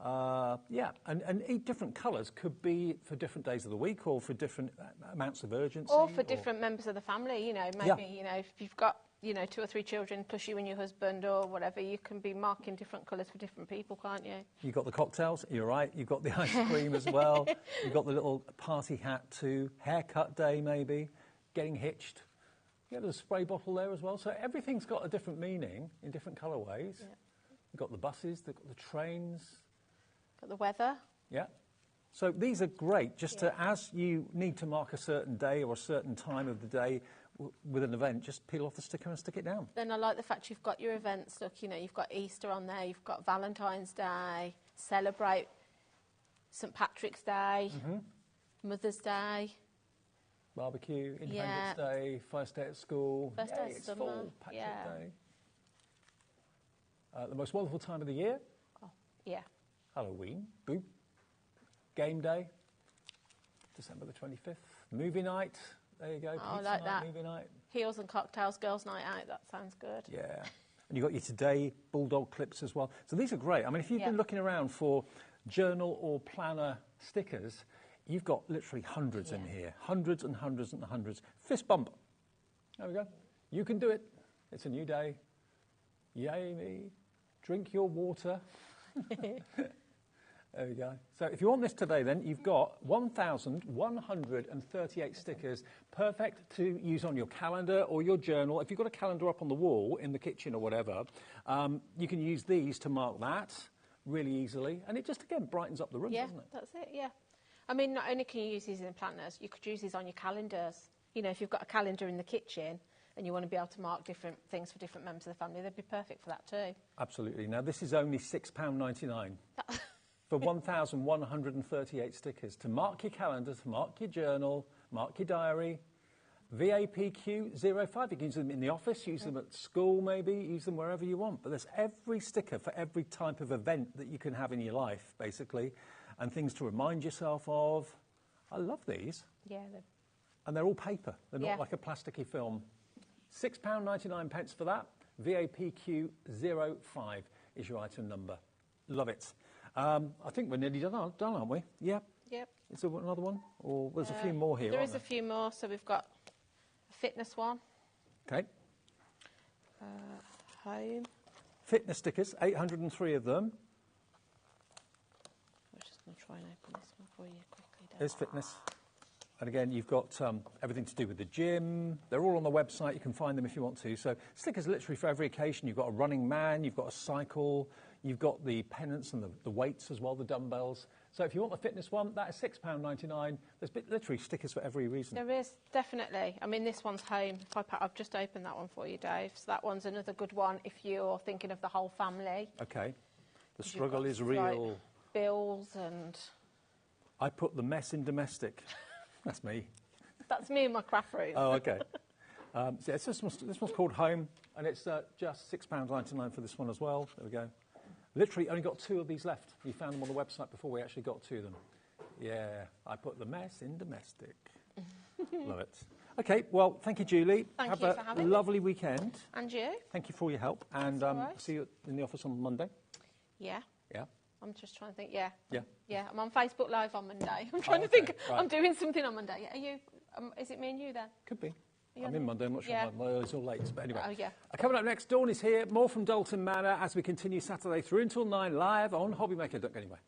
and different colours could be for different days of the week or for different amounts of urgency. Or for different members of the family, you know, maybe, you know, if you've got, you know, 2 or 3 children plus you and your husband or whatever, you can be marking different colours for different people, can't you? You've got the cocktails, you're right. You've got the ice cream as well. You've got the little party hat too. Haircut day maybe. Getting hitched. You got the spray bottle there as well. So everything's got a different meaning in different colourways. Yeah. You've got the buses, the trains. Got the weather. Yeah. So these are great just to, as you need to mark a certain day or a certain time of the day with an event, just peel off the sticker and stick it down. Then I like the fact you've got your events. Look, you know, you've got Easter on there, you've got Valentine's Day, celebrate St Patrick's Day, Mother's Day. Barbecue, Independence Day, first day at school. First day of it's summer. fall, Patchwork Day. The most wonderful time of the year. Oh, yeah. Halloween, boop. Game day, December the 25th. Movie night, there you go. Oh, Pizza like night, that. movie night. Heels and cocktails, girls' night out. That sounds good. Yeah. And you've got your Today Bulldog clips as well. So these are great. I mean, if you've been looking around for journal or planner stickers, you've got literally hundreds in here. Hundreds and hundreds and hundreds. Fist bump. There we go. You can do it. It's a new day. Yay me. Drink your water. There we go. So if you want this today, then you've got 1,138 stickers, perfect to use on your calendar or your journal. If you've got a calendar up on the wall in the kitchen or whatever, you can use these to mark that really easily. And it just, again, brightens up the room, doesn't it? Yeah, that's it, yeah. I mean, not only can you use these in planners, you could use these on your calendars. You know, if you've got a calendar in the kitchen and you want to be able to mark different things for different members of the family, they'd be perfect for that too. Absolutely. Now, this is only £6.99. For 1,138 stickers to mark your calendar, to mark your journal, mark your diary. VAPQ05, you can use them in the office, use them at school maybe, use them wherever you want. But there's every sticker for every type of event that you can have in your life, basically, and things to remind yourself of. I love these. Yeah. And they're all paper. They're not like a plasticky film. £6.99 for that. VAPQ05 is your item number. Love it. I think we're nearly done, aren't we? Yeah. Yep. Is there another one? Or there's a few more here, There is a few more. So we've got a fitness one. Okay. Home. Fitness stickers, 803 of them. I'm just going to try and open this one for you quickly. There's fitness. And again, you've got everything to do with the gym. They're all on the website. You can find them if you want to. So stickers literally for every occasion. You've got a running man, you've got a cycle, you've got the pennants and the weights as well, the dumbbells. So if you want the fitness one, that is £6.99. There's literally stickers for every reason. There is, definitely. I mean, this one's home. I've just opened that one for you, Dave. So that one's another good one if you're thinking of the whole family. Okay. The struggle is real. Like bills and... I put the mess in domestic. That's me. That's me in my craft room. Oh, okay. So this one's called Home, and it's just £6.99 for this one as well. There we go. Literally only got 2 of these left. We found them on the website before we actually got to them. Yeah, I put the mess in domestic. Love it. Okay, well, thank you, Julie. Thank you for Have having a me. lovely weekend. And you? Thank you for all your help. And see you in the office on Monday. Yeah. Yeah. I'm just trying to think, yeah. Yeah. Yeah, I'm on Facebook Live on Monday. I'm trying to think. Right. I'm doing something on Monday. Are you? Is it me and you then? Could be. I'm in Monday. I'm not sure. Yeah. It's all late. But anyway. Oh, yeah. Coming up next, Dawn is here. More from Dalton Manor as we continue Saturday through until 9 live on HobbyMaker. Don't go anywhere.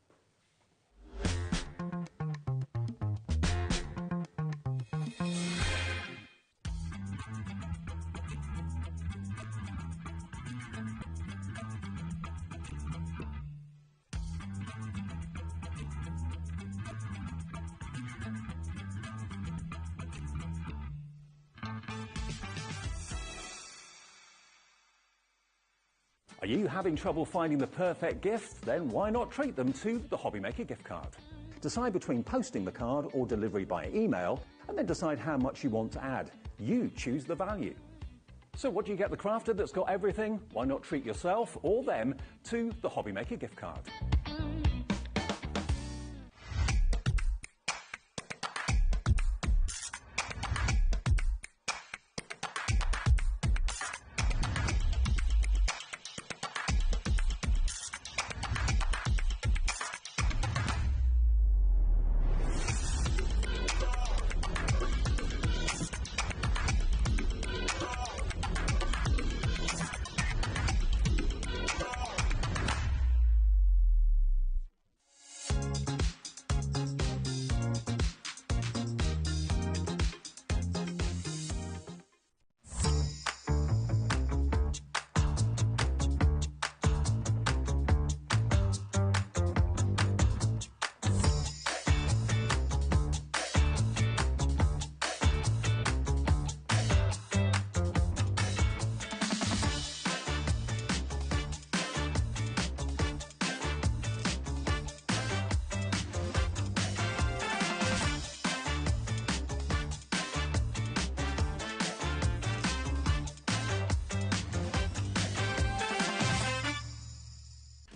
Are you having trouble finding the perfect gift? Then why not treat them to the HobbyMaker gift card? Decide between posting the card or delivery by email, and then decide how much you want to add. You choose the value. So what do you get the crafter that's got everything? Why not treat yourself or them to the HobbyMaker gift card?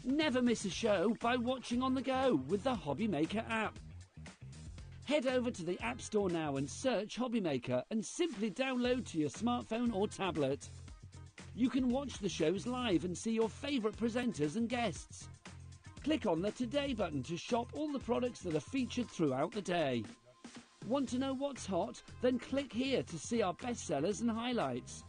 Never miss a show by watching on the go with the HobbyMaker app. Head over to the App Store now and search HobbyMaker and simply download to your smartphone or tablet. You can watch the shows live and see your favourite presenters and guests. Click on the Today button to shop all the products that are featured throughout the day. Want to know what's hot? Then click here to see our bestsellers and highlights.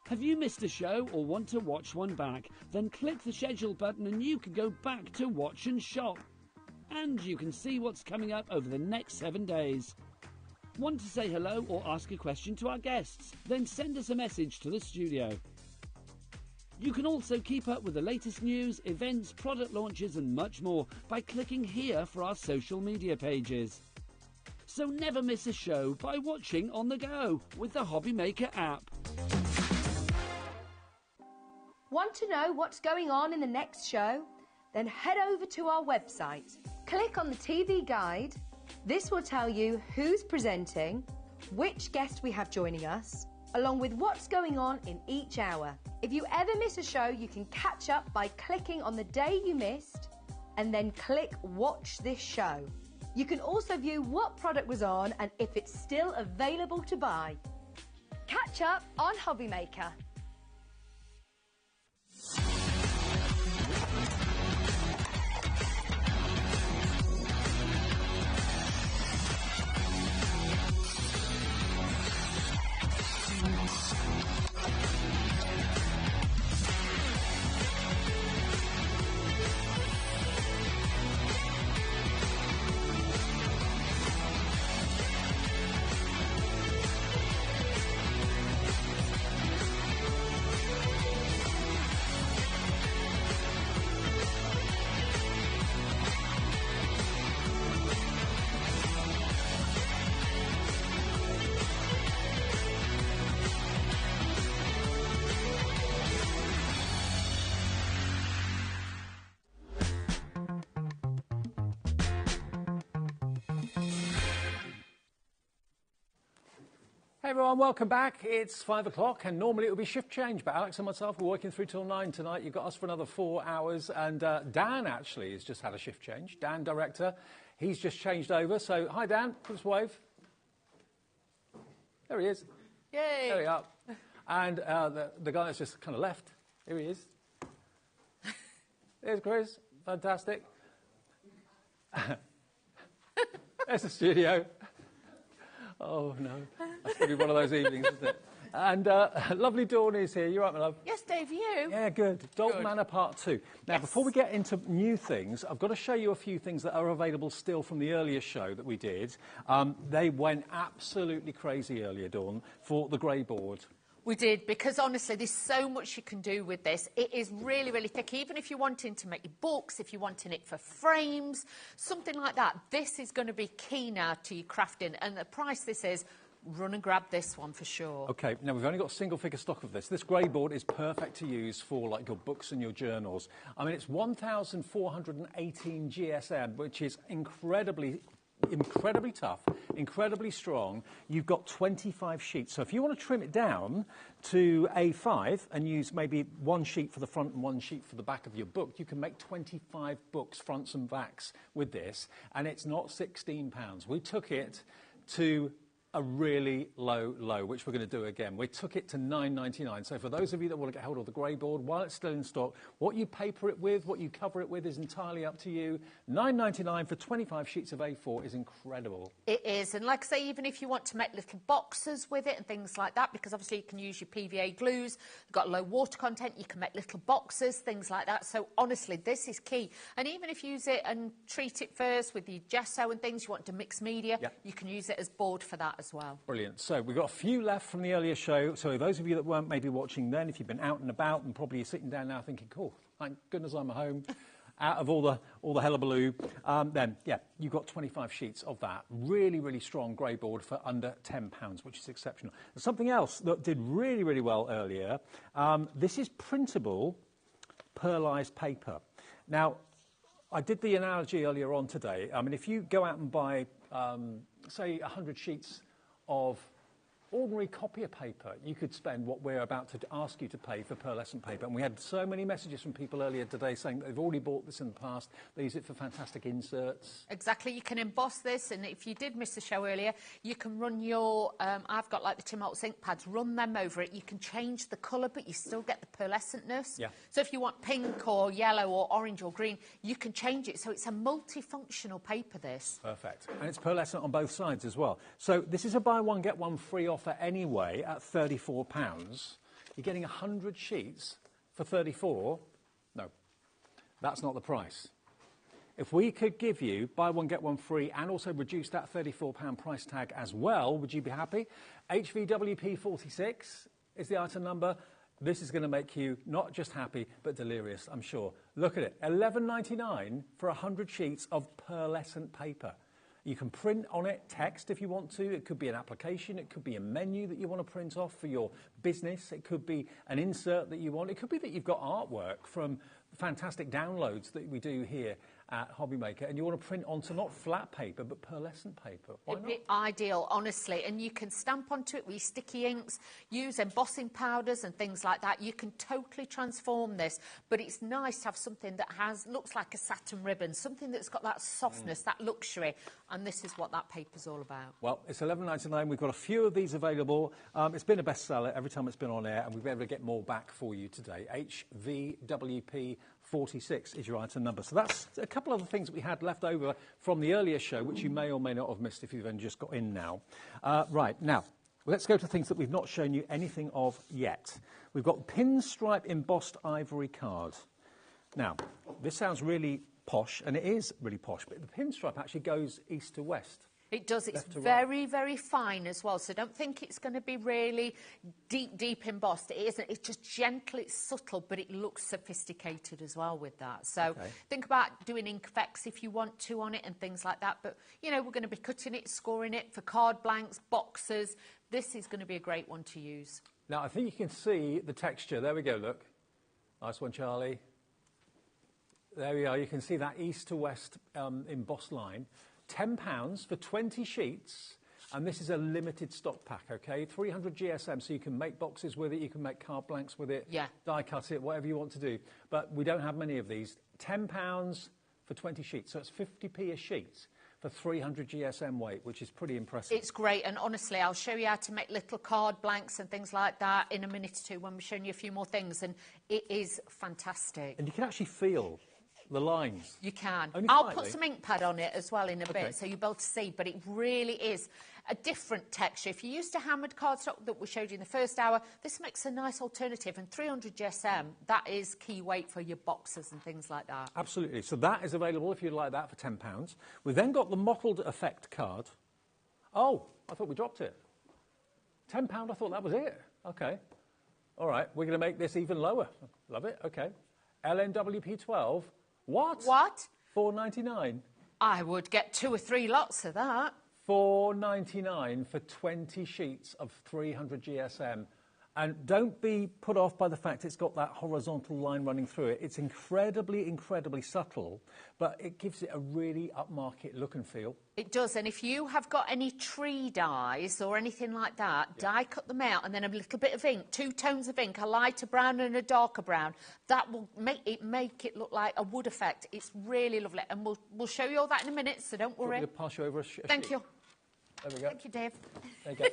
Have you missed a show or want to watch one back? Then click the schedule button and you can go back to watch and shop. And you can see what's coming up over the next 7 days. Want to say hello or ask a question to our guests? Then send us a message to the studio. You can also keep up with the latest news, events, product launches and much more by clicking here for our social media pages. So never miss a show by watching on the go with the HobbyMaker app. Want to know what's going on in the next show? Then head over to our website. Click on the TV guide. This will tell you who's presenting, which guest we have joining us, along with what's going on in each hour. If you ever miss a show, you can catch up by clicking on the day you missed and then click Watch This Show. You can also view what product was on and if it's still available to buy. Catch up on HobbyMaker. Hey everyone, welcome back. It's 5 o'clock and normally it would be shift change, but Alex and myself are working through till 9 tonight. You've got us for another 4 hours and Dan actually has just had a shift change. Dan, director, he's just changed over. So, hi Dan, give us a wave. There he is. Yay! There we are. And the guy that's just kind of left, here he is. There's Chris, fantastic. There's the studio. Oh no, that's going to be one of those evenings, isn't it? And lovely Dawn is here. You right, my love? Yes, Dave, you? Yeah, good. Dalton Manor Part 2. Now, before we get into new things, I've got to show you a few things that are available still from the earlier show that we did. They went absolutely crazy earlier, Dawn, for the grey board. We did, because honestly, there's so much you can do with this. It is really, really thick. Even if you're wanting to make your books, if you're wanting it for frames, something like that, this is going to be key now to your crafting. And the price this is, run and grab this one for sure. OK, now we've only got single figure stock of this. This grey board is perfect to use for like your books and your journals. I mean, it's 1,418 GSM, which is incredibly tough, incredibly strong. You've got 25 sheets. So if you want to trim it down to A5 and use maybe one sheet for the front and one sheet for the back of your book, you can make 25 books, fronts and backs, with this. And it's not £16. We took it to a really low, which we're going to do again. We took it to £9.99. So for those of you that want to get hold of the grey board while it's still in stock, what you paper it with, what you cover it with is entirely up to you. £9.99 for 25 sheets of A4 is incredible. It is, and like I say, even if you want to make little boxes with it and things like that, because obviously you can use your PVA glues, you've got low water content, you can make little boxes, things like that. So honestly, this is key. And even if you use it and treat it first with your gesso and things, you want to mix media, you can use it as board for that as well. Brilliant. So we've got a few left from the earlier show. So those of you that weren't maybe watching then, if you've been out and about and probably sitting down now thinking, cool, thank goodness I'm at home, out of all the hullabaloo, then, yeah, you've got 25 sheets of that really, really strong grey board for under £10, which is exceptional. And something else that did really, really well earlier, this is printable pearlised paper. Now, I did the analogy earlier on today. I mean, if you go out and buy, say, 100 sheets of ordinary copier paper, you could spend what we're about to ask you to pay for pearlescent paper. And we had so many messages from people earlier today saying that they've already bought this in the past. They use it for fantastic inserts. Exactly. You can emboss this, and if you did miss the show earlier, you can run your, I've got like the Tim Holtz ink pads, run them over it. You can change the colour, but you still get the pearlescentness. Yeah. So if you want pink or yellow or orange or green, you can change it. So it's a multifunctional paper, this. Perfect. And it's pearlescent on both sides as well. So this is a buy one, get one free offer anyway at £34. You're getting 100 sheets for 34. No, that's not the price. If we could give you buy one, get one free and also reduce that £34 price tag as well, would you be happy? HVWP46 is the item number. This is going to make you not just happy, but delirious, I'm sure. Look at it, £11.99 for 100 sheets of pearlescent paper. You can print on it text if you want to. It could be an application. It could be a menu that you want to print off for your business. It could be an insert that you want. It could be that you've got artwork from fantastic downloads that we do here at HobbyMaker, and you want to print onto not flat paper, but pearlescent paper. Why not? It'd be ideal, honestly, and you can stamp onto it with your sticky inks, use embossing powders and things like that. You can totally transform this, but it's nice to have something that looks like a satin ribbon, something that's got that softness, that luxury, and this is what that paper's all about. Well, it's £11.99. We've got a few of these available. It's been a bestseller every time it's been on air, and we've been able to get more back for you today. HVWP 46 is your item number. So that's a couple of the things that we had left over from the earlier show, which you may or may not have missed if you've only just got in now. Right, now, let's go to things that we've not shown you anything of yet. We've got pinstripe embossed ivory card. Now, this sounds really posh, and it is really posh, but the pinstripe actually goes east to west. It does. It's very, very fine as well. So don't think it's going to be really deep embossed. It isn't. It's just gentle. It's subtle, but it looks sophisticated as well with that. So think about doing ink effects if you want to on it and things like that. But, you know, we're going to be cutting it, scoring it for card blanks, boxes. This is going to be a great one to use. Now, I think you can see the texture. There we go, look. Nice one, Charlie. There we are. You can see that east to west embossed line. £10 for 20 sheets, and this is a limited stock pack, OK? 300 GSM, so you can make boxes with it, you can make card blanks with it, die cut it, whatever you want to do. But we don't have many of these. £10 for 20 sheets, so it's 50p a sheet for 300 GSM weight, which is pretty impressive. It's great, and honestly, I'll show you how to make little card blanks and things like that in a minute or two when we're showing you a few more things, and it is fantastic. And you can actually feel the lines? You can. Only I'll slightly? put some ink pad on it as well in a Okay. bit, so you'll be able to see, but it really is a different texture. If you're used to hammered cardstock that we showed you in the first hour, this makes a nice alternative, and 300 GSM, that is key weight for your boxes and things like that. Absolutely. So that is available if you'd like that for £10. We've then got the mottled effect card. Oh, I thought we dropped it. £10, I thought that was it. Okay. All right, we're going to make this even lower. Love it. Okay. LNWP12. What? What? $4.99. I would get 2 or 3 lots of that. $4.99 for 20 sheets of 300 GSM. And don't be put off by the fact it's got that horizontal line running through it. It's incredibly, incredibly subtle, but it gives it a really upmarket look and feel. It does, and if you have got any tree dyes or anything like that, die cut them out and then a little bit of ink, 2 tones of ink, a lighter brown and a darker brown. That will make it look like a wood effect. It's really lovely, and we'll show you all that in a minute, so don't worry. I'm going to pass you over a Thank sheet. you. There we go. Thank you, Dave. There you go.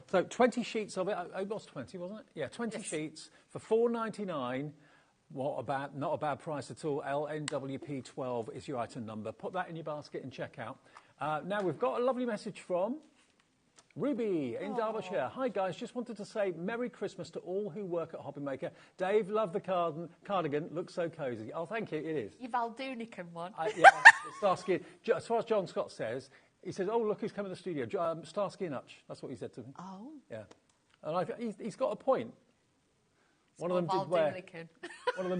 So 20 sheets of it. It was 20, wasn't it? Yeah, 20 sheets for $4.99. Not a bad price at all. LNWP12 is your item number. Put that in your basket and check out. Now we've got a lovely message from Ruby in Derbyshire. Hi guys, just wanted to say Merry Christmas to all who work at HobbyMaker. Dave, love the cardigan. Looks so cosy. Oh, thank you. It is. Your Valdunican one. Yeah, Starsky. As far as John Scott says, he says, "Oh, look who's coming to the studio, Starsky and Hutch." That's what he said to me. Oh. Yeah, and he's got a point. One of them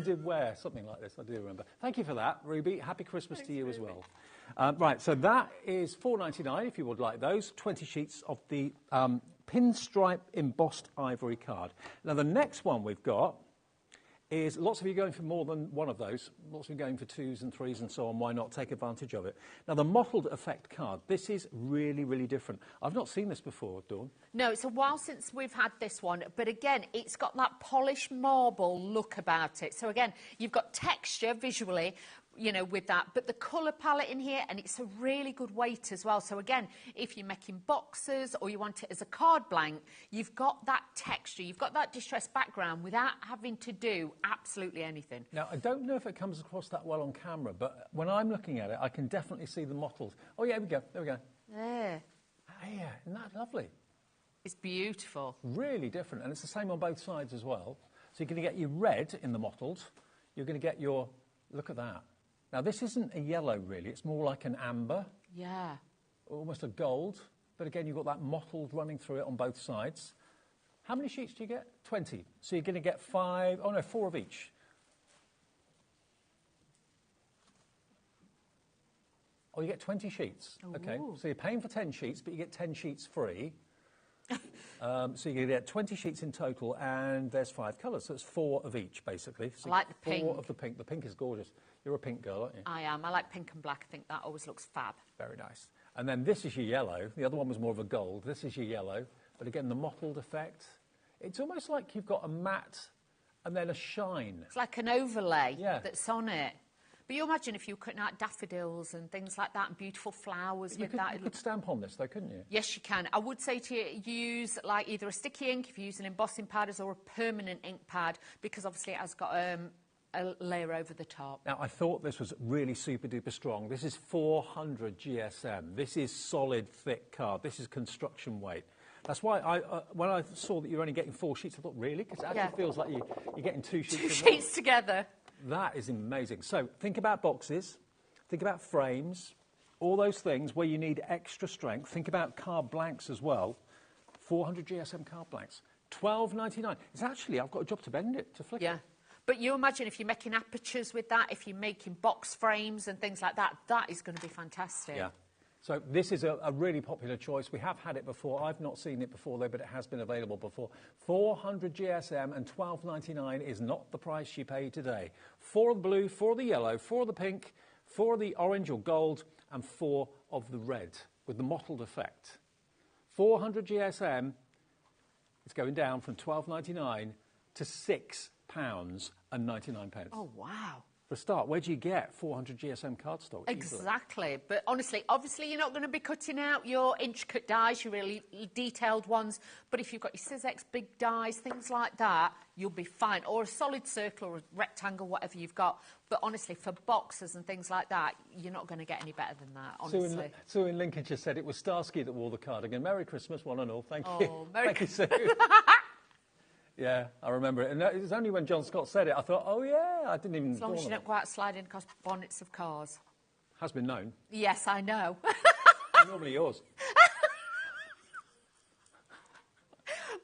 did wear something like this. I do remember. Thank you for that, Ruby. Happy Christmas to you as well. Right, so that is $4.99 if you would like those. 20 sheets of the pinstripe embossed ivory card. Now the next one we've got is lots of you going for more than one of those. Lots of you going for 2s and 3s and so on. Why not take advantage of it? Now, the mottled effect card, this is really, really different. I've not seen this before, Dawn. No, it's a while since we've had this one. But again, it's got that polished marble look about it. So again, you've got texture visually, you know, with that, but the colour palette in here, and it's a really good weight as well. So again, if you're making boxes or you want it as a card blank, you've got that texture, you've got that distressed background without having to do absolutely anything. Now, I don't know if it comes across that well on camera, but when I'm looking at it, I can definitely see the mottled. Oh, yeah, there we go. There. Yeah, isn't that lovely? It's beautiful. Really different, and it's the same on both sides as well. So you're going to get your red in the mottled. You're going to get your, look at that. Now, this isn't a yellow, really. It's more like an amber. Yeah. Almost a gold. But again, you've got that mottled running through it on both sides. How many sheets do you get? 20. So you're going to get 4 of each. Oh, you get 20 sheets. Ooh. Okay. So you're paying for 10 sheets, but you get 10 sheets free. So you're going to get 20 sheets in total, and there's 5 colours. So it's 4 of each, basically. So I like the pink. 4 of the pink. The pink is gorgeous. You're a pink girl, aren't you? I am. I like pink and black. I think that always looks fab. Very nice. And then this is your yellow. The other one was more of a gold. This is your yellow. But again, the mottled effect. It's almost like you've got a matte and then a shine. It's like an overlay that's on it. But you imagine if you were cutting out daffodils and things like that and beautiful flowers with that. You could stamp on this, though, couldn't you? Yes, you can. I would say to you, use like either a sticky ink if you're using embossing powders or a permanent ink pad, because obviously it has got a layer over the top. Now, I thought this was really super-duper strong. This is 400 GSM. This is solid, thick card. This is construction weight. That's why when I saw that you're only getting 4 sheets, I thought, really? Because it actually feels like you're getting 2 sheets. 2 sheets together. That is amazing. So think about boxes, think about frames, all those things where you need extra strength. Think about card blanks as well. 400 GSM card blanks. $12.99. It's actually, I've got a job to bend it, to flick it. But you imagine if you're making apertures with that, if you're making box frames and things like that, that is going to be fantastic. Yeah. So this is a really popular choice. We have had it before. I've not seen it before, though, but it has been available before. 400 GSM and $12.99 is not the price you pay today. 4 of the blue, 4 of the yellow, 4 of the pink, 4 of the orange or gold, and 4 of the red with the mottled effect. 400 GSM, it's going down from $12.99 to £6.99. Oh, wow. For a start, where do you get 400 GSM cardstock? Exactly. But honestly, obviously, you're not going to be cutting out your intricate dies, your really detailed ones. But if you've got your Sizzix big dies, things like that, you'll be fine. Or a solid circle or a rectangle, whatever you've got. But honestly, for boxes and things like that, you're not going to get any better than that, honestly. Sue in Lincolnshire said it was Starsky that wore the cardigan. Merry Christmas, one and all. Thank you. Oh, Merry Christmas. Yeah, I remember it. And it was only when John Scott said it, I thought, oh, yeah, I didn't even... As long as you don't go out sliding across bonnets of cars. Has been known. Yes, I know. Normally yours.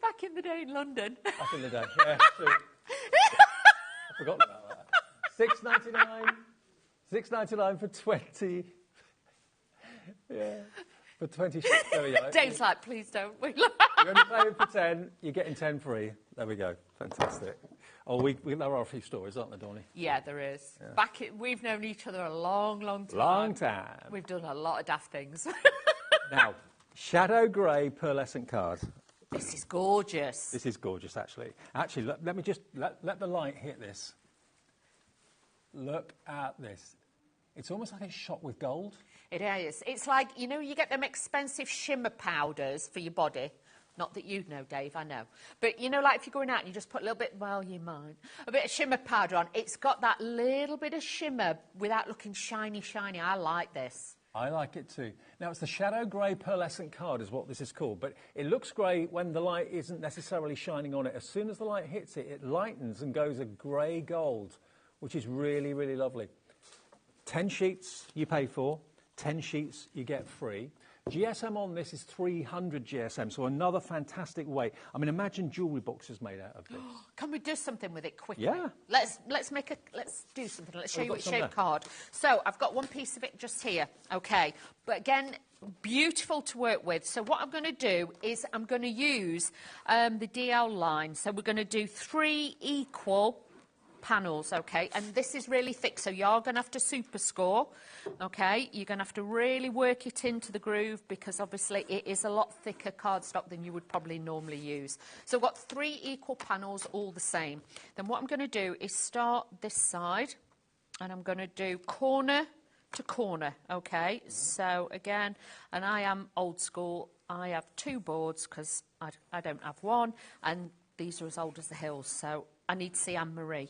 Back in the day in London. Back in the day, yeah. I've forgotten about that. $6.99 for 20... Yeah. For 20 sheets, there we go. Dave's like, please don't. You're only paying for 10, you're getting 10 free. There we go. Fantastic. Oh, there are a few stories, aren't there, Donnie? Yeah, there is. Yeah. We've known each other a long, long time. Long time. We've done a lot of daft things. Now, shadow grey pearlescent card. This is gorgeous. This is gorgeous, actually. Actually, let me just let the light hit this. Look at this. It's almost like it's shot with gold. It is. It's like, you know, you get them expensive shimmer powders for your body. Not that you'd know, Dave, I know. But, you know, like if you're going out and you just put a little bit, well, you might, a bit of shimmer powder on, it's got that little bit of shimmer without looking shiny, shiny. I like this. I like it too. Now, it's the shadow grey pearlescent card is what this is called, but it looks grey when the light isn't necessarily shining on it. As soon as the light hits it, it lightens and goes a grey gold, which is really, really lovely. 10 sheets you pay for, 10 sheets you get free. GSM on this is 300 GSM, so another fantastic way. I mean, imagine jewellery boxes made out of this. Can we do something with it quickly? Yeah. Let's do something. Let's show you which shape card. So I've got one piece of it just here. Okay. But again, beautiful to work with. So what I'm going to do is I'm going to use the DL line. So we're going to do 3 equal panels, okay, and this is really thick, so you're going to have to super score, okay, you're going to have to really work it into the groove because obviously it is a lot thicker cardstock than you would probably normally use. So I've got 3 equal panels all the same. Then what I'm going to do is start this side and I'm going to do corner to corner, okay, so again, and I am old school, I have 2 boards because I don't have one, and these are as old as the hills, so I need to see Anne-Marie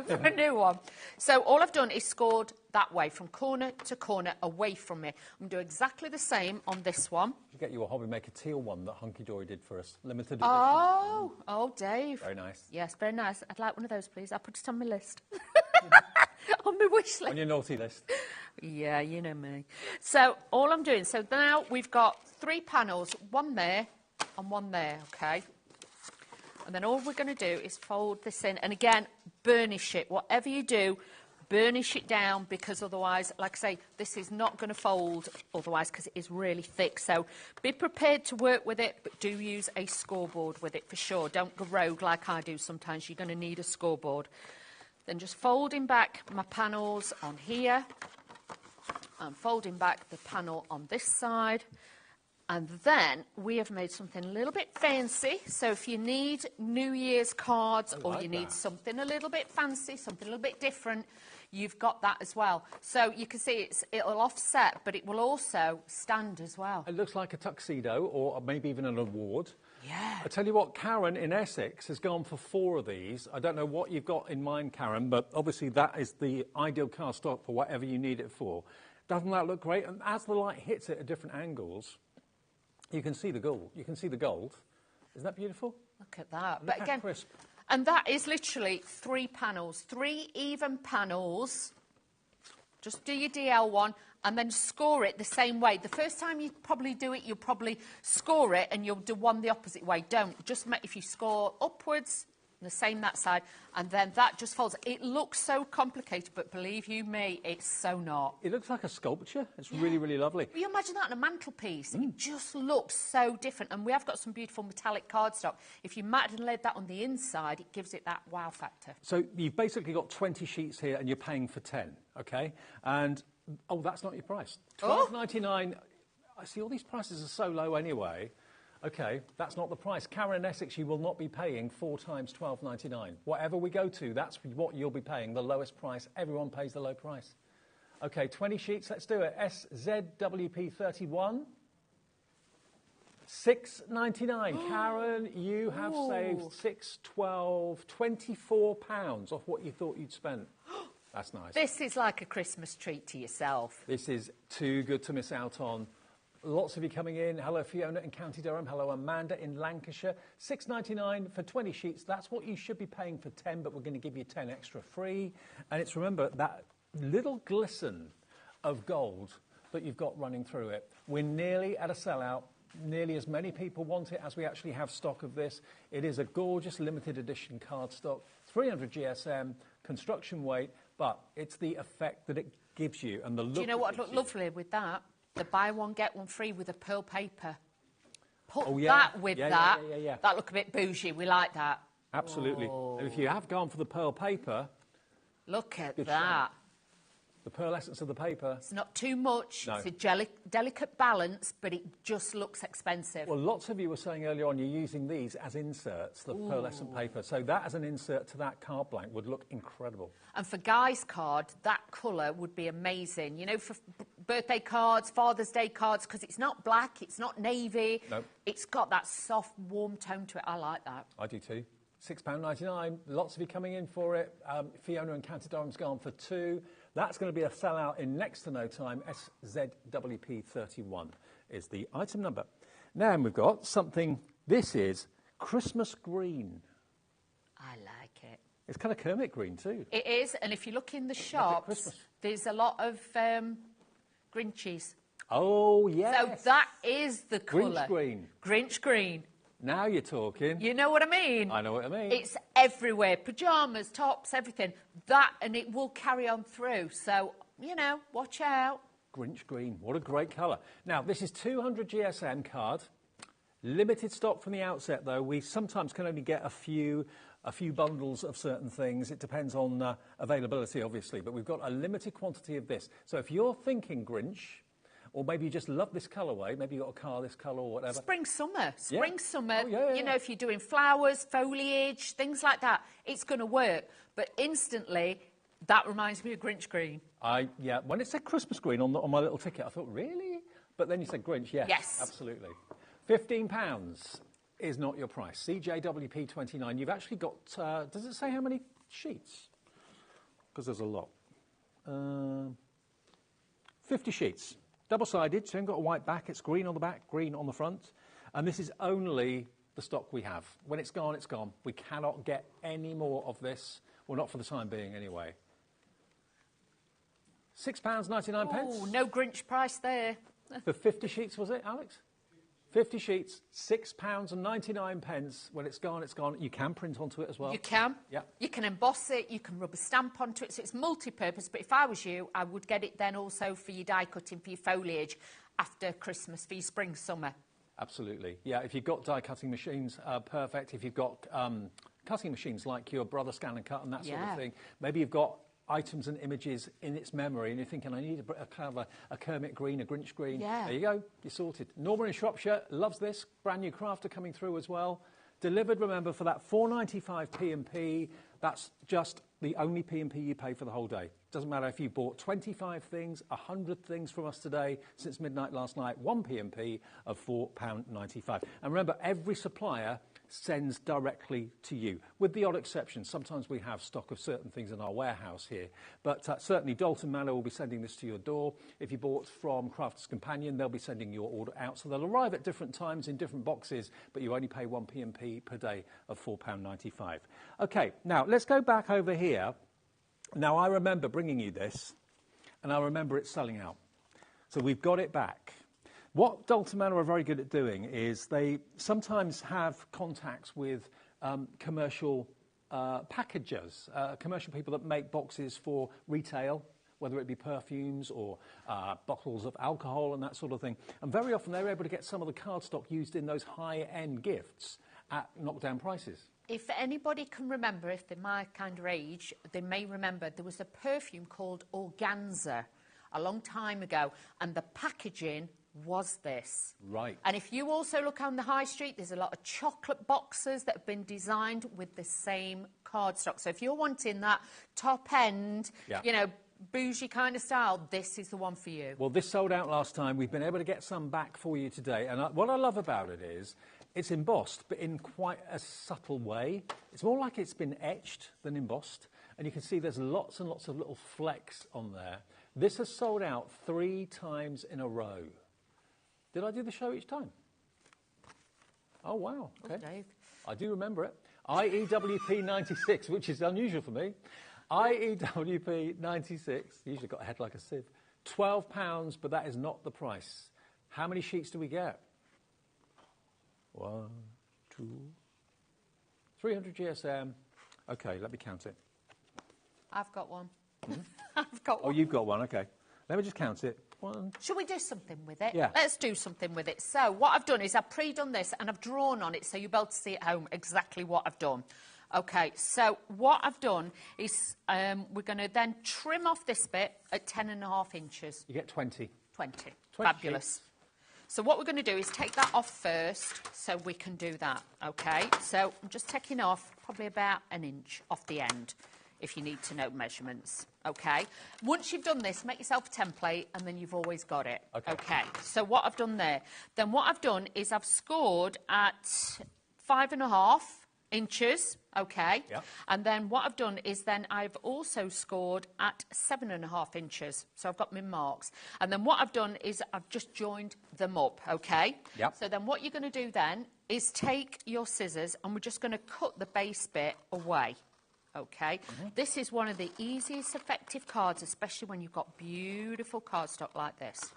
for a new one. So all I've done is scored that way, from corner to corner, away from me. I'm going to do exactly the same on this one. You get you a HobbyMaker teal one that Hunky Dory did for us. Limited edition. Oh, Dave. Very nice. Yes, very nice. I'd like one of those, please. I'll put it on my list. On my wish list. On your naughty list. Yeah, you know me. So all I'm doing, so now we've got 3 panels, one there and one there, okay? And then all we're going to do is fold this in. And again, burnish it. Whatever you do, burnish it down because otherwise, like I say, this is not going to fold otherwise because it is really thick. So be prepared to work with it, but do use a scoreboard with it for sure. Don't go rogue like I do sometimes. You're going to need a scoreboard. Then just folding back my panels on here. And folding back the panel on this side. And then we have made something a little bit fancy. So if you need New Year's cards or you need something a little bit fancy, something a little bit different, you've got that as well. So you can see it'll offset, but it will also stand as well. It looks like a tuxedo or maybe even an award. Yeah. I tell you what, Karen in Essex has gone for 4 of these. I don't know what you've got in mind, Karen, but obviously that is the ideal cardstock for whatever you need it for. Doesn't that look great? And as the light hits it at different angles, you can see the gold. You can see the gold. Isn't that beautiful? Look at that. Look But again, crisp. And that is literally 3 panels, 3 even panels. Just do your DL one and then score it the same way. The first time you probably do it, you'll probably score it and you'll do one the opposite way. Don't. Just if you score upwards, the same that side, and then that just folds. It looks so complicated, but believe you me, it's so not. It looks like a sculpture. It's really, really lovely. You imagine that on a mantelpiece. It just looks so different. And we have got some beautiful metallic cardstock. If you matted and laid that on the inside, it gives it that wow factor. So you've basically got 20 sheets here and you're paying for 10, okay? And, oh, that's not your price. $12.99. I see all these prices are so low anyway. Okay, that's not the price. Karen in Essex, you will not be paying 4 times £12.99. Whatever we go to, that's what you'll be paying, the lowest price. Everyone pays the low price. Okay, 20 sheets, let's do it. SZWP31. £6.99. Karen, you have saved £6, £12, £24 off what you thought you'd spent. That's nice. This is like a Christmas treat to yourself. This is too good to miss out on. Lots of you coming in. Hello, Fiona in County Durham. Hello, Amanda in Lancashire. £6.99 for 20 sheets. That's what you should be paying for 10, but we're going to give you 10 extra free. And it's, remember, that little glisten of gold that you've got running through it. We're nearly at a sellout. Nearly as many people want it as we actually have stock of this. It is a gorgeous limited edition cardstock, 300 GSM, construction weight, but it's the effect that it gives you and the look. Do you know what would look lovely with that? The buy one, get one free with a pearl paper. Put that with that. Yeah. That look a bit bougie. We like that. Absolutely. Oh. And if you have gone for the pearl paper... Look at that. Show. The pearlescence of the paper. It's not too much. No. It's a delicate balance, but it just looks expensive. Well, lots of you were saying earlier on you're using these as inserts, the pearlescent paper. So that as an insert to that card blank would look incredible. And for Guy's card, that colour would be amazing. You know, for birthday cards, Father's Day cards, because it's not black, it's not navy. No. It's got that soft, warm tone to it. I like that. I do too. £6.99. Lots of you coming in for it. Fiona and County Durham's gone for 2. That's going to be a sellout in next to no time. SZWP31 is the item number. Now we've got something. This is Christmas green. I like it. It's kind of Kermit green too. It is, and if you look in the shops, there's a lot of Grinches. Oh, yes. So that is the colour. Grinch green. Grinch green. Now you're talking. You know what I mean? I know what I mean. It's everywhere. Pyjamas, tops, everything. That, and it will carry on through. So, you know, watch out. Grinch green. What a great colour. Now, this is 200 GSM card. Limited stock from the outset, though. We sometimes can only get a few bundles of certain things. It depends on availability, obviously. But we've got a limited quantity of this. So if you're thinking Grinch... or maybe you just love this colourway. Maybe you've got a car this colour or whatever. Spring, summer. Oh, yeah. You know, if you're doing flowers, foliage, things like that, it's going to work. But instantly, that reminds me of Grinch green. Yeah, when it said Christmas green on my little ticket, I thought, really? But then you said Grinch, yes. Yes. Absolutely. £15 is not your price. CJWP29. You've actually got, does it say how many sheets? Because there's a lot. 50 sheets. Double-sided, so you've got a white back. It's green on the back, green on the front. And this is only the stock we have. When it's gone, it's gone. We cannot get any more of this. Well, not for the time being, anyway. £6.99. Oh, no Grinch price there. For 50 sheets, was it, Alex? 50 sheets, £6.99. When it's gone, it's gone. You can print onto it as well. You can. Yeah. You can emboss it. You can rub a stamp onto it. So it's multi-purpose. But if I was you, I would get it then also for your die cutting, for your foliage after Christmas, for your spring, summer. Absolutely. Yeah, if you've got die cutting machines, perfect. If you've got cutting machines like your Brother Scan and Cut and that sort of thing, maybe you've got items and images in its memory and you're thinking, I need a kind of a Kermit green, a Grinch green. Yeah. There you go, you're sorted. Norma in Shropshire loves this. Brand new crafter coming through as well. Delivered, remember, for that £4.95 P&P. That's just the only P&P you pay for the whole day. Doesn't matter if you bought 25 things, 100 things from us today since midnight last night, one P&P of £4.95. And remember, every supplier sends directly to you, with the odd exception. Sometimes we have stock of certain things in our warehouse here, but certainly Dalton Manor will be sending this to your door. If you bought from Crafter's Companion, they'll be sending your order out, so they'll arrive at different times in different boxes, but you only pay one P&P per day of £4.95. Okay, now let's go back over here. Now, I remember bringing you this, and I remember it selling out. So we've got it back. What Dalton Manor are very good at doing is they sometimes have contacts with commercial packagers, commercial people that make boxes for retail, whether it be perfumes or bottles of alcohol and that sort of thing. And very often they're able to get some of the cardstock used in those high-end gifts at knockdown prices. If anybody can remember, if they're my kind of age, they may remember there was a perfume called Organza a long time ago, and the packaging was this. Right. And if you also look on the high street, there's a lot of chocolate boxes that have been designed with the same cardstock. So if you're wanting that top end, you know, bougie kind of style, this is the one for you. Well, this sold out last time. We've been able to get some back for you today. And what I love about it is it's embossed, but in quite a subtle way. It's more like it's been etched than embossed. And you can see there's lots and lots of little flecks on there. This has sold out 3 times in a row. Did I do the show each time? Oh, wow. Okay. Oh, Dave. I do remember it. IEWP 96, which is unusual for me. IEWP 96, usually got a head like a sieve. £12, but that is not the price. How many sheets do we get? 1, 2, 300 GSM. Okay, let me count it. I've got one. I've got Oh, one. you've got one, okay. Let me just count it. 1. Should we do something with it? Yeah. Let's do something with it. So what I've done is I've pre-done this and I've drawn on it so you'll be able to see at home exactly what I've done. Okay, so what I've done is we're going to then trim off this bit at 10.5 inches. You get 20. 20. Fabulous. Sheets. So what we're going to do is take that off first so we can do that, okay? So I'm just taking off probably about 1 inch off the end if you need to know measurements, okay? Once you've done this, make yourself a template and then you've always got it, okay? So what I've done there, then what I've done is I've scored at 5.5 inches, okay? Yep. And then what I've done is then I've also scored at 7.5 inches. So I've got my marks. And then what I've done is I've just joined them up, okay? Yep. So then what you're going to do then is take your scissors and we're just going to cut the base bit away, okay? This is one of the easiest effective cards, especially when you've got beautiful cardstock like this.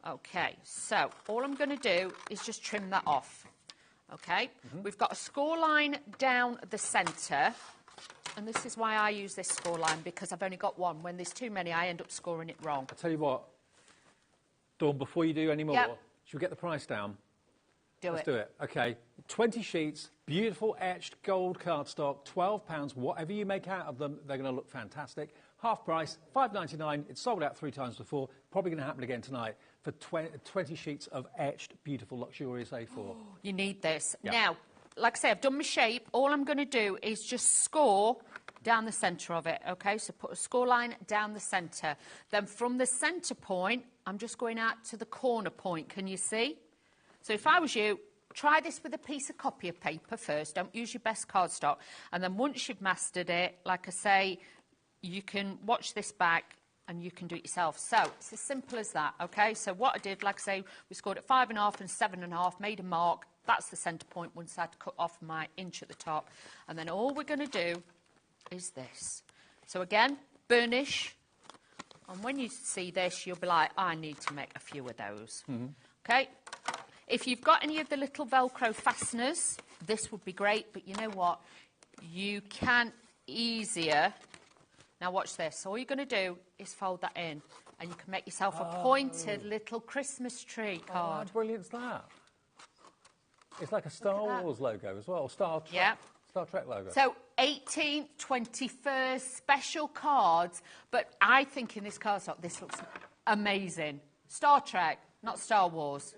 Okay, so all I'm going to do is just trim that off. Okay, we've got a score line down the centre, and this is why I use this score line, because I've only got one. When there's too many, I end up scoring it wrong. I'll tell you what, Dawn, before you do any more, Yep. should we get the price down? Let's do it. Okay, 20 sheets, beautiful etched gold cardstock, £12. Whatever you make out of them, they're going to look fantastic. Half price, £5.99. It's sold out 3 times before. Probably going to happen again tonight for 20 sheets of etched, beautiful, luxurious A4. You need this. Yep. Now, like I say, I've done my shape. All I'm going to do is just score down the centre of it, okay? So put a score line down the centre. Then from the centre point, I'm just going out to the corner point. Can you see? So if I was you, try this with a piece of copy of paper first. Don't use your best cardstock. And then once you've mastered it, like I say, you can watch this back and you can do it yourself. So it's as simple as that, okay? So what I did, like I say, we scored at 5.5 and 7.5, made a mark. That's the centre point once I had to cut off my inch at the top. And then all we're going to do is this. So again, burnish. And when you see this, you'll be like, I need to make a few of those. Okay? If you've got any of the little Velcro fasteners, this would be great. But you know what? You can easier... Now watch this. All you're going to do is fold that in and you can make yourself a pointed little Christmas tree card. How brilliant's that? It's like a Star Wars logo as well, Star Trek, Yeah. Star Trek logo. So 18th, 21st special cards, but I think in this cardstock this looks amazing. Star Trek, not Star Wars.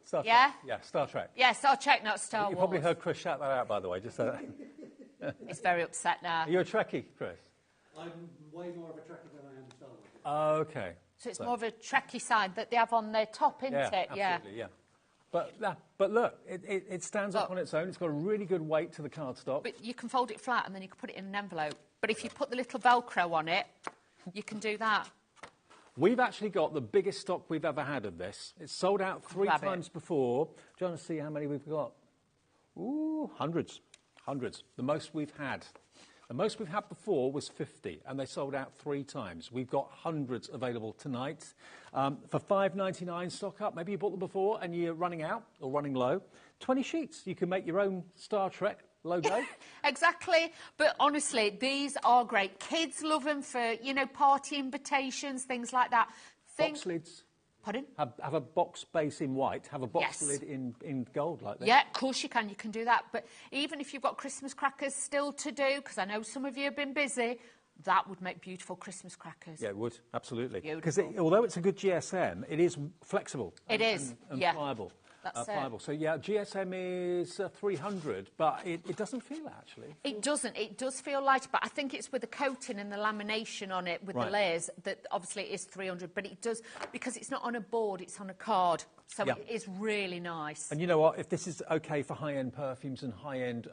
Star Trek. Yeah? Yeah, Star Trek. Yeah, Star Trek, not Star Wars. You probably heard Chris shout that out, by the way, just so that... He's very upset now. Are you a Trekkie, Chris? I'm way more of a Trekkie than I am a Star Wars. Okay. So it's more of a Trekkie side that they have on their top, isn't it? Absolutely, yeah. But look, it stands up on its own. It's got a really good weight to the cardstock. But you can fold it flat and then you can put it in an envelope. But if you put the little Velcro on it, you can do that. We've actually got the biggest stock we've ever had of this. It's sold out 3 times before. Do you want to see how many we've got? Ooh, hundreds. Hundreds. The most we've had. The most we've had before was 50, and they sold out 3 times. We've got hundreds available tonight. For $5.99, stock up. Maybe you bought them before and you're running out or running low. 20 sheets. You can make your own Star Trek logo. Exactly. But honestly, these are great. Kids love them for, you know, party invitations, things like that. Box lids. Pardon? Have a box base in white, have a box lid in gold like that. Yeah, of course you can. You can do that. But even if you've got Christmas crackers still to do, because I know some of you have been busy, that would make beautiful Christmas crackers. Yeah, it would, absolutely. Because Beautiful. although it's a good GSM, it is flexible. It is, and yeah. pliable. That's it. Pliable. So, yeah, GSM is 300, but it doesn't feel it, actually. It doesn't. It does feel lighter, but I think it's with the coating and the lamination on it with the layers that obviously it is 300, but it does, because it's not on a board, it's on a card. So it is really nice. And you know what? If this is okay for high-end perfumes and high-end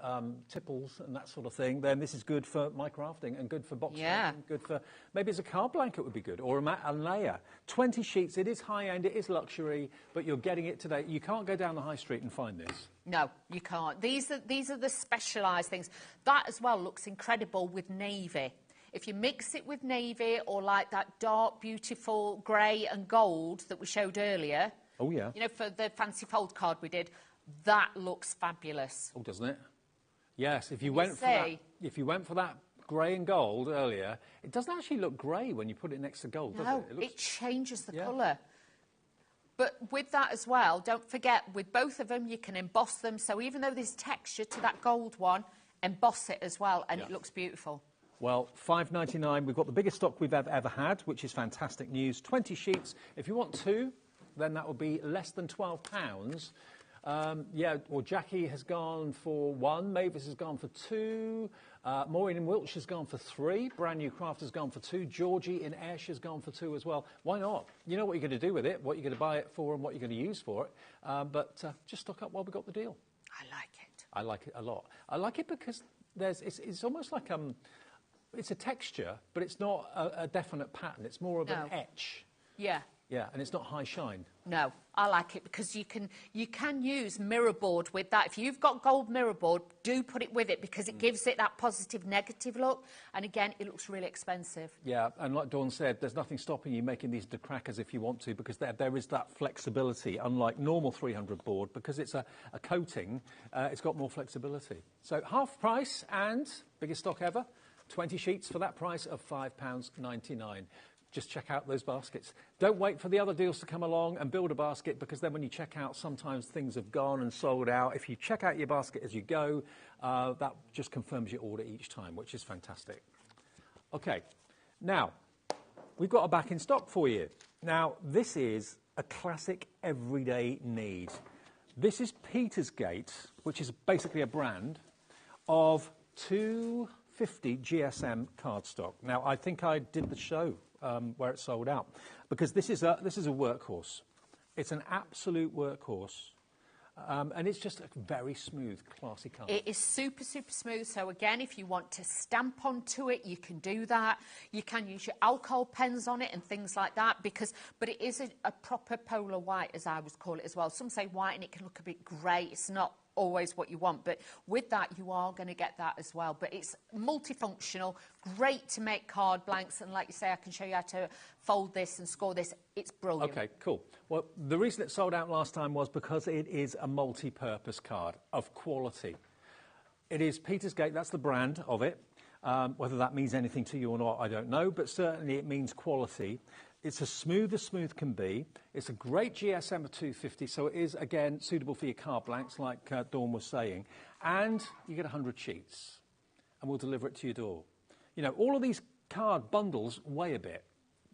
tipples and that sort of thing, then this is good for microcrafting and good for box wrapping, good for... Maybe as a card blanket would be good, or a layer. 20 sheets, it is high-end, it is luxury, but you're getting it today. You can't go down the high street and find this. No, you can't. These are the specialised things. That as well looks incredible with navy. If you mix it with navy or like that dark, beautiful grey and gold that we showed earlier... Oh, yeah. You know, for the fancy fold card we did, that looks fabulous. Oh, doesn't it? Yes, if you went for that grey and gold earlier, it doesn't actually look grey when you put it next to gold, does it? No, it changes the colour. But with that as well, don't forget, with both of them, you can emboss them. So even though there's texture to that gold one, emboss it as well, and it looks beautiful. Well, $5.99, we've got the biggest stock we've ever had, which is fantastic news. 20 sheets. If you want 2... then that would be less than £12. Well, Jackie has gone for 1, Mavis has gone for 2, Maureen in Wiltshire has gone for 3, Brand New Craft has gone for 2, Georgie in Ayrshire has gone for 2 as well. Why not? You know what you're going to do with it, what you're going to buy it for and what you're going to use for it, but just stock up while we've got the deal. I like it. I like it a lot. I like it because it's almost like it's a texture, but it's not a definite pattern. It's more of an etch. Yeah. Yeah, and it's not high shine. No, I like it because you can use mirror board with that. If you've got gold mirror board, do put it with it because it gives it that positive, negative look. And again, it looks really expensive. Yeah, and like Dawn said, there's nothing stopping you making these into crackers if you want to, because there is that flexibility, unlike normal 300 board, because it's a coating, it's got more flexibility. So half price and biggest stock ever, 20 sheets for that price of £5.99. Just check out those baskets. Don't wait for the other deals to come along and build a basket, because then when you check out, sometimes things have gone and sold out. If you check out your basket as you go, that just confirms your order each time, which is fantastic. OK, now, we've got a back in stock for you. Now, this is a classic everyday need. This is Petersgate, which is basically a brand of 250 GSM cardstock. Now, I think I did the show where it sold out, because this is a workhorse. It's an absolute workhorse, and it's just a very smooth, classy card. It is super, super smooth. So again, if you want to stamp onto it, you can do that. You can use your alcohol pens on it and things like that, but it is a proper polar white, as I would call it as well. Some say white and it can look a bit grey. It's not always what you want, but with that you are going to get that as well. But it's multifunctional, great to make card blanks, and like you say, I can show you how to fold this and score this. It's brilliant. Okay, cool. Well, the reason it sold out last time was because it is a multi-purpose card of quality. It is Petersgate, that's the brand of it. Whether that means anything to you or not, I don't know, but certainly it means quality. It's as smooth can be. It's a great GSM of 250, so it is, again, suitable for your card blanks, like Dawn was saying. And you get 100 sheets, and we'll deliver it to your door. You know, all of these card bundles weigh a bit.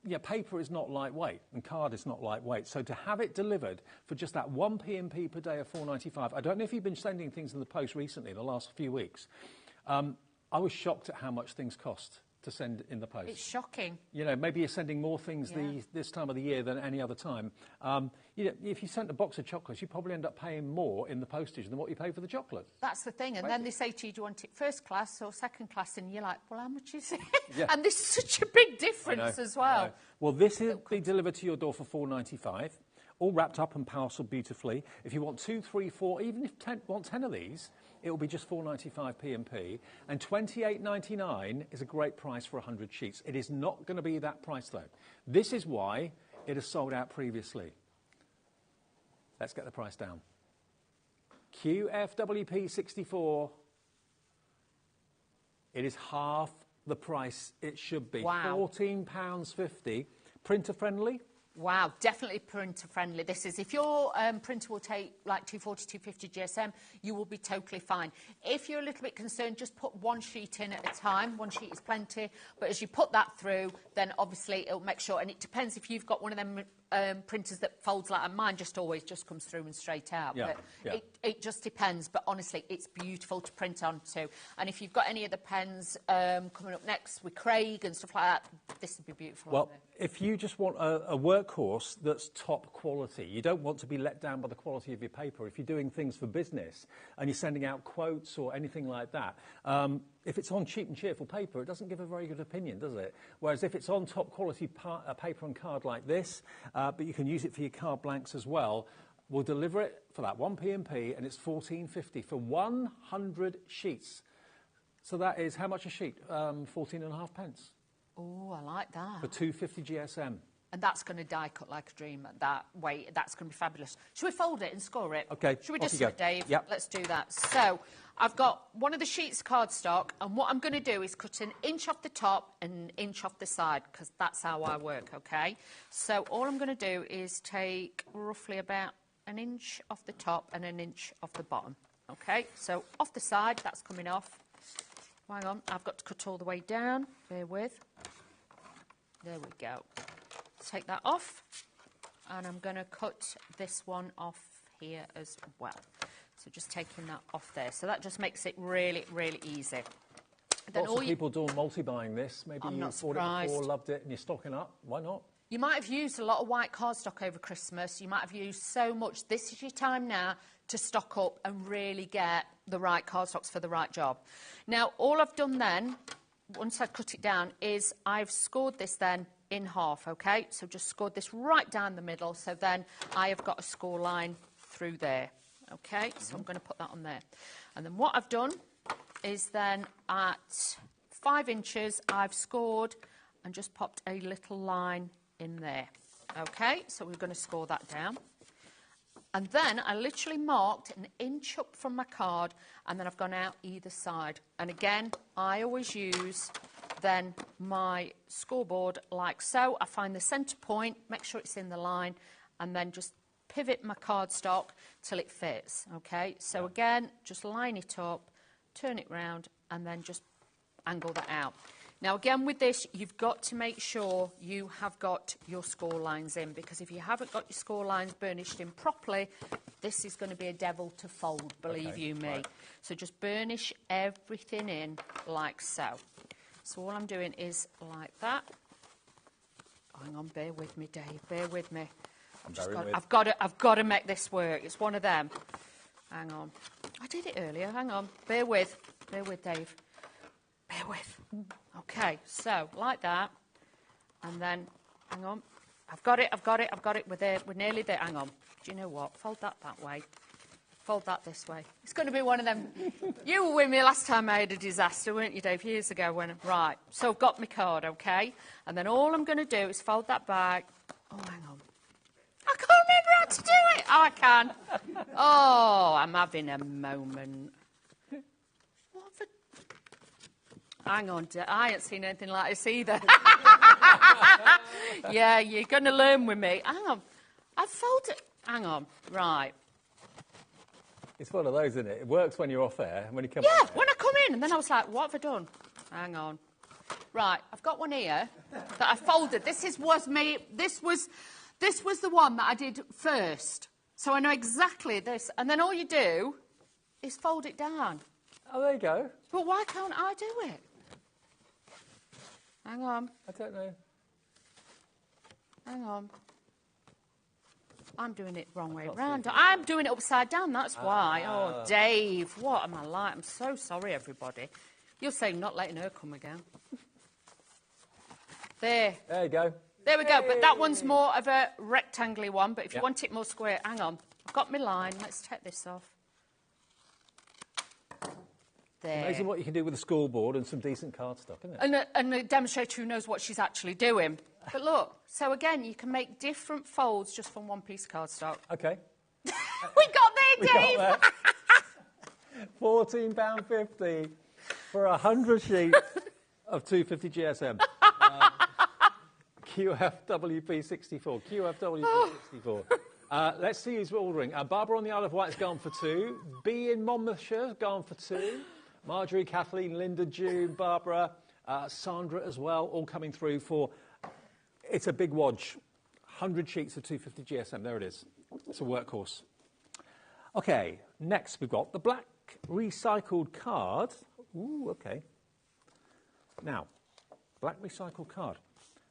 Yeah, paper is not lightweight, and card is not lightweight. So to have it delivered for just that 1 p&p per day of £4.95, I don't know if you've been sending things in the post recently, the last few weeks. I was shocked at how much things cost to send in the post. It's shocking. You know, maybe you're sending more things this time of the year than any other time. You know, if you sent a box of chocolates, you probably end up paying more in the postage than what you pay for the chocolate. That's the thing. And then they say to you, do you want it first class or second class? And you're like, well, how much is it? Yeah. And there's such a big difference as well. Well, this will be delivered to your door for £4.95, all wrapped up and parcelled beautifully. If you want 2, 3, 4, even if you want 10 of these, it will be just £4.95 P&P, and £28.99 is a great price for 100 sheets. It is not going to be that price, though. This is why it has sold out previously. Let's get the price down. QFWP 64. It is half the price it should be. Wow. £14.50. Printer friendly, Wow, definitely printer friendly. This is, if your printer will take like 240, 250 GSM, you will be totally fine. If you're a little bit concerned, just put one sheet in at a time. One sheet is plenty. But as you put that through, then obviously it'll make sure, and it depends if you've got one of them printers that folds like, and mine just always just comes through and straight out. Yeah, but it just depends. But honestly, it's beautiful to print onto. And if you've got any of the pens coming up next with Craig and stuff like that, this would be beautiful. Well, if you just want a workhorse that's top quality, you don't want to be let down by the quality of your paper. If you're doing things for business and you're sending out quotes or anything like that, if it's on cheap and cheerful paper, it doesn't give a very good opinion, does it? Whereas if it's on top quality paper and card like this, but you can use it for your card blanks as well, we'll deliver it for that 1p&p, and it's $14.50 for 100 sheets. So that is how much a sheet? 14.5 pence. Oh, I like that. For 250 GSM. And that's going to die cut like a dream that way. That's going to be fabulous. Should we fold it and score it? OK. Should we just do it, Dave? Yep. Let's do that. So I've got one of the sheets cardstock, and what I'm going to do is cut an inch off the top and an inch off the side, because that's how I work, OK? So all I'm going to do is take roughly about an inch off the top and an inch off the bottom. OK? So off the side, that's coming off. Hang on, I've got to cut all the way down. Bear with. There we go. Take that off, and I'm going to cut this one off here as well. So just taking that off there. So that just makes it really, really easy. Then Lots of people doing multi-buying this. Maybe you bought it before, loved it, and you're stocking up. Why not? You might have used a lot of white cardstock over Christmas. You might have used so much. This is your time now to stock up and really get the right cardstocks for the right job. Now, all I've done then, once I cut it down, is I've scored this then in half, OK? So just scored this right down the middle, so then I have got a score line through there, OK? So I'm going to put that on there. And then what I've done is then at 5 inches, I've scored and just popped a little line in there, OK? So we're going to score that down. And then I literally marked an inch up from my card, and then I've gone out either side. And again, I always use then my scoreboard like so. I find the centre point, make sure it's in the line, and then just pivot my cardstock till it fits, OK? So again, just line it up, turn it round, and then just angle that out. Now, again, with this, you've got to make sure you have got your score lines in, because if you haven't got your score lines burnished in properly, this is going to be a devil to fold, believe you me. Right. So just burnish everything in like so. So all I'm doing is like that. Hang on, bear with me, Dave, bear with me. I've got to make this work. It's one of them. Hang on. I did it earlier. Hang on. Bear with, Dave. Bear with. OK, so like that, and then, hang on, I've got it, we're there, we're nearly there, hang on. Do you know what, fold that way, fold that this way. It's going to be one of them. You were with me last time I had a disaster, weren't you, Dave, years ago, right, so I've got my card, OK, and then all I'm going to do is fold that back. Oh, hang on. I can't remember how to do it. Oh, I can. Oh, I'm having a moment. Hang on, I ain't seen anything like this either. Yeah, you're going to learn with me. Hang on, I've folded. Hang on, right. It's one of those, isn't it? It works when you're off air, and when you come Yeah, when I come in, and then I was like, what have I done? Hang on. Right, I've got one here that I folded. This was the one that I did first. So I know exactly this. And then all you do is fold it down. Oh, there you go. But why can't I do it? Hang on. I don't know. Hang on. I'm doing it wrong way round. I'm doing it upside down, that's why. Oh, Dave, what am I like? I'm so sorry, everybody. You'll say not letting her come again. There. There you go. There we go. But that one's more of a rectangular one. But if you want it more square, hang on. I've got my line. Let's take this off. There. Amazing what you can do with a scoreboard and some decent cardstock, isn't it? And a demonstrator who knows what she's actually doing. But look, so again, you can make different folds just from one piece of cardstock. OK. We got there, Dave! Got there. £14.50 for 100 sheets of 250 GSM. QFWP64. QFWP64. Let's see who's ordering. Barbara on the Isle of Wight's gone for 2. B in Monmouthshire gone for 2. Marjorie, Kathleen, Linda, June, Barbara, Sandra as well, all coming through for... It's a big wodge. 100 sheets of 250 GSM. There it is. It's a workhorse. OK, next we've got the black recycled card. Ooh, OK. Now, black recycled card.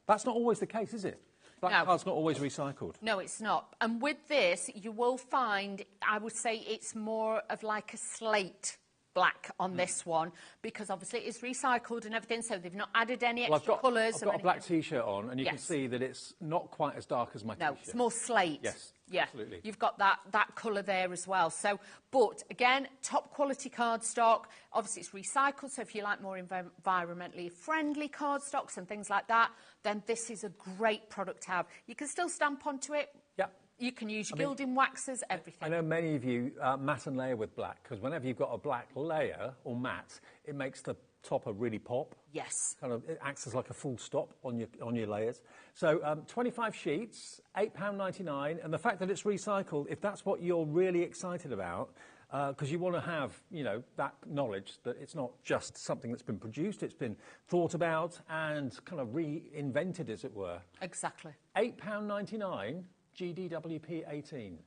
That's not always the case, is it? Black card's not always recycled. No, it's not. And with this, you will find, I would say it's more of like a slate black on this one, because obviously it's recycled and everything, so they've not added any extra colours. I've got a black T-shirt on, and you can see that it's not quite as dark as my T-shirt. No, it's more slate. Yes, yeah, absolutely. You've got that colour there as well. So, but again, top quality cardstock. Obviously, it's recycled, so if you like more environmentally friendly cardstocks and things like that, then this is a great product to have. You can still stamp onto it. Yeah. You can use your gilding waxes, everything. I know many of you matte and layer with black, because whenever you've got a black layer or matte, it makes the topper really pop. Yes. It acts as like a full stop on your layers. So 25 sheets, £8.99, and the fact that it's recycled, if that's what you're really excited about, because you want to have, you know, that knowledge that it's not just something that's been produced, it's been thought about and kind of reinvented, as it were. Exactly. £8.99. GDWP 18.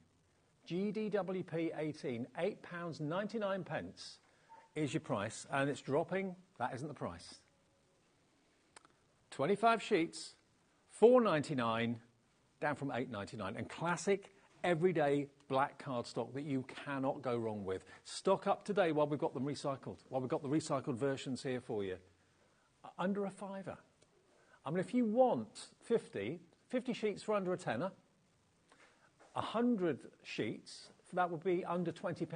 GDWP 18, £8.99 is your price, and it's dropping. That isn't the price. 25 sheets, £4.99, down from £8.99, and classic, everyday black cardstock that you cannot go wrong with. Stock up today while we've got them recycled, while we've got the recycled versions here for you. Under a £5. I mean, if you want 50 sheets for under a tenner, 100 sheets, that would be under £20.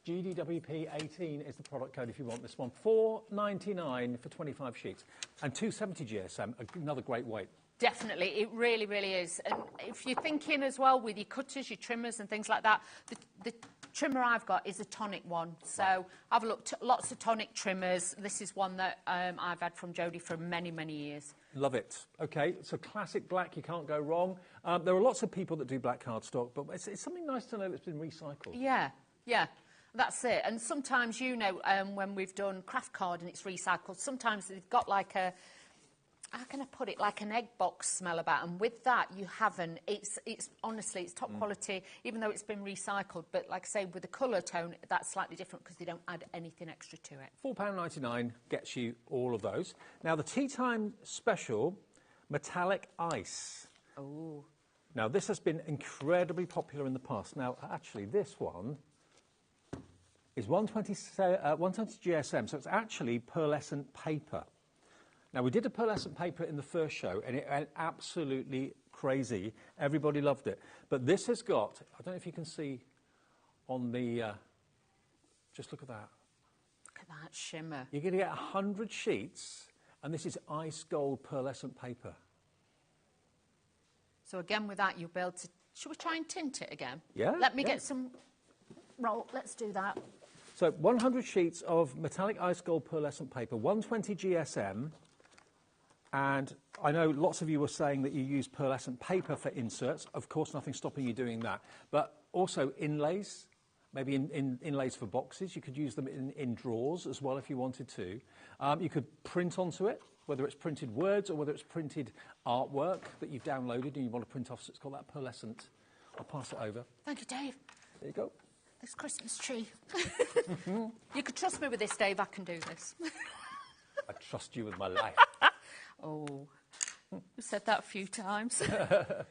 GDWP 18 is the product code if you want this one. £4.99 for 25 sheets. And 270 GSM, another great weight. Definitely, it really, really is. And if you're thinking as well with your cutters, your trimmers and things like that, the trimmer I've got is a tonic one. So I've looked at lots of tonic trimmers. This is one that I've had from Jodie for many, many years. Love it. OK, so classic black, you can't go wrong. There are lots of people that do black cardstock, but it's something nice to know that's been recycled. Yeah, yeah, that's it. And sometimes, you know, when we've done craft card and it's recycled, sometimes they've got like a, how can I put it, like an egg box smell about, and with that you haven't. It's honestly, it's top quality, even though it's been recycled, but like I say, with the colour tone, that's slightly different because they don't add anything extra to it. £4.99 gets you all of those. Now, the Tea Time Special Metallic Ice. Oh. Now, this has been incredibly popular in the past. Now, actually, this one is 120 GSM, so it's actually pearlescent paper. Now, we did a pearlescent paper in the first show, and it went absolutely crazy. Everybody loved it. But this has got, I don't know if you can see on the, just look at that. Look at that shimmer. You're going to get 100 sheets, and this is ice gold pearlescent paper. So again, with that, you'll be able to, should we try and tint it again? Yeah. Let me get some roll. Let's do that. So 100 sheets of metallic ice gold pearlescent paper, 120 GSM. And I know lots of you were saying that you use pearlescent paper for inserts. Of course, nothing's stopping you doing that. But also inlays, maybe inlays for boxes. You could use them in drawers as well if you wanted to. You could print onto it, whether it's printed words or whether it's printed artwork that you've downloaded and you want to print off. So it's called that pearlescent. I'll pass it over. Thank you, Dave. There you go. This Christmas tree. You could trust me with this, Dave. I can do this. I trust you with my life. Oh, we've said that a few times. But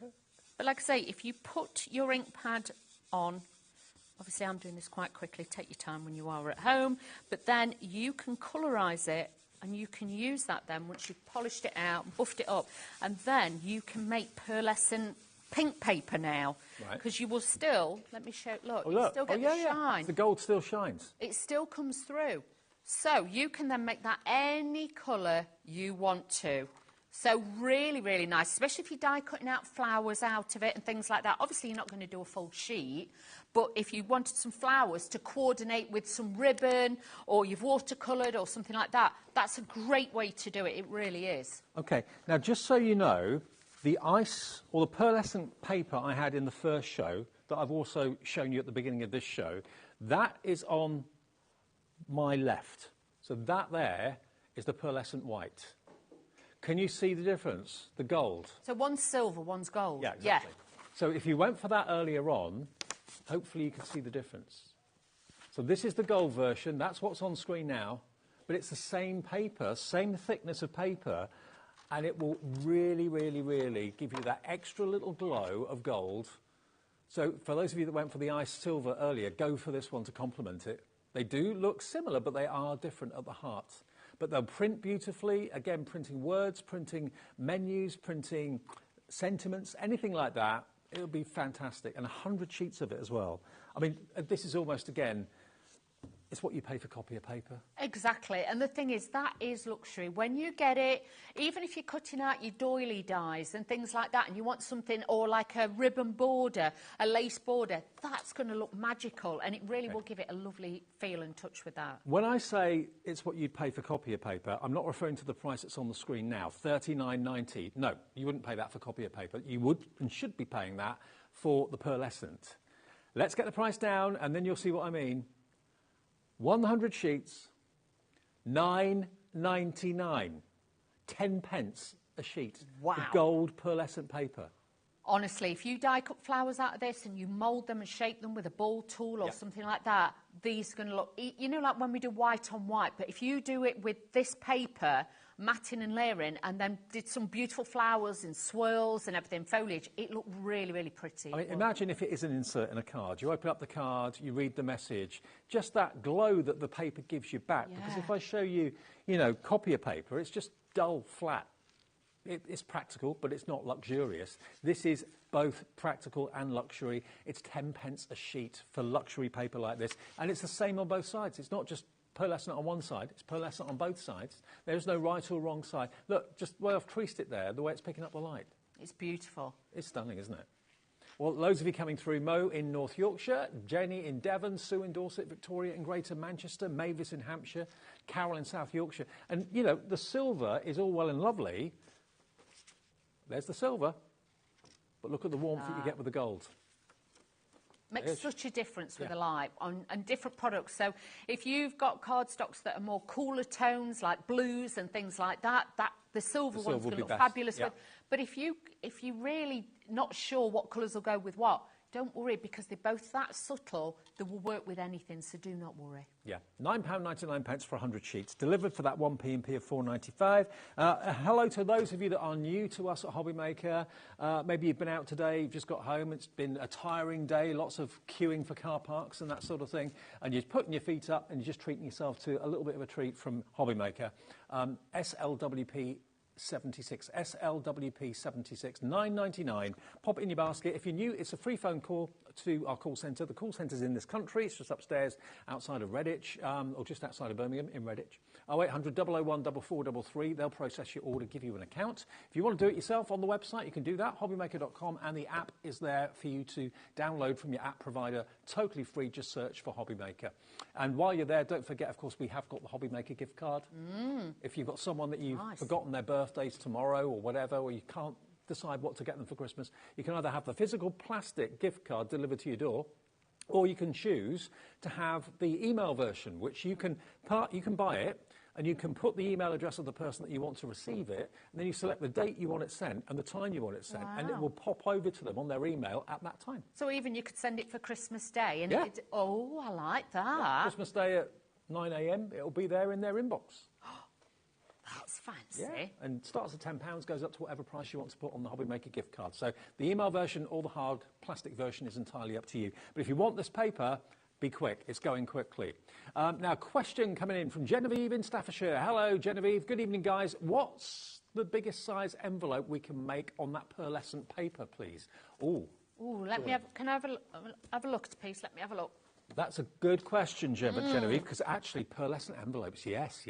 like I say, if you put your ink pad on, obviously I'm doing this quite quickly, take your time when you are at home, but then you can colorise it and you can use that then once you've polished it out, buffed it up, and then you can make pearlescent pink paper now. Because you will still, let me show, look, you still get the shine. The gold still shines. It still comes through. So you can then make that any colour you want to. So really, really nice, especially if you die cutting out flowers out of it and things like that. Obviously, you're not going to do a full sheet, but if you wanted some flowers to coordinate with some ribbon or you've watercoloured or something like that, that's a great way to do it. It really is. Okay, now just so you know, the ice or the pearlescent paper I had in the first show that I've also shown you at the beginning of this show, that is on my left. So that there is the pearlescent white. Can you see the difference? The gold. So one's silver, one's gold. Yeah, exactly. Yeah. So if you went for that earlier on, hopefully you can see the difference. So this is the gold version. That's what's on screen now. But it's the same paper, same thickness of paper, and it will really, really, really give you that extra little glow of gold. So for those of you that went for the ice silver earlier, go for this one to complement it. They do look similar, but they are different at the heart. But they'll print beautifully, again, printing words, printing menus, printing sentiments, anything like that. It'll be fantastic. And 100 sheets of it as well. I mean, this is almost, again, it's what you pay for copy of paper. Exactly. And the thing is, that is luxury. When you get it, even if you're cutting out your doily dies and things like that, and you want something, or like a ribbon border, a lace border, that's going to look magical, and it really will give it a lovely feel and touch with that. When I say it's what you'd pay for copy of paper, I'm not referring to the price that's on the screen now, $39.90. No, you wouldn't pay that for copy of paper. You would and should be paying that for the pearlescent. Let's get the price down, and then you'll see what I mean. 100 sheets, $9.99, 10 pence a sheet. Wow. The gold pearlescent paper. Honestly, if you die cut flowers out of this and you mould them and shape them with a ball tool or something like that, these are going to look, you know, like when we do white on white, but if you do it with this paper, matting and layering, and then did some beautiful flowers and swirls and everything, foliage, it looked really, really pretty. I mean, imagine if it is an insert in a card. You open up the card, you read the message, just that glow that the paper gives you back. Yeah. Because if I show you, you know, copy of paper, it's just dull, flat. It's practical, but it's not luxurious. This is both practical and luxury. It's 10 pence a sheet for luxury paper like this. And it's the same on both sides. It's not just pearlescent on one side, it's pearlescent on both sides. There's no right or wrong side. Look, just the way I've creased it there, the way it's picking up the light. It's beautiful. It's stunning, isn't it? Well, loads of you coming through. Mo in North Yorkshire, Jenny in Devon, Sue in Dorset, Victoria in Greater Manchester, Mavis in Hampshire, Carol in South Yorkshire. And, you know, the silver is all well and lovely. There's the silver. But look at the warmth that you get with the gold. Makes such a difference with the light on different products. So if you've got cardstocks that are more cooler tones, like blues and things like that, the silver one's going to look fabulous with. But if you really not sure what colours will go with what, don't worry, because they're both that subtle, they will work with anything, so do not worry. Yeah, £9.99 for 100 sheets, delivered for that 1 P&P of £4.95. Hello to those of you that are new to us at HobbyMaker. Maybe you've been out today, you've just got home, it's been a tiring day, lots of queuing for car parks and that sort of thing, and you're putting your feet up and you're just treating yourself to a little bit of a treat from HobbyMaker. SLWP 76, SLWP 76, $9.99. Pop it in your basket. If you're new, it's a free phone call to our call centre. The call centre's in this country. It's just upstairs outside of Redditch, or just outside of Birmingham in Redditch. 0800 001 4433. They'll process your order, give you an account. If you want to do it yourself on the website, you can do that, hobbymaker.com, and the app is there for you to download from your app provider, totally free. Just search for HobbyMaker. And while you're there, don't forget, of course, we have got the HobbyMaker gift card. If you've got someone that you've forgotten their birthdays tomorrow or whatever, or you can't decide what to get them for Christmas, you can either have the physical plastic gift card delivered to your door, or you can choose to have the email version, which you can buy it, and you can put the email address of the person that you want to receive it, and then you select the date you want it sent and the time you want it sent, and it will pop over to them on their email at that time. So even you could send it for Christmas Day, and oh, I like that. Yeah, Christmas Day at 9 a.m, it'll be there in their inbox. That's fancy. Yeah, and starts at £10, goes up to whatever price you want to put on the HobbyMaker gift card. So the email version or the hard plastic version is entirely up to you. But if you want this paper, be quick. It's going quickly. Now, question coming in from Genevieve in Staffordshire. Hello, Genevieve. Good evening, guys. What's the biggest size envelope we can make on that pearlescent paper, please? Ooh, let me have. Can I have a look at a piece? Let me have a look. That's a good question, Genevieve, because actually pearlescent envelopes, yes,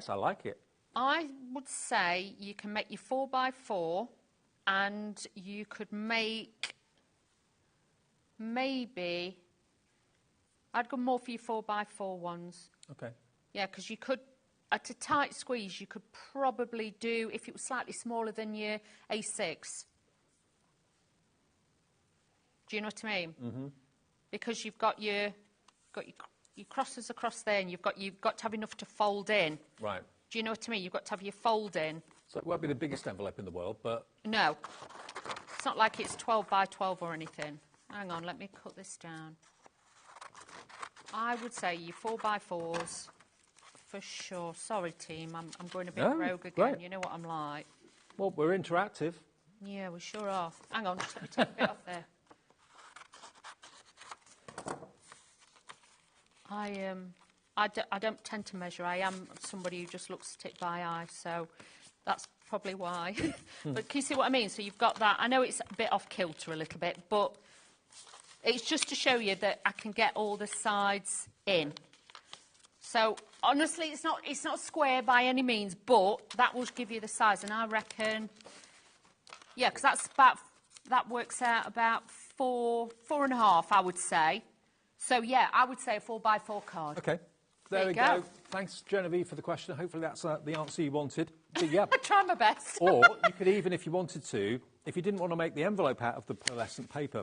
I like it. I would say you can make your 4x4 and you could make maybe, I'd go more for your 4x4 ones. Okay. Yeah, because you could, at a tight squeeze, you could probably do, if it was slightly smaller than your A6. Do you know what I mean? Mm-hmm. Because you've got your crosses across there, and you've got to have enough to fold in. Right. Do you know what I mean? You've got to have your fold in. So it won't be the biggest envelope in the world, but... No. It's not like it's 12 by 12 or anything. Hang on, let me cut this down. I would say your 4x4s, for sure. Sorry, team, I'm going a bit rogue again. Great. You know what I'm like. Well, we're interactive. Yeah, we sure are. Hang on, just let me take a bit off there. I don't tend to measure. I am somebody who just looks at it by eye, so that's probably why. But can you see what I mean? So you've got that. I know it's a bit off kilter a little bit, but it's just to show you that I can get all the sides in. So honestly, it's not square by any means, but that will give you the size. And I reckon, yeah, because that works out about 4.5, I would say. So, yeah, I would say a 4x4 card. OK. There we go. Thanks, Genevieve, for the question. Hopefully that's the answer you wanted. But, yeah. I try my best. Or you could even, if you wanted to, if you didn't want to make the envelope out of the pearlescent paper,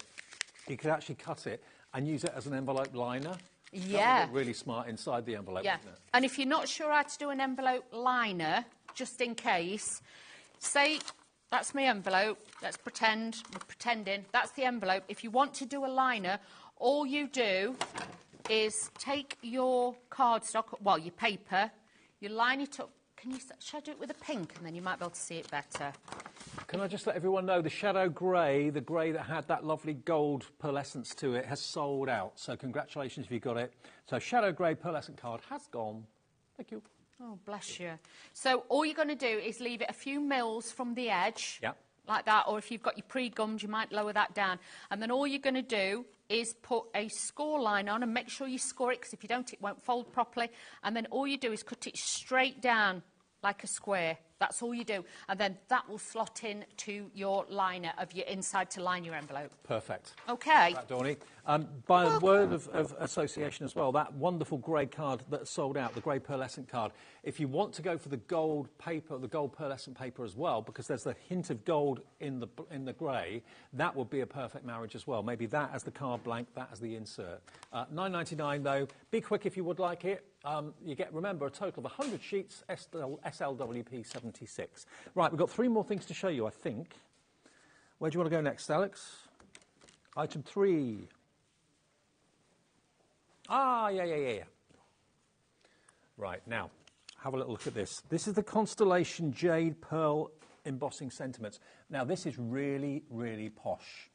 you could actually cut it and use it as an envelope liner. Yeah. That would look really smart inside the envelope, yeah. wouldn't it? And if you're not sure how to do an envelope liner, just in case, say... That's my envelope. Let's pretend, we're pretending. That's the envelope. If you want to do a liner, all you do is take your cardstock, well, your paper, you line it up. Should I do it with a pink, and then you might be able to see it better? Can I just let everyone know the shadow grey, the grey that had that lovely gold pearlescence to it, has sold out. So congratulations if you got it. So shadow grey pearlescent card has gone. Thank you. Oh, bless you. So all you're going to do is leave it a few mils from the edge, Yep. like that, or if you've got your pre-gummed, you might lower that down. And then all you're going to do is put a score line on and make sure you score it, because if you don't, it won't fold properly. And then all you do is cut it straight down like a square. That's all you do. And then that will slot in to your liner of your inside to line your envelope. Perfect. OK. Right, Dawney. By a word of association as well, that wonderful grey card that sold out, the grey pearlescent card, if you want to go for the gold paper, the gold pearlescent paper as well, because there's a hint of gold in the grey, that would be a perfect marriage as well. Maybe that as the card blank, that as the insert. $9.99 though. Be quick if you would like it. You get, remember, a total of 100 sheets, SLWP 76. Right, we've got 3 more things to show you, I think. Where do you want to go next, Alex? Item 3. Yeah. Right, now, have a little look at this. This is the Constellation Jade Pearl Embossing Sentiments. Now, this is really, really posh.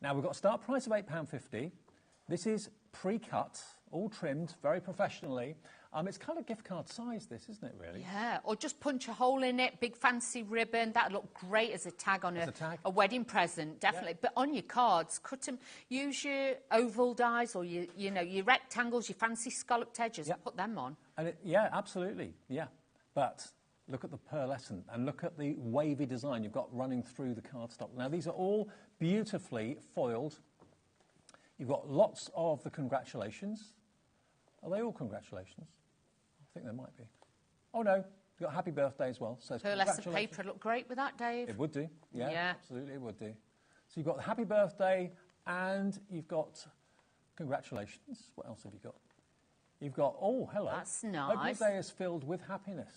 Now, we've got a start price of £8.50. This is pre-cut, all trimmed, very professionally. It's kind of gift card size, this, isn't it, really? Yeah, or just punch a hole in it, big fancy ribbon. That'd look great as a tag on a wedding present, definitely. Yeah. But on your cards, cut them. Use your oval dies or your rectangles, your fancy scalloped edges, and put them on. And yeah, absolutely, yeah. But look at the pearlescent and look at the wavy design you've got running through the cardstock. Now, these are all beautifully foiled. You've got lots of the congratulations. Are they all congratulations? I think there might be. Oh, no. You've got happy birthday as well. So pearlescent paper would look great with that, Dave. It would do. Yeah, absolutely it would do. So you've got the happy birthday and you've got congratulations. What else have you got? You've got, oh, hello. That's nice. Hope your day is filled with happiness.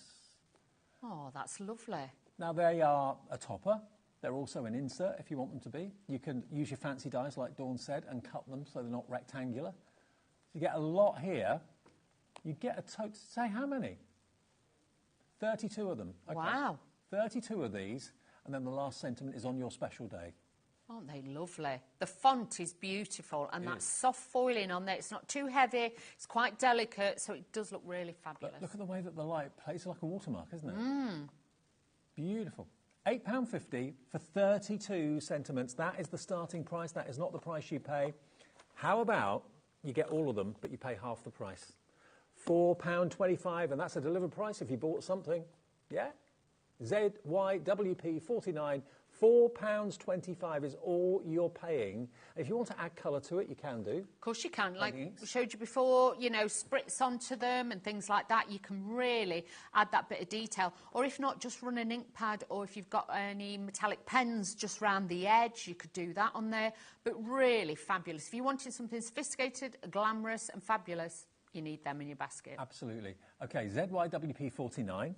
Oh, that's lovely. Now, they are a topper. They're also an insert if you want them to be. You can use your fancy dies, like Dawn said, and cut them so they're not rectangular. So you get a lot here. You get a total, say how many? 32 of them. Okay. Wow. 32 of these, and then the last sentiment is on your special day. Aren't they lovely? The font is beautiful, and that soft foiling on there, it's not too heavy, it's quite delicate, so it does look really fabulous. Look at the way that the light plays like a watermark, isn't it? Beautiful. £8.50 for 32 sentiments. That is the starting price. That is not the price you pay. How about you get all of them, but you pay half the price? £4.25, and that's a delivered price if you bought something. Yeah? ZYWP49, £4.25 is all you're paying. If you want to add colour to it, you can do. Of course you can. Like we showed you before, you know, spritz onto them and things like that. You can really add that bit of detail. Or if not, just run an ink pad, or if you've got any metallic pens just round the edge, you could do that on there. But really fabulous. If you wanted something sophisticated, glamorous and fabulous, you need them in your basket. Absolutely. OK, ZYWP49.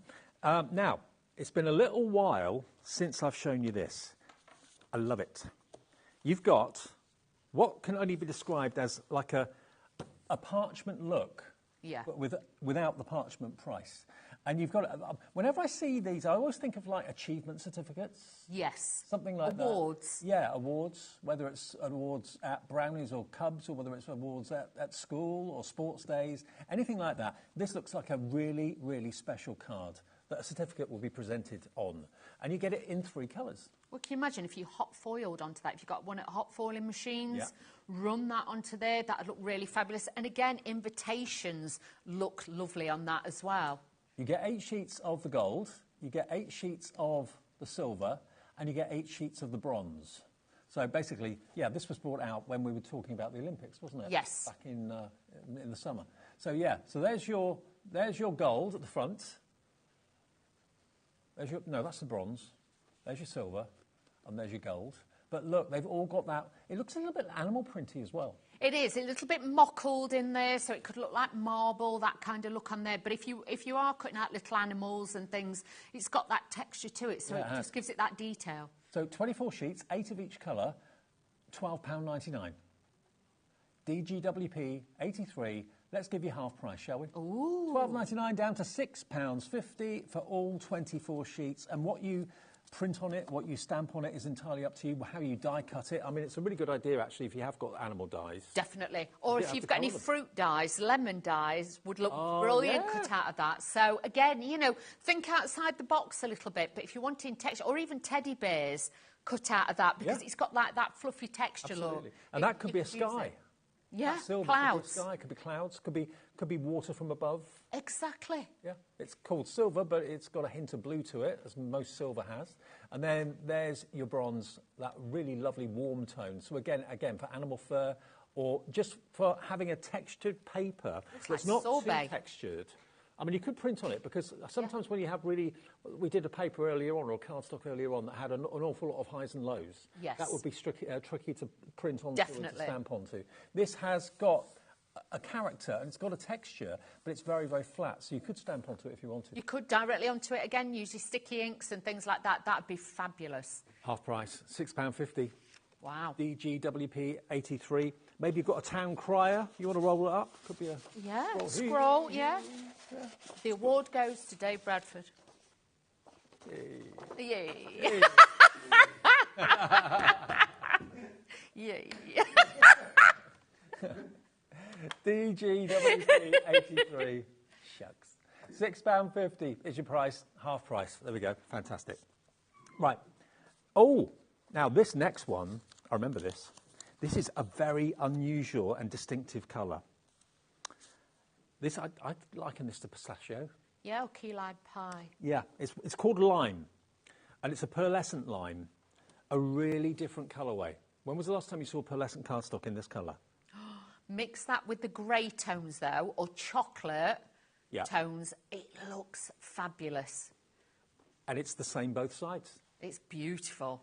Now, it's been a little while since I've shown you this. I love it. You've got what can only be described as like a parchment look, yeah, but without the parchment price. And you've got, whenever I see these, I always think of like achievement certificates. Yes. Something like awards. That. Yeah, awards, whether it's awards at Brownies or Cubs, or whether it's awards at school or sports days, anything like that. This looks like a really, really special card that a certificate will be presented on. And you get it in 3 colours. Well, can you imagine if you hot foiled onto that? If you've got one at hot foiling machines, run that onto there, that would look really fabulous. And again, invitations look lovely on that as well. You get 8 sheets of the gold, you get 8 sheets of the silver, and you get 8 sheets of the bronze. So basically, yeah, this was brought out when we were talking about the Olympics, wasn't it? Yes. Back in the summer. So yeah, so there's your gold at the front. No, that's the bronze. There's your silver, and there's your gold. But look, they've all got that. It looks a little bit animal printy as well. It is a little bit mockled in there, so it could look like marble, that kind of look on there. But if you are cutting out little animals and things, it's got that texture to it, so it just gives it that detail. So 24 sheets, 8 of each colour, £12.99. DGWP 83. Let's give you half price, shall we? Ooh. £12.99 down to £6.50 for all 24 sheets. And what you print on it, what you stamp on it is entirely up to you, how you die cut it. I mean, it's a really good idea, actually, if you have got animal dyes. Definitely. Or if you've got any fruit dyes, lemon dyes would look brilliant cut out of that. So, again, you know, think outside the box a little bit. But if you're wanting texture, or even teddy bears cut out of that, because it's got like that fluffy texture look. And that could be a sky. Yeah, silver, clouds. Could be sky, could be clouds, could be water from above. Exactly. Yeah, it's called silver, but it's got a hint of blue to it, as most silver has. And then there's your bronze, that really lovely warm tone. So again, for animal fur, or just for having a textured paper that's not too textured. I mean, you could print on it, because sometimes when you have really... We did a paper earlier on, or a cardstock earlier on, that had an awful lot of highs and lows. Yes. That would be tricky to print onto Definitely. or to stamp onto. This has got a character, and it's got a texture, but it's very, very flat, so you could stamp onto it if you wanted. You could directly onto it, again, use your sticky inks and things like that. That'd be fabulous. Half price, £6.50. Wow. DGWP 83. Maybe you've got a town crier. You want to roll it up? Could be a... Yeah, scroll, yeah. The award goes to Dave Bradford. Yay. Yay. Yay. DGWP 83. Shucks. £6.50 is your price, half price. There we go. Fantastic. Right. Oh, now this next one, I remember this. This is a very unusual and distinctive colour. This, I liken this to pistachio. Yeah, or key lime pie. Yeah, it's called lime, and it's a pearlescent lime, a really different colourway. When was the last time you saw pearlescent cardstock in this colour? Mix that with the grey tones, though, or chocolate tones. It looks fabulous. And it's the same both sides. It's beautiful.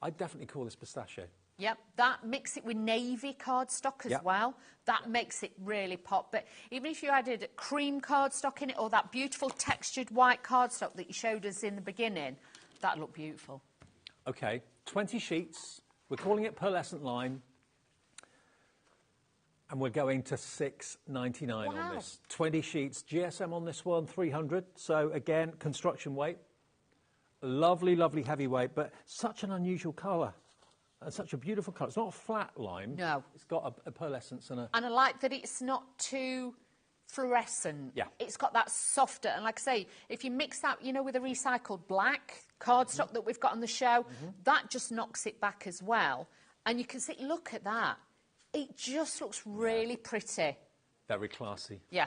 I'd definitely call this pistachio. Yep, that mix it with navy cardstock as well. That makes it really pop. But even if you added cream cardstock in it, or that beautiful textured white cardstock that you showed us in the beginning, that'd look beautiful. OK, 20 sheets. We're calling it pearlescent lime. And we're going to £6.99 on this. 20 sheets. GSM on this one, 300. So, again, construction weight. Lovely, lovely heavyweight, but such an unusual colour. And such a beautiful colour. It's not a flat lime. No. It's got a pearlescence and a... And I like that it's not too fluorescent. Yeah. It's got that softer. And like I say, if you mix that, you know, with a recycled black cardstock that we've got on the show, that just knocks it back as well. And you can see, look at that. It just looks really pretty. Very classy. Yeah.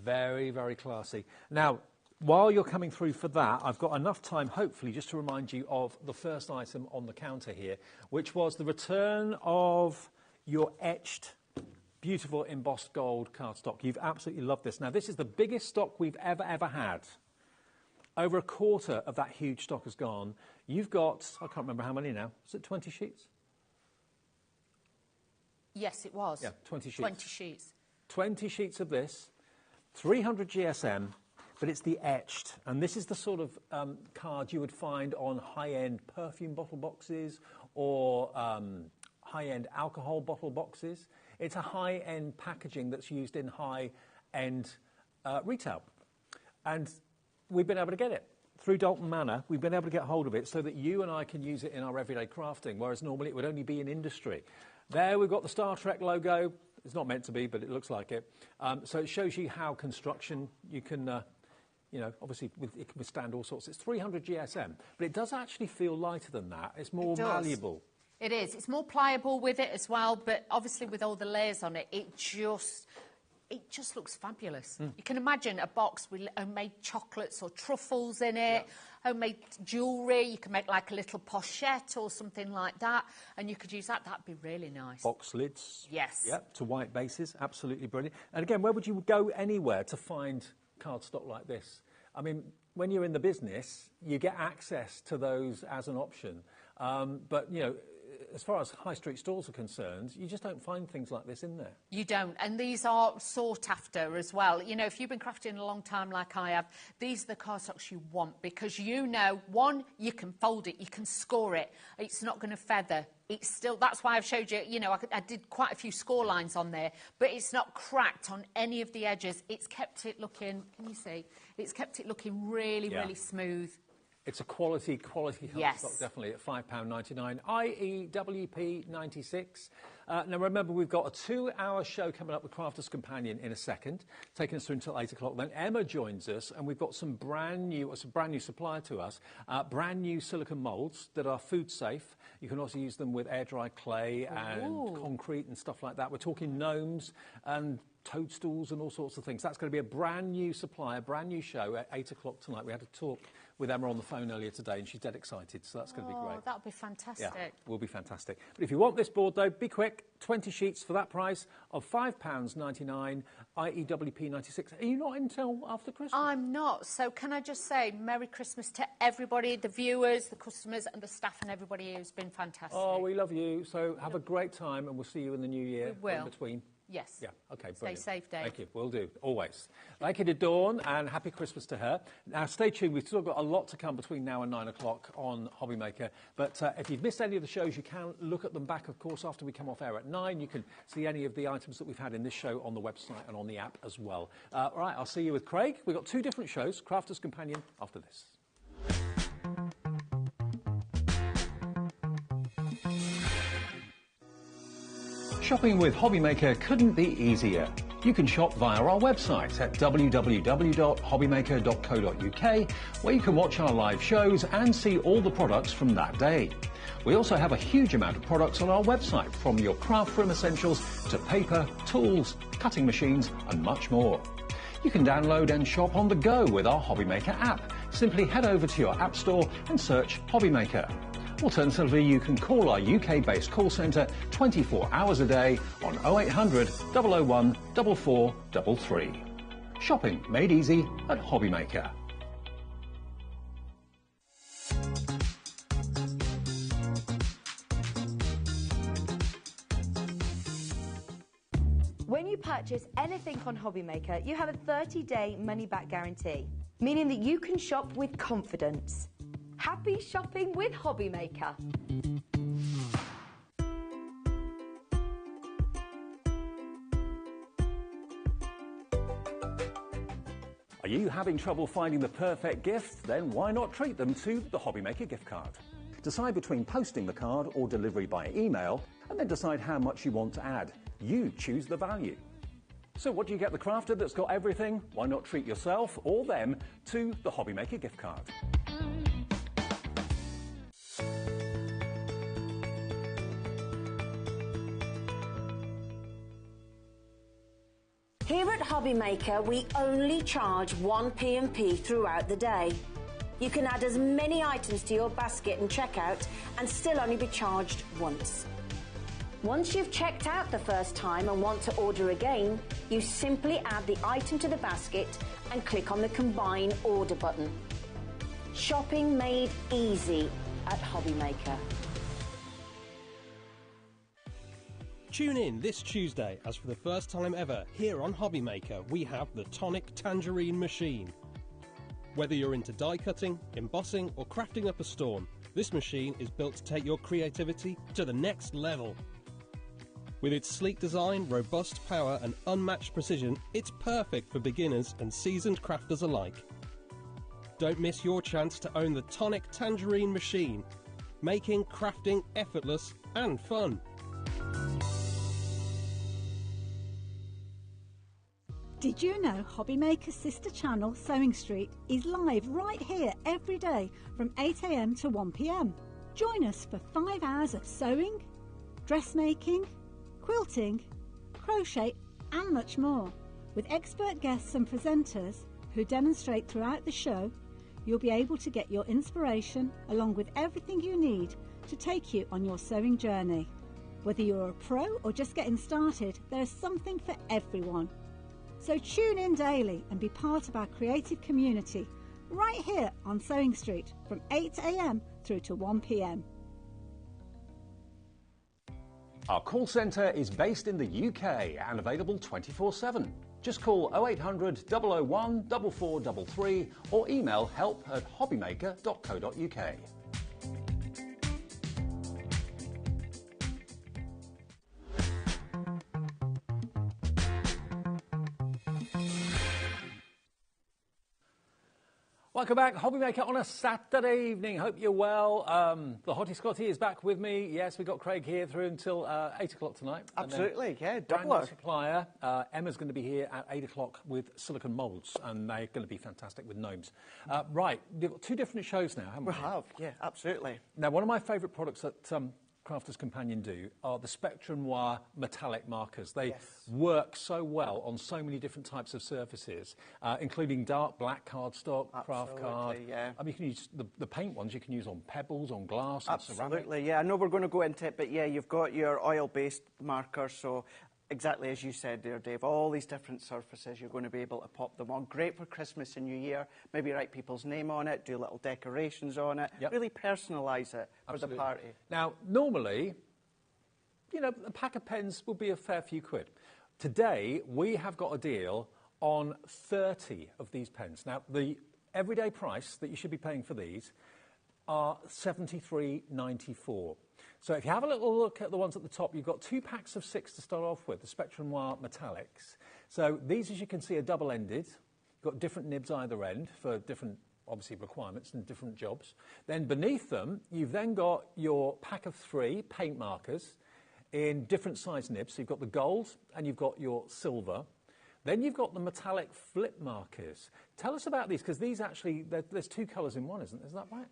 Very, very classy. Now, while you're coming through for that, I've got enough time, hopefully, just to remind you of the first item on the counter here, which was the return of your etched, beautiful embossed gold cardstock. You've absolutely loved this. Now, this is the biggest stock we've ever had. Over a quarter of that huge stock has gone. You've got, I can't remember how many now. Is it 20 sheets? Yes, it was. Yeah, 20 sheets. 20 sheets. 20 sheets of this, 300 GSM, but it's the etched. And this is the sort of card you would find on high-end perfume bottle boxes or high-end alcohol bottle boxes. It's a high-end packaging that's used in high-end retail. And we've been able to get it. Through Dalton Manor, we've been able to get hold of it so that you and I can use it in our everyday crafting, whereas normally it would only be in industry. There we've got the Star Trek logo. It's not meant to be, but it looks like it. So it shows you how construction, you can, obviously it can withstand all sorts. It's 300 GSM, but it does actually feel lighter than that. It's more malleable. It is. It's more pliable with it as well, but obviously with all the layers on it, it just looks fabulous. You can imagine a box with homemade chocolates or truffles in it, homemade jewellery. You can make like a little pochette or something like that, and you could use that. That'd be really nice. Box lids. Yes. Yep, to white bases. Absolutely brilliant. And again, where would you go anywhere to find cardstock like this? I mean, when you're in the business, you get access to those as an option. But, as far as high street stores are concerned, you just don't find things like this in there. You don't, and these are sought after as well. If you've been crafting a long time like I have, these are the cardstocks you want because one, you can fold it, you can score it, it's not going to feather. It's still, that's why I've showed you, I did quite a few score lines on there, but it's not cracked on any of the edges. It's kept it looking, can you see? It's kept it looking really, really smooth. It's a quality cardstock, definitely, at £5.99, IEWP 96. Now, remember, we've got a 2-hour show coming up with Crafter's Companion in a second, taking us through until 8 o'clock. Then Emma joins us, and we've got some brand new supplier to us, brand new silicone moulds that are food safe. You can also use them with air-dry clay and concrete and stuff like that. We're talking gnomes and toadstools and all sorts of things. That's going to be a brand new supplier, brand new show at 8 o'clock tonight. We had a talk with Emma on the phone earlier today, and she's dead excited, so that's going to be great. That'll be fantastic. Yeah, will be fantastic. But if you want this board, though, be quick. 20 sheets for that price of £5.99, IEWP 96. Are you not in until after Christmas? I'm not. So can I just say Merry Christmas to everybody, the viewers, the customers, and the staff, and everybody who's been fantastic. Oh, we love you. So have a great time, and we'll see you in the new year. We will. In between. Yes. Yeah, OK, brilliant. Stay safe, Dave. Thank you, will do, always. Thank you to Dawn, and happy Christmas to her. Now, stay tuned, we've still got a lot to come between now and 9 o'clock on HobbyMaker, but if you've missed any of the shows, you can look at them back, of course, after we come off air at 9. You can see any of the items that we've had in this show on the website and on the app as well. All right, I'll see you with Craig. We've got 2 different shows, Crafter's Companion, after this. Shopping with HobbyMaker couldn't be easier. You can shop via our website at www.hobbymaker.co.uk, where you can watch our live shows and see all the products from that day. We also have a huge amount of products on our website, from your craft room essentials to paper, tools, cutting machines and much more. You can download and shop on the go with our HobbyMaker app. Simply head over to your app store and search HobbyMaker. Alternatively, you can call our UK-based call centre 24 hours a day on 0800 001 4433. Shopping made easy at HobbyMaker. When you purchase anything on HobbyMaker, you have a 30-day money-back guarantee, meaning that you can shop with confidence. Happy shopping with HobbyMaker. Are you having trouble finding the perfect gift? Then why not treat them to the HobbyMaker gift card? Decide between posting the card or delivery by email, and then decide how much you want to add. You choose the value. So what do you get the crafter that's got everything? Why not treat yourself or them to the HobbyMaker gift card? Here at HobbyMaker, we only charge 1 P&P throughout the day. You can add as many items to your basket and checkout and still only be charged once. Once you've checked out the first time and want to order again, you simply add the item to the basket and click on the Combine Order button. Shopping made easy at HobbyMaker. Tune in this Tuesday as for the first time ever here on HobbyMaker we have the Tonic Tangerine Machine. Whether you're into die cutting, embossing or crafting up a storm, this machine is built to take your creativity to the next level. With its sleek design, robust power and unmatched precision, it's perfect for beginners and seasoned crafters alike. Don't miss your chance to own the Tonic Tangerine Machine, making crafting effortless and fun. Did you know HobbyMaker's sister channel, Sewing Street, is live right here every day from 8 AM to 1 PM? Join us for 5 hours of sewing, dressmaking, quilting, crochet and much more. With expert guests and presenters who demonstrate throughout the show, you'll be able to get your inspiration along with everything you need to take you on your sewing journey. Whether you're a pro or just getting started, there's something for everyone. So tune in daily and be part of our creative community right here on Sewing Street from 8 AM through to 1 PM. Our call centre is based in the UK and available 24/7. Just call 0800 001 4433 or email help@hobbymaker.co.uk. Welcome back, HobbyMaker on a Saturday evening. Hope you're well. The Hottie Scotty is back with me. Yes, we've got Craig here through until 8 o'clock tonight. Absolutely, yeah, Brand doubler. new supplier. Emma's going to be here at 8 o'clock with silicone moulds, and they're going to be fantastic with gnomes. Right, we've got 2 different shows now, haven't we? We have, yeah, absolutely. Now, one of my favourite products that Crafters Companion do are the Spectrum Noir metallic markers. They work so well on so many different types of surfaces, including dark black cardstock, craft card. Yeah. I mean, you can use the paint ones. You can use on pebbles, on glass, on ceramic. Absolutely, yeah. I know we're going to go into it, but yeah, you've got your oil-based markers, so exactly as you said there, Dave, all these different surfaces, you're going to be able to pop them on. Great for Christmas and New Year. Maybe write people's name on it, do little decorations on it, really personalise it for the party. Now, normally, you know, a pack of pens will be a fair few quid. Today, we have got a deal on 30 of these pens. Now, the everyday price that you should be paying for these are $73.94. So if you have a little look at the ones at the top, you've got 2 packs of 6 to start off with, the Spectrum Noir Metallics. So these, as you can see, are double-ended. You've got different nibs either end for different, obviously, requirements and different jobs. Then beneath them, you've then got your pack of 3 paint markers in different size nibs. So you've got the gold and you've got your silver. Then you've got the metallic flip markers. Tell us about these, because these actually, there's 2 colours in one, isn't that right?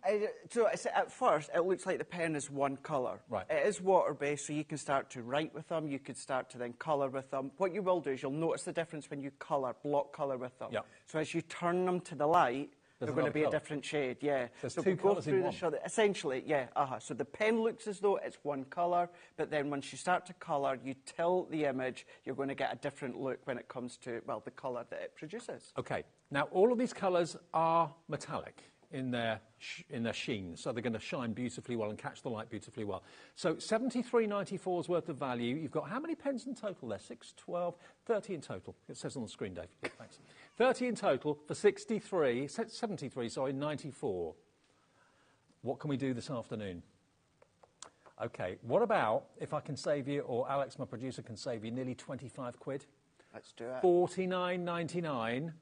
So at first, it looks like the pen is one colour. Right. It is water-based, so you can start to write with them, you could start to then colour with them. What you will do is you'll notice the difference when you colour, block colour with them. Yep. So as you turn them to the light, There's they're going to be another a different shade, yeah. There's so 2 we'll go colours in through one. the show. Essentially, yeah, So the pen looks as though it's one colour, but then once you start to colour, you tilt the image, you're going to get a different look when it comes to, well, the colour that it produces. Okay. Now, all of these colours are metallic in their sheen, so they're going to shine beautifully well and catch the light beautifully well. So $73.94's worth of value. You've got how many pens in total there? 6, 12, 30 in total. It says on the screen, Dave. Yeah, thanks. 30 in total for 94. What can we do this afternoon? Okay, what about if I can save you, or Alex, my producer, can save you nearly 25 quid? Let's do it. $49.99,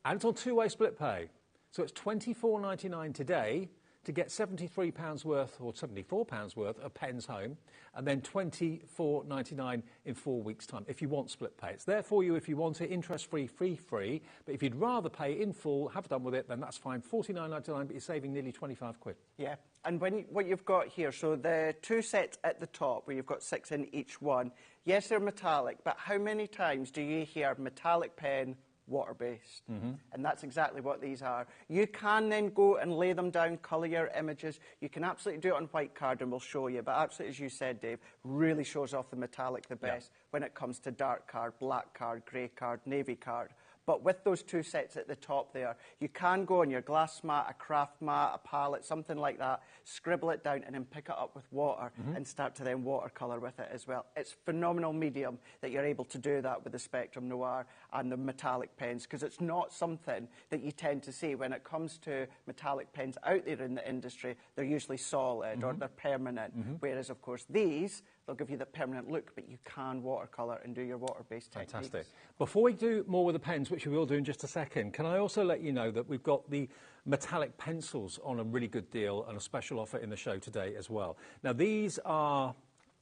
and it's on 2-way split pay. So it's $24.99 today, to get £73 worth or £74 worth of pens home, and then £24.99 in 4 weeks' time if you want split pay. It's there for you if you want it, interest-free, fee-free, but if you'd rather pay in full, have done with it, then that's fine. £49.99, but you're saving nearly 25 quid. Yeah, and what you've got here, so the 2 sets at the top where you've got 6 in each one, yes, they're metallic, but how many times do you hear metallic pen, water-based? And that's exactly what these are. You can then go and lay them down, colour your images. You can absolutely do it on white card, and we'll show you. But absolutely, as you said, Dave, really shows off the metallic the best when it comes to dark card, black card, grey card, navy card. But with those 2 sets at the top there, you can go on your glass mat, a craft mat, a palette, something like that, scribble it down and then pick it up with water and start to then watercolour with it as well. It's phenomenal medium that you're able to do that with the Spectrum Noir and the metallic pens, because it's not something that you tend to see when it comes to metallic pens out there in the industry. They're usually solid or they're permanent, whereas, of course, these, they'll give you the permanent look, but you can watercolour and do your water-based techniques. Fantastic. Before we do more with the pens, which we will do in just a second, can I also let you know that we've got the metallic pencils on a really good deal and a special offer in the show today as well. Now, these are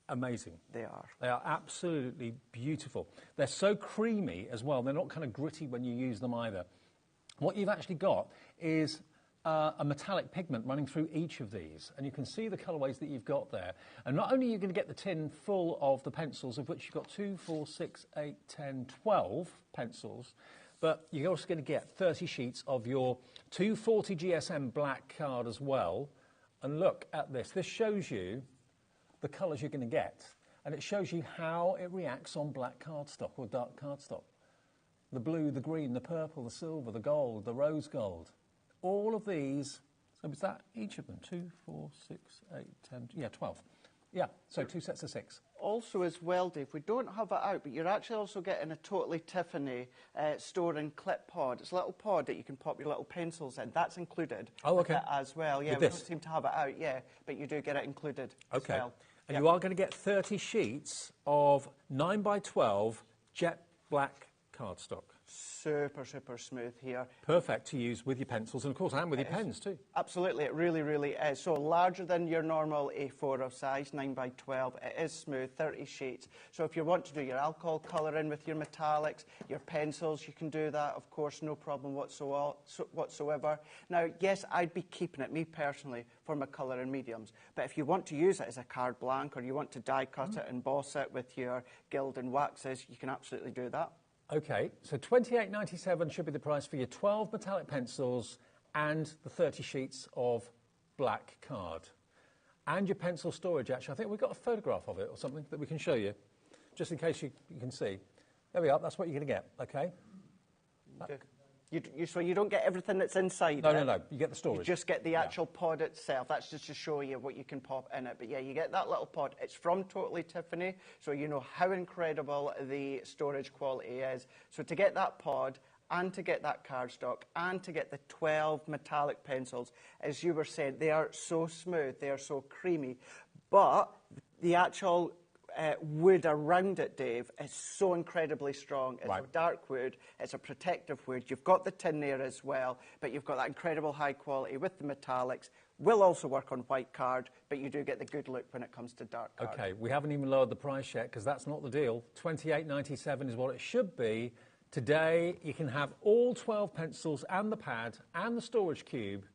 amazing. They are. They are absolutely beautiful. They're so creamy as well. They're not kind of gritty when you use them either. What you've actually got is a metallic pigment running through each of these, and you can see the colourways that you've got there. And not only are you going to get the tin full of the pencils, of which you've got 2, 4, 6, 8, 10, 12 pencils, but you're also going to get 30 sheets of your 240 GSM black card as well. And look at this. This shows you the colours you're going to get, and it shows you how it reacts on black cardstock or dark cardstock. The blue, the green, the purple, the silver, the gold, the rose gold. All of these, so is that each of them? 2, 4, 6, 8, 10, yeah, 12. Yeah, so 2 sets of 6. Also as well, Dave, we don't have it out, but you're actually also getting a totally Tiffany store and clip pod. It's a little pod that you can pop your little pencils in. That's included with it as well. Yeah, we don't seem to have it out, but you do get it included as well. And you are going to get 30 sheets of 9x12 jet black cardstock. Super, super smooth here. Perfect to use with your pencils and, of course, and with your pens too. Absolutely, it really, really is. So larger than your normal A4 of size, 9x12. It is smooth, 30 sheets. So if you want to do your alcohol colouring with your metallics, your pencils, you can do that, of course, no problem whatsoever. Now, yes, I'd be keeping it, me personally, for my colouring mediums. But if you want to use it as a carte blanche or you want to die cut it, emboss it with your gild and waxes, you can absolutely do that. OK, so $28.97 should be the price for your 12 metallic pencils and the 30 sheets of black card. And your pencil storage, actually. I think we've got a photograph of it or something that we can show you, just in case you can see. There we are, that's what you're going to get, OK? So you don't get everything that's inside it? No, you get the storage. You just get the actual pod itself. That's just to show you what you can pop in it. But yeah, you get that little pod. It's from Totally Tiffany, so you know how incredible the storage quality is. So to get that pod and to get that cardstock and to get the 12 metallic pencils, as you were saying, they are so smooth, they are so creamy. But the actual wood around it, Dave, is so incredibly strong. It's a dark wood, it's a protective wood. You've got the tin there as well, but you've got that incredible high quality with the metallics. Will also work on white card, but you do get the good look when it comes to dark card. OK, we haven't even lowered the price yet, because that's not the deal. $28.97 is what it should be. Today, you can have all 12 pencils and the pad and the storage cube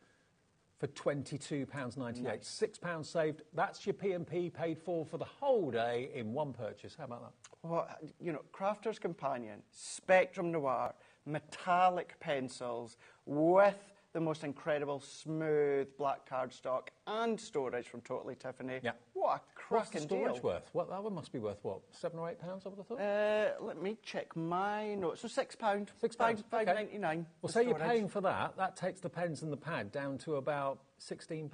for £22.98. Nice. £6 saved. That's your P&P paid for the whole day in one purchase. How about that? Well, you know, Crafter's Companion, Spectrum Noir, metallic pencils with the most incredible smooth black cardstock and storage from Totally Tiffany. Yeah. What a cracking deal. What's the storage worth? What, that one must be worth, what, £7 or £8, I would have thought? Let me check my notes. So £6. £5.99. Well, say you're paying for that, that takes the pens and the pad down to about £16.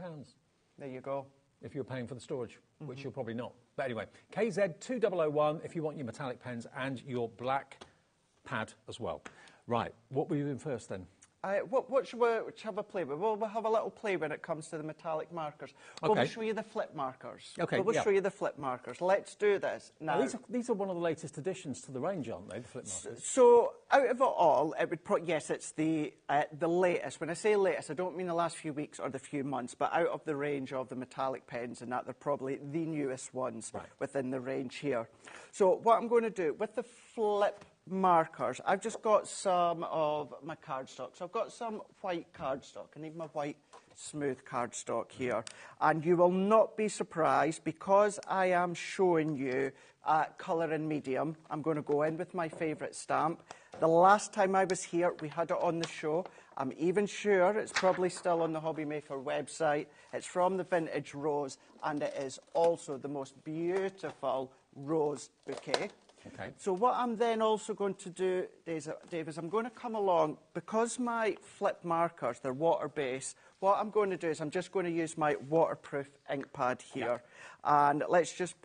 There you go. If you're paying for the storage, which you're probably not. But anyway, KZ2001 if you want your metallic pens and your black pad as well. Right, what were you doing first then? What should we have a play with? We'll have a little play when it comes to the metallic markers. Okay. We'll show you the flip markers. Okay, We'll yeah. show you the flip markers. Let's do this. Now, these are one of the latest additions to the range, aren't they, the flip markers? So, out of it all, it would yes, it's the latest. When I say latest, I don't mean the last few weeks or the few months, but out of the range of the metallic pens, and that they're probably the newest ones within the range here. So, what I'm going to do with the flip markers, I've just got some of my cardstock. So I've got some white cardstock. I need my white smooth cardstock here. And you will not be surprised, because I am showing you colour and medium. I'm going to go in with my favourite stamp. The last time I was here, we had it on the show. I'm even sure it's probably still on the HobbyMaker website. It's from the Vintage Rose, and it is also the most beautiful rose bouquet. Okay. So what I'm then also going to do, Dave, is I'm going to come along, because my flip markers, they're water-based, what I'm going to do is I'm just going to use my waterproof ink pad here. Yeah. And let's just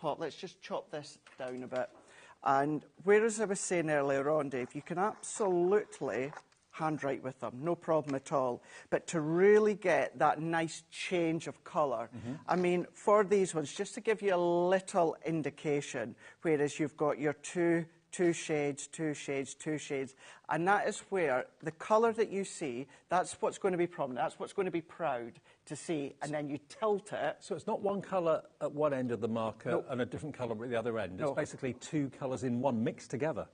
chop this down a bit. And whereas I was saying earlier on, Dave, you can absolutely handwrite with them, no problem at all. But to really get that nice change of colour, I mean, for these ones, just to give you a little indication, whereas you've got your two shades, and that is where the colour that you see, that's what's going to be prominent, that's what's going to be proud to see, and then you tilt it. So it's not one colour at one end of the marker and a different colour at the other end. It's basically two colours in one mixed together.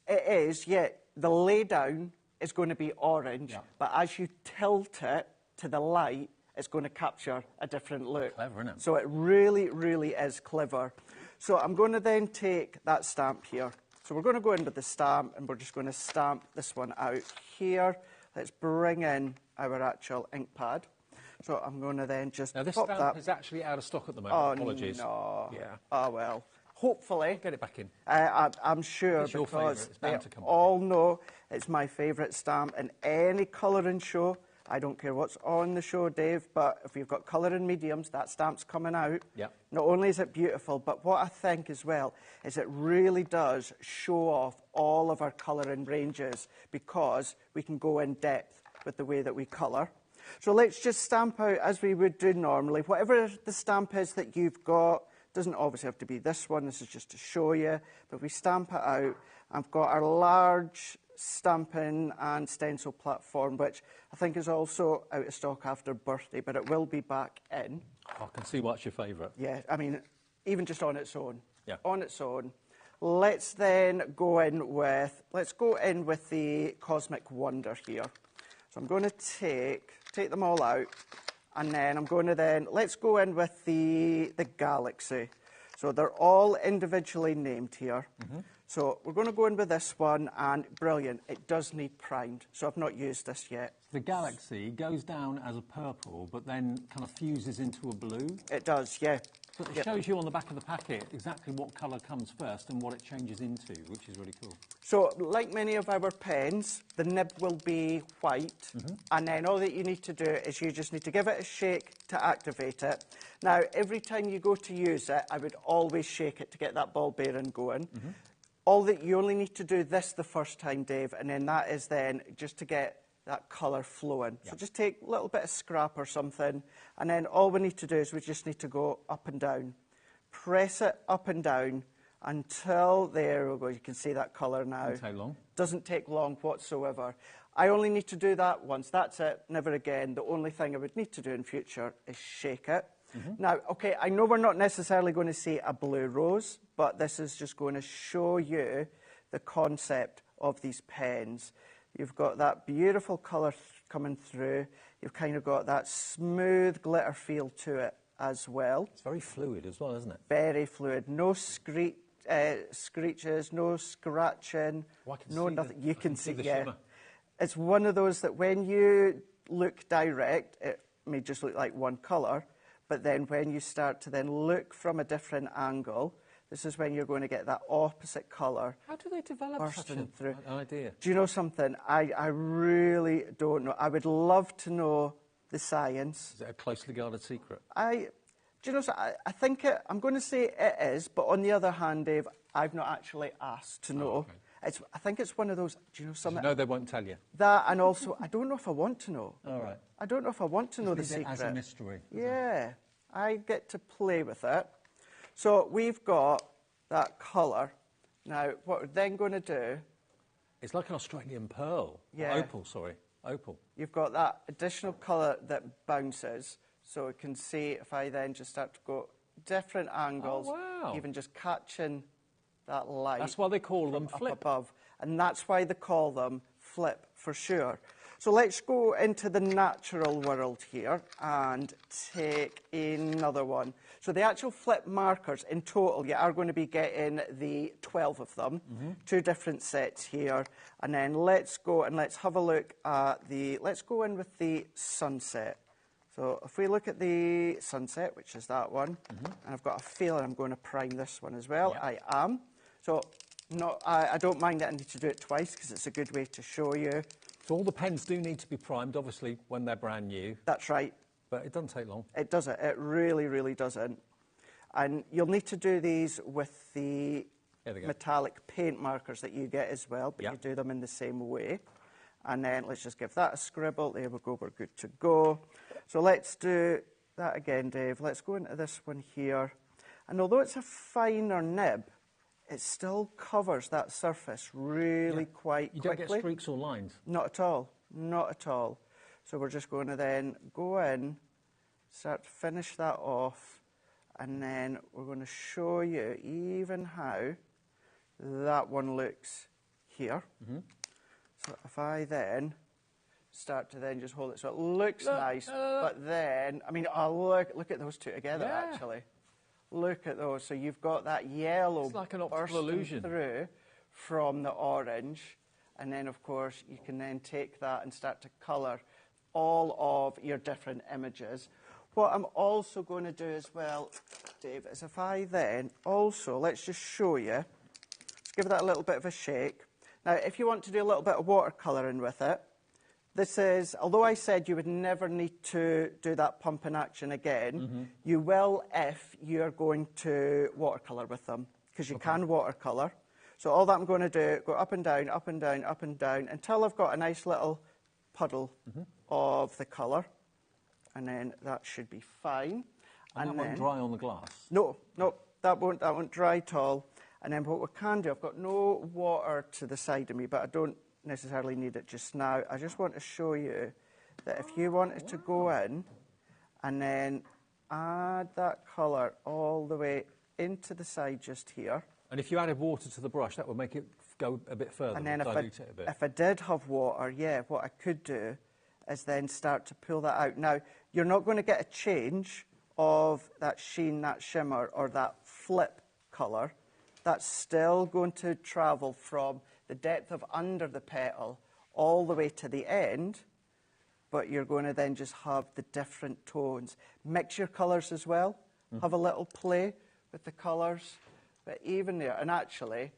It is, yeah. The laydown is going to be orange, but as you tilt it to the light, it's going to capture a different look. Clever, isn't it? So it really, really is clever. So I'm going to then take that stamp here. So we're going to go in with the stamp, and we're just going to stamp this one out here. Let's bring in our actual ink pad. So I'm going to then just now this pop stamp that. is actually out of stock at the moment. Oh, Apologies. no. Yeah. Oh, well. Hopefully. Get it back in. I'm sure, it's your because it's bound they to come all know it's my favourite stamp in any colouring show. I don't care what's on the show, Dave, but if you've got colour and mediums, that stamp's coming out. Yep. Not only is it beautiful, but what I think as well is it really does show off all of our colouring ranges, because we can go in depth with the way that we colour. So let's just stamp out as we would do normally. Whatever the stamp is that you've got, doesn't obviously have to be this one, this is just to show you, but we stamp it out. I've got our large stamping and stencil platform, which I think is also out of stock after birthday, but it will be back in. I can see what's your favourite. Yeah, I mean, even just on its own. Yeah. On its own. Let's then go in with, the Cosmic Wonder here. So I'm going to take them all out, and then I'm going to let's go in with the Galaxy. So they're all individually named here. So we're going to go in with this one, and brilliant, it does need primed, so I've not used this yet. The Galaxy goes down as a purple, but then kind of fuses into a blue. It does, yeah. So it shows you on the back of the packet exactly what colour comes first and what it changes into, which is really cool. So, like many of our pens, the nib will be white, and then all that you need to do is you just need to give it a shake to activate it. Now, every time you go to use it, I would always shake it to get that ball bearing going. All that you only need to do this the first time, Dave, and then that is then just to get that colour flowing. So just take a little bit of scrap or something, and then all we need to do is we just need to go up and down. Press it up and down until there we go. You can see that colour now. Doesn't take long. Doesn't take long whatsoever. I only need to do that once. That's it. Never again. The only thing I would need to do in future is shake it. Now, okay, I know we're not necessarily going to see a blue rose, but this is just going to show you the concept of these pens. You've got that beautiful colour coming through. You've kind of got that smooth glitter feel to it as well. It's very fluid as well, isn't it? Very fluid. No screeches, no scratching, no nothing. You can see the yeah. shimmer. It's one of those that when you look direct, it may just look like one colour, but then when you start to then look from a different angle, this is when you're going to get that opposite colour. How do they develop such an idea? Do you know something? I really don't know. I would love to know the science. Is it a closely guarded secret? Do you know, I think I'm going to say it is, but on the other hand, Dave, I've not actually asked to know. I think it's one of those, do you know something? No, they won't tell you. That, and also, I don't know if I want to know. All right. I don't know if I want to know the Leave it secret. as a mystery. Yeah, I get to play with it. So we've got that colour. Now, what we're then going to do... It's like an Australian pearl. Yeah. Opal, sorry. Opal. You've got that additional colour that bounces. So we can see if I then just start to go different angles, wow. even just catching that light. That's why they call them up flip. above. And that's why they call them flip, for sure. So let's go into the natural world here and take another one. So the actual flip markers, in total, you are going to be getting the 12 of them, 2 different sets here. And then let's go and let's have a look at let's go in with the sunset. So if we look at the sunset, which is that one, and I've got a feeling I'm going to prime this one as well. Yep. I am. So I don't mind that I need to do it twice because it's a good way to show you. So all the pens do need to be primed, obviously, when they're brand new. That's right. But it doesn't take long. It doesn't. It really, really doesn't. And you'll need to do these with the metallic paint markers that you get as well, but you do them in the same way. And then let's just give that a scribble. There we go. We're good to go. So let's do that again, Dave. Let's go into this one here. And although it's a finer nib, it still covers that surface really quite quickly. You don't get streaks or lines? Not at all. Not at all. So we're just going to then go in, start to finish that off, and then we're going to show you even how that one looks here. So if I then start to then just hold it, so it looks nice, but then, I mean, look at those two together, actually. Look at those. So you've got that yellow it's like an optical illusion through from the orange, and then, of course, you can then take that and start to colour all of your different images. What I'm also going to do as well, Dave, is if I then also, let's just show you, let's give that a little bit of a shake. Now, if you want to do a little bit of watercolouring with it, this is, although I said you would never need to do that pumping action again, you will if you're going to watercolour with them, because you can watercolour. So all that I'm going to do, go up and down, up and down, up and down, until I've got a nice little puddle of the colour, and then that should be fine. And that won't dry on the glass? No, that won't dry at all. And then what we can do, I've got no water to the side of me, but I don't necessarily need it just now. I just want to show you that if you wanted to go in and then add that colour all the way into the side just here. And if you added water to the brush, that would make it go a bit further, and then dilute it a bit. If I did have water, what I could do is then start to pull that out. Now, you're not going to get a change of that sheen, that shimmer, or that flip colour. That's still going to travel from the depth of under the petal all the way to the end, but you're going to then just have the different tones. Mix your colours as well. Have a little play with the colours. But even there, and actually,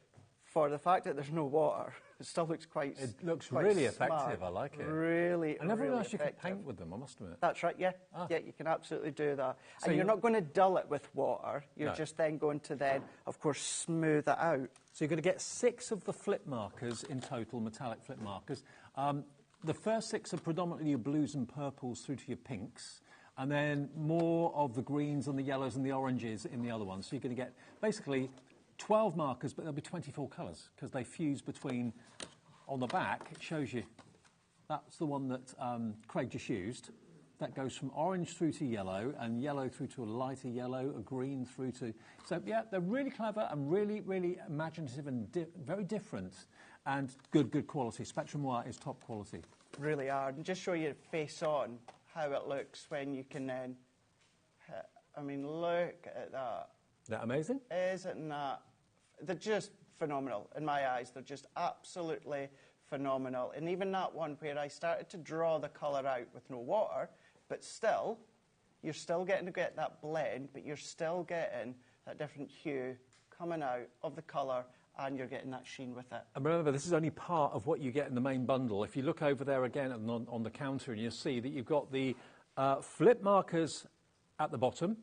for the fact that there's no water, it still looks quite It looks quite really smart. effective, I like it. Really, I never really realised you could effective. paint with them, I must admit. That's right, yeah. Yeah, you can absolutely do that. So and you're not going to dull it with water. You're No. just then going to then, of course, smooth it out. So you're going to get 6 of the flip markers in total, metallic flip markers. The first 6 are predominantly your blues and purples through to your pinks, and then more of the greens and the yellows and the oranges in the other ones. So you're going to get basically 12 markers, but there'll be 24 colours because they fuse between. On the back, it shows you that's the one that Craig just used. That goes from orange through to yellow, and yellow through to a lighter yellow, a green through to... So, yeah, they're really clever and really, really imaginative and very different, and good quality. Spectrum Wire is top quality. Really are. And just show you face on how it looks when you can then hit. I mean, look at that. Is that amazing? Isn't that? They're just phenomenal in my eyes. They're just absolutely phenomenal. And even that one where I started to draw the colour out with no water, but still, you're still getting to get that blend, but you're still getting that different hue coming out of the colour, and you're getting that sheen with it. And remember, this is only part of what you get in the main bundle. If you look over there again on the counter, and you'll see that you've got the flip markers at the bottom.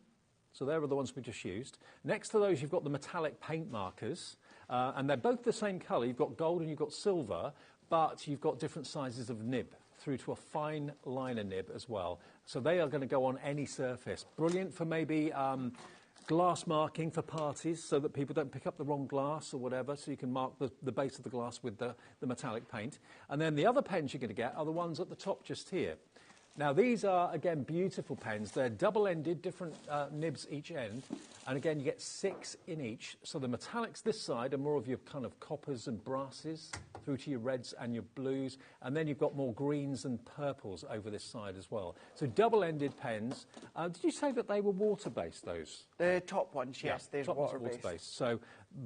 So there are the ones we just used. Next to those, you've got the metallic paint markers. And they're both the same colour. You've got gold and you've got silver, but you've got different sizes of nib through to a fine liner nib as well. So they are going to go on any surface. Brilliant for maybe glass marking for parties so that people don't pick up the wrong glass or whatever, so you can mark the base of the glass with the metallic paint. And then the other pens you're going to get are the ones at the top just here. Now, these are, again, beautiful pens. They're double-ended, different nibs each end. And again, you get 6 in each. So the metallics this side are more of your kind of coppers and brasses through to your reds and your blues. And then you've got more greens and purples over this side as well. So double-ended pens. Did you say that they were water-based, those? The top ones, yes, yeah, they're water-based. So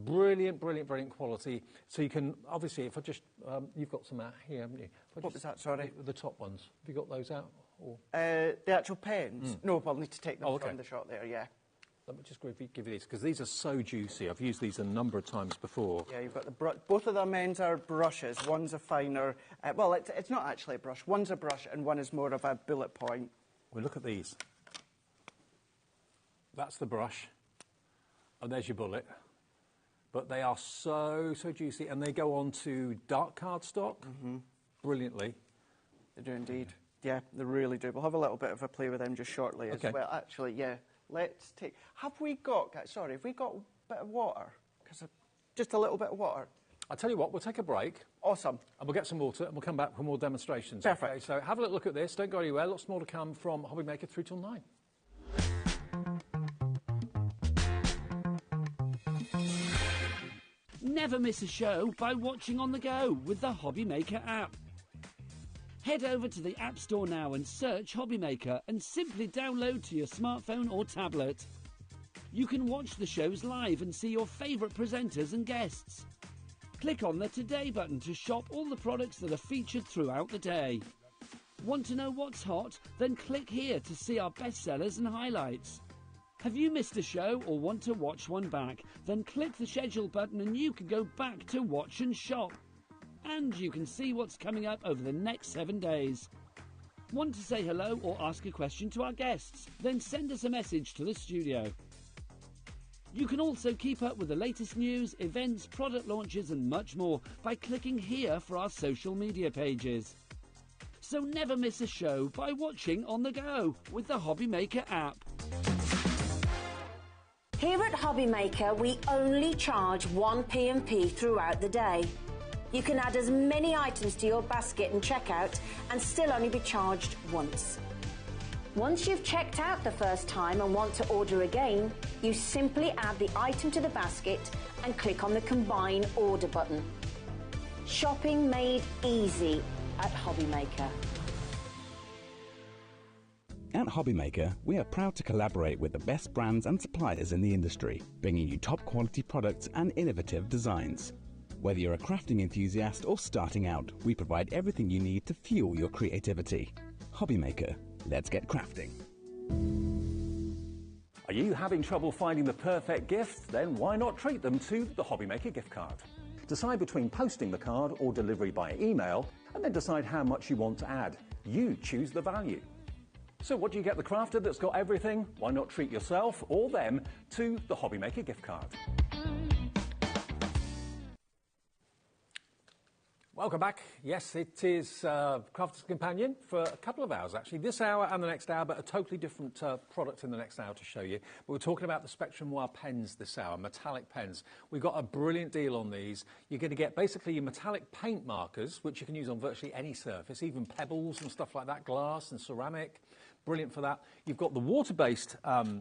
brilliant, brilliant, brilliant quality. So you can, obviously, if I just, you've got some out here, haven't you? What was that, sorry? The top ones. Have you got those out? Or? The actual pens? No, we'll need to take them from the shot there, yeah. Let me just give you these, because these are so juicy. I've used these a number of times before. Yeah, you've got the both of them ends are brushes. One's a finer, well, it's not actually a brush. One's a brush and one is more of a bullet point. Well, look at these. That's the brush, and there's your bullet. But they are so, so juicy, and they go on to dark cardstock brilliantly. They do indeed. Yeah, they really do. We'll have a little bit of a play with them just shortly as well. Actually, yeah. Let's take... Have we got a bit of water? Just a little bit of water. I'll tell you what, we'll take a break. Awesome. And we'll get some water, and we'll come back for more demonstrations. Perfect. Okay, so have a little look at this. Don't go anywhere. Lots more to come from HobbyMaker 3 till 9. Never miss a show by watching on the go with the HobbyMaker app. Head over to the App Store now and search HobbyMaker and simply download to your smartphone or tablet. You can watch the shows live and see your favourite presenters and guests. Click on the Today button to shop all the products that are featured throughout the day. Want to know what's hot? Then click here to see our bestsellers and highlights. Have you missed a show or want to watch one back? Then click the schedule button and you can go back to watch and shop. And you can see what's coming up over the next 7 days. Want to say hello or ask a question to our guests? Then send us a message to the studio. You can also keep up with the latest news, events, product launches and much more by clicking here for our social media pages. So never miss a show by watching on the go with the HobbyMaker app. Here at HobbyMaker, we only charge 1 P&P throughout the day. You can add as many items to your basket and checkout and still only be charged once. Once you've checked out the first time and want to order again, you simply add the item to the basket and click on the Combine Order button. Shopping made easy at HobbyMaker. At HobbyMaker, we are proud to collaborate with the best brands and suppliers in the industry, bringing you top quality products and innovative designs. Whether you're a crafting enthusiast or starting out, we provide everything you need to fuel your creativity. HobbyMaker, let's get crafting. Are you having trouble finding the perfect gift? Then why not treat them to the HobbyMaker gift card? Decide between posting the card or delivery by email, and then decide how much you want to add. You choose the value. So what do you get the crafter that's got everything? Why not treat yourself or them to the HobbyMaker gift card? Welcome back. Yes, it is Crafter's Companion for a couple of hours, actually. This hour and the next hour, but a totally different product in the next hour to show you. But we're talking about the Spectrum Noir pens this hour, metallic pens. We've got a brilliant deal on these. You're going to get basically your metallic paint markers, which you can use on virtually any surface, even pebbles and stuff like that, glass and ceramic. Brilliant for that. You've got the water-based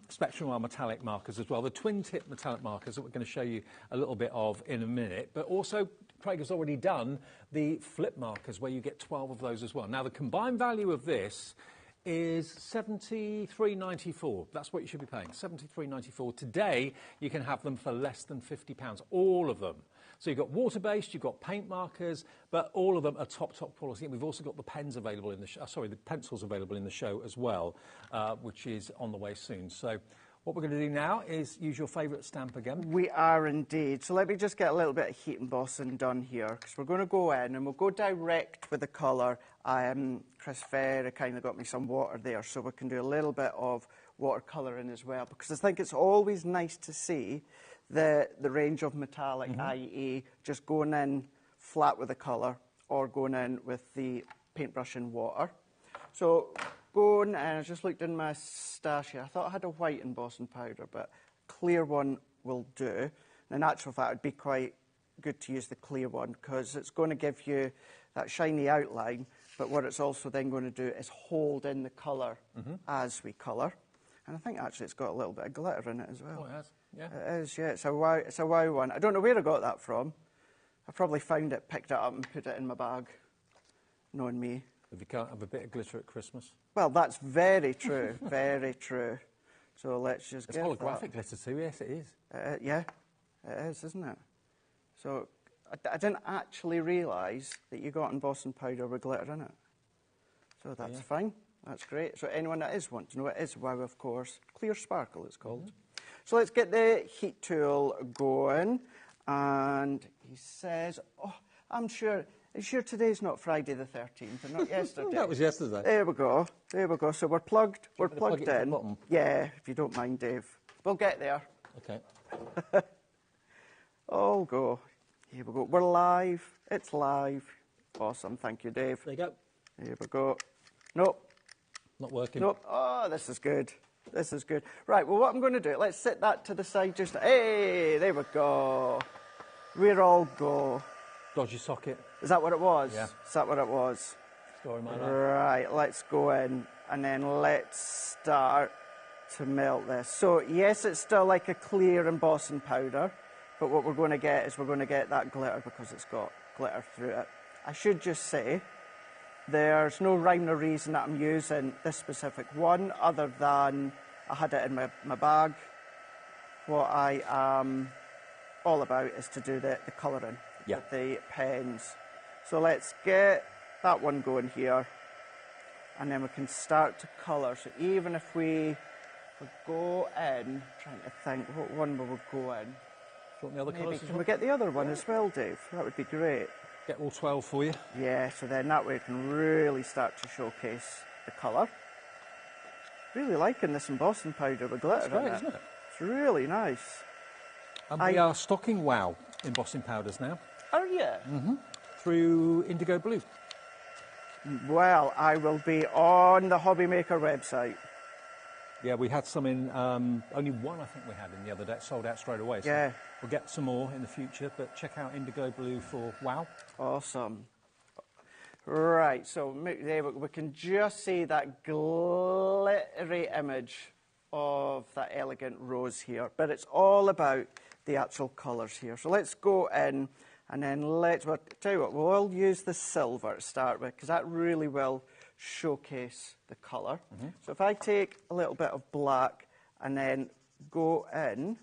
Spectrum Noir metallic markers as well, the twin-tip metallic markers that we're going to show you a little bit of in a minute. But also, Craig has already done the flip markers where you get 12 of those as well. Now, the combined value of this is $73.94. That's what you should be paying, $73.94. Today, you can have them for less than £50, all of them. So you've got water-based, you've got paint markers, but all of them are top quality. And we've also got the pens available in the the pencils available in the show as well, which is on the way soon. So what we're going to do now is use your favourite stamp again. We are indeed. So let me just get a little bit of heat embossing done here, because we're going to go in and we'll go direct with the colour. Chris Ferrer kindly got me some water there, so we can do a little bit of watercolouring as well, because I think it's always nice to see the range of metallic, i.e. just going in flat with the colour or going in with the paintbrush and water. So going, and I just looked in my stash here. I thought I had a white embossing powder, but clear one will do. And in actual fact, it'd be quite good to use the clear one because it's going to give you that shiny outline, but what it's also then going to do is hold in the colour as we colour. And I think actually it's got a little bit of glitter in it as well. Oh, it has, yeah. It is, yeah. It's a wow one. I don't know where I got that from. I probably found it, picked it up and put it in my bag, knowing me. If you can't have a bit of glitter at Christmas. Well, that's very true, very true. So let's just it's get holographic glitter too, yes it is. Yeah, it is, isn't it? So I didn't actually realise that you got embossing powder with glitter in it. So that's fine. That's great. So anyone that is wanting to know, it is wow, of course. Clear Sparkle, it's called. So let's get the heat tool going. And he says, oh, I'm sure today's not Friday the 13th and not yesterday. That was yesterday. There we go. There we go. So we're plugged. We're plugged plug in. Yeah, if you don't mind, Dave. We'll get there. Okay. All go. Here we go. We're live. It's live. Awesome. Thank you, Dave. There you go. Here we go. Nope. Not working. Nope. Oh, this is good. This is good. Right, well, what I'm going to do, let's set that to the side just... Hey, there we go. We're all go. Dodgy socket. Is that what it was? Yeah. Is that what it was? Story of my life. Right, let's go in and then let's start to melt this. So, yes, it's still like a clear embossing powder, but what we're going to get is we're going to get that glitter because it's got glitter through it. I should just say there's no rhyme or reason that I'm using this specific one other than I had it in my bag. What I am all about is to do the colouring with the pens. So let's get that one going here and then we can start to colour. So even if we go in, trying to think what one we would go in. Want the other colours? Can we get the other one as well, Dave? That would be great. Get all 12 for you. Yeah, so then that way we can really start to showcase the colour. Really liking this embossing powder with glitter That's great, in it. isn't it? It's really nice. And we are stocking WOW embossing powders now. Are you? Through Indigo Blue. Well, I will be on the HobbyMaker website. Yeah, we had some in, only one I think we had in the other day, sold out straight away. So Yeah. we'll get some more in the future, but check out Indigo Blue for WOW. Awesome. Right, so there we can just see that glittery image of that elegant rose here, but it's all about the actual colours here. So let's go in and then well, tell you what, we'll use the silver to start with because that really will showcase the colour. So if I take a little bit of black and then go in,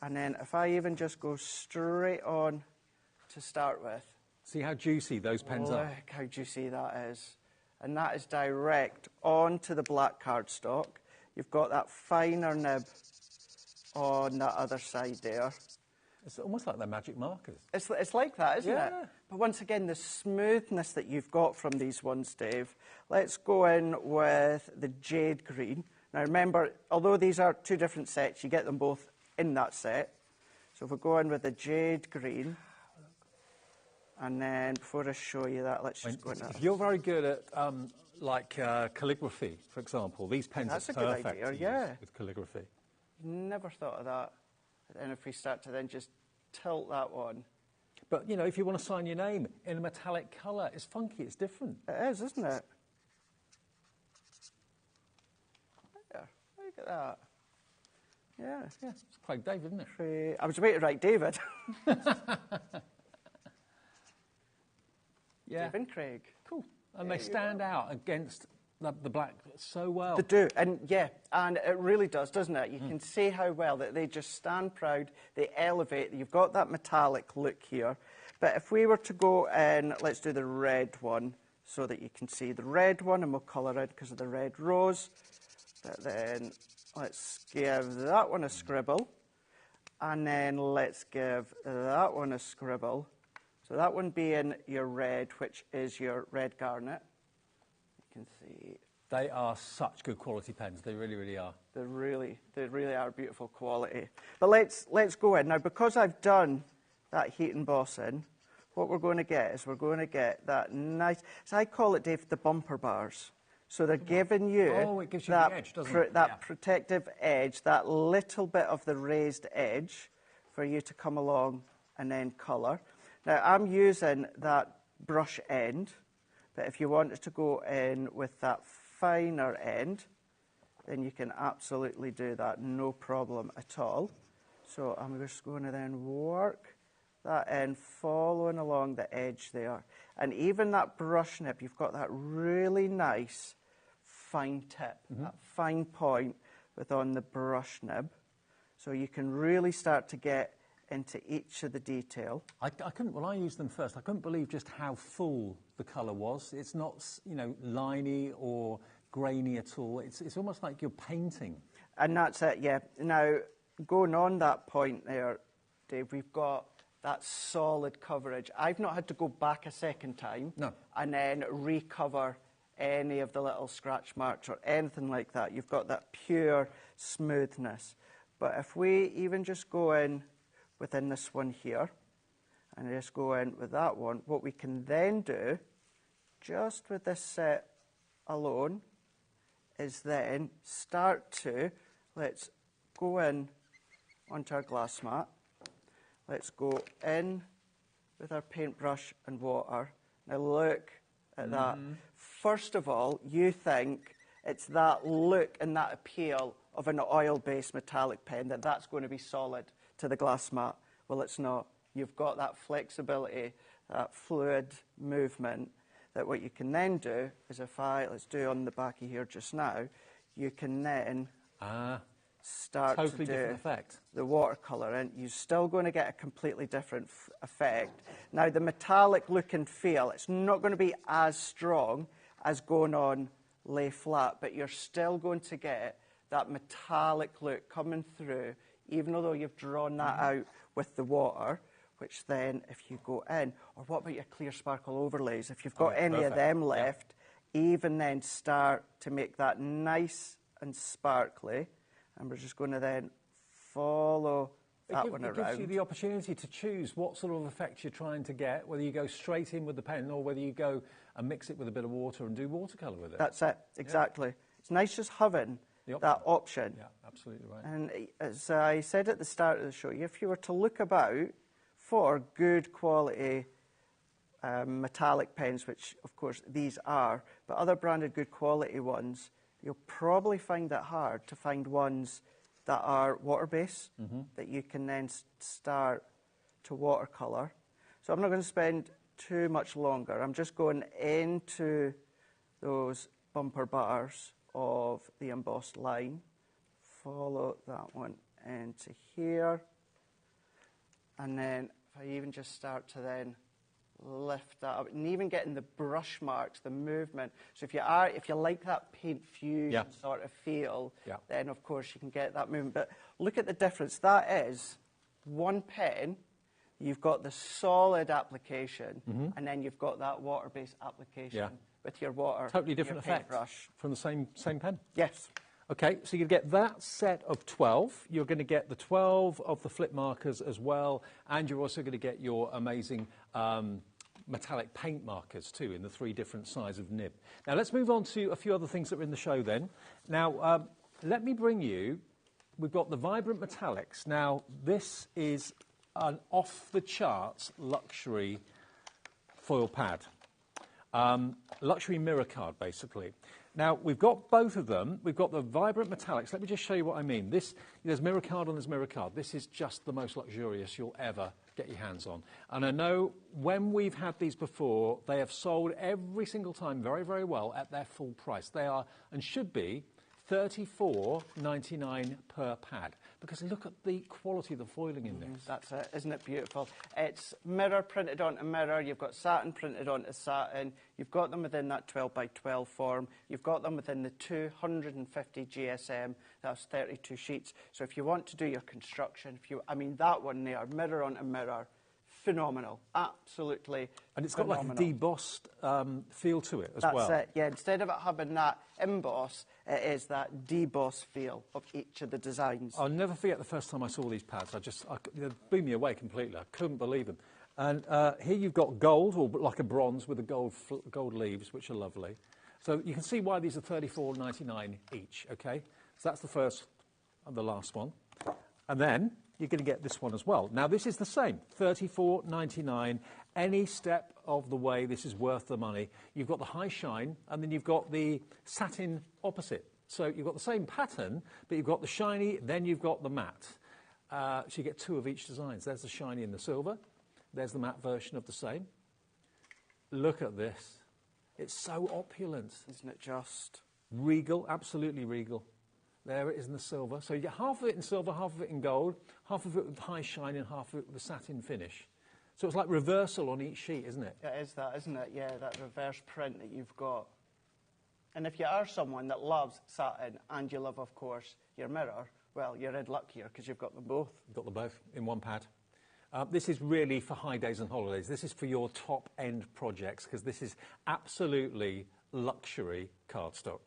and then if I even just go straight on to start with. See how juicy those pens are? Look how juicy that is. And that is direct onto the black cardstock. You've got that finer nib on that other side there. It's almost like they're magic markers. It's like that, isn't it? But once again, the smoothness that you've got from these ones, Dave. Let's go in with the jade green. Now remember, although these are two different sets, you get them both in that set. So if we go in with the jade green, and then before I show you that, let's just go in. If you're very good at calligraphy, for example, these pens That's are a good perfect idea, to yeah. use with calligraphy. Never thought of that. And if we start to then just tilt that one. But, you know, if you want to sign your name in a metallic colour, it's funky, it's different. It is, isn't it? There, look at that. Yeah. Yeah, it's Craig David, isn't it? I was waiting to write David. Yeah. David and Craig. Cool. And they stand out against the black so well. They do, and yeah, and it really does, doesn't it? You can see how well that they just stand proud, they elevate, you've got that metallic look here. But if we were to go in, let's do the red one, so that you can see the red one, and we'll colour it because of the red rose. But then let's give that one a scribble, and then let's give that one a scribble. So that one being your red, which is your red garnet. You can see They are such good quality pens. They really, really are. They really are beautiful quality. But let's go in. Now, because I've done that heat embossing, what we're going to get is we're going to get that nice, so I call it, Dave, the bumper bars. So they're giving you, it gives you the edge, doesn't it? that protective edge, that little bit of the raised edge for you to come along and then colour. Now, I'm using that brush end, but if you wanted to go in with that finer end, then you can absolutely do that, no problem at all. So I'm just going to then work that end, following along the edge there. And even that brush nib, you've got that really nice fine tip, that fine point on the brush nib. So you can really start to get into each of the detail. I couldn't, when I used them first, I couldn't believe just how full the colour was. It's not, you know, liney or grainy at all. It's almost like you're painting. And that's it, yeah. Now, going on that point there, Dave, we've got that solid coverage. I've not had to go back a second time and then recover any of the little scratch marks or anything like that. You've got that pure smoothness. But if we even just go in within this one here and just go in with that one, what we can then do, just with this set alone, is then start to, let's go in onto our glass mat. Let's go in with our paintbrush and water. Now look at that. First of all, you think it's that look and that appeal of an oil-based metallic pen, that's going to be solid to the glass mat. Well, it's not. You've got that flexibility, that fluid movement, that what you can then do is let's do on the back of here just now, you can then start totally to do different effect. The watercolour, and you're still going to get a completely different effect. Now, the metallic look and feel, it's not going to be as strong as going on lay flat, but you're still going to get that metallic look coming through, even though you've drawn that out with the water, which then, if you go in, or what about your clear sparkle overlays? If you've got any of them left, even then start to make that nice and sparkly. And we're just going to then follow that one around. It gives you the opportunity to choose what sort of effect you're trying to get, whether you go straight in with the pen or whether you go and mix it with a bit of water and do watercolour with it. That's it, exactly. Yeah. It's nice just having that option. Yeah, absolutely right. And as I said at the start of the show, if you were to look about for good quality metallic pens, which of course these are, but other branded good quality ones, you'll probably find it hard to find ones that are water-based, that you can then start to watercolour. So I'm not going to spend too much longer. I'm just going into those bumper bars of the embossed line. Follow that one into here. And then if I even just start to then lift that up, and even getting the brush marks, the movement. So if you like that paint fusion sort of feel, then of course you can get that movement. But look at the difference. That is one pen. You've got the solid application, and then you've got that water-based application with your water. Totally different effect brush from the same pen. Yes. Okay, so you get that set of 12. You're going to get the 12 of the flip markers as well, and you're also going to get your amazing metallic paint markers too in the 3 different sizes of nib. Now let's move on to a few other things that are in the show then. Now let me bring you, we've got the Vibrant Metallics. Now this is an off-the-charts luxury foil pad. Luxury mirror card, basically. Now, we've got both of them. We've got the Vibrant Metallics. Let me just show you what I mean. There's mirror card and there's mirror card. This is just the most luxurious you'll ever get your hands on. And I know when we've had these before, they have sold every single time very, very well at their full price. They are, and should be, $34.99 per pad. Because look at the quality of the foiling in this. That's it, isn't it beautiful? It's mirror printed onto mirror, you've got satin printed onto satin, you've got them within that 12 by 12 form, you've got them within the 250 GSM, that's 32 sheets. So if you want to do your construction, that one there, mirror onto mirror, phenomenal. Absolutely And it's got phenomenal. like a debossed feel to it as well. That's it, yeah. Instead of it having that emboss, it is that deboss feel of each of the designs. I'll never forget the first time I saw these pads. They blew me away completely. I couldn't believe them. And here you've got gold, or like a bronze with the gold leaves, which are lovely. So you can see why these are $34.99 each, okay? So that's the first and the last one. And then you're going to get this one as well. Now, this is the same, $34.99. Any step of the way, this is worth the money. You've got the high shine, and then you've got the satin opposite. So you've got the same pattern, but you've got the shiny, then you've got the matte. So you get two of each designs. There's the shiny and the silver. There's the matte version of the same. Look at this. It's so opulent. Isn't it just? Regal, absolutely regal. There it is in the silver. So you get half of it in silver, half of it in gold, half of it with high shine and half of it with the satin finish. So it's like reversal on each sheet, isn't it? It is that, isn't it? Yeah, that reverse print that you've got. And if you are someone that loves satin and you love, of course, your mirror, well, you're in luck here because you've got them both. You've got them both in one pad. This is really for high days and holidays. This is for your top-end projects because this is absolutely luxury cardstock.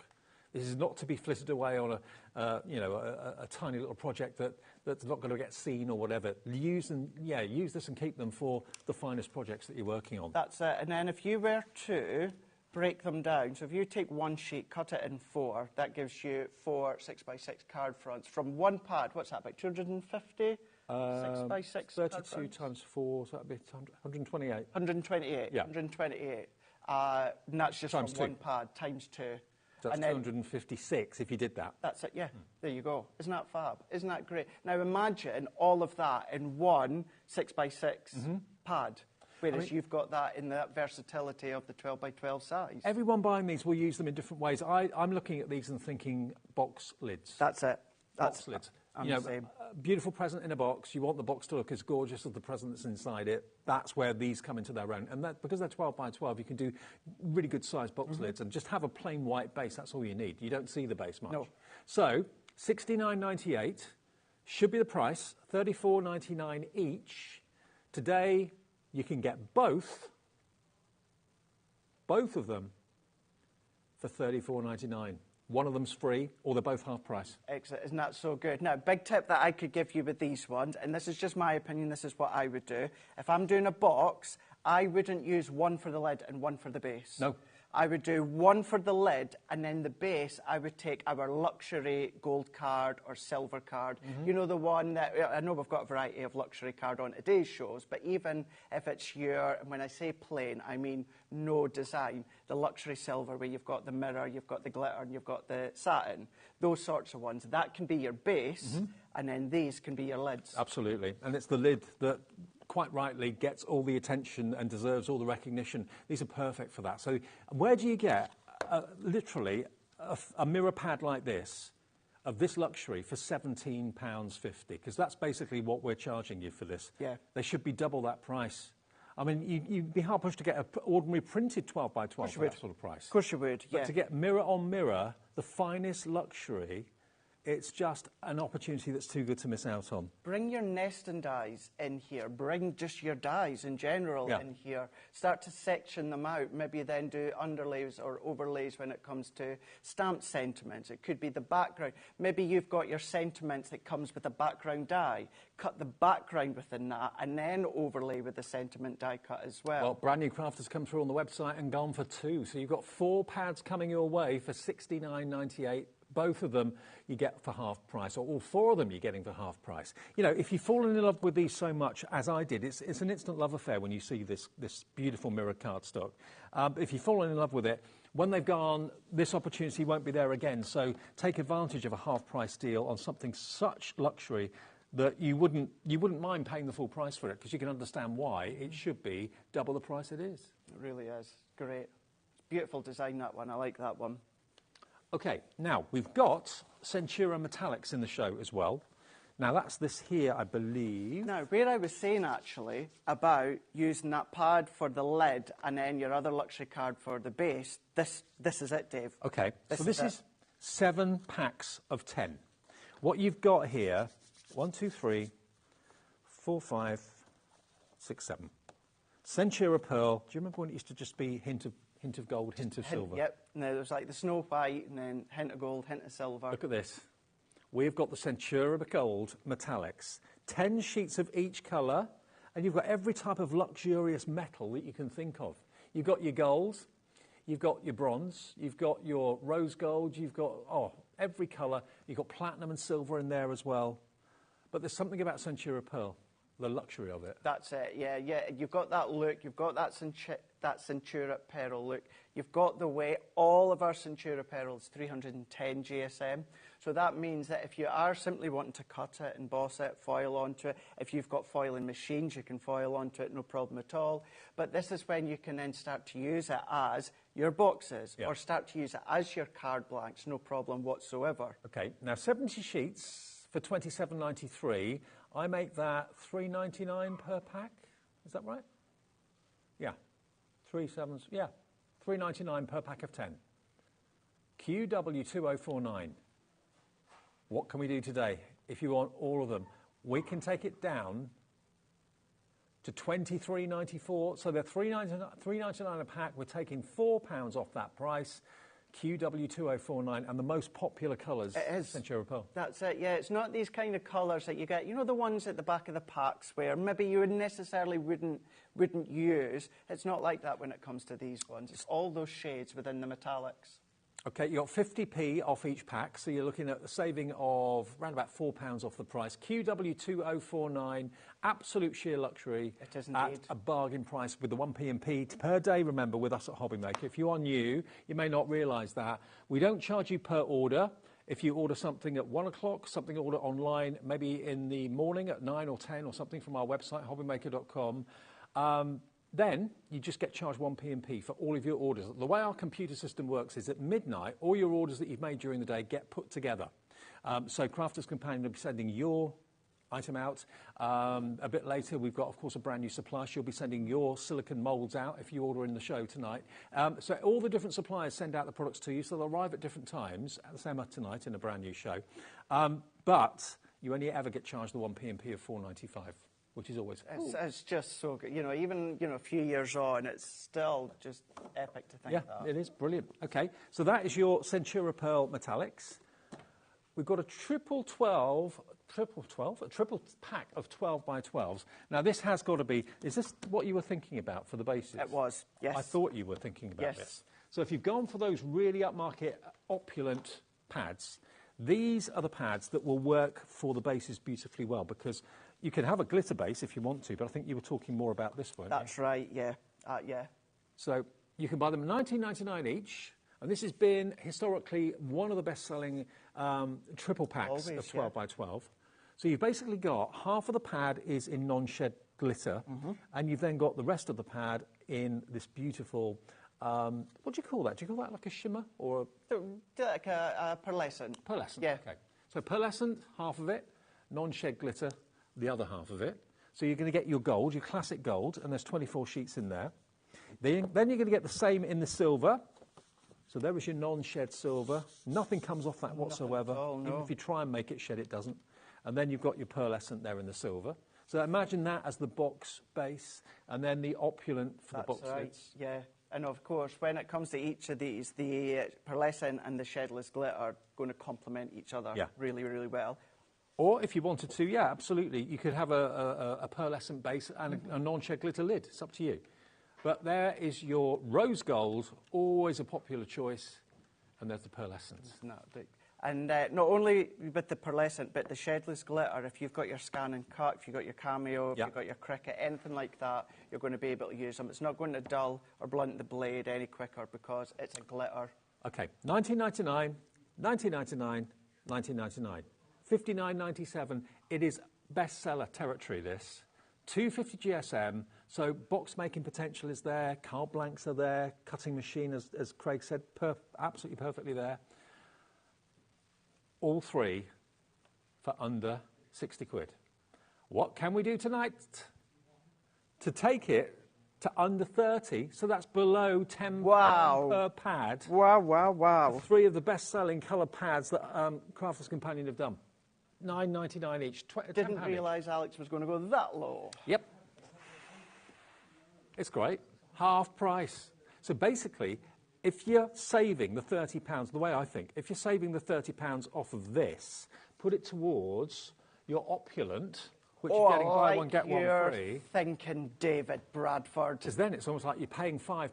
This is not to be flitted away on a tiny little project that's not going to get seen or whatever. Use this and keep them for the finest projects that you're working on. That's it. And then if you were to break them down, so if you take one sheet, cut it in four, that gives you 4 6x6 card fronts from one pad. What's that, about 250? 6x6. 32 times 4, so that'd be 128. 128. Yeah. 128. And that's just times from two. one pad, times 2. So that's and then, 256 if you did that. That's it, yeah. There you go. Isn't that fab? Isn't that great? Now imagine all of that in one 6x6 pad, whereas you've got that in that versatility of the 12x12 size. Everyone buying these will use them in different ways. I'm looking at these and thinking box lids. That's it. Box lids. I'm the same. A beautiful present in a box. You want the box to look as gorgeous as the present that's inside it. That's where these come into their own. And that, because they're 12 by 12, you can do really good sized box lids and just have a plain white base. That's all you need. You don't see the base much. No. So, $69.98 should be the price. $34.99 each. Today, you can get both of them for $34.99. One of them's free, or they're both half price. Excellent. Isn't that so good? Now, big tip that I could give you with these ones, and this is just my opinion, this is what I would do. If I'm doing a box, I wouldn't use one for the lid and one for the base. No. I would do one for the lid, and then the base, I would take our luxury gold card or silver card. You know, the one that, I know we've got a variety of luxury card on today's shows, but even if it's your, and when I say plain, I mean no design, the luxury silver where you've got the mirror, you've got the glitter, and you've got the satin, those sorts of ones, that can be your base, and then these can be your lids. Absolutely. And it's the lid that quite rightly gets all the attention and deserves all the recognition. These are perfect for that. So where do you get literally a mirror pad like this, of this luxury, for £17.50? Because that's basically what we're charging you for this. Yeah. They should be double that price. I mean, you'd be hard-pushed to get an ordinary printed 12 by 12 for that sort of price. Of course you would, yeah. But to get mirror on mirror, the finest luxury, it's just an opportunity that's too good to miss out on. Bring your nesting dies in here. Bring just your dies in general in here. Start to section them out. Maybe then do underlays or overlays when it comes to stamped sentiments. It could be the background. Maybe you've got your sentiments that comes with a background die. Cut the background within that and then overlay with the sentiment die cut as well. Well, brand new craft has come through on the website and gone for 2. So you've got 4 pads coming your way for $69.98. Both of them you get for half price, or all 4 of them you're getting for half price. You know, if you've fallen in love with these so much, as I did, it's an instant love affair when you see this beautiful mirror cardstock. If you've fallen in love with it, when they've gone, this opportunity won't be there again. So take advantage of a half price deal on something such luxury that you wouldn't mind paying the full price for it, because you can understand why it should be double the price it is. It really is. Great. Beautiful design, that one. I like that one. Okay, now we've got Centura metallics in the show as well. Now that's this here, I believe. Now, where I was saying actually about using that pad for the lid and then your other luxury card for the base, this is it, Dave. Okay, so this is 7 packs of 10. What you've got here, 1, 2, 3, 4, 5, 7. Centura Pearl. Do you remember when it used to just be hint of gold, hint of silver? Yep. No, there was like the snow white and then hint of gold, hint of silver. Look at this. We've got the Centura Gold Metallics. 10 sheets of each colour, and you've got every type of luxurious metal that you can think of. You've got your gold, you've got your bronze, you've got your rose gold, you've got, every colour. You've got platinum and silver in there as well. But there's something about Centura Pearl, the luxury of it. That's it, yeah. You've got that look, you've got that Centura Pearl look. You've got the way all of our Centura Pearl is 310 GSM. So that means that if you are simply wanting to cut it, emboss it, foil onto it, if you've got foiling machines, you can foil onto it, no problem at all. But this is when you can then start to use it as your boxes or start to use it as your card blanks, no problem whatsoever. Okay, now 70 sheets for $27.93. I make that $3.99 per pack. Is that right? Yeah, $3.99 per pack of 10. QW2049. What can we do today? If you want all of them, we can take it down to $23.94. So they're $3.99 a pack. We're taking £4 off that price. QW2049, and the most popular colours. It is. Centura Pearl. That's it, yeah. It's not these kind of colours that you get, you know, the ones at the back of the packs where maybe you necessarily wouldn't use. It's not like that when it comes to these ones. It's all those shades within the metallics. Okay, you got 50p off each pack, so you're looking at a saving of around about £4 off the price. QW2049, absolute sheer luxury. It is indeed. At a bargain price with the 1p and p per day, remember, with us at HobbyMaker. If you are new, you may not realise that. We don't charge you per order. If you order something at 1 o'clock, something order online, maybe in the morning at 9 or 10 or something from our website, hobbymaker.com, then you just get charged 1p and p for all of your orders. The way our computer system works is at midnight, all your orders that you've made during the day get put together. So Crafter's Companion will be sending your item out. A bit later, we've got, of course, a brand new supplier. She'll be sending your silicone moulds out if you order in the show tonight. So all the different suppliers send out the products to you, so they'll arrive at different times, the same as tonight in a brand new show. But you only ever get charged the 1p and p of $4.95. Which is always it's just so good. You know, even a few years on, it's still just epic to think that. Yeah, it is brilliant. Okay, so that is your Centura Pearl Metallics. We've got a triple pack of 12 by 12s. Now this has got to be. Is this what you were thinking about for the bases? It was. Yes. I thought you were thinking about this. So if you've gone for those really upmarket, opulent pads, these are the pads that will work for the bases beautifully well, because you can have a glitter base if you want to, but I think you were talking more about this one. That's right, yeah. Yeah. So you can buy them at $19.99 each, and this has been historically one of the best-selling triple packs of 12 by 12. So you've basically got half of the pad is in non-shed glitter, and you've then got the rest of the pad in this beautiful, what do you call that? Do you call that like a shimmer or like a pearlescent? Pearlescent, yeah. Okay. So pearlescent, half of it, non-shed glitter, the other half of it. So you're going to get your gold, your classic gold, and there's 24 sheets in there. Then you're going to get the same in the silver. So there is your non-shed silver. Nothing comes off that whatsoever. All, no. Even if you try and make it shed, it doesn't. And then you've got your pearlescent there in the silver. So imagine that as the box base, and then the opulent for the box lids. Yeah. And of course, when it comes to each of these, the pearlescent and the shedless glitter are going to complement each other really, really well. Or if you wanted to, yeah, absolutely. You could have a pearlescent base and a non-shed glitter lid. It's up to you. But there is your rose gold, always a popular choice, and there's the pearlescent. And not only with the pearlescent, but the shedless glitter, if you've got your scan and cut, if you've got your cameo, if you've got your cricket, anything like that, you're going to be able to use them. It's not going to dull or blunt the blade any quicker because it's a glitter. Okay, $19.99, $19.99, $19.99. $59.97. It is bestseller territory, this. 250 GSM, so box making potential is there, card blanks are there, cutting machine, as Craig said, absolutely perfectly there. All three for under 60 quid. What can we do tonight to take it to under 30? So that's below £10 per pad. Wow, wow, wow. Three of the best-selling colour pads that Crafter's Companion have done. $9.99 each. Didn't realise Alex was going to go that low. Yep. It's great. Half price. So basically, if you're saving the £30, the way I think, if you're saving the £30 off of this, put it towards your opulent, which you're getting buy one, get one free. Thinking David Bradford. Because then it's almost like you're paying £5,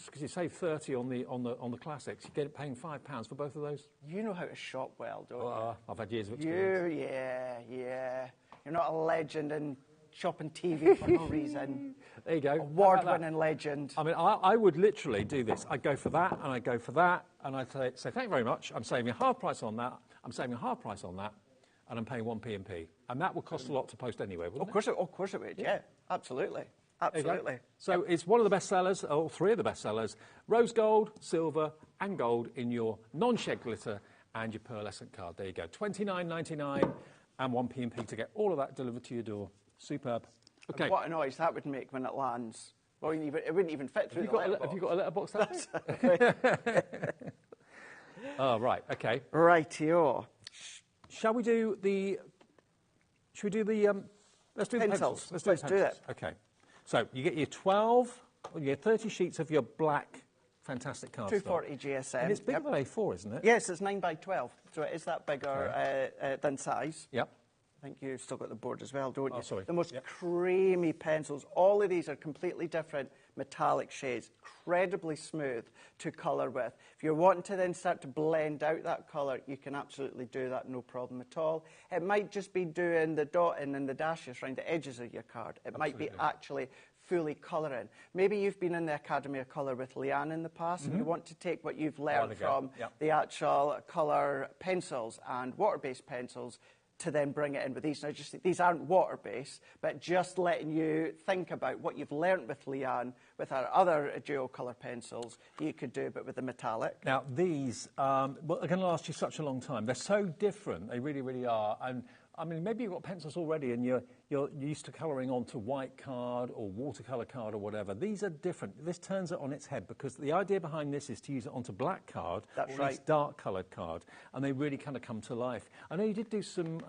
because you save 30 on the classics, you're paying £5 for both of those. You know how to shop well, don't you? I've had years of experience. Yeah. You're not a legend in shopping TV for no reason. There you go. Award-winning legend. I mean, I would literally do this. I'd go for that, and I'd go for that, and I'd say, thank you very much. I'm saving half price on that. I'm saving half price on that, and I'm paying 1p&p. And that would cost a lot to post anyway, wouldn't it? Of course it would, yeah. Absolutely. So it's one of the best sellers, or three of the best sellers, rose gold, silver, and gold in your non-shed glitter and your pearlescent card. There you go. $29.99 and 1p&p to get all of that delivered to your door. Superb. Okay. And what a noise that would make when it lands. Well, it wouldn't even fit through the letterbox. Have you got a letterbox there? Oh, right, okay. Rightio. Shall we do the... let's do the pencils. Let's do it. Okay. So you get your 12, or you get 30 sheets of your black fantastic cardstock. 240 GSM. And it's bigger than A4, isn't it? Yes, it's 9 by 12. So it is that bigger than size. Yep. I think you've still got the board as well, don't you? Oh, sorry. The most creamy pencils. All of these are completely different metallic shades, incredibly smooth to colour with. If you're wanting to then start to blend out that colour, you can absolutely do that, no problem at all. It might just be doing the dotting and the dashes around the edges of your card. It might be actually fully colouring. Maybe you've been in the Academy of Colour with Leanne in the past, and you want to take what you've learned from the actual colour pencils and water-based pencils to then bring it in with these. Now, these aren't water-based, but just letting you think about what you've learnt with Leanne, with our other dual colour pencils, you could do, but with the metallic. Now, these are going to last you such a long time. They're so different, they really, really are. And I mean, maybe you've got pencils already and you're used to colouring onto white card or watercolour card or whatever. These are different. This turns it on its head because the idea behind this is to use it onto black card or at least dark coloured card, and they really kind of come to life. I know you did do some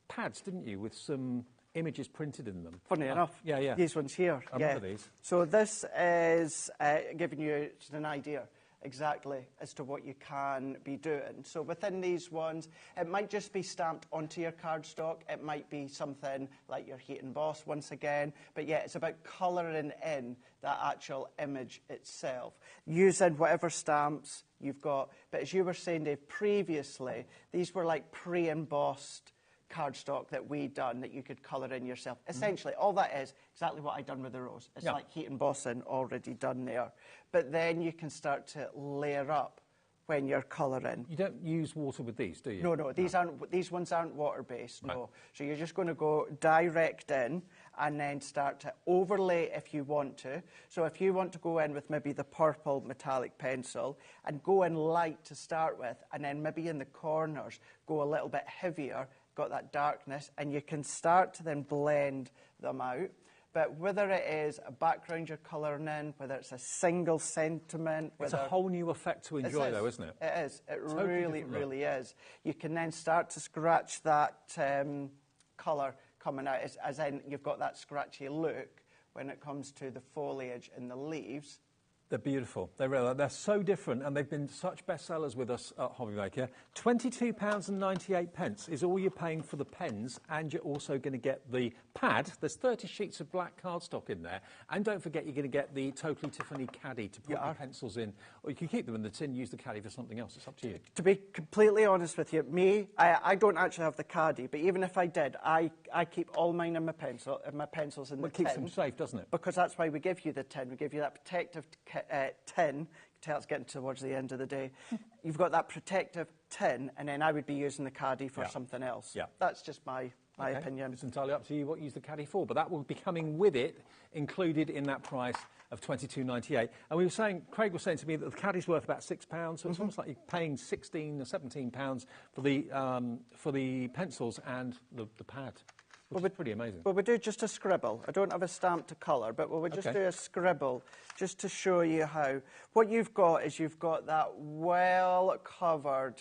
pads, didn't you, with some images printed in them. Funny enough. Yeah. These ones here. I remember these. So this is giving you just an idea exactly as to what you can be doing. So within these ones, it might just be stamped onto your cardstock. It might be something like your heat emboss once again. But yeah, it's about colouring in that actual image itself, using whatever stamps you've got. But as you were saying, Dave, previously, these were like pre-embossed cardstock that we done that you could colour in yourself. Essentially, all that is exactly what I done with the rose. It's like heat embossing already done there. But then you can start to layer up when you're colouring. You don't use water with these, do you? No. These ones aren't water-based, no. So you're just going to go direct in and then start to overlay if you want to. So if you want to go in with maybe the purple metallic pencil and go in light to start with, and then maybe in the corners go a little bit heavier, got that darkness, and you can start to then blend them out. But whether it is a background you're colouring in, whether it's a single sentiment... It's a whole new effect to enjoy, though, isn't it? It is. It really is. You can then start to scratch that colour coming out, as in you've got that scratchy look when it comes to the foliage and the leaves. They're beautiful. They're so different, and they've been such bestsellers with us at HobbyMaker. £22.98 is all you're paying for the pens, and you're also going to get the pad. There's 30 sheets of black cardstock in there, and don't forget you're going to get the Totally Tiffany caddy to put your pencils in, or you can keep them in the tin, use the caddy for something else. It's up to you. To be completely honest with you, I don't actually have the caddy, but even if I did, I keep all mine in my pencils in the tin. It keeps them safe, doesn't it? Because that's why we give you the tin. We give you that protective tin. You can tell it's getting towards the end of the day. You've got that protective tin, and then I would be using the caddy for something else. That's just my opinion. It's entirely up to you what you use the caddy for, but that will be coming with it, included in that price of £22.98. And we were saying, Craig was saying to me that the caddy's worth about £6, so it's almost like you're paying £16 or £17 for the pencils and the pad. Which is pretty amazing. Well, we do just a scribble. I don't have a stamp to colour, but we'll just do a scribble just to show you how. What you've got is you've got that well-covered,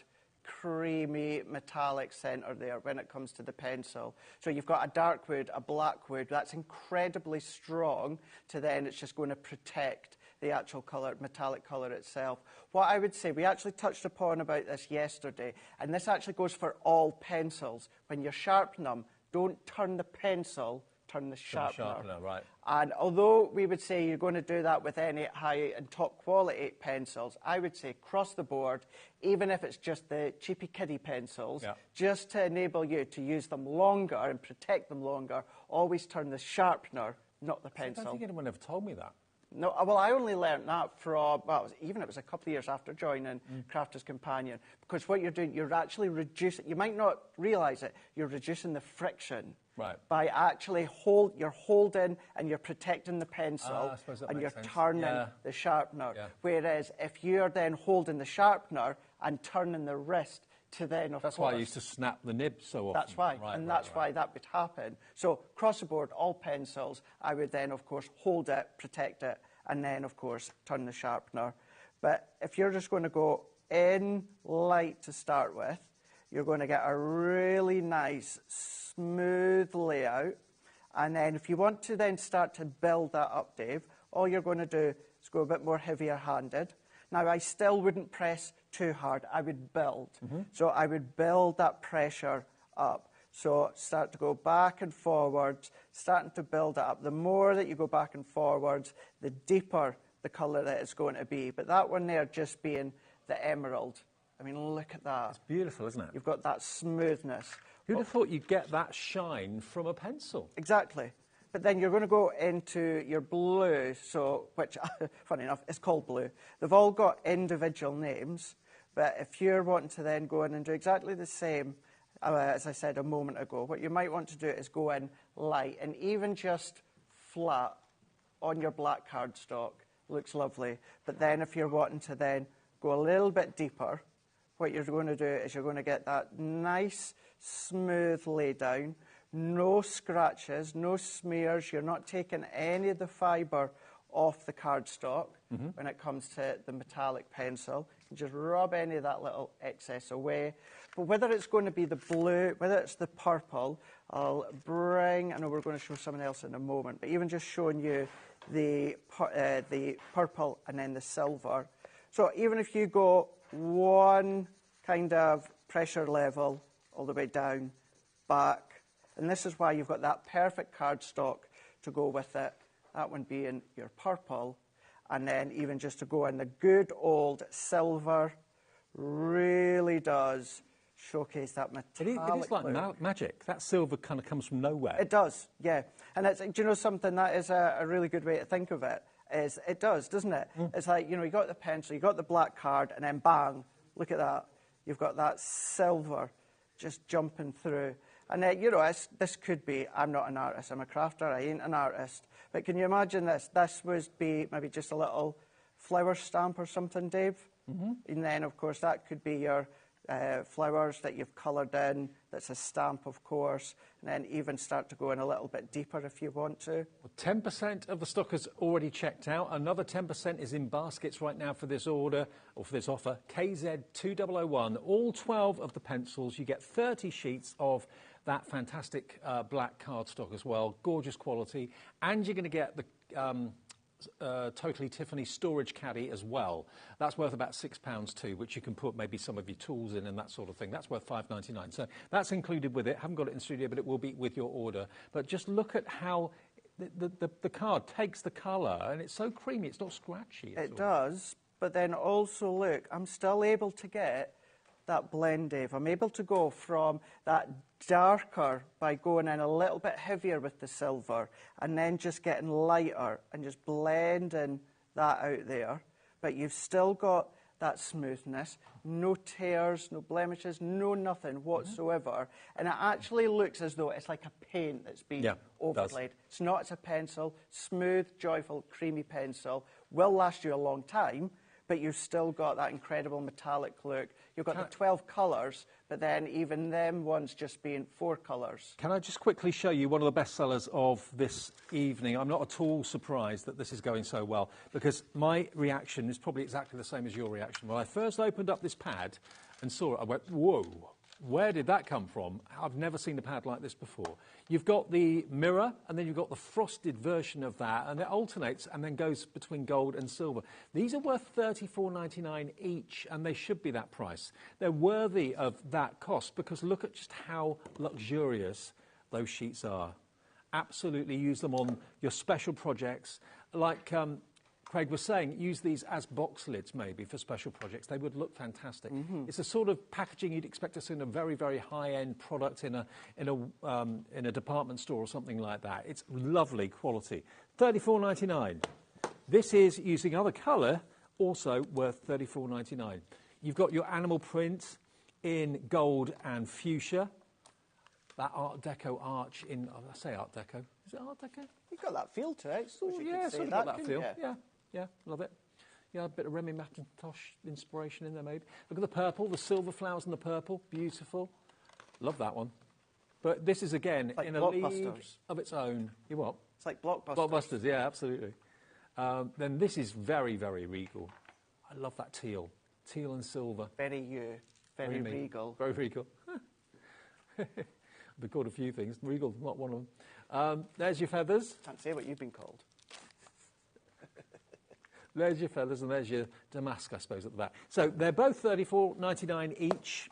creamy metallic centre there when it comes to the pencil. So you've got a dark wood, a black wood, that's incredibly strong to then it's just going to protect the actual colour, metallic colour itself. What I would say, we actually touched upon about this yesterday, and this actually goes for all pencils. When you sharpen them, don't turn the pencil, turn the sharpener. Right. And although we would say you're going to do that with any high and top quality pencils, I would say across the board, even if it's just the cheapy kiddie pencils, just to enable you to use them longer and protect them longer, always turn the sharpener, not the pencil. I don't think anyone ever told me that. No, well, I only learnt that from, well, it was a couple of years after joining Crafter's Companion, because what you're doing, you're actually reducing, you might not realise it, you're reducing the friction. Right. By actually you're holding and you're protecting the pencil and you're turning the sharpener. Yeah. Whereas if you're then holding the sharpener and turning the wrist to then, of course... That's why I used to snap the nib so often. That's why, that's why that would happen. So across the board, all pencils, I would then, of course, hold it, protect it, and then, of course, turn the sharpener. But if you're just going to go in light to start with, you're going to get a really nice, smooth layout. And then if you want to then start to build that up, Dave, all you're going to do is go a bit more heavier-handed. Now, I still wouldn't press too hard. I would build. So I would build that pressure up. So start to go back and forwards, starting to build it up. The more that you go back and forwards, the deeper the colour that it's going to be. But that one there just being the emerald. I mean, look at that. It's beautiful, isn't it? You've got that smoothness. Who'd have thought you'd get that shine from a pencil? Exactly. But then you're going to go into your blue, so which, funny enough, is called blue. They've all got individual names, but if you're wanting to then go in and do exactly the same, as I said a moment ago, what you might want to do is go in light, and even just flat on your black cardstock looks lovely. But then if you're wanting to then go a little bit deeper, what you're going to do is you're going to get that nice, smooth lay down. No scratches, no smears. You're not taking any of the fibre off the cardstock when it comes to the metallic pencil. You just rub any of that little excess away. But whether it's going to be the blue, whether it's the purple, I'll bring, I know we're going to show someone else in a moment, but even just showing you the purple and then the silver. So even if you go one kind of pressure level all the way down, back, and this is why you've got that perfect cardstock to go with it, that one being your purple, and then even just to go in the good old silver, really does showcase that metallic It is like magic. That silver kind of comes from nowhere. It does, yeah. And it's, do you know something, that is a really good way to think of it, is it does, doesn't it? It's like, you know, you got the pencil, you got the black card, and then bang, look at that. You've got that silver just jumping through. And, you know, this could be, I'm not an artist, I'm a crafter, I ain't an artist. But can you imagine this? This would be maybe just a little flower stamp or something, Dave. And then, of course, that could be your flowers that you've coloured in. That's a stamp, of course. And then even start to go in a little bit deeper if you want to. Well, 10% of the stock is already checked out. Another 10% is in baskets right now for this order, or for this offer. KZ2001, all 12 of the pencils. You get 30 sheets of that fantastic black cardstock as well, gorgeous quality, and you're going to get the Totally Tiffany storage caddy as well. That's worth about £6 too, which you can put maybe some of your tools in and that sort of thing. That's worth £5.99. So that's included with it. Haven't got it in studio, but it will be with your order. But just look at how the card takes the colour, and it's so creamy, it's not scratchy. It does, but then also look, I'm still able to get that blend, Dave. I'm able to go from that darker by going in a little bit heavier with the silver and then just getting lighter and just blending that out there. But you've still got that smoothness, no tears, no blemishes, no nothing whatsoever. And it actually looks as though it's like a paint that's been overlaid. It's not, it's a pencil, smooth, joyful, creamy pencil. Will last you a long time, but you've still got that incredible metallic look. You've got the 12 colours, but then even them ones just being 4 colours. Can I just quickly show you one of the best sellers of this evening? I'm not at all surprised that this is going so well, because my reaction is probably exactly the same as your reaction. When I first opened up this pad, and saw it, I went, whoa, where did that come from? I've never seen a pad like this before. You've got the mirror, and then you've got the frosted version of that, and it alternates and then goes between gold and silver. These are worth $34.99 each, and they should be that price. They're worthy of that cost because look at just how luxurious those sheets are. Absolutely use them on your special projects. Like Craig was saying, use these as box lids maybe for special projects. They would look fantastic. It's the sort of packaging you'd expect to see in a very, very high-end product in a department store or something like that. It's lovely quality. $34.99. This is using other colour, also worth $34.99. You've got your animal print in gold and fuchsia. That Art Deco arch in, I say Art Deco. Is it Art Deco? You've got that feel to it. Yeah, sort of got that feel. Yeah, love it. Yeah, a bit of Remy McIntosh inspiration in there maybe. Look at the purple, the silver flowers and the purple. Beautiful. Love that one. But this is, again, like in a league of its own. You what? It's like Blockbusters. Blockbusters, yeah, absolutely. Then this is very, very regal. I love that teal. Teal and silver. Very you. Very regal. Very regal. I've been called a few things. Regal, not one of them. There's your feathers. Can't say what you've been called. There's your feathers and there's your damask, I suppose, at the back. So they're both $34.99 each.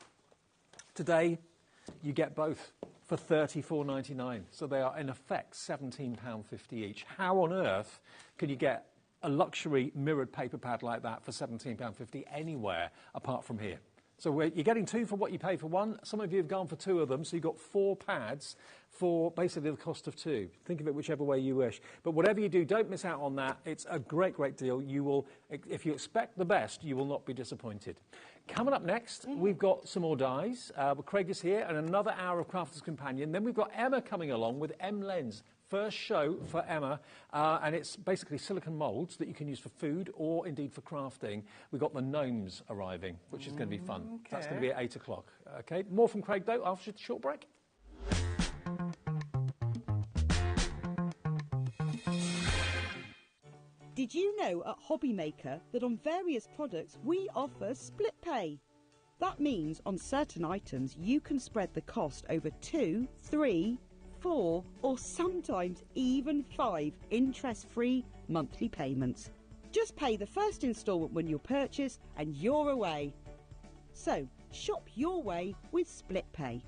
Today, you get both for $34.99. So they are, in effect, £17.50 each. How on earth can you get a luxury mirrored paper pad like that for £17.50 anywhere apart from here? So you're getting two for what you pay for one. Some of you have gone for two of them, so you've got 4 pads for basically the cost of 2. Think of it whichever way you wish. But whatever you do, don't miss out on that. It's a great, great deal. You will, if you expect the best, you will not be disappointed. Coming up next, we've got some more dies. Craig is here, and another hour of Crafter's Companion. Then we've got Emma coming along with M-Lens. First show for Emma, and it's basically silicone moulds that you can use for food or indeed for crafting. We've got the gnomes arriving, which is going to be fun. Okay. That's going to be at 8 o'clock. Okay, more from Craig, though, after the short break. Did you know at HobbyMaker that on various products we offer split pay? That means on certain items you can spread the cost over 2, 3, 4 or sometimes even 5 interest-free monthly payments. Just pay the first instalment when you purchase and you're away. So shop your way with split pay.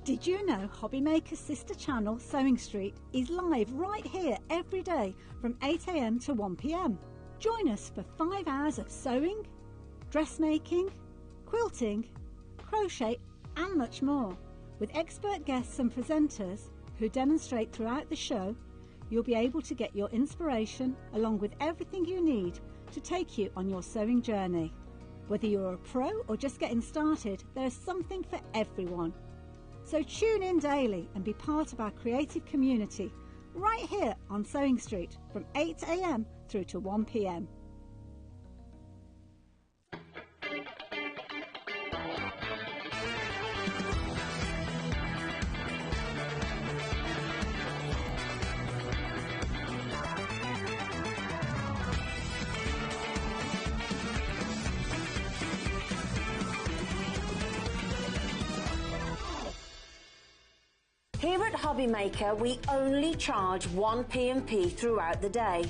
Did you know HobbyMaker's sister channel, Sewing Street, is live right here every day from 8 AM to 1 PM? Join us for 5 hours of sewing, dressmaking, quilting, crochet and much more. With expert guests and presenters who demonstrate throughout the show, you'll be able to get your inspiration along with everything you need to take you on your sewing journey. Whether you're a pro or just getting started, there is something for everyone. So tune in daily and be part of our creative community right here on Sewing Street from 8 AM through to 1 PM. Here at HobbyMaker, we only charge 1 P&P throughout the day.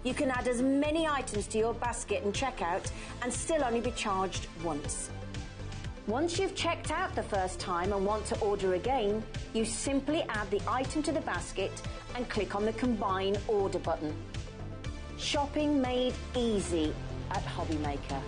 You can add as many items to your basket and checkout and still only be charged once. Once you've checked out the first time and want to order again, you simply add the item to the basket and click on the Combine Order button. Shopping made easy at HobbyMaker.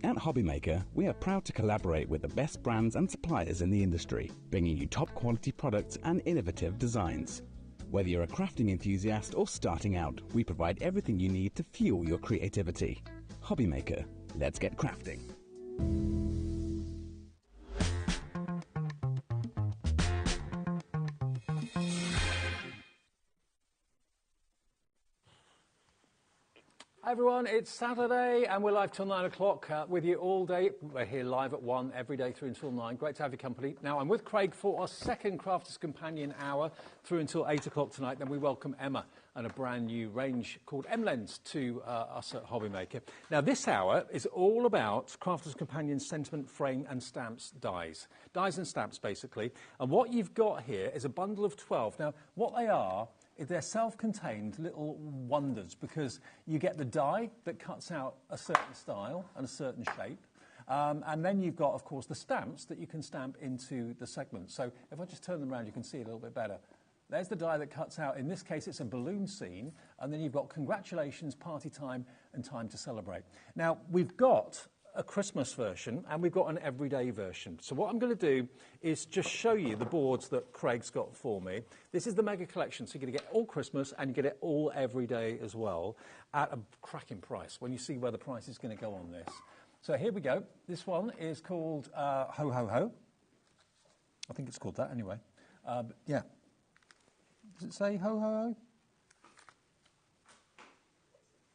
At HobbyMaker, we are proud to collaborate with the best brands and suppliers in the industry, bringing you top quality products and innovative designs. Whether you're a crafting enthusiast or starting out, we provide everything you need to fuel your creativity. HobbyMaker, let's get crafting. Hi everyone, it's Saturday and we're live till 9 o'clock with you all day. We're here live at 1 every day through until 9. Great to have your company. Now I'm with Craig for our second Crafters Companion hour through until 8 o'clock tonight. Then we welcome Emma and a brand new range called M-Lens to us at HobbyMaker. Now this hour is all about Crafters Companion sentiment frame and stamps dies. Dies and stamps basically. And what you've got here is a bundle of 12. Now what they are, they're self-contained little wonders because you get the die that cuts out a certain style and a certain shape. And then you've got, of course, the stamps that you can stamp into the segments. So if I just turn them around, you can see it a little bit better. There's the die that cuts out. In this case, it's a balloon scene. And then you've got congratulations, party time, and time to celebrate. Now, we've got a Christmas version and we've got an everyday version. So what I'm going to do is just show you the boards that Craig's got for me. This is the mega collection, so you're going to get all Christmas and you get it all everyday as well at a cracking price when you see where the price is going to go on this. So here we go. This one is called Ho Ho Ho. I think it's called that anyway. Yeah. Does it say Ho Ho Ho?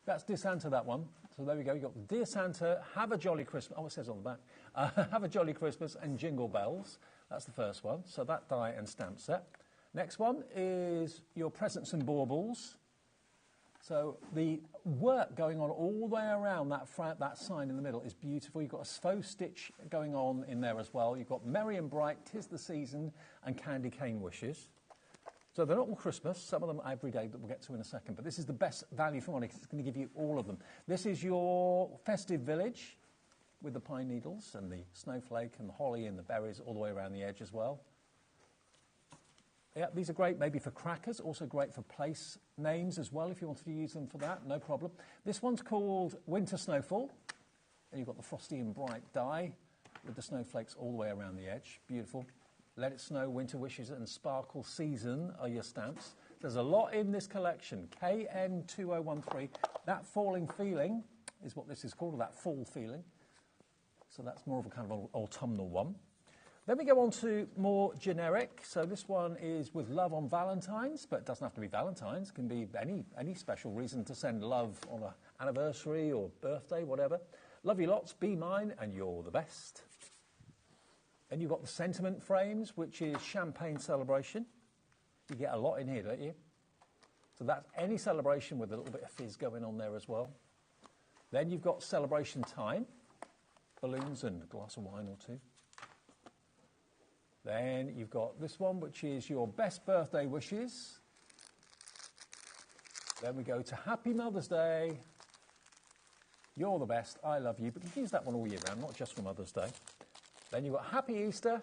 That's Dear Santa, that one. So there we go. You've got Dear Santa, Have a Jolly Christmas. Oh, it says on the back. Have a Jolly Christmas and Jingle Bells. That's the first one. So that die and stamp set. Next one is Your Presents and Baubles. So the work going on all the way around that sign in the middle is beautiful. You've got a faux stitch going on in there as well. You've got Merry and Bright, 'Tis the Season, and Candy Cane Wishes. So they're not all Christmas, some of them are every day that we'll get to in a second, but this is the best value for money because it's going to give you all of them. This is your festive village with the pine needles and the snowflake and the holly and the berries all the way around the edge as well. Yeah, these are great maybe for crackers, also great for place names as well if you wanted to use them for that, no problem. This one's called Winter Snowfall. And you've got the Frosty and Bright die with the snowflakes all the way around the edge. Beautiful. Let It Snow, Winter Wishes and Sparkle Season are your stamps. There's a lot in this collection. KN2013. That falling feeling is what this is called, that fall feeling. So that's more of a kind of an autumnal one. Then we go on to more generic. So this one is with love on Valentine's, but it doesn't have to be Valentine's. It can be any special reason to send love on an anniversary or birthday, whatever. Love you lots, be mine, and you're the best. Then you've got the sentiment frames, which is champagne celebration. You get a lot in here, don't you? So that's any celebration with a little bit of fizz going on there as well. Then you've got celebration time, balloons and a glass of wine or two. Then you've got this one, which is your best birthday wishes. Then we go to Happy Mother's Day. You're the best, I love you. But you can use that one all year round, not just for Mother's Day. Then you've got Happy Easter.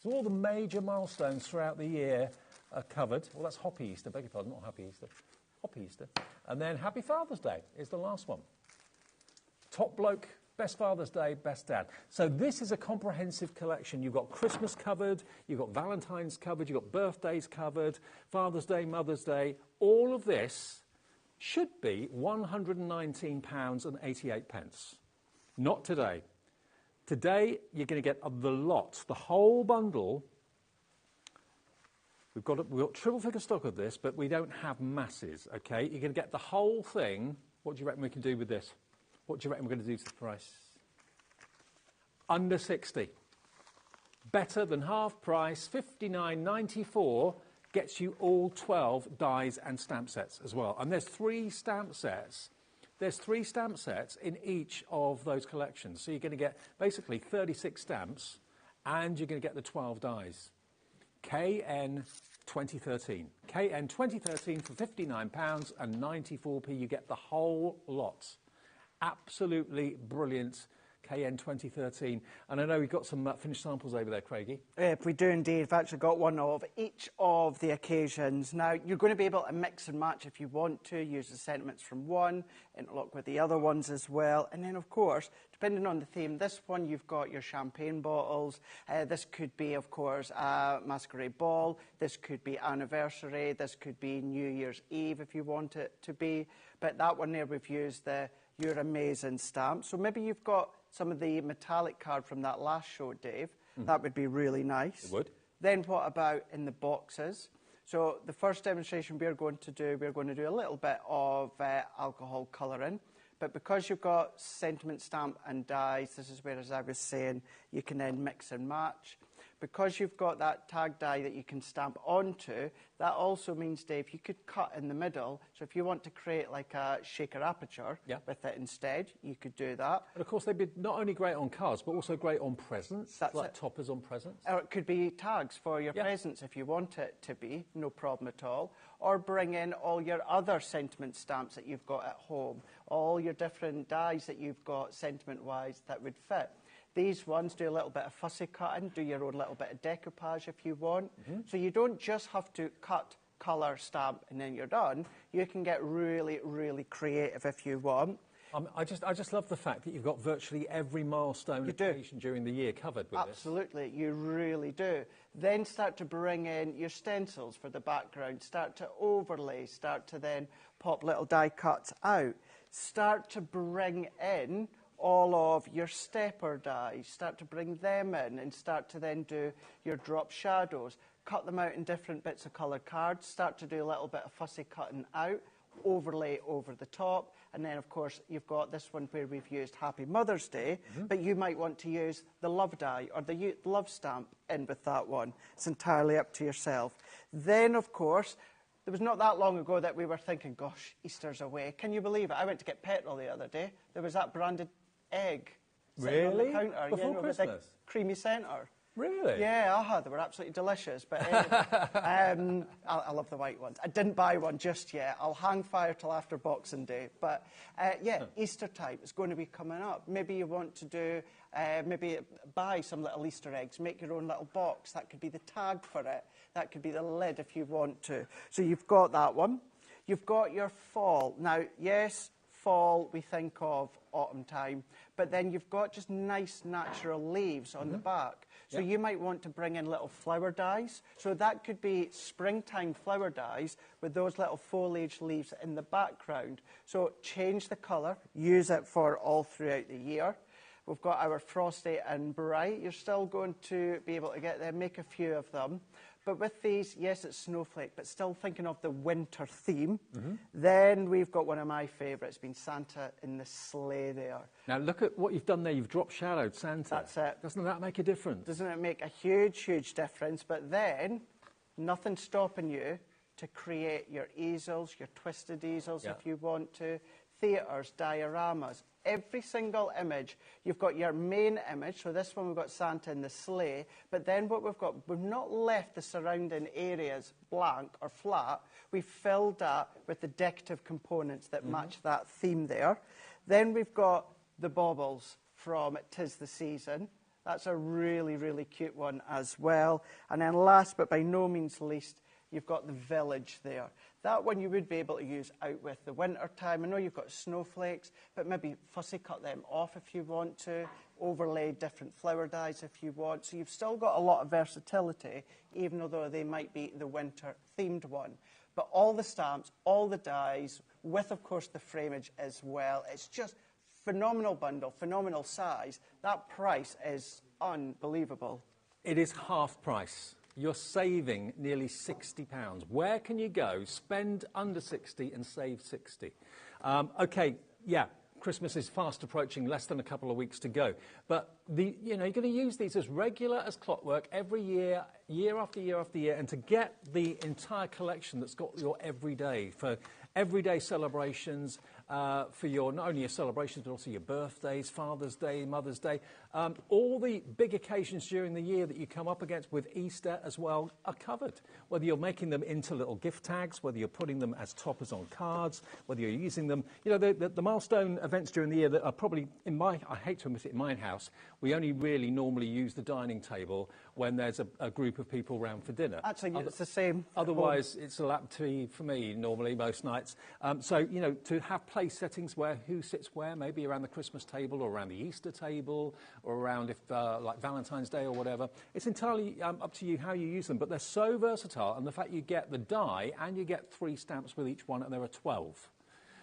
So all the major milestones throughout the year are covered. Well, that's Hoppy Easter, beg your pardon, not Happy Easter. Hoppy Easter. And then Happy Father's Day is the last one. Top bloke, best Father's Day, best dad. So this is a comprehensive collection. You've got Christmas covered, you've got Valentine's covered, you've got birthdays covered, Father's Day, Mother's Day. All of this should be £119.88. Not today. Today, you're going to get the lot, the whole bundle. We've got triple figure stock of this, but we don't have masses, okay? You're going to get the whole thing. What do you reckon we can do with this? What do you reckon we're going to do to the price? Under 60. Better than half price, £59.94 gets you all 12 dies and stamp sets as well. And there's 3 stamp sets. There's 3 stamp sets in each of those collections. So you're going to get basically 36 stamps and you're going to get the 12 dies. KN 2013. KN 2013 for £59.94. You get the whole lot. Absolutely brilliant KN 2013. And I know we've got some finished samples over there, Craigie. We do indeed. We've actually got one of each of the occasions. Now, you're going to be able to mix and match if you want to, use the sentiments from one, interlock with the other ones as well. And then, of course, depending on the theme, this one you've got your champagne bottles. This could be, of course, a masquerade ball. This could be anniversary. This could be New Year's Eve if you want it to be. But that one there, we've used the You're Amazing stamp. So maybe you've got some of the metallic card from that last show, Dave. That would be really nice. It would. Then what about in the boxes? So the first demonstration we're going to do a little bit of alcohol colouring. But because you've got sentiment stamp and dies, this is where, as I was saying, you can then mix and match. Because you've got that tag die that you can stamp onto, that also means, Dave, you could cut in the middle. So if you want to create like a shaker aperture with it instead, you could do that. And of course, they'd be not only great on cards, but also great on presents. That's like it. toppers on presents. Or it could be tags for your presents if you want it to be, no problem at all. Or bring in all your other sentiment stamps that you've got at home, all your different dies that you've got sentiment-wise that would fit. These ones do a little bit of fussy cutting, do your own little bit of decoupage if you want. So you don't just have to cut, colour, stamp, and then you're done. You can get really, really creative if you want. I just love the fact that you've got virtually every milestone occasion during the year covered with this. Absolutely, you really do. Then start to bring in your stencils for the background, start to overlay, start to then pop little die cuts out. Start to bring in all of your stepper dies, start to bring them in and start to then do your drop shadows. Cut them out in different bits of coloured cards, start to do a little bit of fussy cutting out, overlay over the top, and then of course you've got this one where we've used Happy Mother's Day, but you might want to use the love die or the love stamp in with that one. It's entirely up to yourself. Then of course, it was not that long ago that we were thinking, gosh, Easter's away. Can you believe it? I went to get petrol the other day. There was that branded egg sitting on the counter, Before with Christmas? the creamy centre. Really? Yeah, they were absolutely delicious. But anyway, I love the white ones. I didn't buy one just yet. I'll hang fire till after Boxing Day. But Easter time is going to be coming up. Maybe you want to do, maybe buy some little Easter eggs, make your own little box. That could be the tag for it. That could be the lid if you want to. So you've got that one. You've got your fall. Now, yes, fall, we think of autumn time, but then you've got just nice natural leaves on the back. So you might want to bring in little flower dies. So that could be springtime flower dies with those little foliage leaves in the background. So change the colour, use it for all throughout the year. We've got our Frosty and Bright. You're still going to be able to get them, make a few of them. But with these, yes, it's snowflake, but still thinking of the winter theme. Then we've got one of my favourites, being Santa in the sleigh there. Now, look at what you've done there. You've drop shadowed Santa. That's it. Doesn't that make a difference? Doesn't it make a huge, huge difference? But then, nothing's stopping you to create your easels, your twisted easels if you want to, theatres, dioramas. Every single image, you've got your main image, so this one we've got Santa in the sleigh, but then what we've got, we've not left the surrounding areas blank or flat, we've filled that with the decorative components that match that theme there. Then we've got the baubles from 'Tis the Season. That's a really, really cute one as well. And then last but by no means least, you've got the village there. That one you would be able to use out with the winter time. I know you've got snowflakes, but maybe fussy cut them off if you want to, overlay different flower dyes if you want. So you've still got a lot of versatility, even though they might be the winter themed one. But all the stamps, all the dyes, with of course the frameage as well. It's just phenomenal bundle, phenomenal size. That price is unbelievable. It is half price. You're saving nearly £60. Where can you go, spend under 60 and save 60? Okay, yeah, Christmas is fast approaching, less than a couple of weeks to go. But you're going to use these as regular as clockwork every year, year after year after year, and to get the entire collection that's got your everyday, for everyday celebrations, for your not only your celebrations but also your birthdays, Father's Day, Mother's Day, all the big occasions during the year that you come up against with Easter as well are covered. Whether you're making them into little gift tags, whether you're putting them as toppers on cards, whether you're using them, you know, the milestone events during the year that are probably I hate to admit it, in my house, we only really normally use the dining table when there's a group of people round for dinner. Actually, it's the same. Otherwise, it's a lap tea for me normally most nights. So, you know, to have place settings where who sits where, maybe around the Christmas table or around the Easter table or around like Valentine's Day or whatever, it's entirely up to you how you use them. But they're so versatile, and the fact you get the die and you get 3 stamps with each one, and there are 12.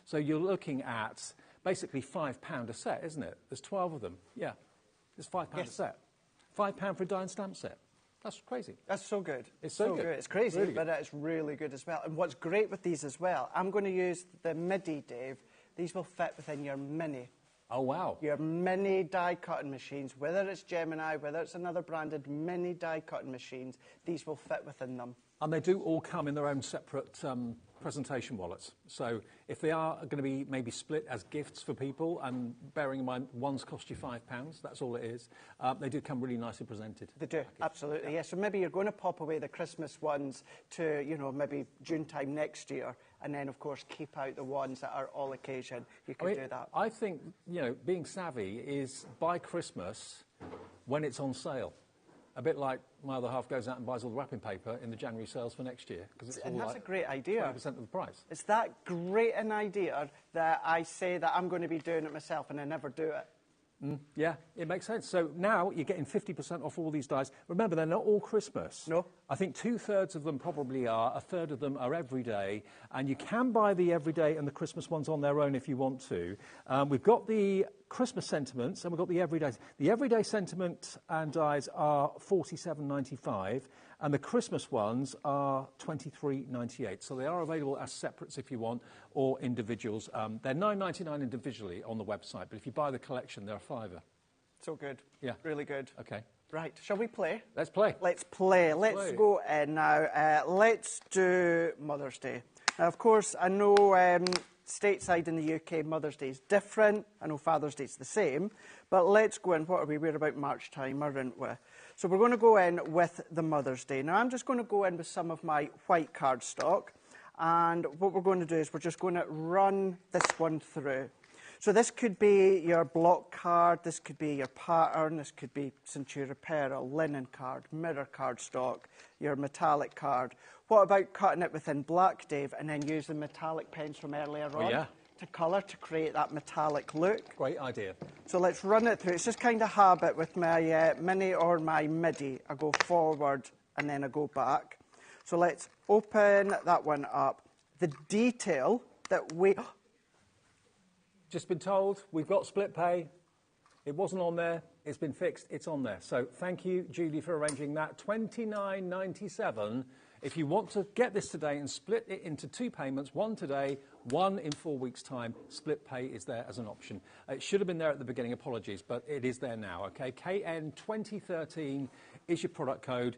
So you're looking at basically £5 a set, isn't it? There's 12 of them. Yeah, it's £5 a set. £5 for a die and stamp set. That's crazy. That's so good. It's so good. It's crazy, really but it's really good as well. And what's great with these as well, I'm going to use the midi, Dave. These will fit within your mini. Oh, wow. Your mini die-cutting machines, whether it's Gemini, whether it's another branded mini die-cutting machines, these will fit within them. And they do all come in their own separate presentation wallets. So if they are going to be maybe split as gifts for people, and bearing in mind one's cost you £5, that's all it is, they do come really nicely presented. They do, absolutely, yes. So maybe you're going to pop away the Christmas ones to, you know, maybe June time next year, and then, of course, keep out the ones that are all occasion. You can do that. I think, you know, being savvy is buy Christmas when it's on sale. A bit like my other half goes out and buys all the wrapping paper in the January sales for next year. It's and all that's like a great idea. 20% of the price. It's that great an idea that I say that I'm going to be doing it myself and I never do it. Yeah, it makes sense. So now you're getting 50% off all these dies. Remember, they're not all Christmas. No. I think 2/3 of them probably are. 1/3 of them are everyday. And you can buy the everyday and the Christmas ones on their own if you want to. We've got the Christmas sentiments and we've got the everydays. The everyday sentiment and dies are $47.95. And the Christmas ones are $23.98. So they are available as separates if you want, or individuals. They're $9.99 individually on the website, but if you buy the collection, they're a £5. So good. Yeah. Really good. Okay. Right, shall we play? Let's play. Let's play. Let's go in now. Let's do Mother's Day. Now, of course, I know stateside in the UK, Mother's Day is different. I know Father's Day is the same. But let's go in. What are we? We're about March time, aren't we? So we're going to go in with the Mother's Day. Now, I'm just going to go in with some of my white cardstock. And what we're going to do is we're just going to run this one through. So this could be your block card, this could be your pattern, this could be Centura Pearl, linen card, mirror cardstock, your metallic card. What about cutting it within black, Dave, and then using metallic pens from earlier on? Yeah. to colour to create that metallic look. Great idea. So let's run it through. It's just kind of habit with my mini or my midi. I go forward and then I go back. So let's open that one up. The detail that we... Just been told we've got split pay. It wasn't on there. It's been fixed. It's on there. So thank you, Julie, for arranging that. $29.97. If you want to get this today and split it into 2 payments, one today, one in 4 weeks' time, split pay is there as an option. It should have been there at the beginning, apologies, but it is there now, okay? KN2013 is your product code,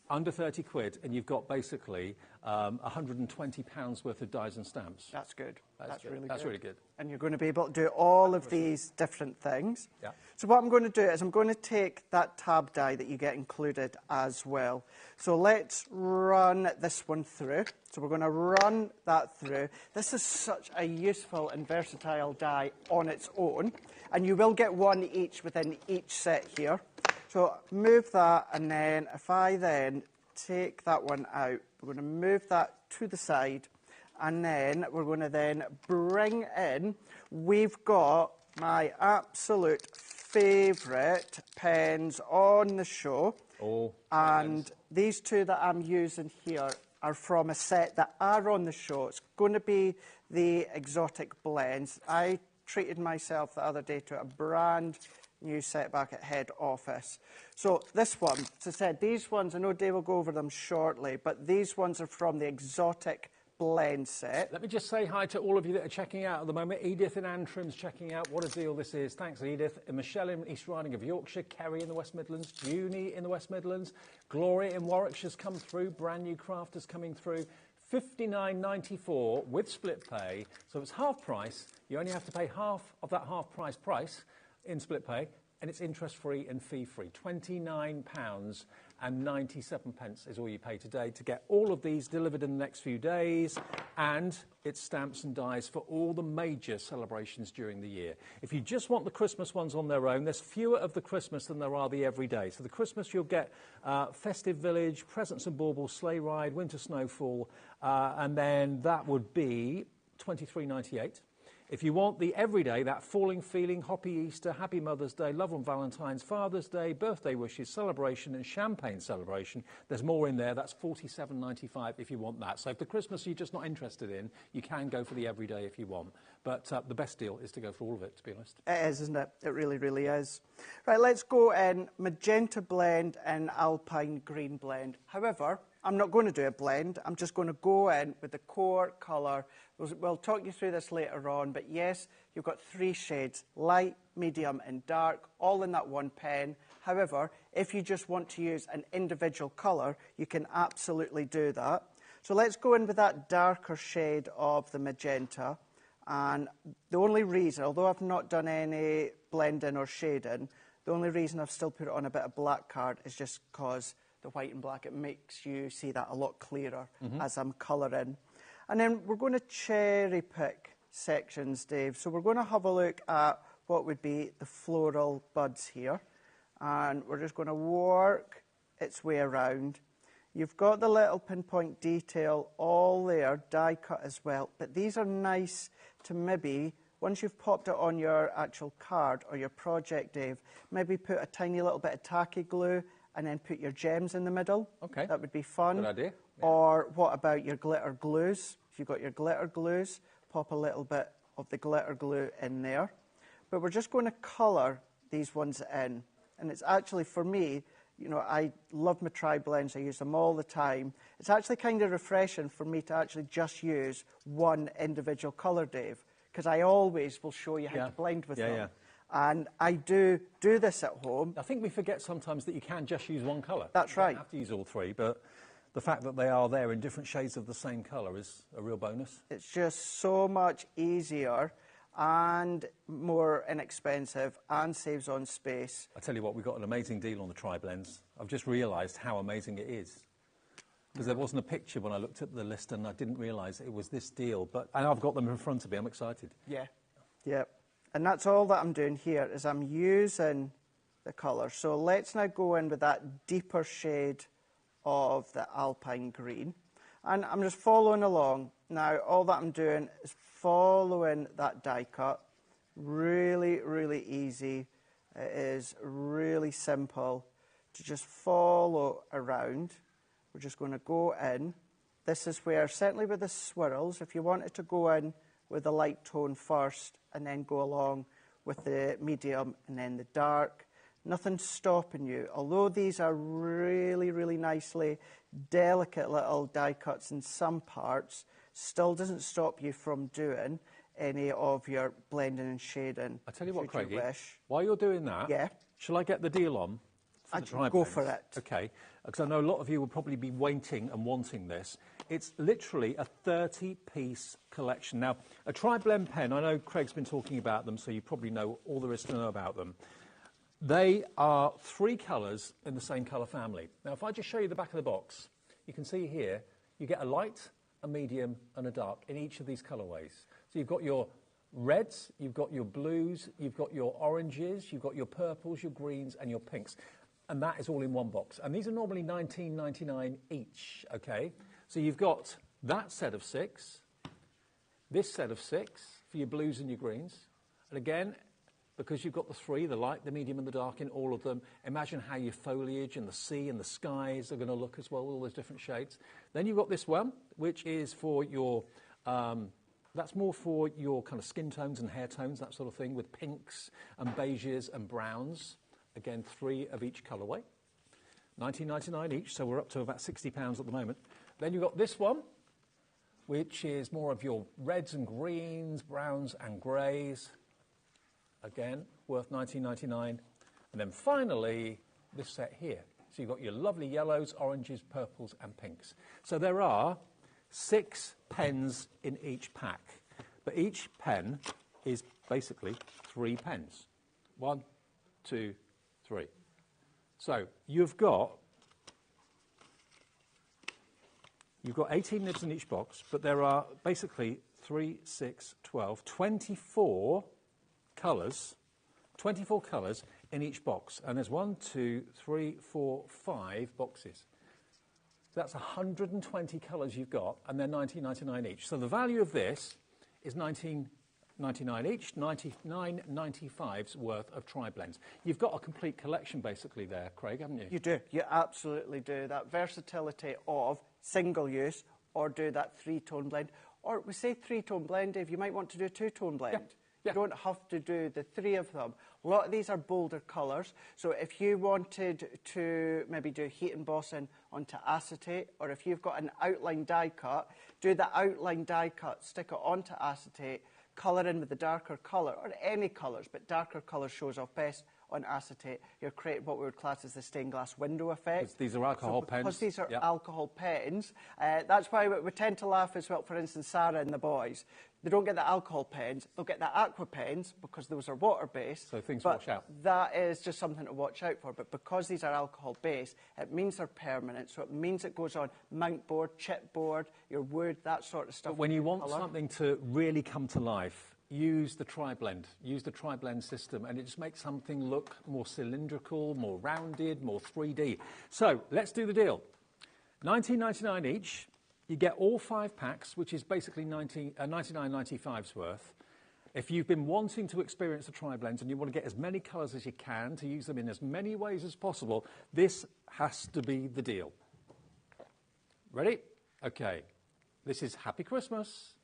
under 30 quid, and you've got basically £120 worth of dies and stamps. That's good. That's good. really good. That's really good. And you're going to be able to do all of these different things. Yeah. So what I'm going to do is I'm going to take that tab die that you get included as well. So let's run this one through. So we're going to run that through. This is such a useful and versatile die on its own. And you will get one each within each set here. So move that, and then if I then take that one out, we're going to move that to the side, and then we're going to then bring in, we've got my absolute favourite pens on the show. Oh, and these two that I'm using here are from a set that are on the show. It's going to be the Exotic Blends. I treated myself the other day to a brand new set back at head office. So this one, as I said, these ones, I know Dave will go over them shortly, but these ones are from the Exotic Blend set. Let me just say hi to all of you that are checking out at the moment. Edith in Antrim's checking out. What a deal this is. Thanks, Edith. And Michelle in East Riding of Yorkshire. Kerry in the West Midlands. Junie in the West Midlands. Gloria in Warwickshire's come through. Brand new crafters coming through. $59.94 with split pay. So it's half price. You only have to pay half of that half price in split pay, and it's interest-free and fee-free. £29.97 is all you pay today to get all of these delivered in the next few days, and it's stamps and dies for all the major celebrations during the year. If you just want the Christmas ones on their own, there's fewer of the Christmas than there are the everyday. So the Christmas you'll get Festive Village, Presents and Baubles, Sleigh Ride, Winter Snowfall, and then that would be $23.98. If you want the everyday, that falling feeling, Hoppy Easter, Happy Mother's Day, Love on Valentine's, Father's Day, Birthday Wishes, Celebration and Champagne Celebration, there's more in there. That's $47.95 if you want that. So if the Christmas you're just not interested in, you can go for the everyday if you want. But the best deal is to go for all of it, to be honest. It is, isn't it? It really, really is. Right, let's go in Magenta Blend and Alpine Green Blend. However, I'm not going to do a blend. I'm just going to go in with the core colour. We'll talk you through this later on, but yes, you've got 3 shades, light, medium and dark, all in that one pen. However, if you just want to use an individual colour, you can absolutely do that. So let's go in with that darker shade of the magenta. And the only reason, although I've not done any blending or shading, the only reason I've still put it on a bit of black card is just because the white and black, it makes you see that a lot clearer as I'm colouring. And then we're going to cherry pick sections, Dave. So we're going to have a look at what would be the floral buds here. And we're just going to work its way around. You've got the little pinpoint detail all there, die cut as well. But these are nice to maybe, once you've popped it on your actual card or your project, Dave, maybe put a tiny little bit of tacky glue and then put your gems in the middle. Okay. That would be fun. Good idea. Yeah. Or what about your glitter glues? If you've got your glitter glues, pop a little bit of the glitter glue in there. But we're just going to colour these ones in. And it's actually, for me, you know, I love my tri-blends. I use them all the time. It's actually kind of refreshing for me to actually just use one individual colour, Dave, because I always will show you how to blend with them. Yeah. And I do this at home. I think we forget sometimes that you can just use one colour. That's right. You don't have to use all 3, but the fact that they are there in different shades of the same colour is a real bonus. It's just so much easier and more inexpensive and saves on space. I tell you what, we've got an amazing deal on the tri-blends. I've just realised how amazing it is. Because there wasn't a picture when I looked at the list and I didn't realise it was this deal. And I've got them in front of me. I'm excited. Yeah. And that's all that I'm doing here is I'm using the colour. So let's now go in with that deeper shade of the Alpine Green. And I'm just following along. Now, all that I'm doing is following that die cut. Really, really easy. It is really simple to just follow around. We're just going to go in. This is where, certainly with the swirls, if you wanted to go in with the light tone first and then go along with the medium and then the dark, nothing's stopping you. Although these are really, really nicely delicate little die cuts in some parts, still doesn't stop you from doing any of your blending and shading. I tell you what, Craigie, wish. while you're doing that, yeah, shall I get the deal on for the tri-blends? Go for it. Okay, because I know a lot of you will probably be waiting and wanting this. It's literally a 30-piece collection. Now, a tri-blend pen, I know Craig's been talking about them, so you probably know all there is to know about them. They are 3 colours in the same colour family. Now, if I just show you the back of the box, you can see here, you get a light, a medium and a dark in each of these colourways. So you've got your reds, you've got your blues, you've got your oranges, you've got your purples, your greens and your pinks. And that is all in one box. And these are normally $19.99 each, okay? So you've got that set of 6, this set of 6 for your blues and your greens. And again, because you've got the 3, the light, the medium and the dark in all of them, imagine how your foliage and the sea and the skies are going to look as well, all those different shades. Then you've got this one, which is for your, that's more for your kind of skin tones and hair tones, that sort of thing, with pinks and beiges and browns. Again, 3 of each colourway. $19.99 each, so we're up to about £60 at the moment. Then you've got this one, which is more of your reds and greens, browns and greys. Again, worth $19.99. And then finally, this set here. So you've got your lovely yellows, oranges, purples and pinks. So there are 6 pens in each pack. But each pen is basically 3 pens. 1, 2, 3. So you've got 18 nibs in each box, but there are basically 3, 6, 12, 24 colours, 24 colours in each box. And there's 1, 2, 3, 4, 5 boxes. So that's 120 colours you've got, and they're $19.99 each. So the value of this is $19.99 each, $99.95's worth of tri-blends. You've got a complete collection basically there, Craig, haven't you? You do. You absolutely do. That versatility of single use or do that 3-tone blend. Or we say 3-tone blend, Dave, you might want to do a 2-tone blend. Yeah. Yeah. You don't have to do the 3 of them. A lot of these are bolder colours. So if you wanted to maybe do heat embossing onto acetate, or if you've got an outline die cut, do the outline die cut, stick it onto acetate, colour in with the darker colour, or any colours, but darker colour shows off best on acetate. You're creating what we would class as the stained glass window effect. These are alcohol pens. Because these are alcohol pens, that's why we tend to laugh as well, for instance, Sarah and the boys. They don't get the alcohol pens, they'll get the aqua pens because those are water-based. So things wash out. That is just something to watch out for. But because these are alcohol-based, it means they're permanent. So it means it goes on mount board, chipboard, your wood, that sort of stuff. But when you want something to really come to life, use the tri-blend. Use the tri-blend system, and it just makes something look more cylindrical, more rounded, more 3D. So let's do the deal. $19.99 each. You get all 5 packs, which is basically $99.95's worth. If you've been wanting to experience the tri-blends and you want to get as many colours as you can to use them in as many ways as possible, this has to be the deal. Ready? Okay. This is Happy Christmas.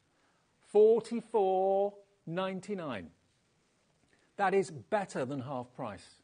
$44.99. That is better than half price.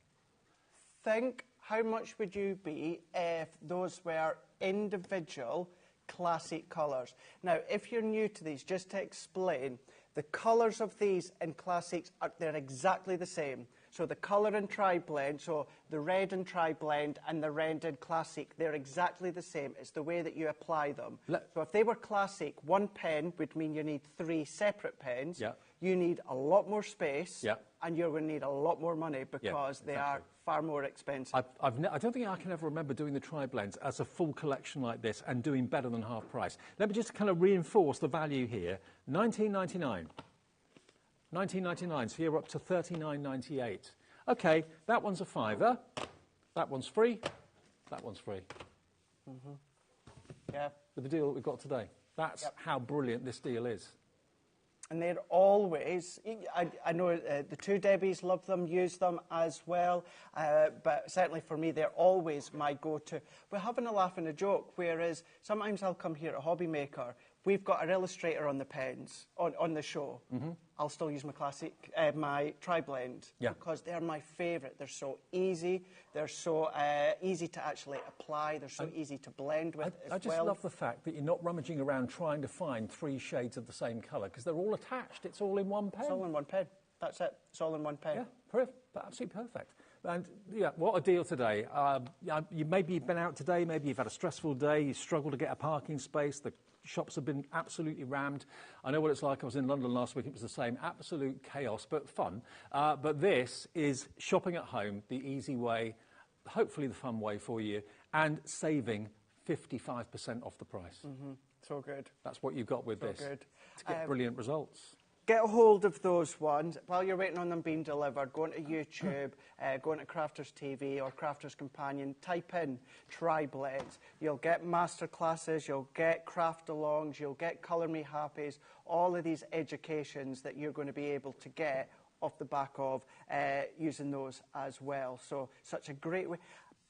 Think how much would you be if those were individual classic colours. Now, if you're new to these, just to explain, the colours of these in classics, they're exactly the same. So the colour in tri-blend, so the red in tri-blend and the red in classic, they're exactly the same. It's the way that you apply them. So if they were classic, 1 pen would mean you need 3 separate pens. Yeah. You need a lot more space, yeah, and you're going to need a lot more money because they are far more expensive. I don't think I can ever remember doing the tri-blends as a full collection like this and doing better than half price. Let me just kind of reinforce the value here. $19.99. $19.99, so you're up to $39.98. Okay, that one's a $5. That one's free. That one's free. Yeah. with the deal that we've got today. That's how brilliant this deal is. And they're always, I know the two Debbies love them, use them as well, but certainly for me, they're always my go-to. We're having a laugh and a joke, whereas sometimes I'll come here at HobbyMaker, we've got our illustrator on the pens, on the show. I'll still use my classic, my tri-blend, because they're my favourite. They're so easy. They're so easy to actually apply. They're so easy to blend with as well. I just love the fact that you're not rummaging around trying to find 3 shades of the same colour, because they're all attached. It's all in one pen. It's all in one pen. That's it. It's all in one pen. Yeah, absolutely perfect. And yeah, what a deal today. Maybe you've been out today, maybe you've had a stressful day, you struggled to get a parking space, the shops have been absolutely rammed. I know what it's like. I was in London last week. It was the same. Absolute chaos, but fun. But this is shopping at home, the easy way, hopefully the fun way for you, and saving 55% off the price. So good. That's what you've got with this. Good. To get brilliant results. Get a hold of those ones. While you're waiting on them being delivered, go into YouTube, go into Crafters TV or Crafters Companion, type in tri-blends. You'll get masterclasses, you'll get craft-alongs, you'll get Colour Me Happies, all of these educations that you're going to be able to get off the back of using those as well. So, such a great way.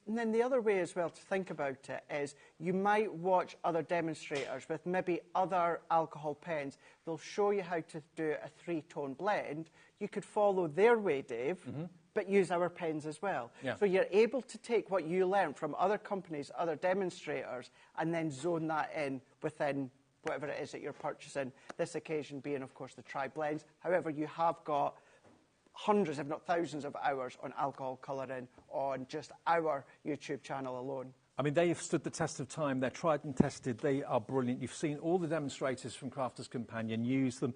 And then the other way as well to think about it is you might watch other demonstrators with maybe other alcohol pens. They'll show you how to do a 3-tone blend. You could follow their way, Dave, but use our pens as well. So you're able to take what you learn from other companies, other demonstrators, and then zone that in within whatever it is that you're purchasing. This occasion being, of course, the tri-blends. However, you have got hundreds, if not thousands of hours on alcohol colouring on just our YouTube channel alone. I mean, they have stood the test of time. They're tried and tested. They are brilliant. You've seen all the demonstrators from Crafters Companion use them.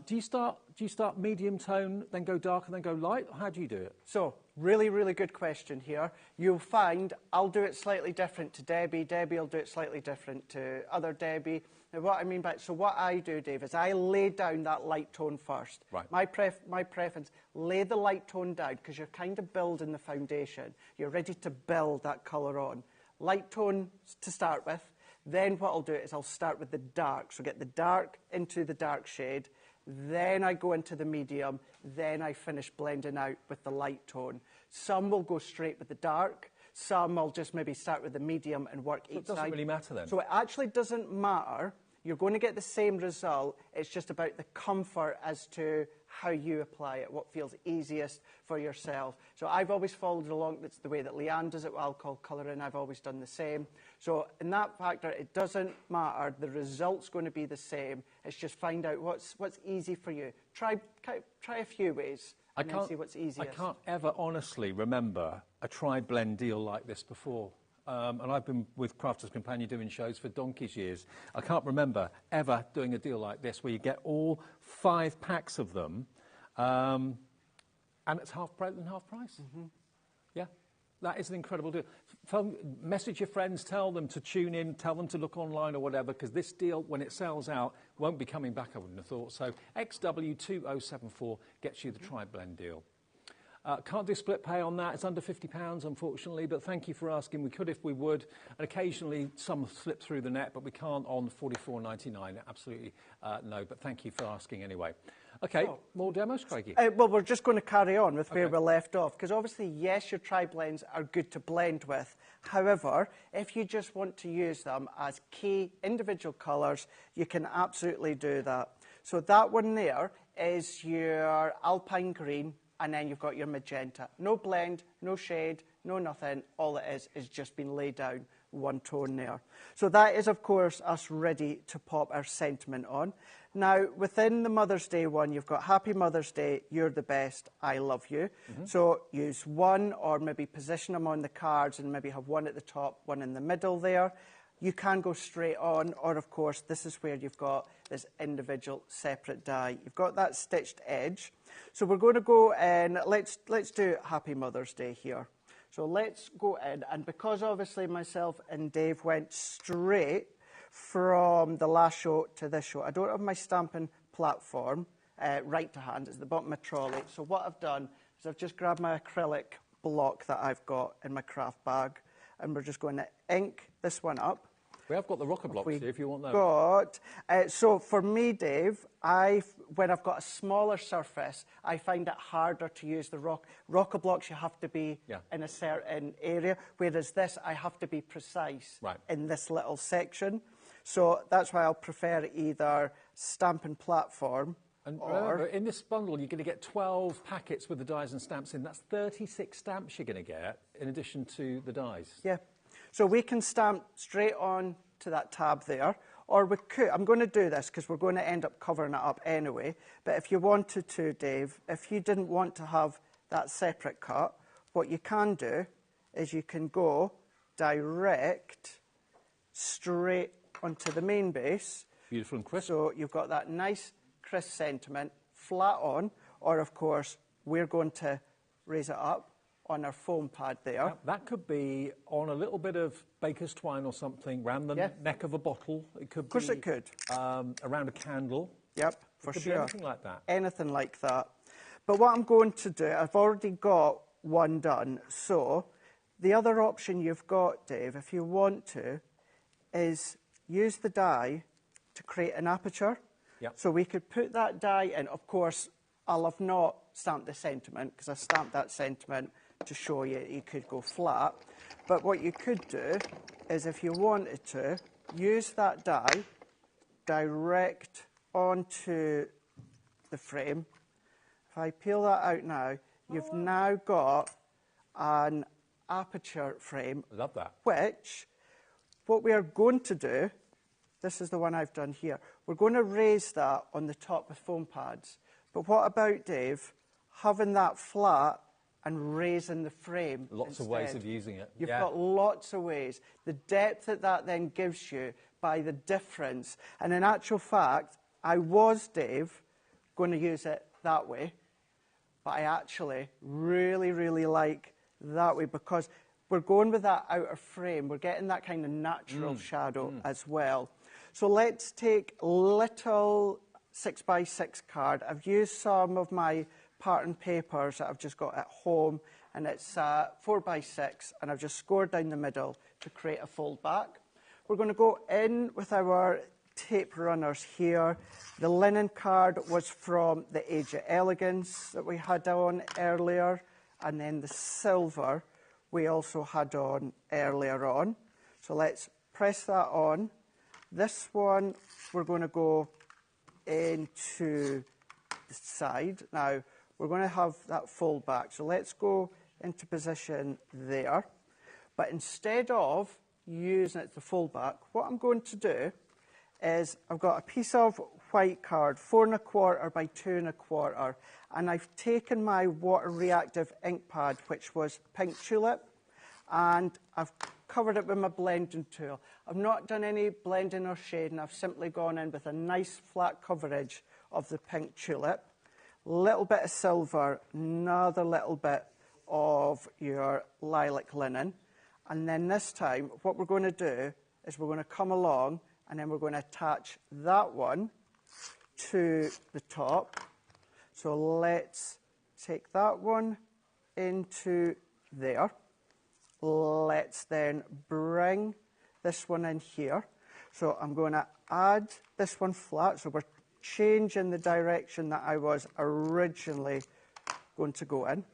Do you start medium tone, then go dark, and then go light? How do you do it? So, really, really good question here. You'll find I'll do it slightly different to Debbie. Debbie will do it slightly different to other Debbie. Now, what I mean by so what I do, Dave, is I lay down that light tone first. Right. My preference, lay the light tone down because you're kind of building the foundation. You're ready to build that colour on. Light tone to start with. Then what I'll do is I'll start with the dark. So get the dark into the dark shade. Then I go into the medium. Then I finish blending out with the light tone. Some will go straight with the dark. Some will just maybe start with the medium and work each side. It doesn't really matter then. So it actually doesn't matter. You're going to get the same result. It's just about the comfort as to how you apply it, what feels easiest for yourself. So I've always followed along. That's the way that Leanne does it with alcohol colouring. I've always done the same. So in that factor, it doesn't matter. The result's going to be the same. It's just find out what's easy for you. Try a few ways and then see what's easiest. I can't ever honestly remember a tri-blend deal like this before. And I've been with Crafters Companion doing shows for donkey's years. I can't remember ever doing a deal like this where you get all 5 packs of them and it's half price and half price. Yeah, that is an incredible deal. Message your friends, tell them to tune in, tell them to look online or whatever, because this deal, when it sells out, won't be coming back, I wouldn't have thought. So XW2074 gets you the tri-blend deal. Can't do split pay on that. It's under £50, unfortunately, but thank you for asking. We could if we would. And occasionally some slip through the net, but we can't on $44.99. Absolutely no, but thank you for asking anyway. OK, more demos, Craigie? Well, we're just going to carry on with where we left off, because obviously, yes, your tri-blends are good to blend with. However, if you just want to use them as key individual colours, you can absolutely do that. So that one there is your alpine green, and then you've got your magenta. No blend, no shade, no nothing. All it is just been laid down, one tone there. So that is, of course, us ready to pop our sentiment on. Now, within the Mother's Day one, you've got Happy Mother's Day, you're the best, I love you. So use one or maybe position them on the cards and maybe have one at the top, one in the middle there. You can go straight on, or of course, this is where you've got this individual separate die. You've got that stitched edge. So we're going to go and let's do Happy Mother's Day here. So let's go in, and because obviously myself and Dave went straight from the last show to this show, I don't have my stamping platform right to hand. It's the bottom of my trolley. So what I've done is I've just grabbed my acrylic block that I've got in my craft bag, and we're just going to ink this one up. We have got the rocker blocks here if you want those. So for me, Dave, when I've got a smaller surface, I find it harder to use the rocker blocks. You have to be in a certain area, whereas this, I have to be precise in this little section. So that's why I'll prefer either Stampin' Platform. And remember, in this bundle, you're going to get 12 packets with the dies and stamps in. That's 36 stamps you're going to get, in addition to the dies. Yeah. So we can stamp straight on to that tab there, or we could, I'm going to do this because we're going to end up covering it up anyway, but if you wanted to, Dave, if you didn't want to have that separate cut, what you can do is you can go direct straight onto the main base. Beautiful and crisp. So you've got that nice crisp sentiment flat on, or of course we're going to raise it up on our foam pad there. That could be on a little bit of baker's twine or something, around the neck of a bottle. It could of course be, it could. Around a candle. Yep, for it could sure. Be anything like that. Anything like that. But what I'm going to do, I've already got one done, so the other option you've got, Dave, if you want to, is use the die to create an aperture. Yep. So we could put that die in. Of course, I'll have not stamped the sentiment because I stamped that sentiment to show you could go flat. But what you could do is, if you wanted to, use that die direct onto the frame. If I peel that out now, you've now got an aperture frame. Love that. Which, what we are going to do, this is the one I've done here, we're going to raise that on the top with foam pads. But what about, Dave, having that flat and raising the frame Lots instead? of ways of using it. You've got lots of ways. The depth that then gives you by the difference. And in actual fact, I was, Dave, going to use it that way. But I actually really, really like that way because we're going with that outer frame. We're getting that kind of natural shadow as well. So let's take a little 6x6 card. I've used some of my pattern papers that I've just got at home, and it's 4x6, and I've just scored down the middle to create a fold back. We're going to go in with our tape runners here. The linen card was from the Age of Elegance that we had on earlier, and then the silver we also had on earlier on. So let's press that on. This one we're going to go into the side. Now we're going to have that fold back. So let's go into position there. But instead of using it to fold back, what I'm going to do is I've got a piece of white card, 4 1/4 by 2 1/4, and I've taken my water reactive ink pad, which was Pink Tulip, and I've covered it with my blending tool. I've not done any blending or shading. I've simply gone in with a nice flat coverage of the Pink Tulip. Little bit of silver, another little bit of your lilac linen. And then this time, what we're going to do is we're going to come along and then we're going to attach that one to the top. So let's take that one into there. Let's then bring this one in here. So I'm going to add this one flat. So we're changing the direction that I was originally going to go in.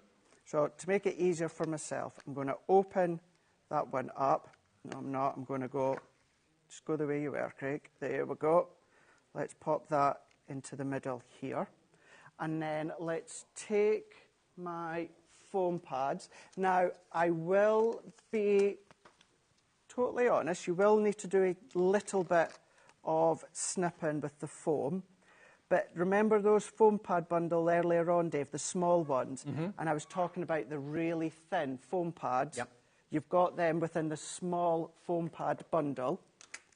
So to make it easier for myself, I'm going to open that one up. No, I'm not. I'm going to just go the way you were, Craig. There we go. Let's pop that into the middle here. And then let's take my foam pads. Now, I will be totally honest, you will need to do a little bit of snipping with the foam. But remember those foam pad bundle earlier on, Dave, the small ones? And I was talking about the really thin foam pads. Yep. You've got them within the small foam pad bundle,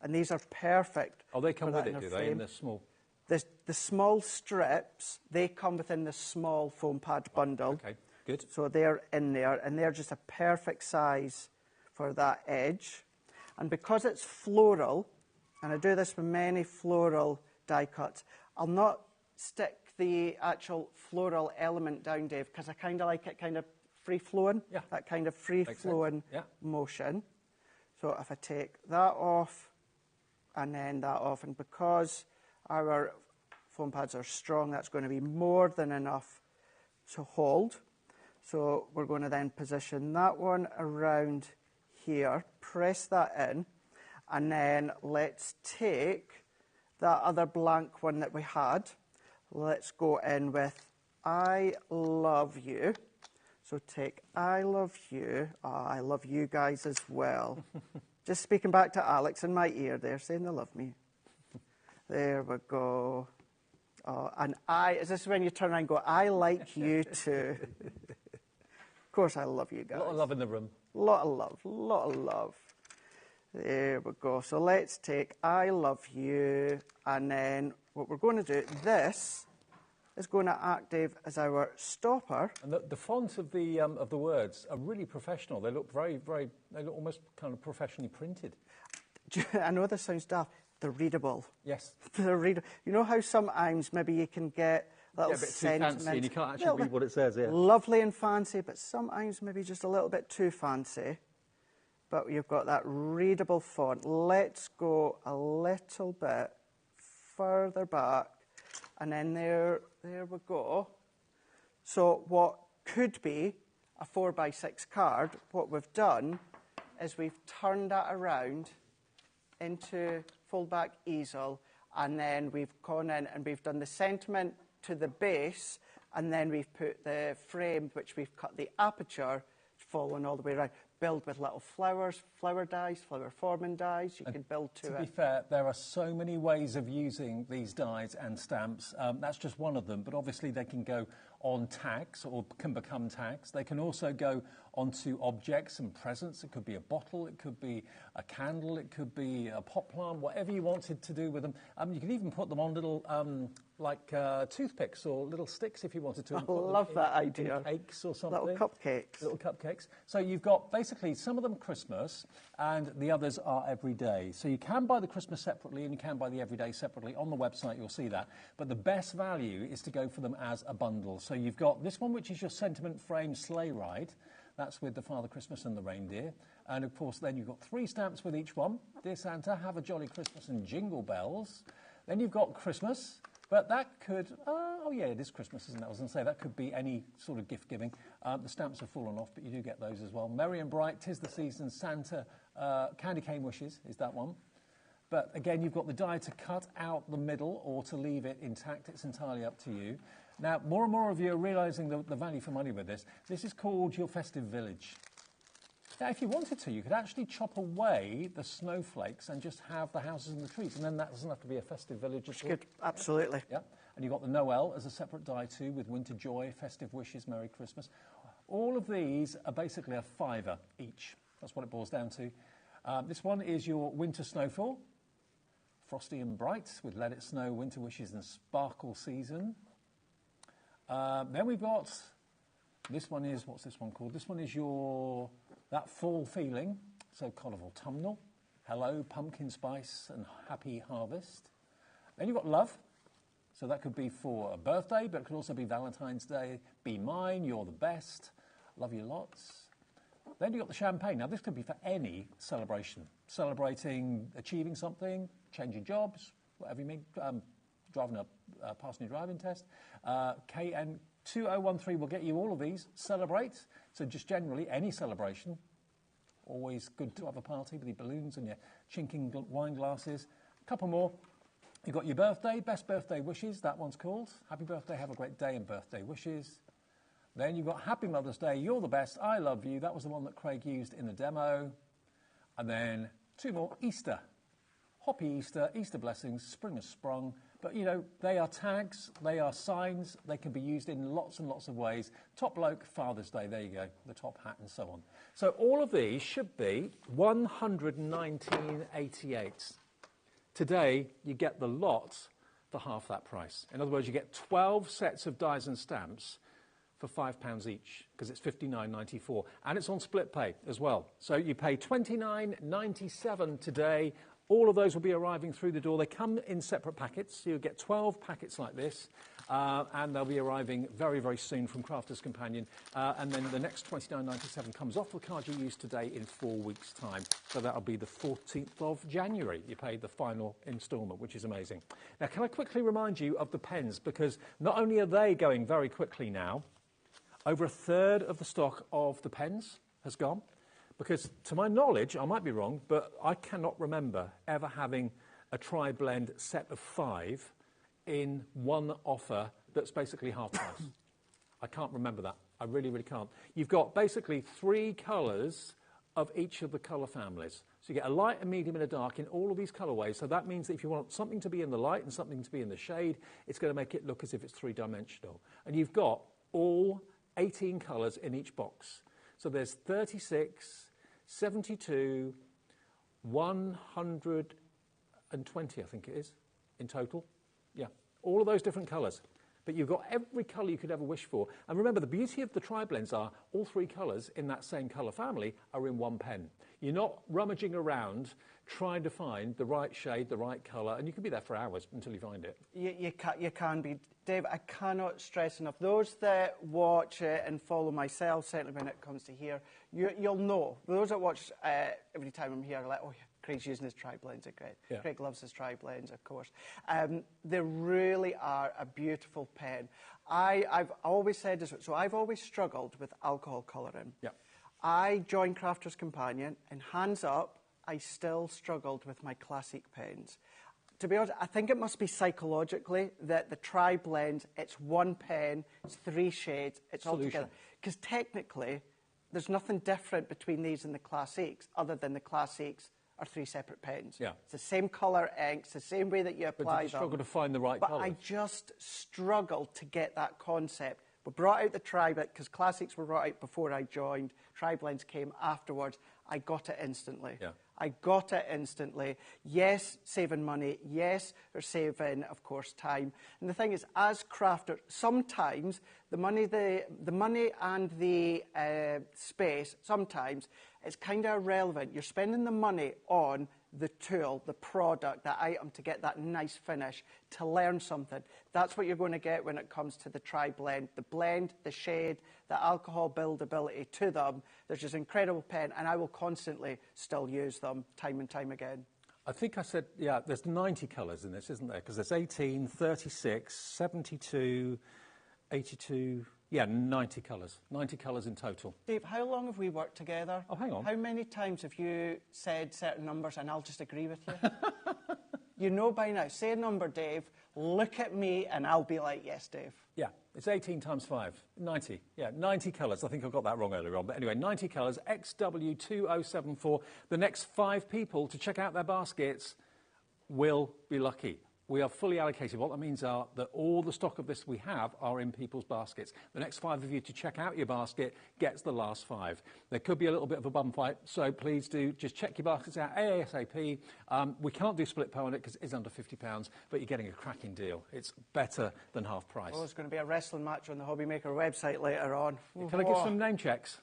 and these are perfect. Oh, they come with it, do they, in the small? The small strips, they come within the small foam pad bundle. Okay, good. So they're in there, and they're just a perfect size for that edge. And because it's floral, and I do this with many floral die cuts, I'll not stick the actual floral element down, Dave, because I kind of like it kind of free-flowing, that kind of free-flowing motion. So if I take that off and then that off. And because our foam pads are strong, that's going to be more than enough to hold. So we're going to then position that one around here, press that in, and then let's take that other blank one that we had. Let's go in with I love you. So take I love you. Oh, I love you guys as well. Just speaking back to Alex in my ear there, saying they love me. There we go. Oh, and is this when you turn around and go, I like you too. Of course I love you guys. A lot of love in the room. Lot of love. There we go. So let's take I love you, and then what we're going to do, this is going to act, Dave, as our stopper. And the font of the words are really professional. They look they look almost kind of professionally printed. I know this sounds daft. They're readable. Yes. They're readable. You know how sometimes maybe you can get little a bit too fancy and you can't actually read what it says, yeah. Lovely and fancy, but sometimes maybe just a little bit too fancy. But you've got that readable font. Let's go a little bit further back, and then there we go. So what could be a 4x6 card, what we've done is we've turned that around into fold back easel, and then we've gone in and we've done the sentiment to the base, and then we've put the frame, which we've cut the aperture, following all the way around. Build with little flowers, flower dies, flower forming dies. You can build to it. To be fair, there are so many ways of using these dies and stamps. That's just one of them, but obviously they can go on tags or can become tags. They can also go onto objects and presents. It could be a bottle, it could be a candle, it could be a pot plant, whatever you wanted to do with them. You can even put them on little toothpicks or little sticks if you wanted to. I love that idea. Cakes or something. Little cupcakes. Little cupcakes. So you've got basically some of them Christmas and the others are everyday. So you can buy the Christmas separately and you can buy the everyday separately. On the website you'll see that. But the best value is to go for them as a bundle. So you've got this one, which is your sentiment frame sleigh ride. That's with the Father Christmas and the reindeer. And of course then you've got 3 stamps with each one. Dear Santa, have a jolly Christmas and jingle bells. Then you've got Christmas. But that could, oh yeah, it is Christmas, isn't it? I was going to say, that could be any sort of gift giving. The stamps have fallen off, but you do get those as well. Merry and Bright, 'Tis the Season, Santa, Candy Cane Wishes is that one. But again, you've got the die to cut out the middle or to leave it intact. It's entirely up to you. Now, more and more of you are realising the value for money with this. This is called your Festive Village. Now, if you wanted to, you could actually chop away the snowflakes and just have the houses and the trees, and then that doesn't have to be a festive village at all. Good, absolutely. Yeah, and you've got the Noel as a separate die too, with Winter Joy, Festive Wishes, Merry Christmas. All of these are basically a £5 each. That's what it boils down to. This one is your Winter Snowfall, Frosty and Bright, with Let It Snow, Winter Wishes and Sparkle Season. Then we've got, this one is, what's this one called? This one is your... That fall feeling, so kind of autumnal. Hello, pumpkin spice and happy harvest. Then you've got love. So that could be for a birthday, but it could also be Valentine's Day. Be mine, you're the best. Love you lots. Then you've got the champagne. Now, this could be for any celebration. Celebrating achieving something, changing jobs, whatever you mean, passing your driving test. KN 2013 will get you all of these. Celebrate. So just generally, any celebration. Always good to have a party with your balloons and your chinking wine glasses. A couple more. You've got your birthday, best birthday wishes. That one's called. Happy birthday, have a great day, and birthday wishes. Then you've got Happy Mother's Day, you're the best, I love you. That was the one that Craig used in the demo. And then 2 more. Easter. Happy Easter, Easter blessings, spring has sprung. But, you know, they are tags, they are signs, they can be used in lots and lots of ways. Top bloke, Father's Day, there you go, the top hat and so on. So all of these should be $119.88. Today, you get the lot for half that price. In other words, you get 12 sets of dies and stamps for £5 each, because it's $59.94. And it's on split pay as well. So you pay $29.97 today, All of those will be arriving through the door. They come in separate packets. So you'll get 12 packets like this, and they'll be arriving very, very soon from Crafter's Companion. And then the next $29.97 comes off the card you used today in 4 weeks' time. So that'll be the 14th of January. You pay the final instalment, which is amazing. Now, can I quickly remind you of the pens? Because not only are they going very quickly now, over a third of the stock of the pens has gone. Because to my knowledge, I might be wrong, but I cannot remember ever having a tri-blend set of 5 in one offer that's basically half price. I can't remember that. I really, really can't. You've got basically 3 colours of each of the colour families. So you get a light, a medium and a dark in all of these colourways. So that means that if you want something to be in the light and something to be in the shade, it's going to make it look as if it's 3-dimensional. And you've got all 18 colours in each box. So there's 36, 72, 120, I think it is, in total. Yeah, all of those different colours. But you've got every colour you could ever wish for. And remember, the beauty of the tri-blends are all 3 colours in that same colour family are in one pen. You're not rummaging around trying to find the right shade, the right colour, and you can be there for hours until you find it. You can be. Dave, I cannot stress enough. Those that watch it and follow myself, certainly when it comes to here, you'll know. Those that watch every time I'm here are like, oh yeah, Craig's using his tri-blends, are great. Yeah. Craig loves his tri-blends, of course. They really are a beautiful pen. I've always said this, so I've always struggled with alcohol colouring. Yeah. I joined Crafter's Companion, and hands up, I still struggled with my classic pens. To be honest, I think it must be psychologically that the tri-blend, it's one pen, it's 3 shades, it's all together. Because technically, there's nothing different between these and the classics, other than the classics are 3 separate pens. Yeah. It's the same colour inks, the same way that you apply them. But you struggle to find the right colour. But I just struggled to get that concept. We brought out the tri-blend, because classics were brought out before I joined. Tri-blends came afterwards. I got it instantly. Yeah. I got it instantly. Yes, saving money. Yes, we're saving, of course, time. And the thing is, as crafters, sometimes the money and the space, sometimes it's kind of irrelevant. You're spending the money on the tool, the product, the item to get that nice finish, to learn something. That's what you're going to get when it comes to the tri-blend. The blend, the shade, the alcohol buildability to them. There's this incredible pen, and I will constantly still use them time and time again. I think I said, yeah, there's 90 colours in this, isn't there? Because there's 18, 36, 72, 82... Yeah, 90 colours. 90 colours in total. Dave, how long have we worked together? Oh, hang on. How many times have you said certain numbers and I'll just agree with you? You know by now. Say a number, Dave. Look at me and I'll be like, yes, Dave. Yeah, it's 18 times 5. 90. Yeah, 90 colours. I think I got that wrong earlier on. But anyway, 90 colours. XW2074. The next 5 people to check out their baskets will be lucky. We are fully allocated. What that means are that all the stock of this we have are in people's baskets. The next 5 of you to check out your basket gets the last 5. There could be a little bit of a bum fight, so please do just check your baskets out ASAP. We can't do split pay on it because it is under £50, but you're getting a cracking deal. It's better than half price. Oh, there's going to be a wrestling match on the HobbyMaker website later on. Can I give some name checks?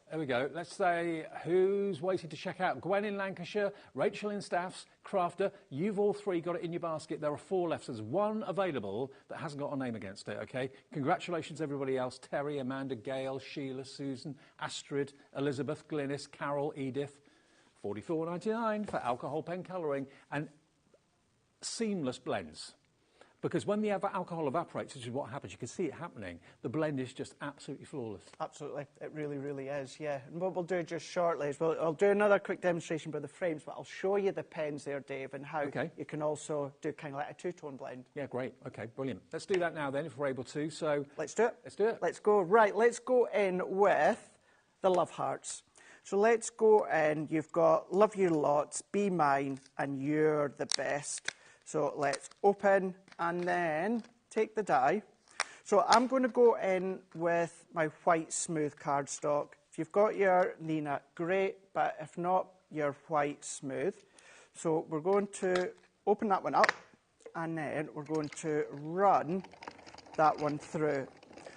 There we go. Let's say who's waiting to check out. Gwen in Lancashire, Rachel in Staffs, Crafter. You've all 3 got it in your basket. There are 4 left. There's 1 available that hasn't got a name against it, OK? Congratulations, everybody else. Terry, Amanda, Gail, Sheila, Susan, Astrid, Elizabeth, Glynis, Carol, Edith. $44.99 for alcohol pen colouring and seamless blends. Because when the alcohol evaporates, which is what happens, you can see it happening, the blend is just absolutely flawless. Absolutely. It really, really is, yeah. And what we'll do just shortly is I'll do another quick demonstration by the frames, but I'll show you the pens there, Dave, and how you can also do kind of like a 2-tone blend. Yeah, great. OK, brilliant. Let's do that now then, if we're able to. So let's do it. Let's do it. Let's go. Right, let's go in with the love hearts. So let's go in. You've got love you lots, be mine, and you're the best. So let's open and then take the die. So I'm going to go in with my white smooth cardstock. If you've got your Nina, great, but if not, your white smooth. So we're going to open that one up and then we're going to run that one through.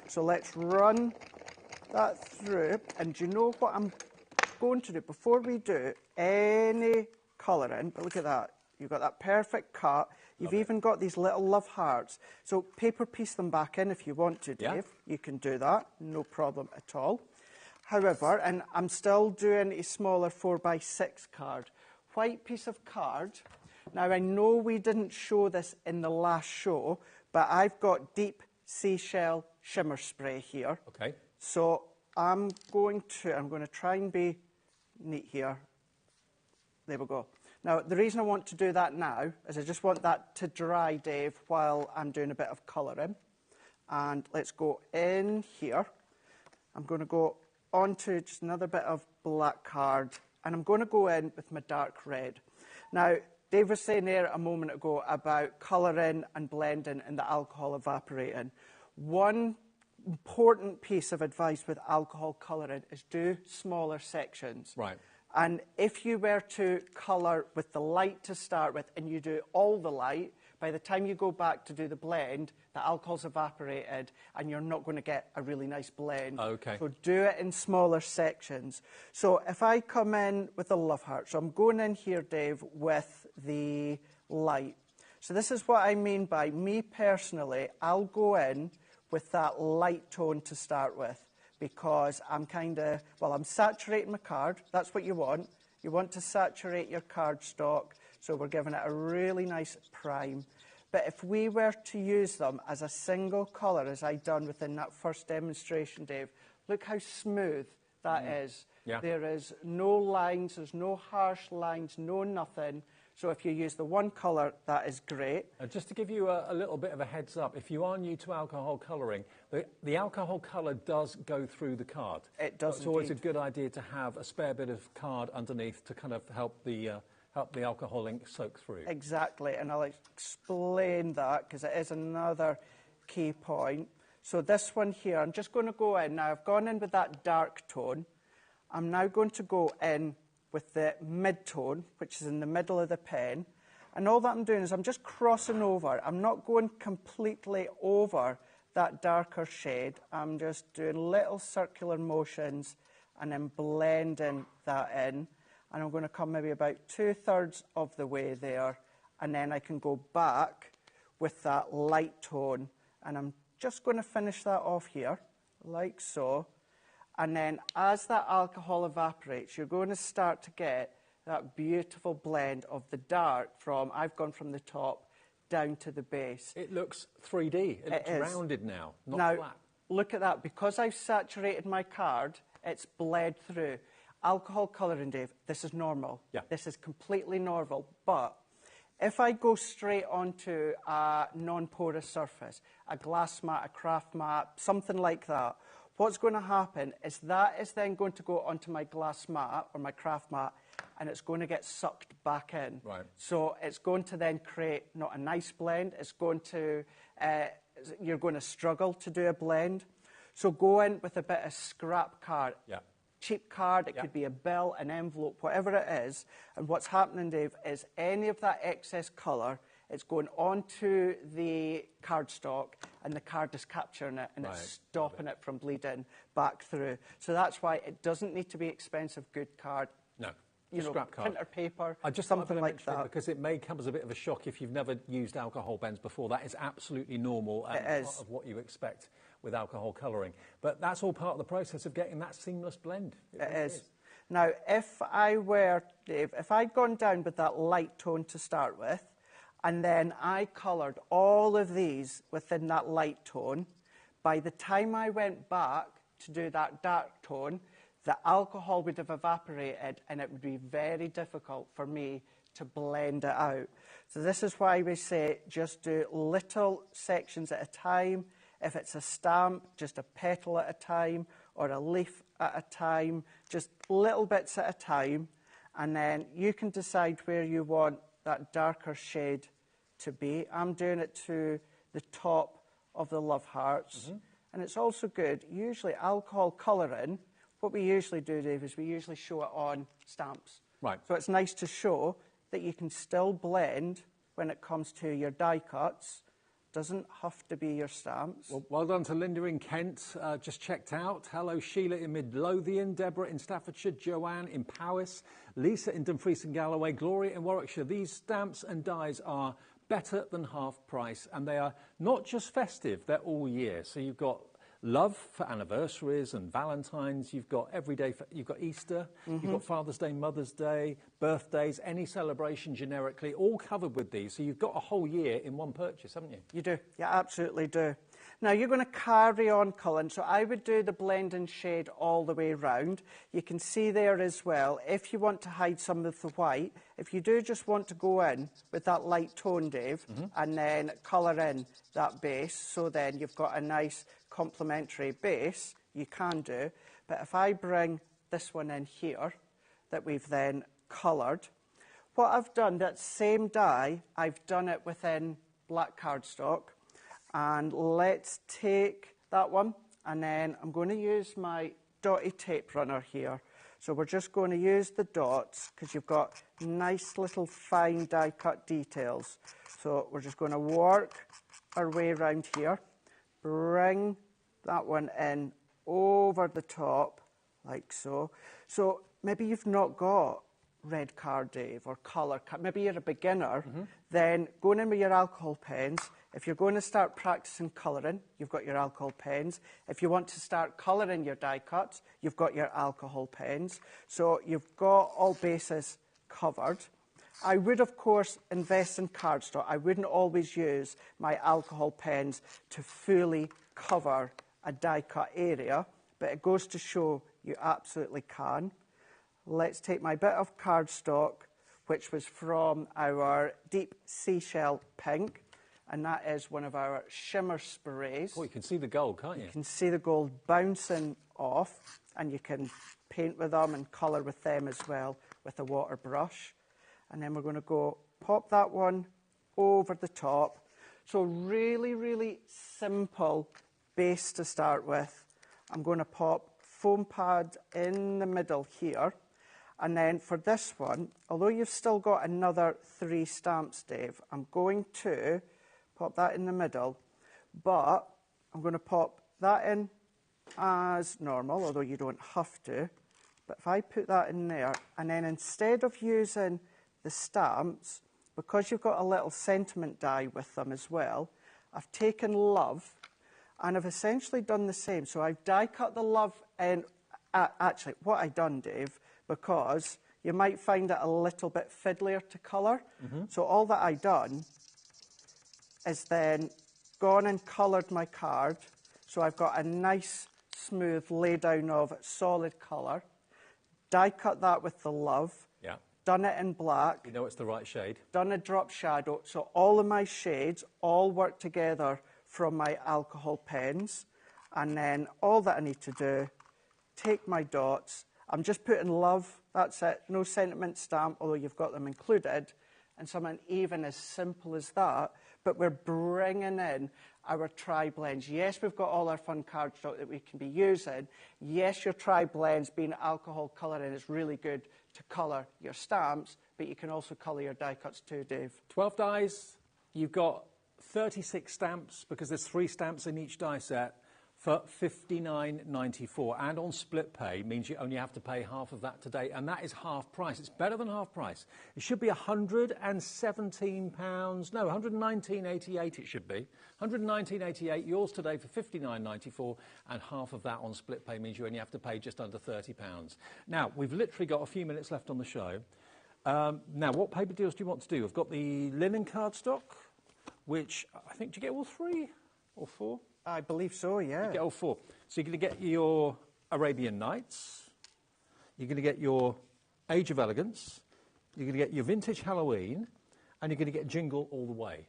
So let's run that through. And do you know what I'm going to do? Before we do any colour in, but look at that. You've got that perfect cut. You've even got these little love hearts. So paper piece them back in if you want to, Dave. You can do that, no problem at all. However, and I'm still doing a smaller 4x6 card. White piece of card. Now, I know we didn't show this in the last show, but I've got deep seashell shimmer spray here. Okay. So I'm going to try and be neat here. There we go. Now, the reason I want to do that now is I just want that to dry, Dave, while I'm doing a bit of colouring. And let's go in here. I'm going to go onto just another bit of black card, and I'm going to go in with my dark red. Now, Dave was saying there a moment ago about colouring and blending and the alcohol evaporating. One important piece of advice with alcohol colouring is do smaller sections. Right. And if you were to colour with the light to start with and you do all the light, by the time you go back to do the blend, the alcohol's evaporated and you're not going to get a really nice blend. Okay. So do it in smaller sections. So if I come in with the love heart, so I'm going in here, Dave, with the light. So this is what I mean by me personally, I'll go in with that light tone to start with, because I'm I'm saturating my card. That's what you want. You want to saturate your cardstock, so we're giving it a really nice prime. But if we were to use them as a single colour, as I done within that first demonstration, Dave, look how smooth that is. Yeah. There is no lines, there's no harsh lines, no nothing. So if you use the one colour, that is great. Just to give you a little bit of a heads up, if you are new to alcohol colouring, the alcohol colour does go through the card. It does. It's always a good idea to have a spare bit of card underneath to kind of help the alcohol ink soak through. Exactly, and I'll explain that because it is another key point. So this one here, I'm just going to go in. Now, I've gone in with that dark tone. I'm now going to go in with the mid-tone, which is in the middle of the pen. And all that I'm doing is I'm just crossing over. I'm not going completely over that darker shade. I'm just doing little circular motions and then blending that in. And I'm going to come maybe about 2/3 of the way there. And then I can go back with that light tone. And I'm just going to finish that off here, like so. And then as that alcohol evaporates, you're going to start to get that beautiful blend of the dark I've gone from the top down to the base. It looks 3D. It looks rounded now, not now, flat. Look at that. Because I've saturated my card, it's bled through. Alcohol colouring, Dave, this is normal. Yeah. This is completely normal. But if I go straight onto a non-porous surface, a glass mat, a craft mat, something like that, what's going to happen is that is then going to go onto my glass mat or my craft mat, and it's going to get sucked back in. Right. So it's going to then create not a nice blend. It's going to, you're going to struggle to do a blend. So go in with a bit of scrap card. Yeah. Cheap card, it could be a bill, an envelope, whatever it is. And what's happening, Dave, is any of that excess colour, it's going onto the cardstock, and the card is capturing it, and it's stopping it from bleeding back through. So that's why it doesn't need to be expensive, good card. No. You know, scrap card. printer paper, I just something like that. Because it may come as a bit of a shock if you've never used alcohol pens before. That is absolutely normal and part of what you expect with alcohol colouring. But that's all part of the process of getting that seamless blend. It is. Now, if I were, Dave, if I'd gone down with that light tone to start with, and then I coloured all of these within that light tone, by the time I went back to do that dark tone, the alcohol would have evaporated and it would be very difficult for me to blend it out. So this is why we say just do little sections at a time. If it's a stamp, just a petal at a time, or a leaf at a time, just little bits at a time, and then you can decide where you want that darker shade to be. I'm doing it to the top of the love hearts. And it's also good, usually alcohol colouring, what we usually do, Dave, is we usually show it on stamps. Right. So it's nice to show that you can still blend when it comes to your die cuts Doesn't have to be your stamps. Well done to Linda in Kent, just checked out. Hello, Sheila in Midlothian, Deborah in Staffordshire, Joanne in Powys, Lisa in Dumfries and Galloway, Gloria in Warwickshire. These stamps and dies are better than half price, and they are not just festive, they're all year. So you've got love for anniversaries and Valentine's, you've got every day, you've got Easter, you've got Father's Day, Mother's Day, birthdays, any celebration generically, all covered with these. So you've got a whole year in one purchase, haven't you? You do, you absolutely do. Now you're going to carry on colouring, so I would do the blend and shade all the way round. You can see there as well, if you want to hide some of the white, if you do just want to go in with that light tone, Dave, and then colour in that base, so then you've got a nice complementary base, you can do. But if I bring this one in here, that we've then coloured, what I've done, that same die, I've done it within black cardstock. And let's take that one, and then I'm going to use my dotty tape runner here. So we're just going to use the dots, because you've got nice little fine die cut details. So we're just going to work our way around here, bring that one in over the top, like so. So maybe you've not got red card, Dave, or colour card. Maybe you're a beginner. Then going in with your alcohol pens. If you're going to start practicing colouring, you've got your alcohol pens. If you want to start colouring your die cuts, you've got your alcohol pens. So you've got all bases covered. I would, of course, invest in cardstock. I wouldn't always use my alcohol pens to fully cover a die cut area, but it goes to show you absolutely can. Let's take my bit of cardstock, which was from our deep seashell pink, and that is one of our shimmer sprays. Oh, you can see the gold, can't you? You can see the gold bouncing off, and you can paint with them and colour with them as well with a water brush. And then we're going to go pop that one over the top. So really, really simple base to start with. I'm going to pop foam pad in the middle here. And then for this one, although you've still got another 3 stamps, Dave, I'm going to pop that in the middle, but I'm going to pop that in as normal, although you don't have to. But if I put that in there, and then instead of using the stamps, because you've got a little sentiment die with them as well, I've taken love, and I've essentially done the same. So I've die cut the love in, actually, what I've done, Dave, because you might find it a little bit fiddlier to colour. So all that I've done is then gone and coloured my card. So I've got a nice, smooth laydown of solid colour. Die cut that with the love. Yeah. Done it in black. You know it's the right shade. Done a drop shadow. So all of my shades all work together from my alcohol pens. And then all that I need to do, take my dots. I'm just putting love, that's it. No sentiment stamp, although you've got them included. And something even as simple as that. But we're bringing in our tri-blends. Yes, we've got all our fun cardstock that we can be using. Yes, your tri-blends being alcohol colouring is really good to colour your stamps, but you can also colour your die cuts too, Dave. 12 dies, you've got 36 stamps, because there's 3 stamps in each die set, for $59.94. And on split pay means you only have to pay half of that today, and that is half price. It's better than half price. It should be £117, no, $119.88 it should be. $119.88, yours today for $59.94, and half of that on split pay means you only have to pay just under £30. Now, we've literally got a few minutes left on the show. Now, what paper deals do you want to do? I've got the linen cardstock, which I think, do you get all 3 or 4? I believe so, yeah. You get all 4. So you're going to get your Arabian Nights, you're going to get your Age of Elegance, you're going to get your Vintage Halloween, and you're going to get Jingle All the Way.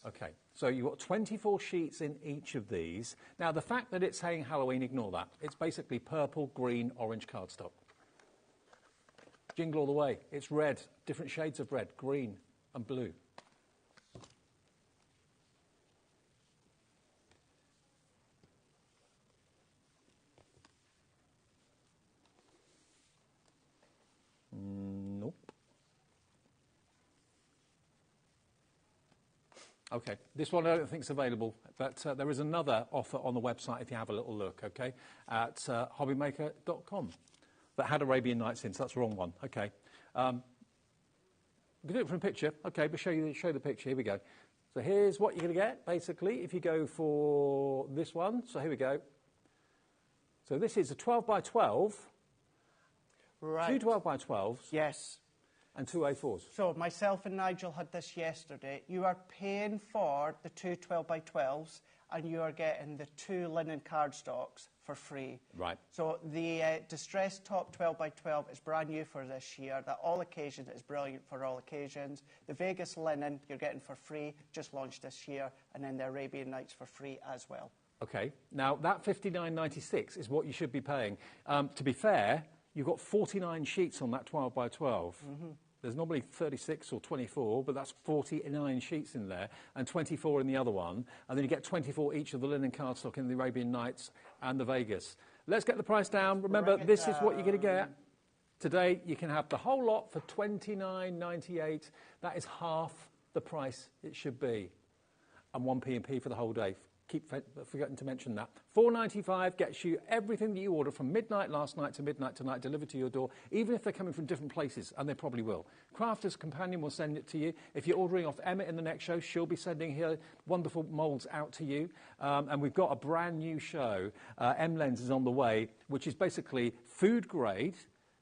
Okay, so you've got 24 sheets in each of these. Now, the fact that it's saying Halloween, ignore that. It's basically purple, green, orange cardstock. Jingle All the Way. It's red, different shades of red, green and blue. Nope. Okay, this one I don't think is available, but there is another offer on the website if you have a little look, okay, at hobbymaker.com that had Arabian Nights in, so that's the wrong one. Okay. We can do it from a picture. Okay, but show the picture. Here we go. So here's what you're going to get, basically, if you go for this one. So here we go. So this is a 12 by 12. Right. 2 12 by 12s. Yes. And 2 A4s. So myself and Nigel had this yesterday. You are paying for the 2 12 by 12s, and you are getting the 2 linen cardstocks for free. Right. So the Distressed Top 12 by 12 is brand new for this year. That All Occasions is brilliant for all occasions. The Vegas linen you're getting for free, just launched this year, and then the Arabian Nights for free as well. Okay. Now that $59.96 is what you should be paying. To be fair, you've got 49 sheets on that 12 by 12. Mm-hmm. There's normally 36 or 24, but that's 49 sheets in there, and 24 in the other one. And then you get 24 each of the linen cardstock in the Arabian Nights and the Vegas. Let's get the price down. Remember, this is what you're going to get. Today, you can have the whole lot for $29.98. That is half the price it should be. And 1p&p for the whole day. Keep forgetting to mention that. $4.95 gets you everything that you order from midnight last night to midnight tonight delivered to your door, even if they're coming from different places, and they probably will. Crafter's Companion will send it to you. If you're ordering off Emma in the next show, she'll be sending her wonderful moulds out to you. And we've got a brand new show, M-Lens is on the way, which is basically food grade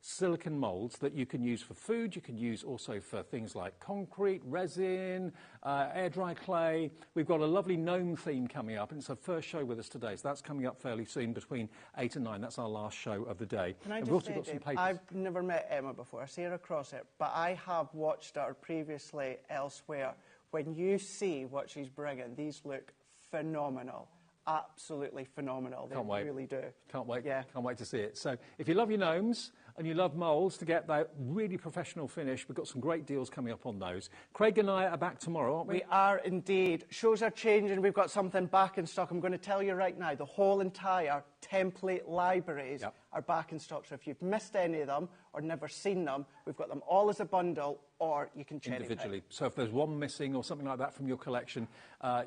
silicone moulds that you can use for food. You can use also for things like concrete, resin, air dry clay. We've got a lovely gnome theme coming up, and it's our first show with us today, so that's coming up fairly soon between 8 and 9. That's our last show of the day. Can I and just we've also say, got some Dave, papers. I've never met Emma before. I see her across it, but I have watched her previously elsewhere. When you see what she's bringing, these look phenomenal. Absolutely phenomenal. They really do. Can't wait. Yeah. Can't wait to see it. So if you love your gnomes and you love moulds to get that really professional finish, we've got some great deals coming up on those. Craig and I are back tomorrow, aren't we? We are indeed. Shows are changing. We've got something back in stock. I'm going to tell you right now, the whole entire template libraries are back in stock. So if you've missed any of them or never seen them, we've got them all as a bundle, or you can cherry individually. pick. So if there's one missing or something like that from your collection,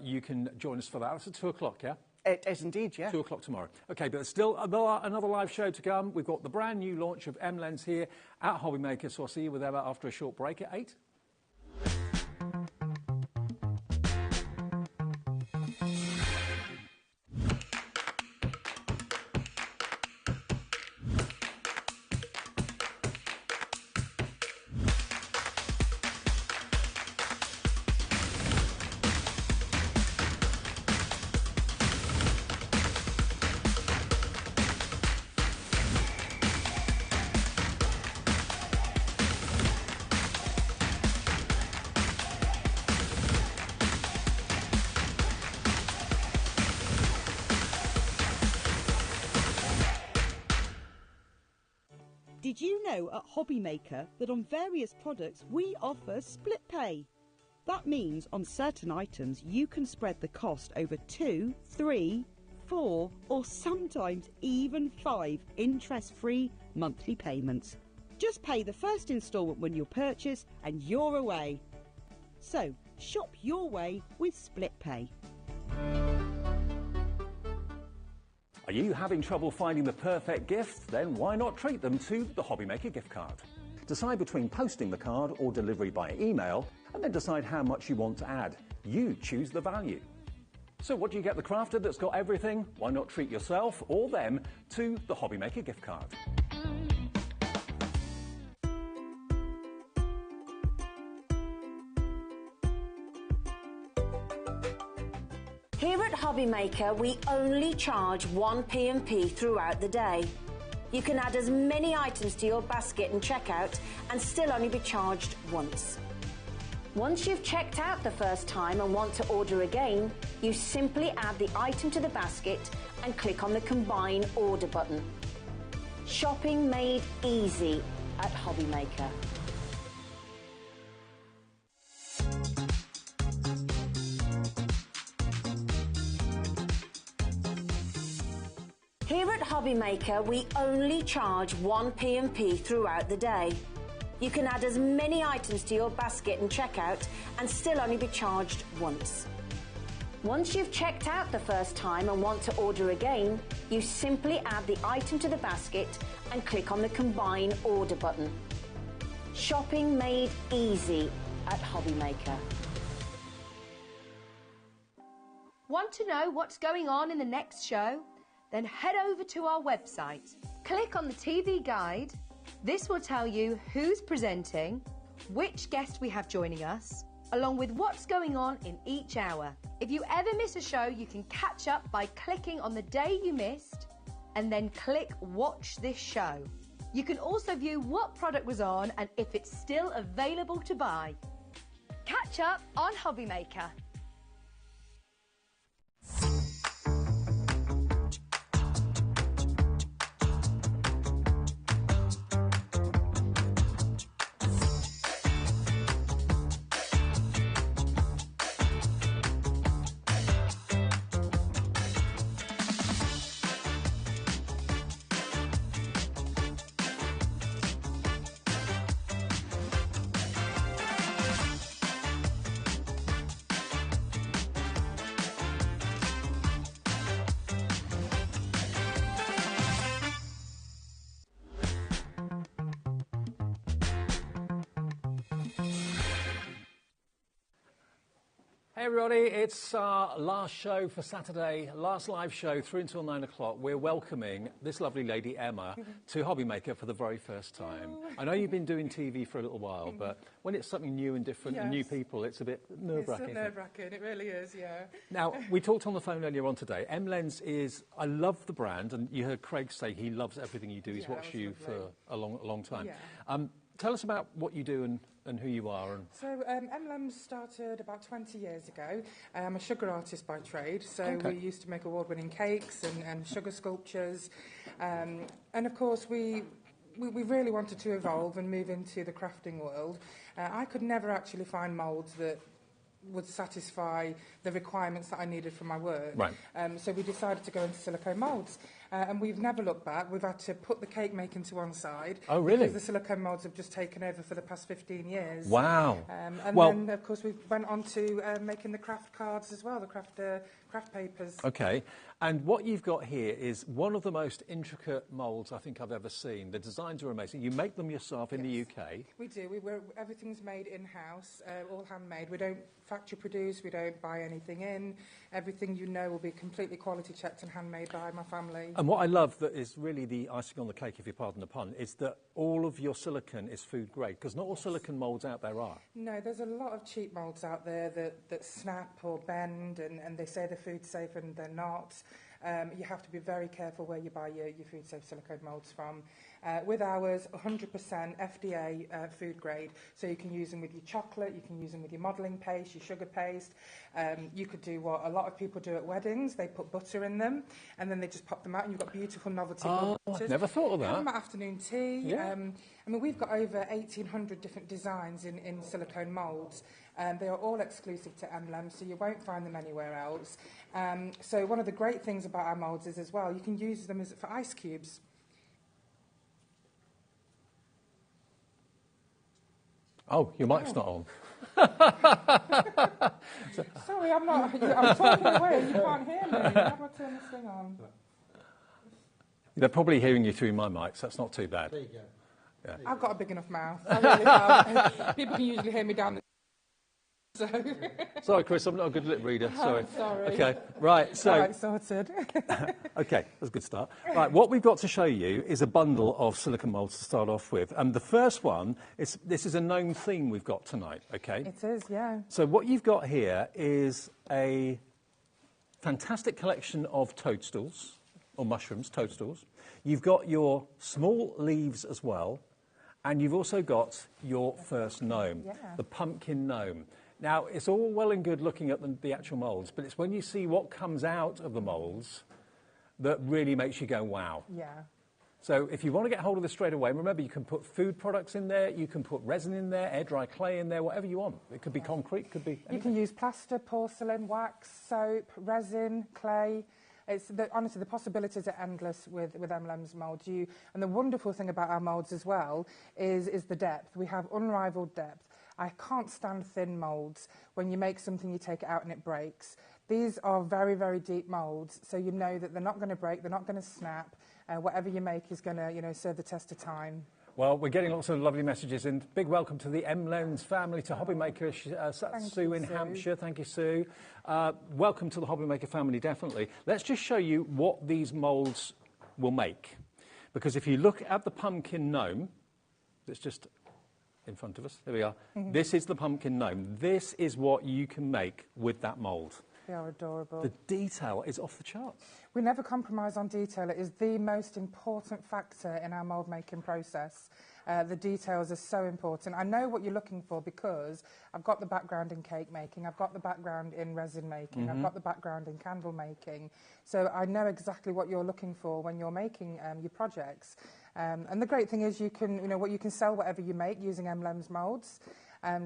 you can join us for that. That's at 2 o'clock, yeah? It is indeed, yeah. 2 o'clock tomorrow. Okay, but there's still another live show to come. We've got the brand new launch of M-Lens here at HobbyMaker, so I'll see you with Emma after a short break at 8. Did you know at HobbyMaker that on various products we offer split pay? That means on certain items you can spread the cost over 2, 3, 4 or sometimes even 5 interest-free monthly payments. Just pay the first instalment when you purchase and you're away. So shop your way with split pay. Are you having trouble finding the perfect gift? Then why not treat them to the HobbyMaker gift card? Decide between posting the card or delivery by email, and then decide how much you want to add. You choose the value. So what do you get the crafter that's got everything? Why not treat yourself or them to the HobbyMaker gift card? Here at HobbyMaker, we only charge 1p&p throughout the day. You can add as many items to your basket and checkout and still only be charged once. Once you've checked out the first time and want to order again, you simply add the item to the basket and click on the Combine Order button. Shopping made easy at HobbyMaker. Here at HobbyMaker, we only charge 1p&p throughout the day. You can add as many items to your basket and checkout and still only be charged once. Once you've checked out the first time and want to order again, you simply add the item to the basket and click on the Combine Order button. Shopping made easy at HobbyMaker. Want to know what's going on in the next show? Then head over to our website. Click on the TV guide. This will tell you who's presenting, which guest we have joining us, along with what's going on in each hour. If you ever miss a show, you can catch up by clicking on the day you missed and then click Watch This Show. You can also view what product was on and if it's still available to buy. Catch up on HobbyMaker. Hey everybody, it's our last show for Saturday, last live show through until 9 o'clock. We're welcoming this lovely lady, Emma, to HobbyMaker for the very first time. I know you've been doing TV for a little while, but when it's something new and different and new people, it's a bit nerve-wracking. It's nerve-wracking, it really is, yeah. Now, we talked on the phone earlier on today. M-Lens is, I love the brand, and you heard Craig say he loves everything you do. He's watched you for a long time. Yeah. Tell us about what you do and who you are. So M-Lens started about 20 years ago. I'm a sugar artist by trade, so we used to make award-winning cakes and sugar sculptures. And of course, we really wanted to evolve and move into the crafting world. I could never actually find moulds that would satisfy the requirements that I needed for my work. Right. So we decided to go into silicone moulds. And we've never looked back. We've had to put the cake making to one side. Oh, really? Because the silicone moulds have just taken over for the past 15 years. Wow. And then, of course, we went on to making the craft cards as well, the craft papers. Okay. And what you've got here is one of the most intricate moulds I think I've ever seen. The designs are amazing. You make them yourself in the UK. We do. Everything's made in-house, all handmade. We don't factory produce. We don't buy anything in. Everything you know will be completely quality checked and handmade by my family. And what I love that is really the icing on the cake, if you pardon the pun, is that all of your silicone is food grade, because not all silicone moulds out there are. No, there's a lot of cheap moulds out there that snap or bend, and they say they're food safe and they're not. You have to be very careful where you buy your food safe silicone moulds from. With ours, 100% FDA food grade, so you can use them with your chocolate, you can use them with your modelling paste, your sugar paste. You could do what a lot of people do at weddings. They put butter in them and then they just pop them out and you've got beautiful novelty butters. I've never thought of that. Have them at afternoon tea. Yeah. I mean, we've got over 1,800 different designs in silicone moulds. They are all exclusive to M-Lens, so you won't find them anywhere else. So one of the great things about our moulds is as well, you can use them for ice cubes. Oh, your mic's not on. Sorry, I'm talking away. You can't hear me. How do I turn this thing on? They're probably hearing you through my mic, so that's not too bad. There you go. Yeah. I've got a big enough mouth. I really have. People can usually hear me down the... So. Sorry, Chris, I'm not a good lip reader. Sorry. Sorry. Okay, right, so... All right, sorted. Okay, that's a good start. Right, what we've got to show you is a bundle of silicone moulds to start off with. And the first one, this is a known theme we've got tonight, okay? It is, yeah. So what you've got here is a fantastic collection of toadstools, or mushrooms, toadstools. You've got your small leaves as well, and you've also got your first gnome, the pumpkin gnome. Now, it's all well and good looking at the actual moulds, but it's when you see what comes out of the moulds that really makes you go, wow. Yeah. So if you want to get hold of this straight away, remember you can put food products in there, you can put resin in there, air dry clay in there, whatever you want. It could be concrete, could be anything. You can use plaster, porcelain, wax, soap, resin, clay. Honestly, the possibilities are endless with M-Lems moulds. And the wonderful thing about our moulds as well is the depth. We have unrivaled depth. I can't stand thin moulds. When you make something, you take it out and it breaks. These are very, very deep moulds, so you know that they're not going to break, they're not going to snap. Whatever you make is going to, serve the test of time. Well, we're getting lots of lovely messages, and big welcome to the M-Lems family, to HobbyMaker, Sue in Hampshire. Thank you, Sue. Welcome to the HobbyMaker family, definitely. Let's just show you what these moulds will make. Because if you look at the pumpkin gnome, that's just in front of us, there we are. This is the pumpkin gnome. This is what you can make with that mould. They are adorable. The detail is off the charts. We never compromise on detail. It is the most important factor in our mould making process. The details are so important. I know what you're looking for because I've got the background in cake making, I've got the background in resin making, I've got the background in candle making. So I know exactly what you're looking for when you're making your projects. And the great thing is you can sell whatever you make using M-Lems moulds.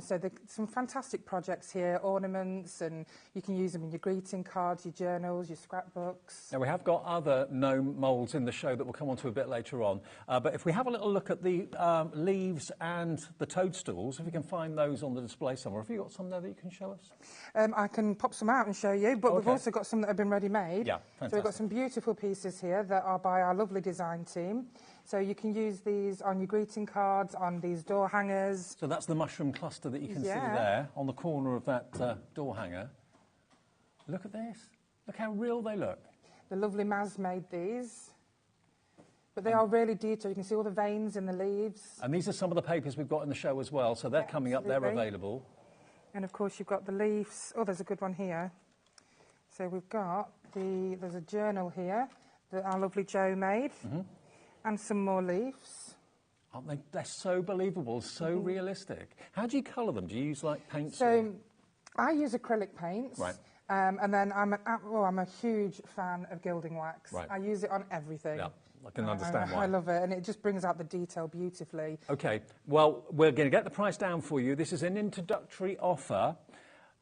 So there's some fantastic projects here, ornaments, and you can use them in your greeting cards, your journals, your scrapbooks. Now, we have got other gnome moulds in the show that we'll come on to a bit later on. But if we have a little look at the leaves and the toadstools, if we can find those on the display somewhere. Have you got some there that you can show us? I can pop some out and show you, but we've also got some that have been ready-made. Yeah, fantastic. So we've got some beautiful pieces here that are by our lovely design team. So you can use these on your greeting cards, on these door hangers. So that's the mushroom cluster that you can see there on the corner of that door hanger. Look at this. Look how real they look. The lovely Maz made these. But they are really detailed. You can see all the veins in the leaves. And these are some of the papers we've got in the show as well. So they're coming up, they're available. And of course you've got the leaves. Oh, there's a good one here. So we've got there's a journal here that our lovely Jo made. And some more leaves. Aren't they? They're so believable, so realistic. How do you colour them? Do you use like paints? So I use acrylic paints. Right. And then I'm a huge fan of gilding wax. Right. I use it on everything. Yeah, I can understand why. I love it, and it just brings out the detail beautifully. OK, well, we're going to get the price down for you. This is an introductory offer.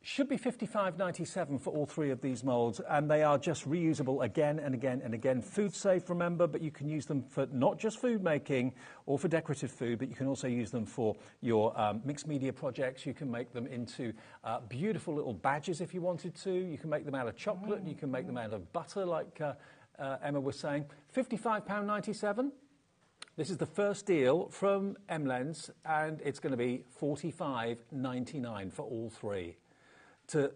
Should be $55.97 for all three of these moulds, and they are just reusable again and again and again. Food safe, remember, but you can use them for not just food making or for decorative food, but you can also use them for your mixed media projects. You can make them into beautiful little badges if you wanted to. You can make them out of chocolate. You can make them out of butter, like Emma was saying. £55.97. This is the first deal from M-Lems, and it's going to be $45.99 for all three. To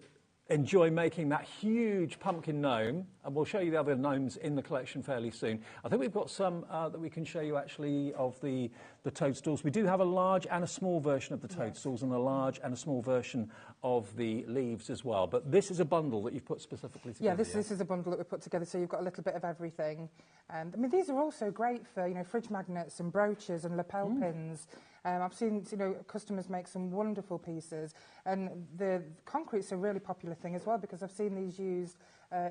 enjoy making that huge pumpkin gnome, and we'll show you the other gnomes in the collection fairly soon. I think we've got some that we can show you actually of the toadstools. We do have a large and a small version of the toadstools and a large and a small version of the leaves as well. But this is a bundle that you've put specifically together. Yeah, this is a bundle that we put together, so you've got a little bit of everything. I mean, these are also great for fridge magnets and brooches and lapel pins. I've seen customers make some wonderful pieces, and the concrete's a really popular thing as well because I've seen these used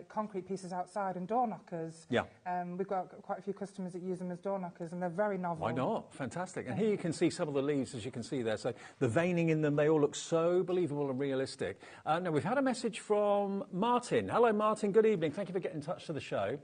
concrete pieces outside and door knockers. Yeah. We've got quite a few customers that use them as door knockers, and they're very novel. Why not? Fantastic. And here you can see some of the leaves, as you can see there. So the veining in them, they all look so believable and realistic. Now, we've had a message from Martin. Hello, Martin. Good evening. Thank you for getting in touch to the show.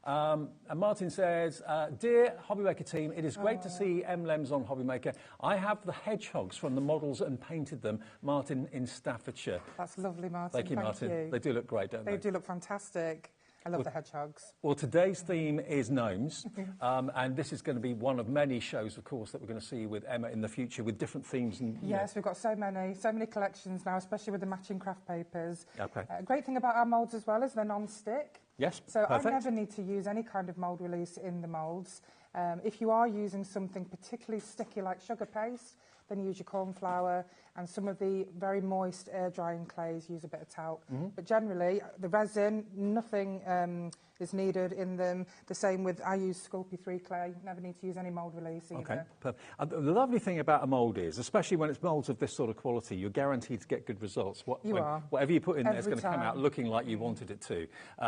And Martin says, Dear HobbyMaker team, it is great to see M-Lems on HobbyMaker. I have the hedgehogs from the models and painted them. Martin in Staffordshire. That's lovely, Martin. Thank you, Martin. They do look great, don't they? They do look fantastic. I love the hedgehogs. Well, today's theme is gnomes, and this is going to be one of many shows, of course, that we're going to see with Emma in the future with different themes. And yes, we've got so many collections now, especially with the matching craft papers. Okay. Great thing about our moulds as well is they're non-stick. Yes, so perfect. I never need to use any kind of mould release in the moulds. If you are using something particularly sticky like sugar paste, then use your corn flour, and some of the very moist air-drying clays, use a bit of talc. But generally, the resin, nothing is needed in them. The same with, I use Sculpey 3 clay, never need to use any mould release either. Okay, perfect. The lovely thing about a mould is, especially when it's moulds of this sort of quality, you're guaranteed to get good results. Whatever you put in there is going to come out looking like you wanted it to,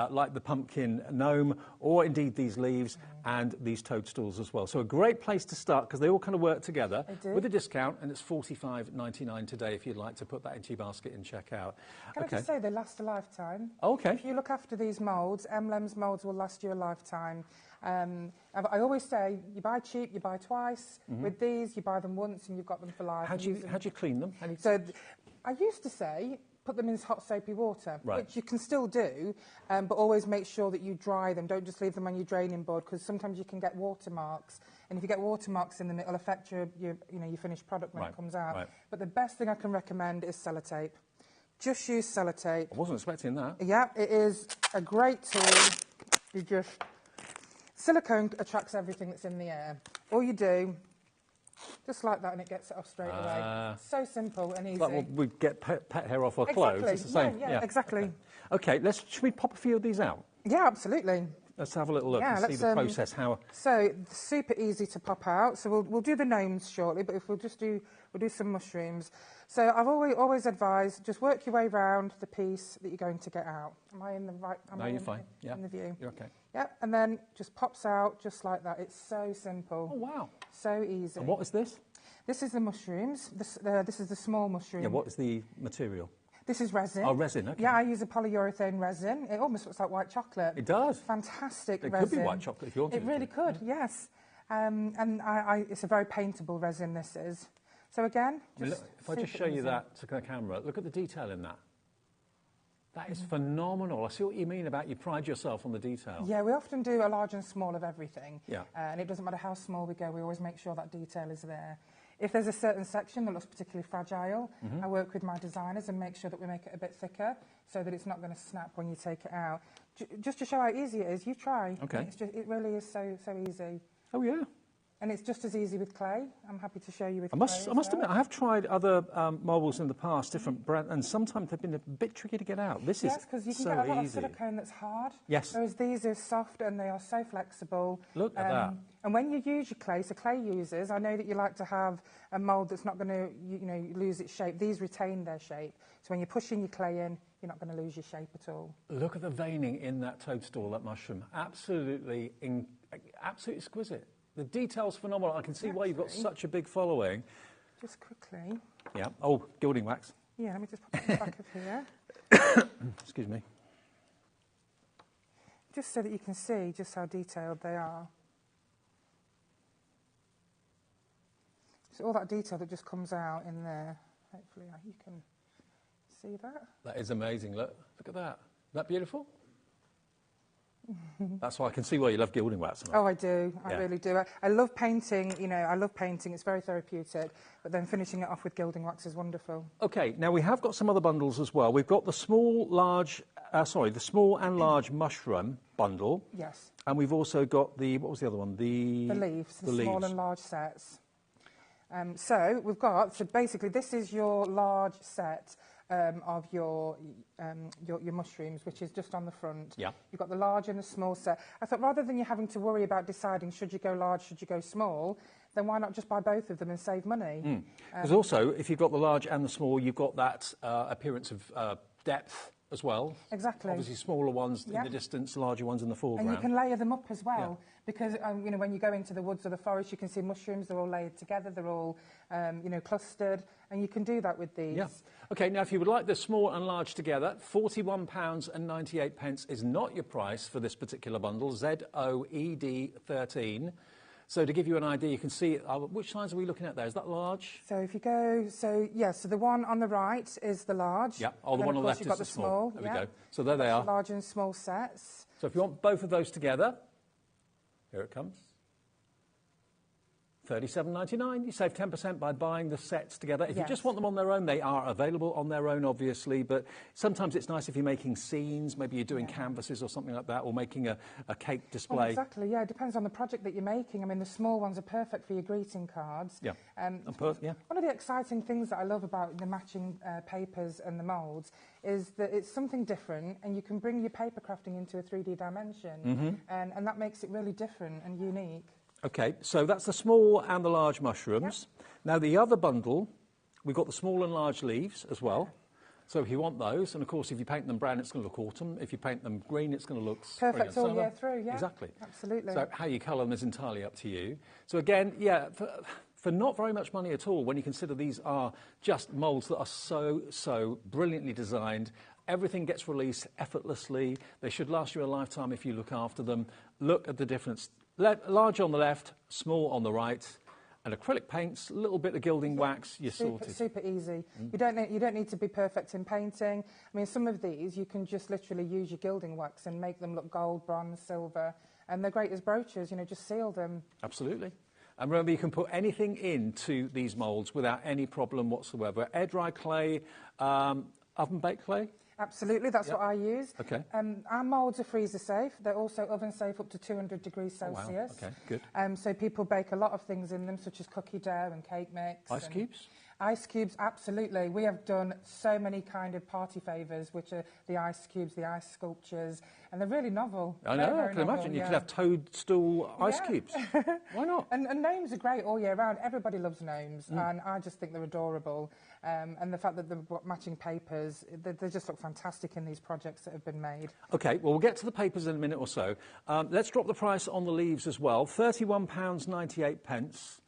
like the pumpkin gnome, or indeed these leaves and these toadstools as well. So a great place to start, because they all kind of work together with a discount, and it's $45.99 today if you'd like to put that into your basket and check out. Can I just say they last a lifetime? Okay. If you look after these moulds, M-Lems moulds will last you a lifetime. I always say, you buy cheap, you buy twice. With these, you buy them once and you've got them for life. How do you clean them? So I used to say, put them in hot soapy water, which you can still do, but always make sure that you dry them. Don't just leave them on your draining board, because sometimes you can get watermarks, and if you get watermarks in them, it'll affect your finished product when it comes out. But the best thing I can recommend is sellotape. Just use sellotape. I wasn't expecting that. Yeah, it is a great tool. Silicone attracts everything that's in the air. All you do, just like that, and it gets it off straight away. So simple and easy. Like we get pet hair off our clothes. It's the same. Yeah, exactly. Okay, should we pop a few of these out? Yeah, absolutely. Let's have a little look and see the process. So super easy to pop out. So we'll do the gnomes shortly, but if we'll do some mushrooms. So I've always advised, just work your way around the piece that you're going to get out. Am I in the right? No, you're fine. Yeah, in the view. You're okay. Yeah, and then just pops out just like that. It's so simple. Oh wow! So easy. And what is this? This is the mushrooms. This is the small mushroom. Yeah. What is the material? This is resin. Oh, resin, okay. Yeah, I use a polyurethane resin. It almost looks like white chocolate. It does. Fantastic resin. It could be white chocolate if you wanted it. It really could, yes. And it's a very paintable resin, this is. So again, if I just show you that to the camera, look at the detail in that. That is phenomenal. I see what you mean about you pride yourself on the detail. Yeah, we often do a large and small of everything. Yeah. And it doesn't matter how small we go, we always make sure that detail is there. If there's a certain section that looks particularly fragile, I work with my designers and make sure that we make it a bit thicker so that it's not going to snap when you take it out. Just to show how easy it is, you try. Okay. It really is so easy. Oh, yeah. And it's just as easy with clay. I'm happy to show you with clay. I must admit, I have tried other moulds in the past, different brands, and sometimes they've been a bit tricky to get out. This is so easy. Yes, because you can get a lot of silicone that's hard. Yes. Whereas these are soft and they are so flexible. Look at that. And when you use your clay, so clay users, I know that you like to have a mould that's not going to lose its shape. These retain their shape. So when you're pushing your clay in, you're not going to lose your shape at all. Look at the veining in that toadstool, that mushroom. Absolutely exquisite. The detail's phenomenal. I can see why you've got such a big following. Just quickly. Yeah. Oh, gilding wax. Yeah, let me just pop it in the back of here. Excuse me. Just so that you can see just how detailed they are. So all that detail that just comes out in there, hopefully you can see that. That is amazing. Look at that. Isn't that beautiful? That's why I can see why you love gilding wax. Oh, I do. I really do. I love painting. I love painting. It's very therapeutic. But then finishing it off with gilding wax is wonderful. Okay. Now we have got some other bundles as well. We've got the small and large mushroom bundle. Yes. And we've also got what was the other one? The leaves. The small and large sets. So basically this is your large set. Of your mushrooms, which is just on the front. Yeah. You've got the large and the small set. I thought rather than you having to worry about deciding should you go large, should you go small, then why not just buy both of them and save money? Because also, if you've got the large and the small, you've got that appearance of depth as well. Exactly. Obviously, smaller ones in the distance, larger ones in the foreground. And you can layer them up as well, because when you go into the woods or the forest, you can see mushrooms. They're all layered together. They're all clustered, and you can do that with these. Yeah. Okay. Now, if you would like the small and large together, £41.98 is not your price for this particular bundle. ZOED 13. So to give you an idea, you can see, which size are we looking at there? Is that large? So if you go, so the one on the right is the large. Yeah, the one on the left is the small. There we go. So there they are. Large and small sets. So if you want both of those together, here it comes. $37.99. You save 10% by buying the sets together. If you just want them on their own, they are available on their own, obviously. But sometimes it's nice if you're making scenes, maybe you're doing canvases or something like that, or making a cake display. Well, exactly, yeah. It depends on the project that you're making. I mean, the small ones are perfect for your greeting cards. Yeah. One of the exciting things that I love about the matching papers and the moulds is that it's something different, and you can bring your paper crafting into a 3D dimension. And that makes it really different and unique. Okay, so that's the small and the large mushrooms. Yep. Now, the other bundle, we've got the small and large leaves as well. So if you want those, and of course, if you paint them brown, it's going to look autumn. If you paint them green, it's going to look perfect all year through, yeah. Exactly. Absolutely. So how you colour them is entirely up to you. So again, for not very much money at all, when you consider these are just moulds that are so brilliantly designed, Everything gets released effortlessly. They should last you a lifetime if you look after them. Look at the difference. Large on the left, small on the right. And acrylic paints, a little bit of gilding wax, you're sorted. Super easy. You don't need to be perfect in painting. I mean, some of these you can just literally use your gilding wax and make them look gold, bronze, silver, and they're great as brooches. Just seal them. Absolutely. And remember, you can put anything into these moulds without any problem whatsoever. Air dry clay, oven baked clay. Absolutely, that's what I use. Okay. Our moulds are freezer safe. They're also oven safe up to 200 degrees Celsius. Wow. Okay, good. So people bake a lot of things in them, such as cookie dough and cake mix. Ice cubes? Ice cubes, absolutely. We have done so many kind of party favours, which are the ice cubes, the ice sculptures, and they're really novel. I know, I can imagine. You could have toadstool ice cubes. Why not? And gnomes are great all year round. Everybody loves gnomes, and I just think they're adorable. And the fact that they've got matching papers, they just look fantastic in these projects that have been made. OK, well, we'll get to the papers in a minute or so. Let's drop the price on the leaves as well. £31.98.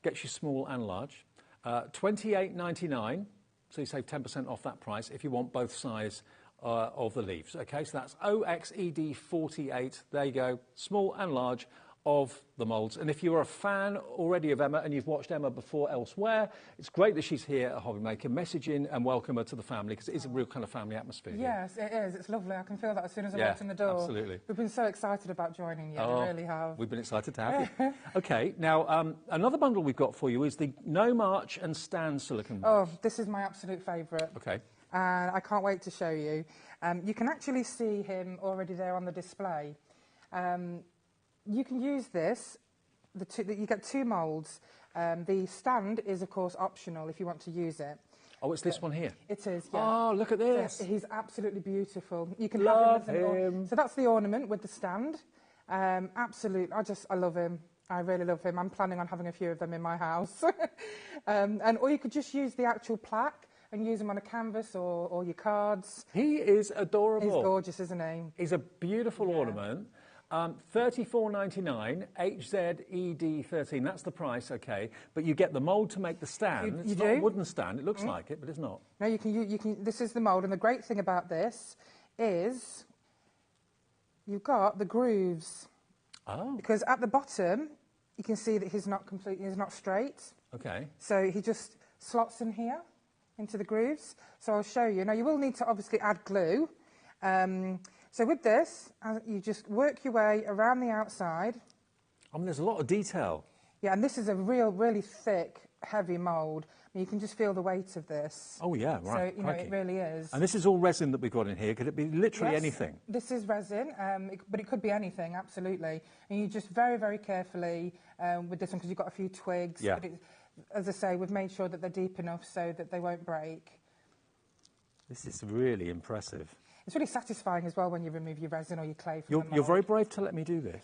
Gets you small and large. $28.99, so you save 10% off that price if you want both sides of the leaves. OK, so that's OXED48. There you go, small and large of the moulds. And if you're a fan already of Emma and you've watched Emma before elsewhere, it's great that she's here at HobbyMaker. Message in and welcome her to the family, because it is a real kind of family atmosphere here. Yes, it is. It's lovely. I can feel that as soon as I walked in the door. Absolutely. We've been so excited about joining you. We really have. We've been excited to have you. OK, now, another bundle we've got for you is the No March and Stand silicone. Oh, this is my absolute favourite. OK. And I can't wait to show you. You can actually see him already there on the display. You can use this. You get two moulds. The stand is, of course, optional if you want to use it. Oh, it's this one here? It is, yeah. Oh, look at this. He's absolutely beautiful. You can love have him. So that's the ornament with the stand. Absolutely. I love him. I really love him. I'm planning on having a few of them in my house. Or you could just use the actual plaque and use them on a canvas or your cards. He is adorable. He's gorgeous, isn't he? He's a beautiful ornament. $34.99, HZED13. That's the price, OK. But you get the mould to make the stand. It's not a wooden stand. It looks like it, but it's not. No, you can. This is the mould, and the great thing about this is you've got the grooves. Oh. Because at the bottom, you can see that he's not straight. OK. So he just slots in here into the grooves. So I'll show you. Now, you will need to obviously add glue. So with this, you just work your way around the outside. I mean, there's a lot of detail. Yeah, and this is a really thick, heavy mould. I mean, you can just feel the weight of this. Oh, yeah, right. So, it really is. And this is all resin that we've got in here. Could it be literally anything? This is resin, but it could be anything, absolutely. And you just very, very carefully with this one, because you've got a few twigs. Yeah. But as I say, we've made sure that they're deep enough so that they won't break. This is really impressive. It's really satisfying as well when you remove your resin or your clay from the mould. You're very brave to let me do this.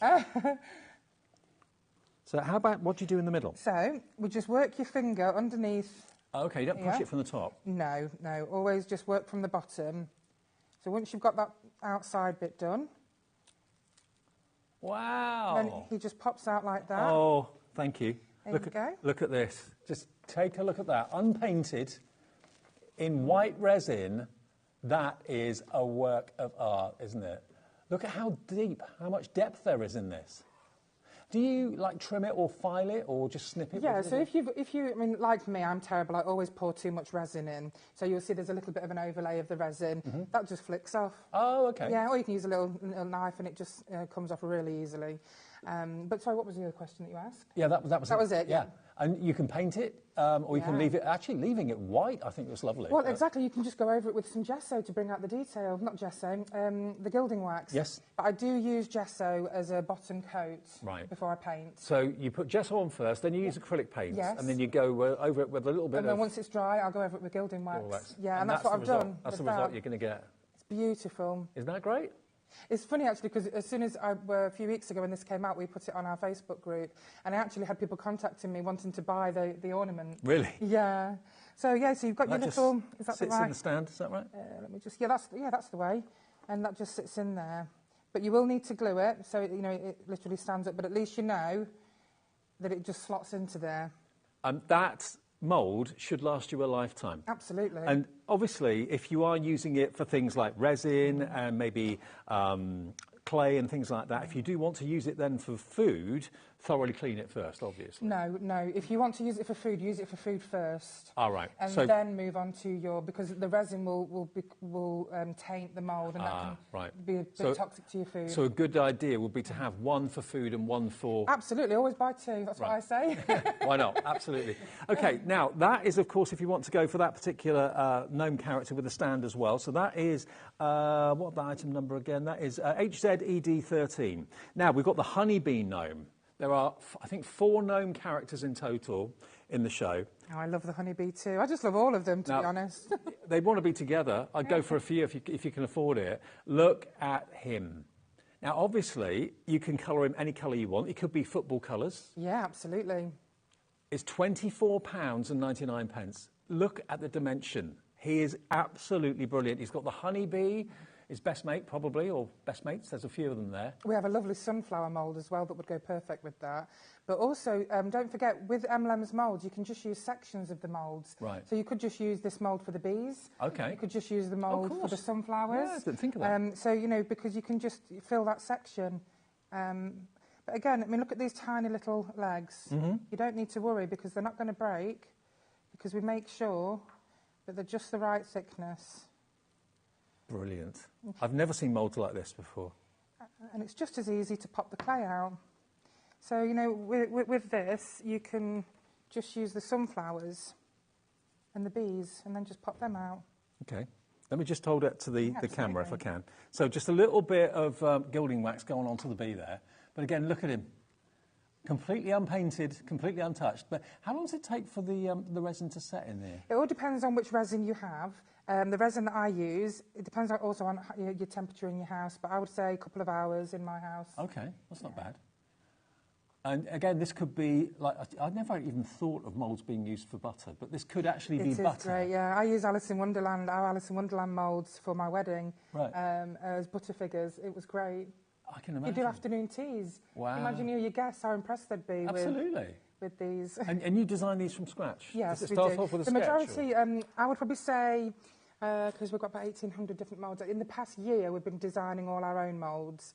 So how about, what do you do in the middle? So we just work your finger underneath. Oh, OK, you don't push it from the top? No, always just work from the bottom. So once you've got that outside bit done. Wow. Then he just pops out like that. Oh, thank you. There you go. Look at this. Just take a look at that. Unpainted, in white resin. That is a work of art, isn't it? Look at how deep, how much depth there is in this. Do you trim it or file it or just snip it? Yeah, so if you, I mean, like me, I'm terrible. I always pour too much resin in. So you'll see there's a little bit of an overlay of the resin. That just flicks off. Oh, OK. Yeah, or you can use a little knife and it just comes off really easily. But sorry, what was the other question that you asked? Yeah, that was it. Yeah. And you can paint it, or you can leave it. Actually, leaving it white, I think was lovely. Well, exactly. You can just go over it with some gesso to bring out the detail. Not gesso, the gilding wax. Yes. But I do use gesso as a bottom coat before I paint. So you put gesso on first, then you use acrylic paint, and then you go over it with a little bit And then once it's dry, I'll go over it with gilding wax. Yeah, and that's what I've done. That's the result you're going to get. It's beautiful. Isn't that great? It's funny, actually, because as soon as a few weeks ago when this came out, we put it on our Facebook group, and I actually had people contacting me wanting to buy the ornament. Really? Yeah. So you've got your little. Is that sits in the stand? Is that right? Let me just. That's the way, and that just sits in there. But you will need to glue it, so it literally stands up. But at least you know that it just slots into there. mould should last you a lifetime. Absolutely. And obviously, if you are using it for things like resin and maybe clay and things like that, if you do want to use it then for food, thoroughly clean it first, obviously. No. If you want to use it for food, use it for food first. All right. And then move on to your, because the resin will taint the mould, and that can be a bit toxic to your food. So a good idea would be to have one for food and one for... Absolutely, always buy two, that's what I say. Why not? Absolutely. Okay, now that is, of course, if you want to go for that particular gnome character with a stand as well. So that is, what the item number again? That is HZED13. Now, we've got the honeybee gnome. There are, I think, 4 gnome characters in total in the show. Oh, I love the honeybee too. I just love all of them, to be honest. They want to be together. I'd go for a few if you can afford it. Look at him. Now, obviously, you can colour him any colour you want. It could be football colours. Yeah, absolutely. It's £24.99. Look at the dimension. He is absolutely brilliant. He's got the honeybee, his best mate probably, or best mates. There's a few of them there. We have a lovely sunflower mould as well that would go perfect with that. But also, don't forget, with M&M's moulds, you can just use sections of the moulds. Right. So you could just use this mould for the bees. Okay. You could just use the mould for the sunflowers. Yeah, I didn't think of that. So, you know, because you can just fill that section. But again, I mean, look at these tiny little legs. Mm-hmm. You don't need to worry because they're not going to break, because we make sure that they're just the right thickness. Brilliant. I've never seen moulds like this before. And it's just as easy to pop the clay out. So, you know, with this, you can just use the sunflowers and the bees and then just pop them out. Okay. Let me just hold it to the camera if I can. So just a little bit of gilding wax going onto the bee there. But again, look at him. Completely unpainted, completely untouched. But how long does it take for the resin to set in there? It all depends on which resin you have. The resin that I use, it depends also on your temperature in your house, but I would say a couple of hours in my house. Okay, that's not bad. And again, this could be, like, I'd never even thought of moulds being used for butter, but this could actually be butter. It is great, yeah. I use our Alice in Wonderland moulds for my wedding as butter figures. It was great. I can imagine. You do afternoon teas. Wow. Imagine your guests, how impressed they'd be with these. And you design these from scratch? Yes, Does it start off with a sketch? The majority, I would probably say, because we've got about 1,800 different moulds. In the past year, we've been designing all our own moulds.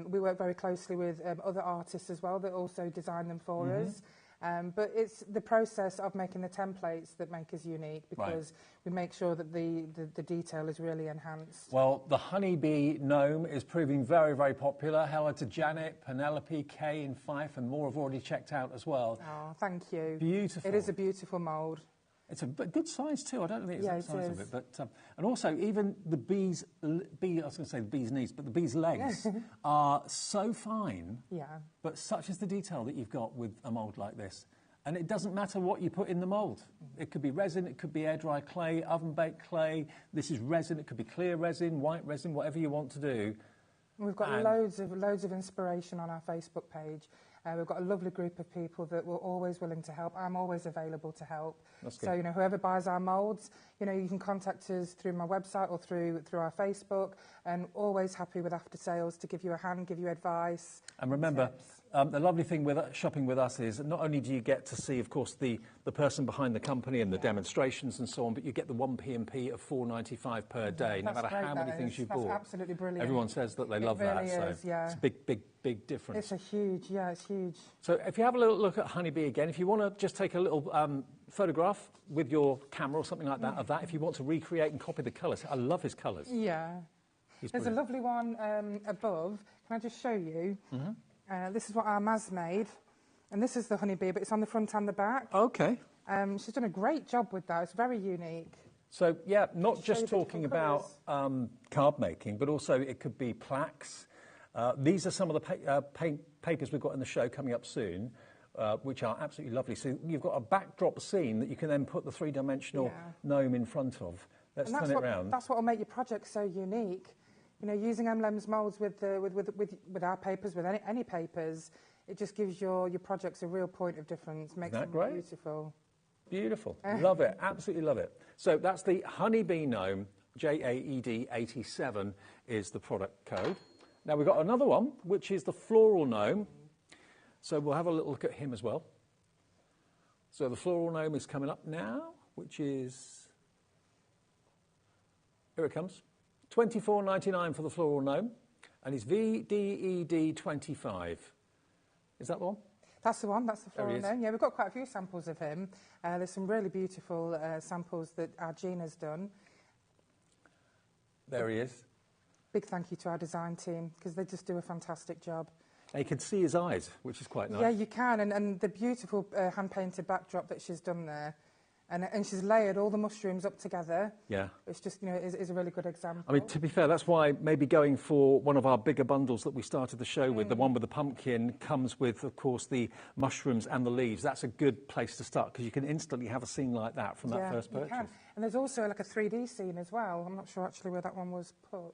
We work very closely with other artists as well that also design them for us. But it's the process of making the templates that make us unique, because we make sure that the detail is really enhanced. Well, the honeybee gnome is proving very, very popular. Hello to Janet, Penelope, Kay in Fife, and more have already checked out as well. Oh, thank you. Beautiful. It is a beautiful mould. It's a good size too. I don't think it's the size of is. it, but and also even the bees. I was going to say the bee's knees, but the bee's legs are so fine. Yeah. But such is the detail that you've got with a mould like this, and it doesn't matter what you put in the mould. It could be resin, it could be air dry clay, oven baked clay. This is resin. It could be clear resin, white resin, whatever you want to do. We've got loads of inspiration on our Facebook page. We've got a lovely group of people that we're always willing to help. I'm always available to help. That's good. So, you know, whoever buys our moulds, you know, you can contact us through my website or through our Facebook, and always happy with after sales to give you a hand, give you advice. And remember, the lovely thing with shopping with us is not only do you get to see, of course, the person behind the company and the demonstrations and so on, but you get the 1 P&P of $4.95 per day, no matter how many things you bought. That's absolutely brilliant. Everyone says that they love that. Really is, yeah. It's a big difference. It's huge. So if you have a little look at Honeybee again, if you want to just take a little photograph with your camera or something like that of that, if you want to recreate and copy the colours. I love his colours. Yeah. There's a lovely one above. Can I just show you? This is what our Maz made, and this is the honeybee, but it's on the front and the back. Okay. She's done a great job with that. It's very unique. So, yeah, not just talking about card making, but also it could be plaques. These are some of the papers we've got in the show coming up soon, which are absolutely lovely. So you've got a backdrop scene that you can then put the three-dimensional gnome in front of. Let's turn it around. That's what will make your project so unique. You know, using M&M's moulds with our papers, with any papers, it just gives your projects a real point of difference. Makes them beautiful. Beautiful. Love it. Absolutely love it. So that's the Honeybee Gnome. JAED 87 is the product code. Now we've got another one, which is the Floral Gnome. So we'll have a little look at him as well. So the floral gnome is coming up now, which is, here it comes, $24.99 for the floral gnome, and it's VDED 25. Is that the one? That's the one, that's the floral gnome. Yeah, we've got quite a few samples of him. There's some really beautiful samples that our Gina's done. There he is. Big thank you to our design team, because they just do a fantastic job. And you can see his eyes, which is quite nice. Yeah, you can, and the beautiful hand-painted backdrop that she's done there. And she's layered all the mushrooms up together. Yeah. It's just, is a really good example. I mean, to be fair, that's why maybe going for one of our bigger bundles that we started the show with, the one with the pumpkin, comes with, of course, the mushrooms and the leaves. That's a good place to start, because you can instantly have a scene like that from that first purchase. You can. And there's also like a 3D scene as well. I'm not sure actually where that one was put.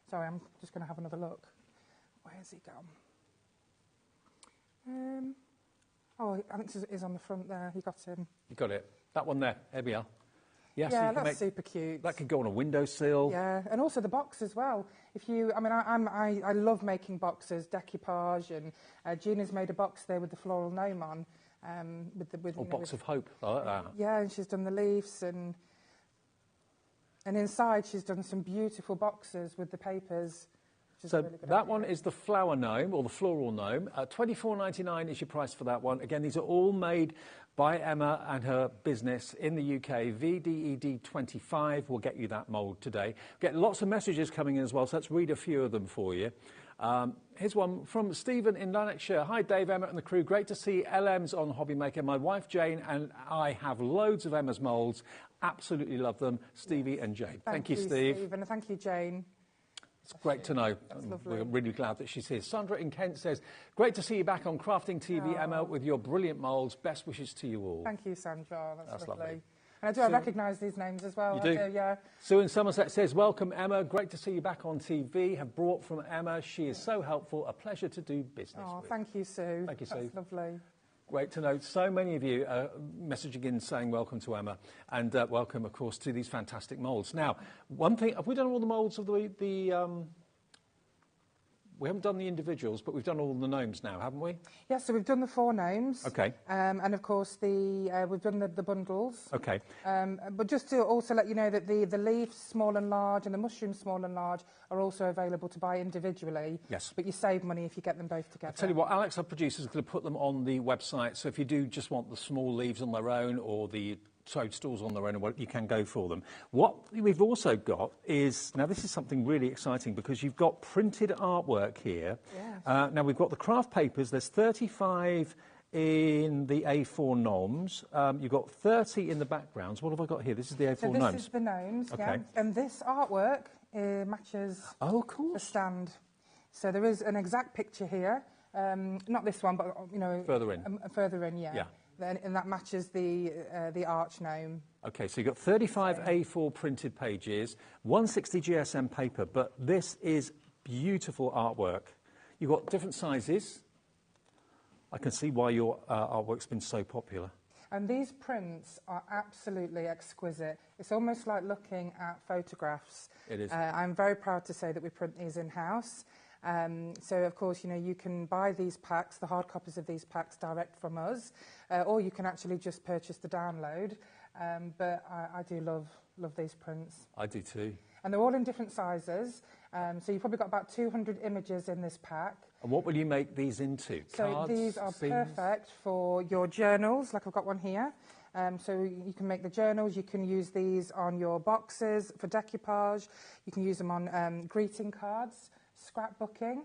Sorry, I'm just going to have another look. Where's he gone? I think it's on the front there. You got him. You got it. That one there. There we are. Yes, yeah, that's super cute. That could go on a windowsill. Yeah, and also the box as well. I love making boxes, decoupage, and Gina's made a box there with the floral gnome on. Box of hope. I like that. Yeah, and she's done the leaves, and inside she's done some beautiful boxes with the papers. So really that one is the flower gnome, or the floral gnome. $24.99 is your price for that one. Again, these are all made by Emma and her business in the UK. VDED 25 will get you that mould today. Get lots of messages coming in as well, so let's read a few of them for you. Here's one from Stephen in Lanarkshire. Hi, Dave, Emma and the crew. Great to see LMs on HobbyMaker. My wife, Jane, and I have loads of Emma's moulds. Absolutely love them. Stevie and Jane. Thank you, Steve. Steve, and thank you, Jane. It's great to know. We're really glad that she's here. Sandra in Kent says, great to see you back on Crafting TV, Emma, with your brilliant moulds. Best wishes to you all. Thank you, Sandra. That's lovely. And I recognise these names as well. You do? Yeah. Sue in Somerset says, welcome, Emma. Great to see you back on TV. Have brought from Emma. She is so helpful. A pleasure to do business with. Thank you, Sue. Thank you, Sue. That's lovely. Great to know. So many of you messaging in saying welcome to Emma, and welcome, of course, to these fantastic moulds. Now, one thing, have we done all the moulds of we haven't done the individuals, but we've done all the gnomes now, haven't we? Yeah, so we've done the 4 gnomes. Okay. And, of course, we've done the bundles. Okay. But just to also let you know that the leaves, small and large, and the mushrooms, small and large, are also available to buy individually. Yes. But you save money if you get them both together. I'll tell you what, Alex, our producer, is going to put them on the website. So if you do just want the small leaves on their own or the toadstools on their own, you can go for them. What we've also got is, now this is something really exciting because you've got printed artwork here. Yes. Now we've got the craft papers. There's 35 in the A4 gnomes. You've got 30 in the backgrounds. What have I got here? This is the A4 gnomes. This is the gnomes, okay. Yeah. And this artwork matches the stand. So there is an exact picture here. Not this one, but, further in. Further in, yeah. And that matches the arch gnome. OK, so you've got 35 A4 printed pages, 160 GSM paper, but this is beautiful artwork. You've got different sizes. I can see why your artwork's been so popular. And these prints are absolutely exquisite. It's almost like looking at photographs. It is. I'm very proud to say that we print these in-house. So, of course, you can buy these packs, the hard copies of these packs, direct from us, or you can actually just purchase the download. But I do love these prints. I do too. And they're all in different sizes. So you've probably got about 200 images in this pack. And what will you make these into? So cards, these are scenes? perfect for your journals, like I've got one here. So you can make the journals, you can use these on your boxes for decoupage, you can use them on greeting cards, scrapbooking,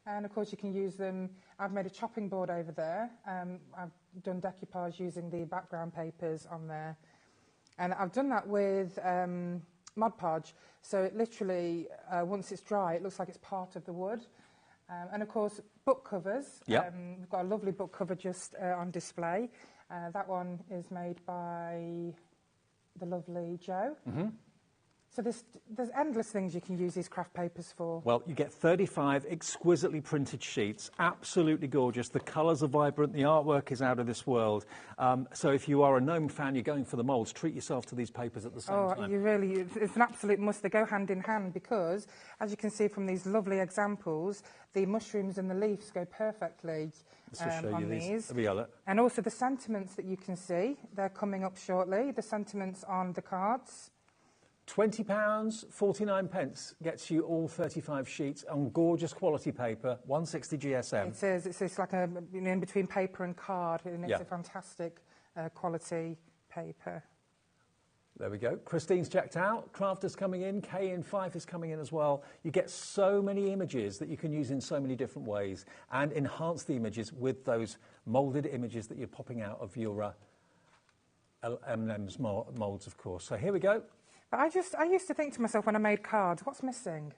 and of course you can use them. I've made a chopping board over there. I've done decoupage using the background papers on there, and I've done that with Mod Podge, so it literally once it's dry it looks like it's part of the wood. And of course book covers. Yep. We've got a lovely book cover just on display. That one is made by the lovely Jo. Mm-hmm. So there's endless things you can use these craft papers for. Well, you get 35 exquisitely printed sheets, absolutely gorgeous. The colours are vibrant, the artwork is out of this world. So if you are a gnome fan, you're going for the moulds, treat yourself to these papers at the same time. You really, it's an absolute must. They go hand in hand because, as you can see from these lovely examples, the mushrooms and the leaves go perfectly on these. And also the sentiments that you can see, they're coming up shortly, the sentiments on the cards. £20, 49 pence gets you all 35 sheets on gorgeous quality paper, 160 GSM. It is. It's like a in between paper and card, and it's a fantastic quality paper. There we go. Christine's checked out. Crafter's coming in. Kay in Fife is coming in as well. You get so many images that you can use in so many different ways and enhance the images with those moulded images that you're popping out of your M&M's moulds, of course. So here we go. But I used to think to myself when I made cards, what's missing?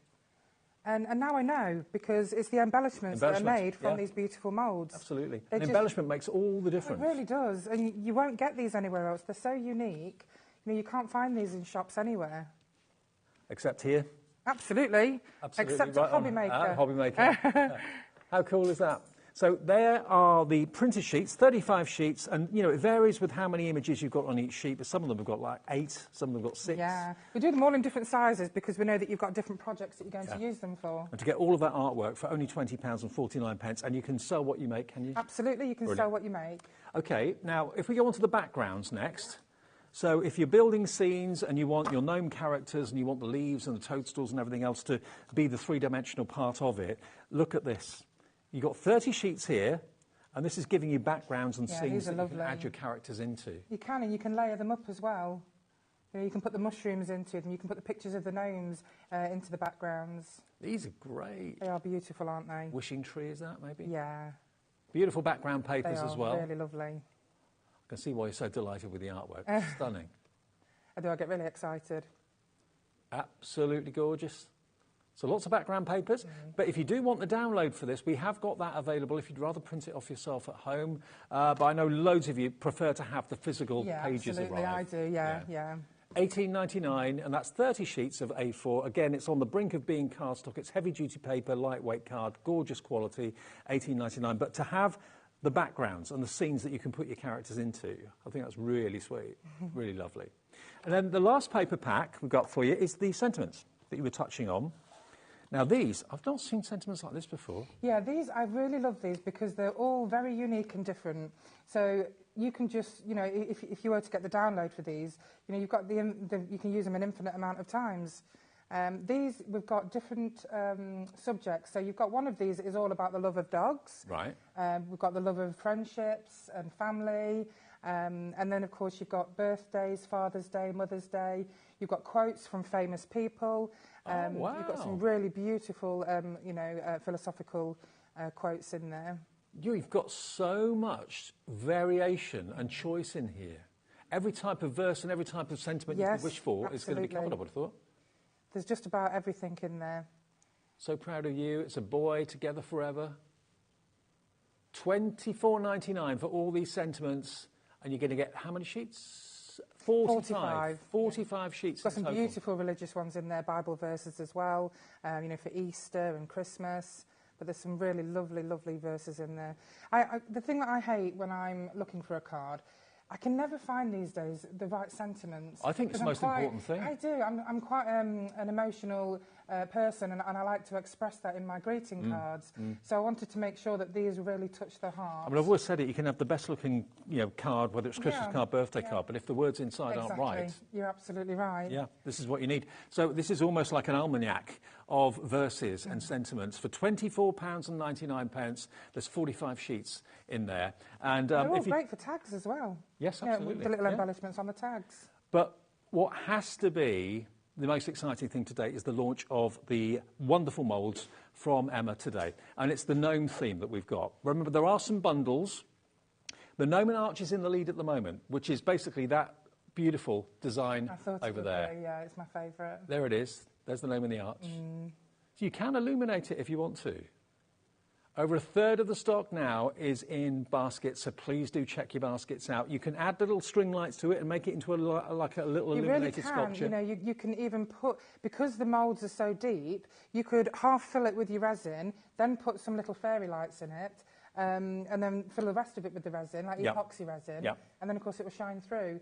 And now I know, because it's the embellishments that are made from these beautiful moulds. Absolutely. Embellishment makes all the difference. It really does. And you won't get these anywhere else. They're so unique. You know, you can't find these in shops anywhere. Except here? Absolutely. Except at HobbyMaker. HobbyMaker. How cool is that? So there are the printed sheets, 35 sheets, and, you know, it varies with how many images you've got on each sheet, but some of them have got like 8, some of them have got 6. Yeah, we do them all in different sizes because we know that you've got different projects that you're going to use them for. And to get all of that artwork for only £20 and 49 pence, and you can sell what you make, can you? Absolutely, you can sell what you make. OK, now, if we go on to the backgrounds next, so if you're building scenes and you want your gnome characters and you want the leaves and the toadstools and everything else to be the three-dimensional part of it, look at this. You've got 30 sheets here, and this is giving you backgrounds and scenes that you can add your characters into. You can, and you can layer them up as well. You know, you can put the mushrooms into it, and you can put the pictures of the gnomes into the backgrounds. These are great. They are beautiful, aren't they? Wishing tree, is that, maybe? Yeah. Beautiful background papers as well. They are really lovely. I can see why you're so delighted with the artwork. Stunning. I do, I get really excited. Absolutely gorgeous. So lots of background papers, but if you do want the download for this, we have got that available if you'd rather print it off yourself at home. But I know loads of you prefer to have the physical pages arrive. Yeah, absolutely, I do, yeah. $18.99, and that's 30 sheets of A4. Again, it's on the brink of being cardstock. It's heavy-duty paper, lightweight card, gorgeous quality, $18.99. But to have the backgrounds and the scenes that you can put your characters into, I think that's really sweet, really lovely. And then the last paper pack we've got for you is the sentiments that you were touching on. Now these, I've not seen sentiments like this before. Yeah, these, I really love these because they're all very unique and different. So you can just, you know, if you were to get the download for these, you know, you've got you can use them an infinite amount of times. These, we've got different subjects. So you've got one of these that is all about the love of dogs. Right. We've got the love of friendships and family. And then, of course, you've got birthdays, Father's Day, Mother's Day. You've got quotes from famous people. Wow. You've got some really beautiful, philosophical quotes in there. You've got so much variation and choice in here. Every type of verse and every type of sentiment you could wish for is going to be covered, I would have thought. There's just about everything in there. So proud of you. It's a boy, together forever. $24.99 for all these sentiments. And you're going to get how many sheets? 45. 45 sheets. Got some beautiful religious ones in there, Bible verses as well, you know, for Easter and Christmas. But there's some really lovely, lovely verses in there. The thing that I hate when I'm looking for a card, I can never find these days the right sentiments. I think it's the most important thing. I do. I'm quite an emotional person, and I like to express that in my greeting cards. So I wanted to make sure that these really touch the heart. I mean, I've always said it, you can have the best looking, you know, card, whether it's Christmas card, birthday card, but if the words inside aren't right... You're absolutely right. Yeah, this is what you need. So this is almost like an almanac of verses and sentiments for £24.99. There's 45 sheets in there. And they're all great for tags as well. Yes, absolutely. With the little embellishments on the tags. But what has to be the most exciting thing today is the launch of the wonderful moulds from Emma today. And it's the gnome theme that we've got. Remember, there are some bundles. The gnome and arch is in the lead at the moment, which is basically that beautiful design over there. Yeah, it's my favourite. There it is. There's the gnome and the arch. So you can illuminate it if you want to. Over a third of the stock now is in baskets, so please do check your baskets out. You can add the little string lights to it and make it into like a little illuminated sculpture. You know, you can even put, because the moulds are so deep, you could half fill it with your resin, then put some little fairy lights in it, and then fill the rest of it with the resin, like epoxy resin, and then of course it will shine through.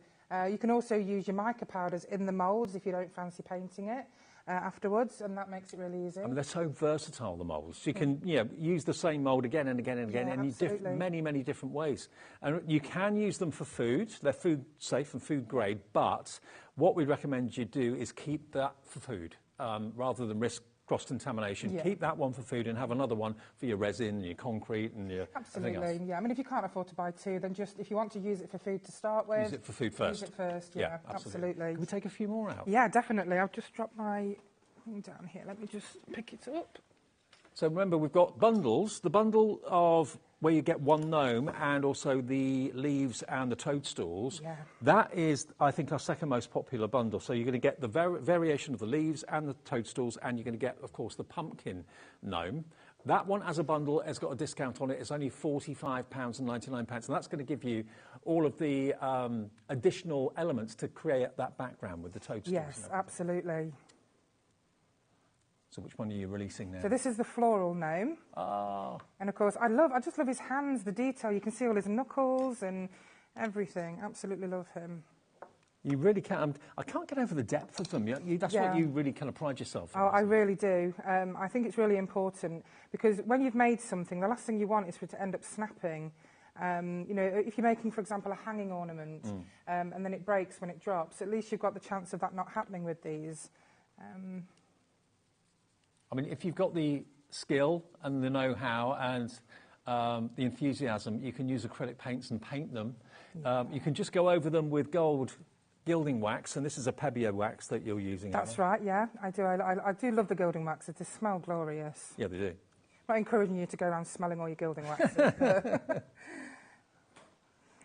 You can also use your mica powders in the moulds if you don't fancy painting it afterwards, and that makes it really easy. I mean, they're so versatile, the moulds. You can use the same mould again and again and again in many different ways. And you can use them for food. They're food safe and food grade, but what we recommend you do is keep that for food rather than risk cross-contamination. Keep that one for food and have another one for your resin, your concrete and your everything else. Yeah. I mean, if you can't afford to buy two, then just, if you want to use it for food to start with... Use it for food first. Use it first, yeah, absolutely. Can we take a few more out? Yeah, definitely. I'll just drop my thing down here. Let me just pick it up. So remember, we've got bundles. The bundle of where you get one gnome and also the leaves and the toadstools. Yeah. That is, I think, our second most popular bundle. So you're going to get the variation of the leaves and the toadstools, and you're going to get, of course, the pumpkin gnome. That one, as a bundle, has got a discount on it. It's only £45.99, and that's going to give you all of the additional elements to create that background with the toadstools. Yes, absolutely. So which one are you releasing now? So this is the floral gnome. Oh. And of course, I just love his hands, the detail. You can see all his knuckles and everything. Absolutely love him. You really can. I can't get over the depth of them. That's what you really kind of pride yourself on. Oh, I really do. I think it's really important because when you've made something, the last thing you want is for it to end up snapping. You know, if you're making, for example, a hanging ornament and then it breaks when it drops, at least you've got the chance of that not happening with these. I mean, if you've got the skill and the know-how and the enthusiasm, you can use acrylic paints and paint them. You can just go over them with gold gilding wax, and this is a Pebbia wax that you're using. That's right, yeah, I do. I do love the gilding waxes. They smell glorious. Yeah, they do. I'm not encouraging you to go around smelling all your gilding waxes.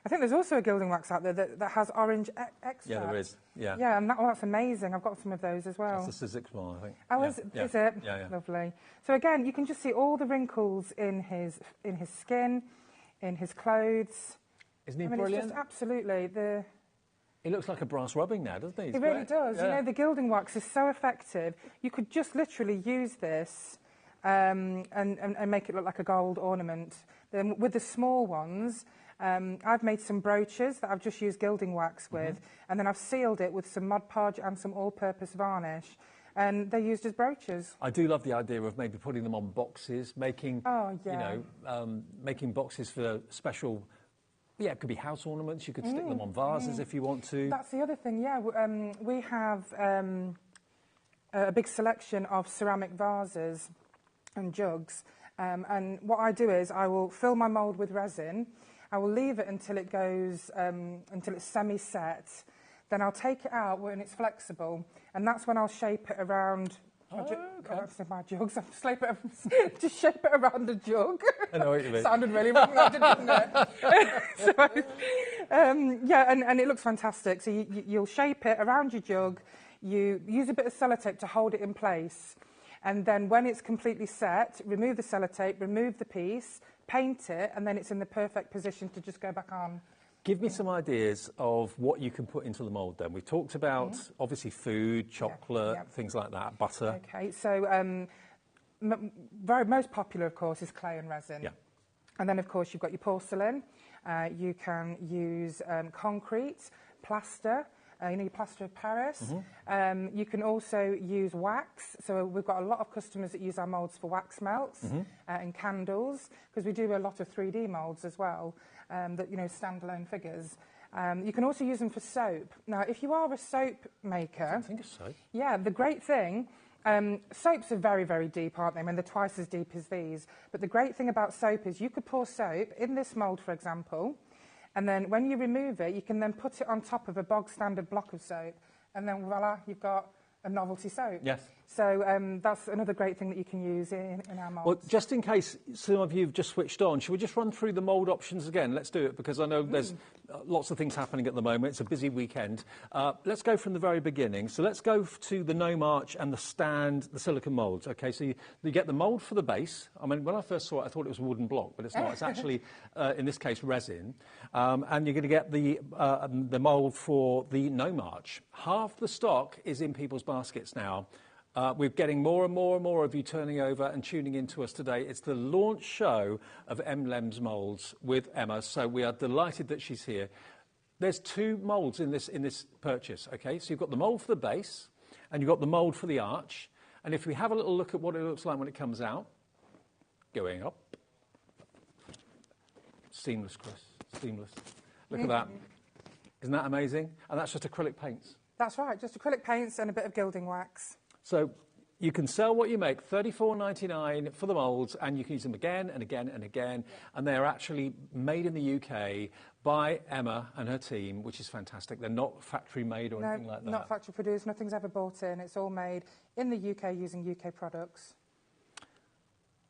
I think there's also a gilding wax out there that has orange extract. Yeah, there is. Yeah. Yeah, and that's amazing. I've got some of those as well. That's the Sizzix one, I think. Oh, is it? Yeah. Lovely. So again, you can just see all the wrinkles in his skin, in his clothes. Isn't he brilliant? brilliant? Just absolutely. He looks like a brass rubbing now, doesn't he? He really does. Yeah. You know, the gilding wax is so effective. You could just literally use this and make it look like a gold ornament. Then with the small ones, I've made some brooches that I've just used gilding wax with, and then I've sealed it with some Mod Podge and some all-purpose varnish, and they're used as brooches. I do love the idea of maybe putting them on boxes, making, making boxes for special. Yeah, it could be house ornaments. You could stick them on vases if you want to. That's the other thing. Yeah, we have a big selection of ceramic vases and jugs, and what I do is I will fill my mould with resin. I will leave it until it goes, until it's semi-set. Then I'll take it out when it's flexible, and that's when I'll shape it around. My jugs. Just shape it around the jug. I know what you mean. Sounded really wrong, didn't it? And it looks fantastic. So you'll shape it around your jug. You use a bit of sellotape to hold it in place, and then when it's completely set, remove the sellotape, remove the piece, paint it, and then it's in the perfect position to just go back on. Give me some ideas of what you can put into the mould then. We've talked about, obviously, food, chocolate, things like that, butter. Okay, so most popular, of course, is clay and resin. Yeah. And then, of course, you've got your porcelain. You can use concrete, plaster, your plaster of Paris. You can also use wax. So we've got a lot of customers that use our moulds for wax melts and candles, because we do a lot of 3D moulds as well, that, standalone figures. You can also use them for soap. Now, if you are a soap maker... I think of soap. Yeah, the great thing... soaps are very, very deep, aren't they? I mean, they're twice as deep as these. But the great thing about soap is you could pour soap in this mould, for example, and then when you remove it, you can then put it on top of a bog standard block of soap, and then voila, you've got a novelty soap. Yes. So that's another great thing that you can use in our moulds. Well, just in case some of you have just switched on, should we just run through the mould options again? Let's do it, because I know there's lots of things happening at the moment. It's a busy weekend. Let's go from the very beginning. So let's go to the gnome arch and the stand, the silicone moulds. Okay, so you get the mould for the base. I mean, when I first saw it, I thought it was a wooden block, but it's not. It's actually, in this case, resin. And you're going to get the mould for the gnome arch. Half the stock is in people's baskets now. We're getting more and more and more of you turning over and tuning into us today. It's the launch show of Lem's Moulds with Emma, so we are delighted that she's here. There's 2 moulds in this purchase, okay? So you've got the mould for the base, and you've got the mould for the arch. And if we have a little look at what it looks like when it comes out, going up. Seamless, Chris, seamless. Look at that. Isn't that amazing? And that's just acrylic paints. That's right, just acrylic paints and a bit of gilding wax. So you can sell what you make, $34.99 for the moulds, and you can use them again and again and again. And they're actually made in the UK by Emma and her team, which is fantastic. They're not factory made or anything like that. Not factory produced, nothing's ever bought in. It's all made in the UK using UK products.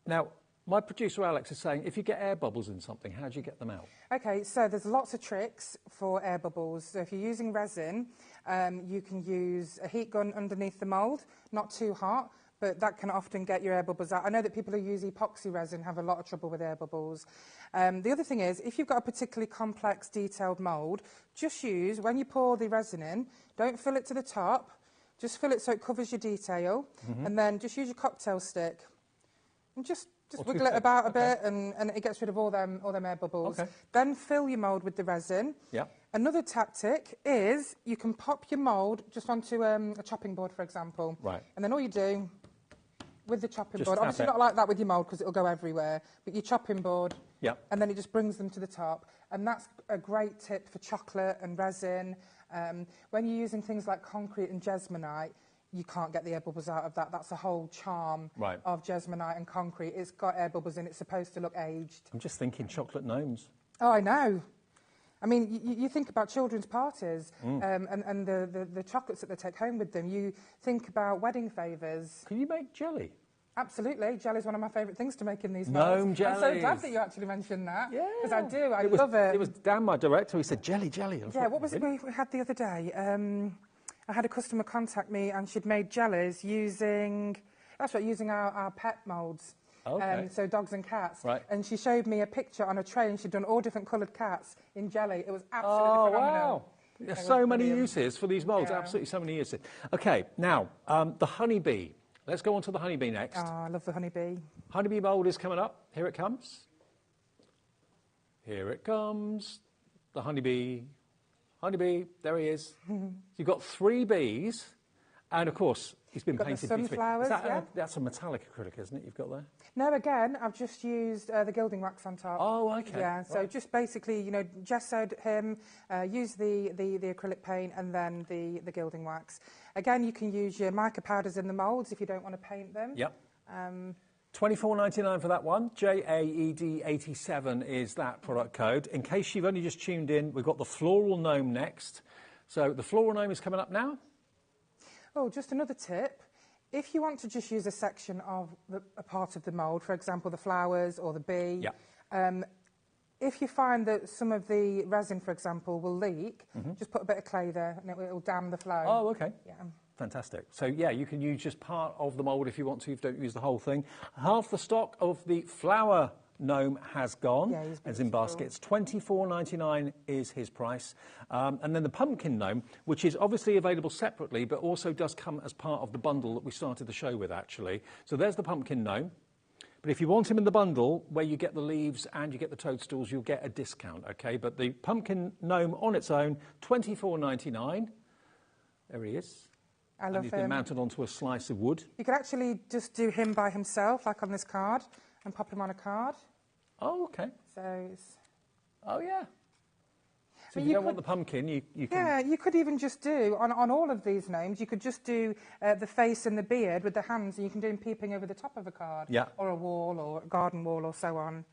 Now, my producer Alex is saying, if you get air bubbles in something, how do you get them out? Okay, so there's lots of tricks for air bubbles. So if you're using resin, you can use a heat gun underneath the mould, not too hot, but that can often get your air bubbles out. I know that people who use epoxy resin have a lot of trouble with air bubbles. The other thing is, if you've got a particularly complex, detailed mould, just use, when you pour the resin in, don't fill it to the top, just fill it so it covers your detail, and then just use your cocktail stick and just wiggle it about a bit, and it gets rid of all them air bubbles. Okay. Then fill your mould with the resin. Yeah. Another tactic is you can pop your mould just onto a chopping board, for example. Right. And then all you do with the chopping Just board, tap obviously it. not like that with your mould because it'll go everywhere, but your chopping board, Yeah. and then it just brings them to the top. And that's a great tip for chocolate and resin. When you're using things like concrete and jesmonite, you can't get the air bubbles out of that. That's the whole charm of jesmonite and concrete. It's got air bubbles in. It's supposed to look aged. I'm just thinking chocolate gnomes. Oh, I know. I mean, you think about children's parties and the chocolates that they take home with them. You think about wedding favours. Can you make jelly? Absolutely. Jelly is one of my favourite things to make in these Gnome molds. I'm so jellies. glad that you actually mentioned that. Yeah. Because I do. I love it. It was Dan, my director, he said, jelly. Yeah, what was it we had the other day? I had a customer contact me and she'd made jellies using our pet moulds. Okay. So dogs and cats. Right. And she showed me a picture on a tray and she'd done all different coloured cats in jelly. It was absolutely phenomenal. Wow. There's so many uses for these moulds, absolutely so many uses. Okay, now, the honeybee. Let's go on to the honeybee next. Oh, I love the honeybee. Honeybee mould is coming up. Here it comes. Here it comes. The honeybee. Honeybee, there he is. You've got 3 bees, and of course, he's been painted. The sunflowers, that's a metallic acrylic, isn't it, you've got there? No, again, I've just used the gilding wax on top. Oh, okay. Yeah, so just basically, you know, gessoed him, use the acrylic paint and then the gilding wax. Again, you can use your mica powders in the moulds if you don't want to paint them. Yep. $24.99 for that one. JAED 87 is that product code. In case you've only just tuned in, we've got the floral gnome next. So the floral gnome is coming up now. Oh, just another tip. If you want to just use a section of a part of the mould, for example, the flowers or the bee, if you find that some of the resin, for example, will leak, just put a bit of clay there and it will dam the flow. Oh, okay. Yeah. Fantastic. So, yeah, you can use just part of the mould if you want to. You don't use the whole thing. Half the stock of the flower gnome has gone. Yeah, he's as in baskets. $24.99 is his price. And then the pumpkin gnome, which is obviously available separately, but also does come as part of the bundle that we started the show with, actually. So there's the pumpkin gnome. But if you want him in the bundle, where you get the leaves and you get the toadstools, you'll get a discount, OK? But the pumpkin gnome on its own, $24.99. There he is. I love and he's been mounted onto a slice of wood. You could actually just do him by himself, like on this card, and pop him on a card. Oh, OK. So it's... Oh, yeah. So if you don't want the pumpkin, you can... Yeah, you could even just do, on all of these gnomes, you could just do the face and the beard with the hands, and you can do him peeping over the top of a card. Yeah. Or a wall, or a garden wall, or so on.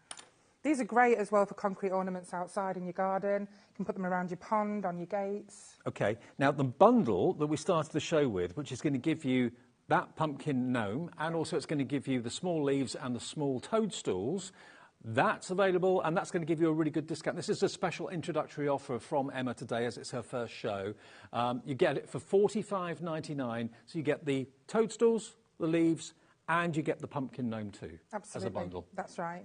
These are great as well for concrete ornaments outside in your garden. You can put them around your pond, on your gates. OK. Now, the bundle that we started the show with, which is going to give you that pumpkin gnome, and also it's going to give you the small leaves and the small toadstools. That's available, and that's going to give you a really good discount. This is a special introductory offer from Emma today, as it's her first show. You get it for $45.99, so you get the toadstools, the leaves, and you get the pumpkin gnome too. Absolutely. As a bundle. That's right.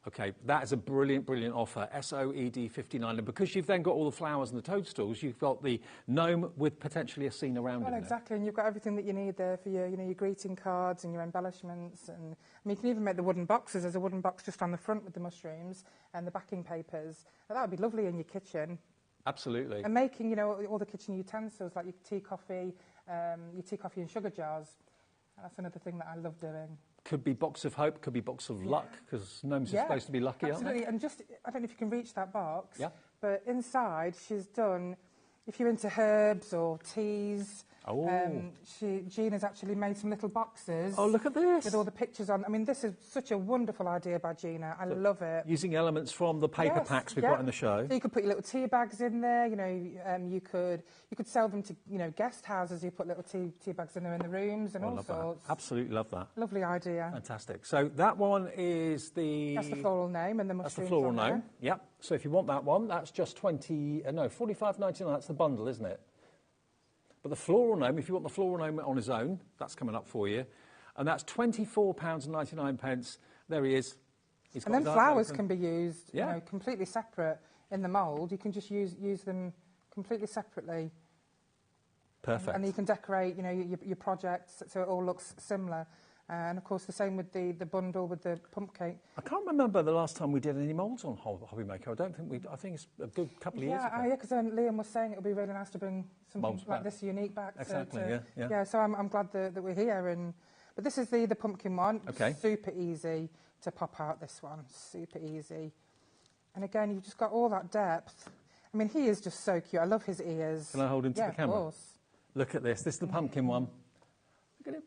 Okay, that is a brilliant, brilliant offer, SOED 59. And because you've then got all the flowers and the toadstools, you've got the gnome with potentially a scene around Well, it. exactly, and you've got everything that you need there for your, your greeting cards and your embellishments. And I mean, you can even make the wooden boxes. There's a wooden box just on the front with the mushrooms and the backing papers. And that would be lovely in your kitchen. Absolutely. And making, all the kitchen utensils, like your tea, coffee and sugar jars. That's another thing that I love doing. Could be box of hope, could be box of luck, because gnomes are supposed to be lucky, absolutely. aren't they? And I don't know if you can reach that box, Yeah. but inside she's done, if you're into herbs or teas, Jean has actually made some little boxes. Oh, look at this. With all the pictures on. I mean, this is such a wonderful idea by Gina. I love it. Using elements from the paper packs we've got in the show. So you could put your little tea bags in there. You could sell them to guest houses. You put little tea bags in there in the rooms and all sorts. That. Absolutely love that. Lovely idea. Fantastic. So that one is the... That's the floral gnome and the mushrooms. That's the floral gnome. Yep. So if you want that one, that's just $45.99. That's the bundle, isn't it? But the floral gnome, if you want the floral gnome on his own, that's coming up for you. And that's £24.99. There he is. And then flowers can be used completely separate in the mould. You can just use them completely separately. Perfect. And you can decorate, your projects so it all looks similar. And of course, the same with the bundle with the pump cake. I can't remember the last time we did any moulds on HobbyMaker. I think it's a good couple of years ago. Yeah, because Liam was saying it would be really nice to bring something Molds like back. this unique back. Exactly, yeah. Yeah, so I'm glad that we're here. But this is the pumpkin one. Okay. Super easy to pop out, this one. Super easy. And again, you've just got all that depth. I mean, he is just so cute. I love his ears. Can I hold him to the camera? Of course. Look at this. This is the pumpkin one.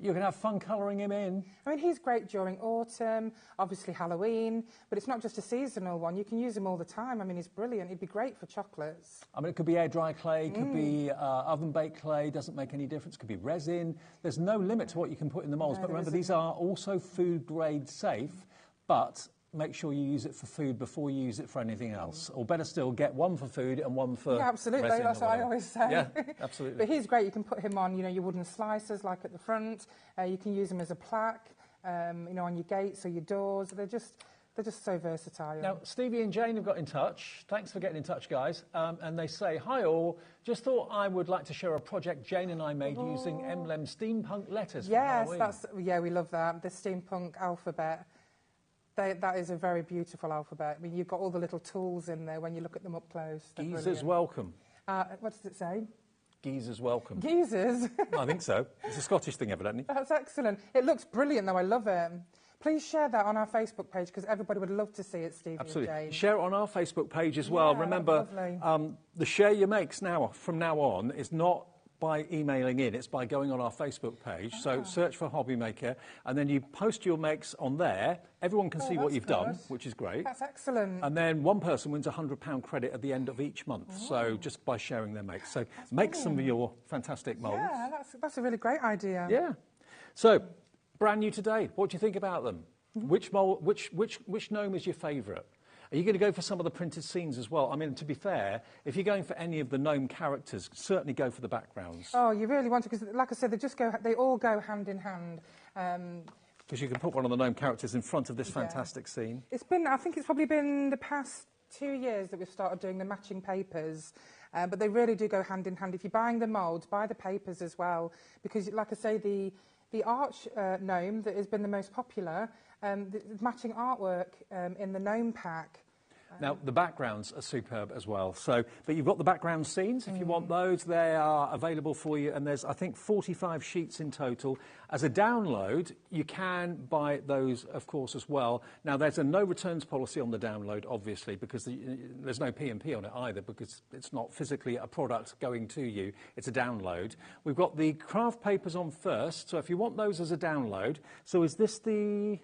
You can have fun colouring him in. I mean, he's great during autumn, obviously Halloween, but it's not just a seasonal one. You can use him all the time. I mean, he's brilliant. He'd be great for chocolates. I mean, it could be air-dry clay, it could be oven-baked clay, doesn't make any difference. It could be resin. There's no limit to what you can put in the moulds. No, But remember, these are also food-grade safe, but make sure you use it for food before you use it for anything else. Or better still, get one for food and one for absolutely. resin. That's what I always say. Yeah, absolutely. But he's great. You can put him on, your wooden slicers, like at the front. You can use him as a plaque, on your gates or your doors. They're just so versatile. Now, Stevie and Jane have got in touch. Thanks for getting in touch, guys. And they say, hi all, just thought I would like to share a project Jane and I made using emblem steampunk letters for Halloween. We love that. The steampunk alphabet. That is a very beautiful alphabet. I mean, you've got all the little tools in there when you look at them up close. Geezers welcome. What does it say? Geezers welcome. Geezers? I think so. It's a Scottish thing, evidently. That's excellent. It looks brilliant, though. I love it. Please share that on our Facebook page, because everybody would love to see it, Stevie Absolutely. and Jane. Share it on our Facebook page as well. Remember, the share your makes from now on is not by emailing in, it's by going on our Facebook page. So search for HobbyMaker, and then you post your makes on there. Everyone can see what you've done, which is great. That's excellent. And then one person wins £100 credit at the end of each month. So just by sharing their makes. So make some of your fantastic moulds. Yeah, that's a really great idea. Yeah. So brand new today. What do you think about them? Which gnome is your favourite? Are you going to go for some of the printed scenes as well? I mean, to be fair, if you're going for any of the gnome characters, certainly go for the backgrounds. Oh, you really want to, because like I said, they all go hand in hand. Because you can put one of the gnome characters in front of this fantastic scene. I think it's probably been the past 2 years that we've started doing the matching papers. But they really do go hand in hand. If you're buying the moulds, buy the papers as well. Because, like I say, the arch gnome that has been the most popular, the matching artwork in the gnome pack. Now, the backgrounds are superb as well. But you've got the background scenes. If you want those, they are available for you. And there's, I think, 45 sheets in total. As a download, you can buy those, of course, as well. Now, there's a no returns policy on the download, obviously, because there's no P&P on it either, because it's not physically a product going to you. It's a download. We've got the craft papers on first. So if you want those as a download, so is this the...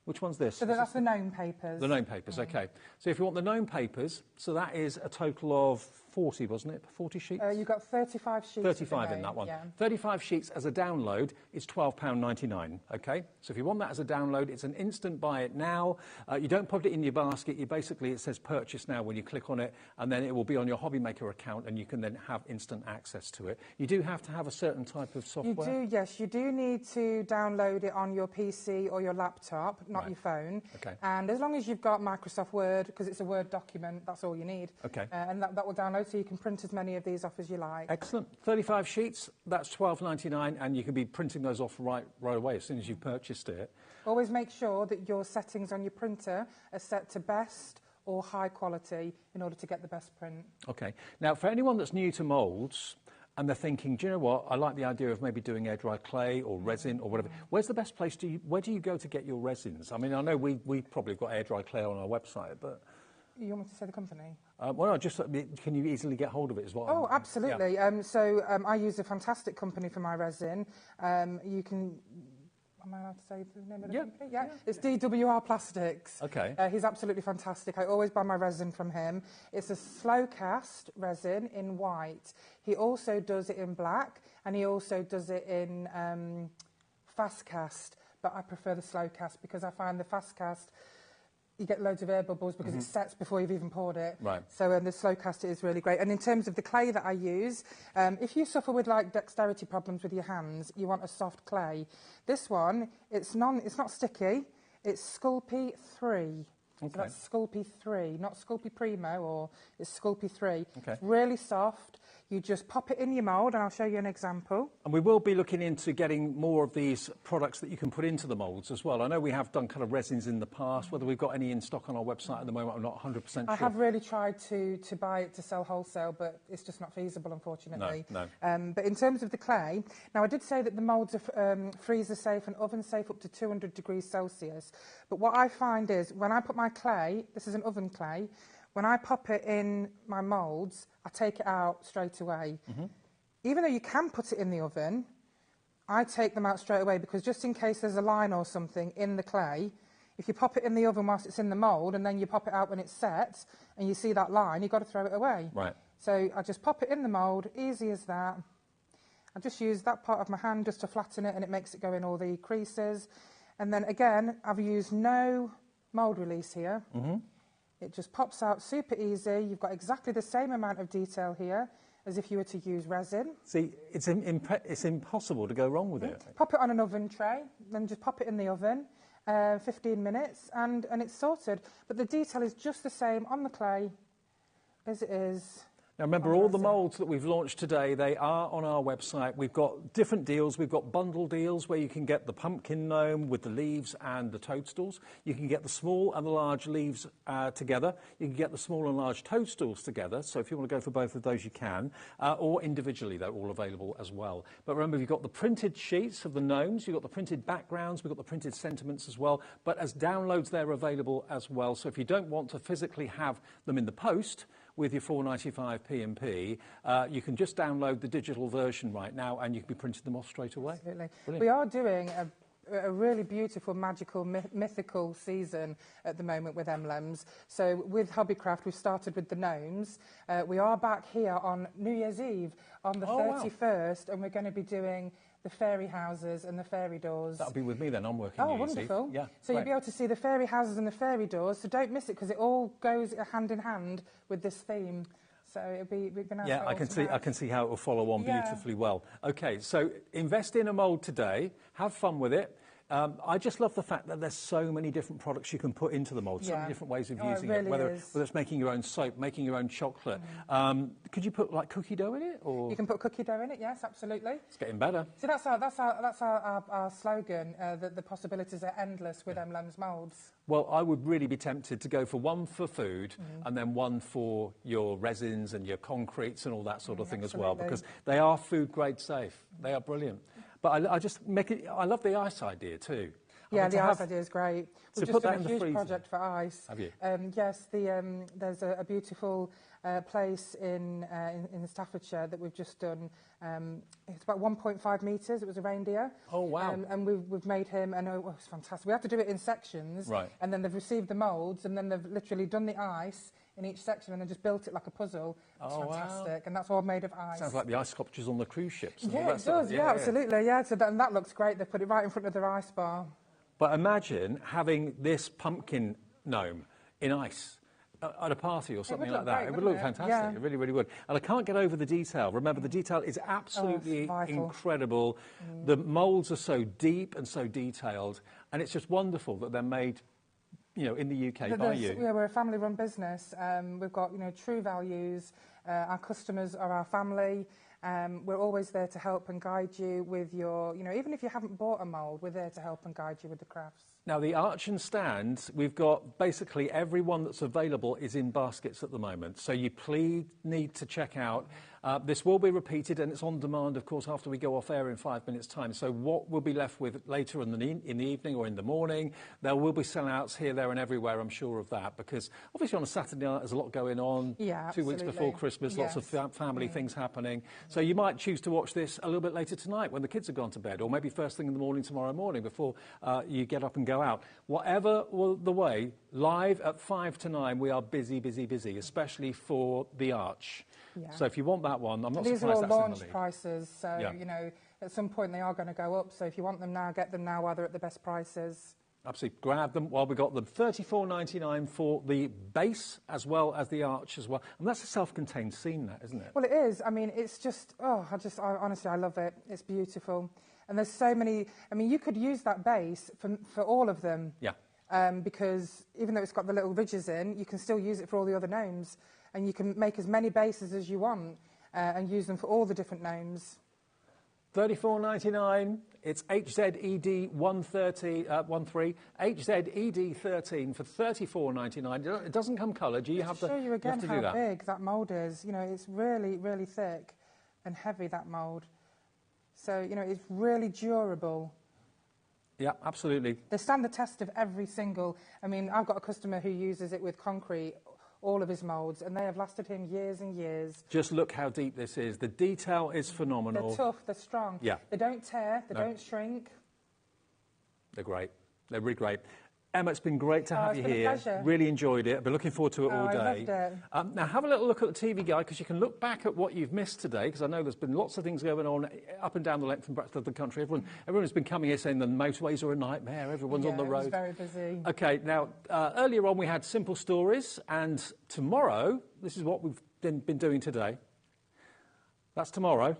Which one's this? So that's the gnome papers. The gnome papers, OK. So if you want the gnome papers, so that is a total of 40, wasn't it? 40 sheets? You've got 35 sheets. 35 in that one. Yeah. 35 sheets as a download is £12.99, okay? So if you want that as a download, it's an instant buy it now. You don't put it in your basket. You basically, it says purchase now when you click on it, and then it will be on your HobbyMaker account, and you can then have instant access to it. You do have to have a certain type of software. You do, yes. You do need to download it on your PC or your laptop, not your phone. Okay. And as long as you've got Microsoft Word, because it's a Word document, that's all you need. Okay. And that will download, so you can print as many of these off as you like. Excellent. 35 sheets, that's £12.99, and you can be printing those off right away as soon as you've purchased it. Always make sure that your settings on your printer are set to best or high quality in order to get the best print. Okay. Now, for anyone that's new to moulds, and they're thinking, do you know what, I like the idea of maybe doing air-dry clay or resin or whatever. Where's the best place? Where do you go to get your resins? I mean, I know we probably got air-dry clay on our website, but... You want me to say the company? Well, no, just can you easily get hold of it as well? Oh, absolutely. Yeah. I use a fantastic company for my resin. You can... Am I allowed to say the name of the company? Yeah. It's DWR Plastics. Okay. He's absolutely fantastic. I always buy my resin from him. It's a slow cast resin in white. He also does it in black, and he also does it in fast cast. But I prefer the slow cast because I find the fast cast, you get loads of air bubbles because it sets before you've even poured it. Right. So the slow cast is really great. And in terms of the clay that I use, if you suffer with like dexterity problems with your hands, you want a soft clay. This one, it's not sticky. It's Sculpey 3. Okay. So that's Sculpey 3, not Sculpey Primo, or it's Sculpey 3. Okay. It's really soft. You just pop it in your mould, and I'll show you an example. And we will be looking into getting more of these products that you can put into the moulds as well. I know we have done kind of resins in the past. Whether we've got any in stock on our website at the moment, I'm not 100% sure. I have really tried to buy it to sell wholesale, but it's just not feasible, unfortunately. No. But in terms of the clay, now I did say that the moulds are freezer safe and oven safe up to 200 degrees Celsius. But what I find is when I put my clay, this is an oven clay, when I pop it in my moulds, I take it out straight away. Even though you can put it in the oven, I take them out straight away because just in case there's a line or something in the clay, if you pop it in the oven whilst it's in the mould and then you pop it out when it's set and you see that line, you've got to throw it away. Right. So I just pop it in the mould, easy as that. I just use that part of my hand just to flatten it and it makes it go in all the creases. And then again, I've used no mould release here. It just pops out super easy. You've got exactly the same amount of detail here as if you were to use resin. See, it's impossible to go wrong with it. Pop it on an oven tray, then just pop it in the oven, 15 minutes, and it's sorted. But the detail is just the same on the clay as it is. Now remember, all the moulds that we've launched today, they are on our website. We've got different deals. We've got bundle deals where you can get the pumpkin gnome with the leaves and the toadstools. You can get the small and the large leaves together. You can get the small and large toadstools together. So if you want to go for both of those, you can. Or individually, they're all available as well. But remember, you've got the printed sheets of the gnomes. You've got the printed backgrounds. We've got the printed sentiments as well. But as downloads, they're available as well. So if you don't want to physically have them in the post, with your 4.95 P&P, you can just download the digital version right now and you can be printing them off straight away. Absolutely. Brilliant. We are doing a really beautiful, magical, mythical season at the moment with emblems. So with Hobbycraft, we've started with the gnomes. We are back here on New Year's Eve on the 31st, and we're going to be doing the fairy houses and the fairy doors. That'll be with me then. I'm working New Year's Eve. Wonderful. Yeah, so you'll be able to see the fairy houses and the fairy doors, so don't miss it because it all goes hand in hand with this theme. So it'll be nice. Yeah, I can see how it will follow on beautifully well. Okay, so invest in a mould today. Have fun with it. I just love the fact that there's so many different products you can put into the mould, so many different ways of using it, whether it's making your own soap, making your own chocolate. Could you put like cookie dough in it? Or? You can put cookie dough in it, yes, absolutely. It's getting better. So that's our slogan, that the possibilities are endless with emblems moulds. Well, I would really be tempted to go for one for food and then one for your resins and your concretes and all that sort of thing as well, because they are food grade safe. They are brilliant. But I love the ice idea too. Yeah, the ice idea is great. We've just done a huge project for ice. Have you? Yes, there's a beautiful place in Staffordshire that we've just done. It's about 1.5 metres. It was a reindeer. Oh, wow. And we've made him, and it was fantastic. We have to do it in sections. Right. And then they've received the moulds, and then they've literally done the ice in each section and then just built it like a puzzle. It's Oh, wow. fantastic. And that's all made of ice. Sounds like the ice sculptures on the cruise ships. and all Yeah, that it sort of- does. Yeah, absolutely. Yeah, so that looks great. They put it right in front of their ice bar. But imagine having this pumpkin gnome in ice at a party or something like look that. great, It would wouldn't look it? fantastic. Yeah. It really, really would. And I can't get over the detail. Remember, the detail is absolutely vital. incredible. The moulds are so deep and so detailed, and it's just wonderful that they're made, you know, in the UK by you. Yeah, we're a family-run business. We've got, you know, true values. Our customers are our family. We're always there to help and guide you with your, you know, even if you haven't bought a mould, we're there to help and guide you with the crafts. Now, the arch and stand, we've got basically every one that's available is in baskets at the moment. So you please need to check out. This will be repeated, and it's on demand, of course, after we go off air in 5 minutes' time. So what we'll be left with later in the evening or in the morning, there will be sellouts here, there, and everywhere, I'm sure of that, because obviously on a Saturday night there's a lot going on. Yeah, 2 weeks before absolutely. Christmas, lots of Yes. family things happening. So you might choose to watch this a little bit later tonight when the kids have gone to bed, or maybe first thing in the morning tomorrow morning before you get up and go out. Whatever the way, live at 5 to 9, we are busy, busy, busy, especially for the arch. Yeah. So if you want that one, I'm not These are surprised all that's in the launch lead. prices, so, Yeah. you know, at some point they are going to go up. So if you want them now, get them now while they're at the best prices. Absolutely. Grab them while we got them. $34.99 for the base as well as the arch as well. And that's a self-contained scene, that, isn't it? Well, it is. I mean, it's just, honestly, I love it. It's beautiful. And there's so many, I mean, you could use that base for all of them. Yeah. Because even though it's got the little ridges in, you can still use it for all the other gnomes. And you can make as many bases as you want and use them for all the different gnomes. $34.99. It's HZED 13, HZED 13 for $34.99. It doesn't come coloured. You have to show you again do how that. big that mould is. You know, it's really, really thick and heavy, that mould. So, you know, it's really durable. Yeah, absolutely. They stand the test of every single... I mean, I've got a customer who uses it with concrete, all of his moulds, and they have lasted him years and years. Just look how deep this is. The detail is phenomenal. They're tough, they're strong. Yeah. They don't tear, they No. don't shrink. They're great. They're really great. Emma, it's been great to have it's you been a here. pleasure. Really enjoyed it. I've been looking forward to it all I day. loved it. Now, have a little look at the TV guide, because you can look back at what you've missed today, because I know there's been lots of things going on up and down the length and breadth of the country. Everyone has been coming here saying the motorways are a nightmare, everyone's on the road. It was very busy. OK, now, earlier on we had Simple Stories, and tomorrow, this is what we've been doing today. That's tomorrow.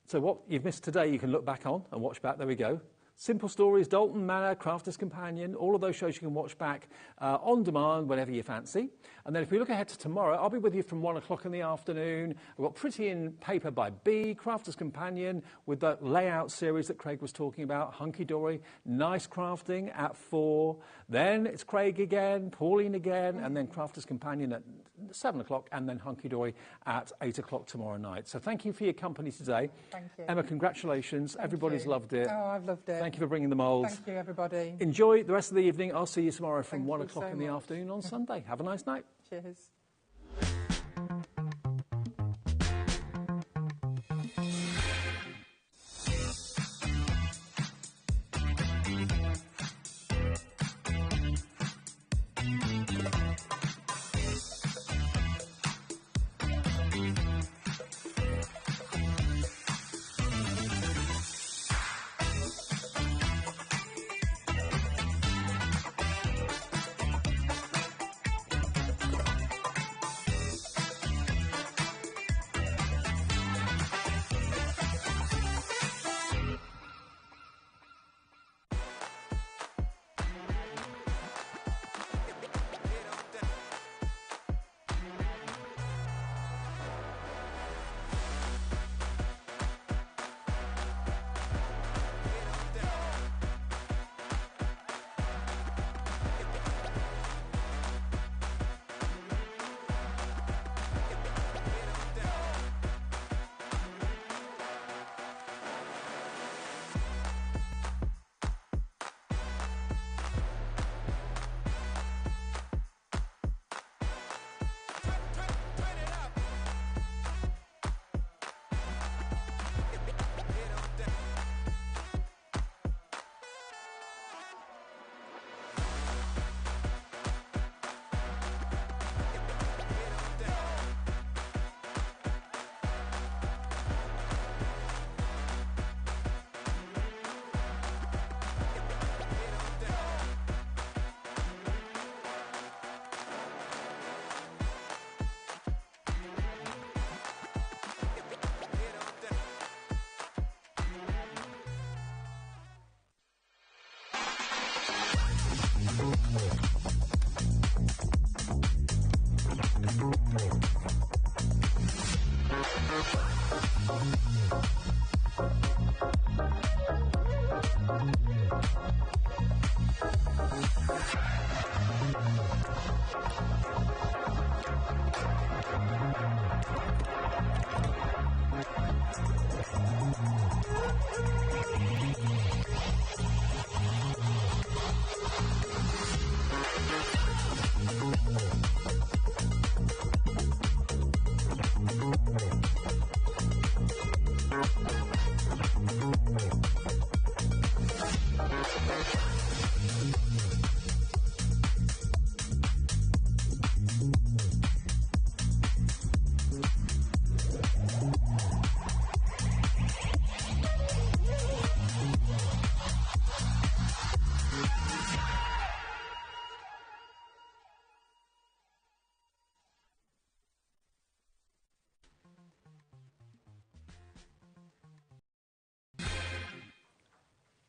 So what you've missed today, you can look back on and watch back. There we go. Simple Stories, Dalton Manor, Crafter's Companion, all of those shows you can watch back on demand whenever you fancy. And then if we look ahead to tomorrow, I'll be with you from 1 o'clock in the afternoon. We've got Pretty in Paper by B, Crafter's Companion with the layout series that Craig was talking about, Hunky Dory, Nice Crafting at 4. Then it's Craig again, Pauline again, and then Crafter's Companion at 7 o'clock, and then Hunky Dory at 8 o'clock tomorrow night. So thank you for your company today. Thank you. Emma, congratulations. Everybody's you. loved it. Oh, I've loved it. Thank you for bringing the moulds. Thank you, everybody. Enjoy the rest of the evening. I'll see you tomorrow from Thank 1 you o'clock so in the much. afternoon on Sunday. Have a nice night. Cheers.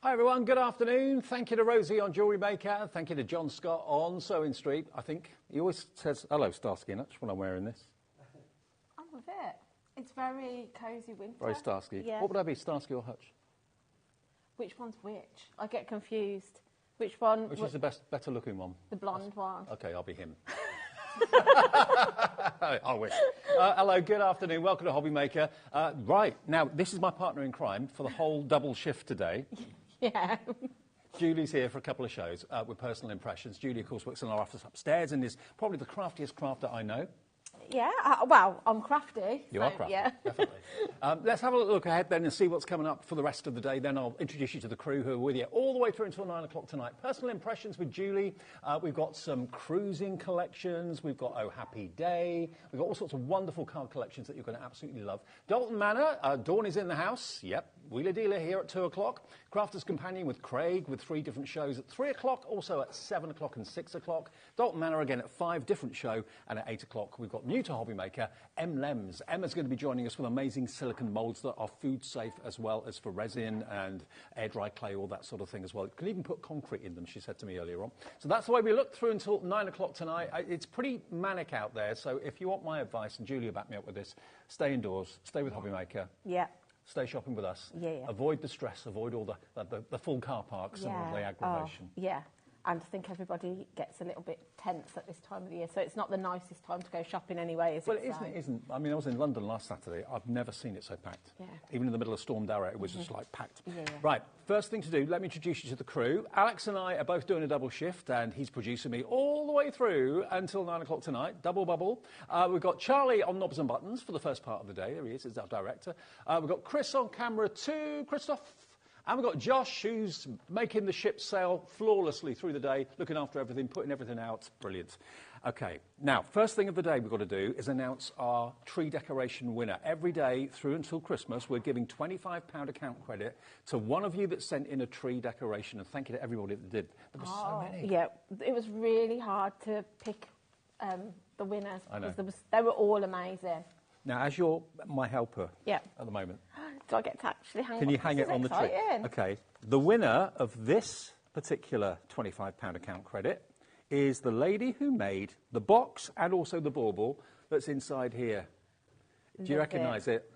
Hi everyone, good afternoon. Thank you to Rosie on Jewellery Maker. Thank you to John Scott on Sewing Street. I think he always says, hello Starsky and Hutch when I'm wearing this. I love it. It's very cosy winter. Very Starsky. Yeah. What would I be, Starsky or Hutch? Which one's which? I get confused. Which one? Which is the better looking one? The blonde one. Okay, I'll be him. I wish. Hello, good afternoon. Welcome to HobbyMaker. Right, now this is my partner in crime for the whole double shift today. Yeah. Julie's here for a couple of shows with personal impressions. Julie, of course, works in our office upstairs and is probably the craftiest crafter I know. Yeah, well, I'm crafty. You so, are crafty, yeah. definitely. Let's have a look ahead then and see what's coming up for the rest of the day. Then I'll introduce you to the crew who are with you all the way through until 9 o'clock tonight. Personal impressions with Julie. We've got some cruising collections. We've got Oh Happy Day. We've got all sorts of wonderful card collections that you're going to absolutely love. Dalton Manor. Dawn is in the house. Yep. Wheeler Dealer here at 2 o'clock. Crafter's Companion with Craig with 3 different shows at 3 o'clock, also at 7 o'clock and 6 o'clock. Dalton Manor again at 5 different show, and at 8 o'clock we've got new to HobbyMaker, Lems. Emma's going to be joining us with amazing silicone moulds that are food safe as well as for resin and air dry clay, all that sort of thing as well. You can even put concrete in them, she said to me earlier on. So that's the way we look through until 9 o'clock tonight. It's pretty manic out there, so if you want my advice, and Julia backed me up with this, stay indoors, stay with HobbyMaker. Yeah. Stay shopping with us. Yeah. Avoid the stress, avoid all the full car parks and all the aggravation. Oh, yeah. And I think everybody gets a little bit tense at this time of the year, so it's not the nicest time to go shopping anyway, is it? Well, it isn't. I mean, I was in London last Saturday. I've never seen it so packed. Yeah. Even in the middle of Storm Darrow, it was just like packed. Yeah. Right, first thing to do, let me introduce you to the crew. Alex and I are both doing a double shift, and he's producing me all the way through until 9 o'clock tonight, double bubble. We've got Charlie on knobs and buttons for the first part of the day. There he is our director. We've got Chris on camera too, Christoph. And we've got Josh, who's making the ship sail flawlessly through the day, looking after everything, putting everything out. Brilliant. OK, now, first thing of the day we've got to do is announce our tree decoration winner. Every day through until Christmas, we're giving £25 account credit to one of you that sent in a tree decoration. And thank you to everybody that did. There were so many. Yeah, it was really hard to pick the winners because they were all amazing. Now, as you're my helper at the moment, do I get to actually hang it? Can you hang it on the tree? OK. The winner of this particular £25 account credit is the lady who made the box and also the bauble that's inside here. Do you recognise it?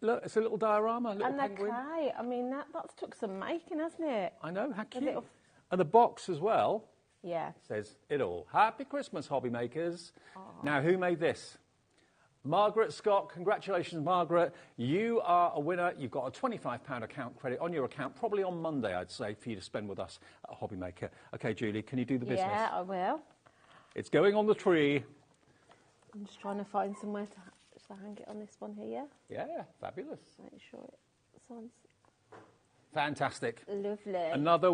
Look, it's a little diorama, a little penguin. And the clay. I mean, that's took some making, hasn't it? I know, how cute. And the box as well. Yeah. Says it all. Happy Christmas, hobby makers. Now, who made this? Margaret Scott, congratulations, Margaret. You are a winner. You've got a £25 account credit on your account, probably on Monday, I'd say, for you to spend with us at HobbyMaker. OK, Julie, can you do the business? Yeah, I will. It's going on the tree. I'm just trying to find somewhere to hang it on this one here. Yeah, fabulous. Make sure it sounds fantastic. lovely. Another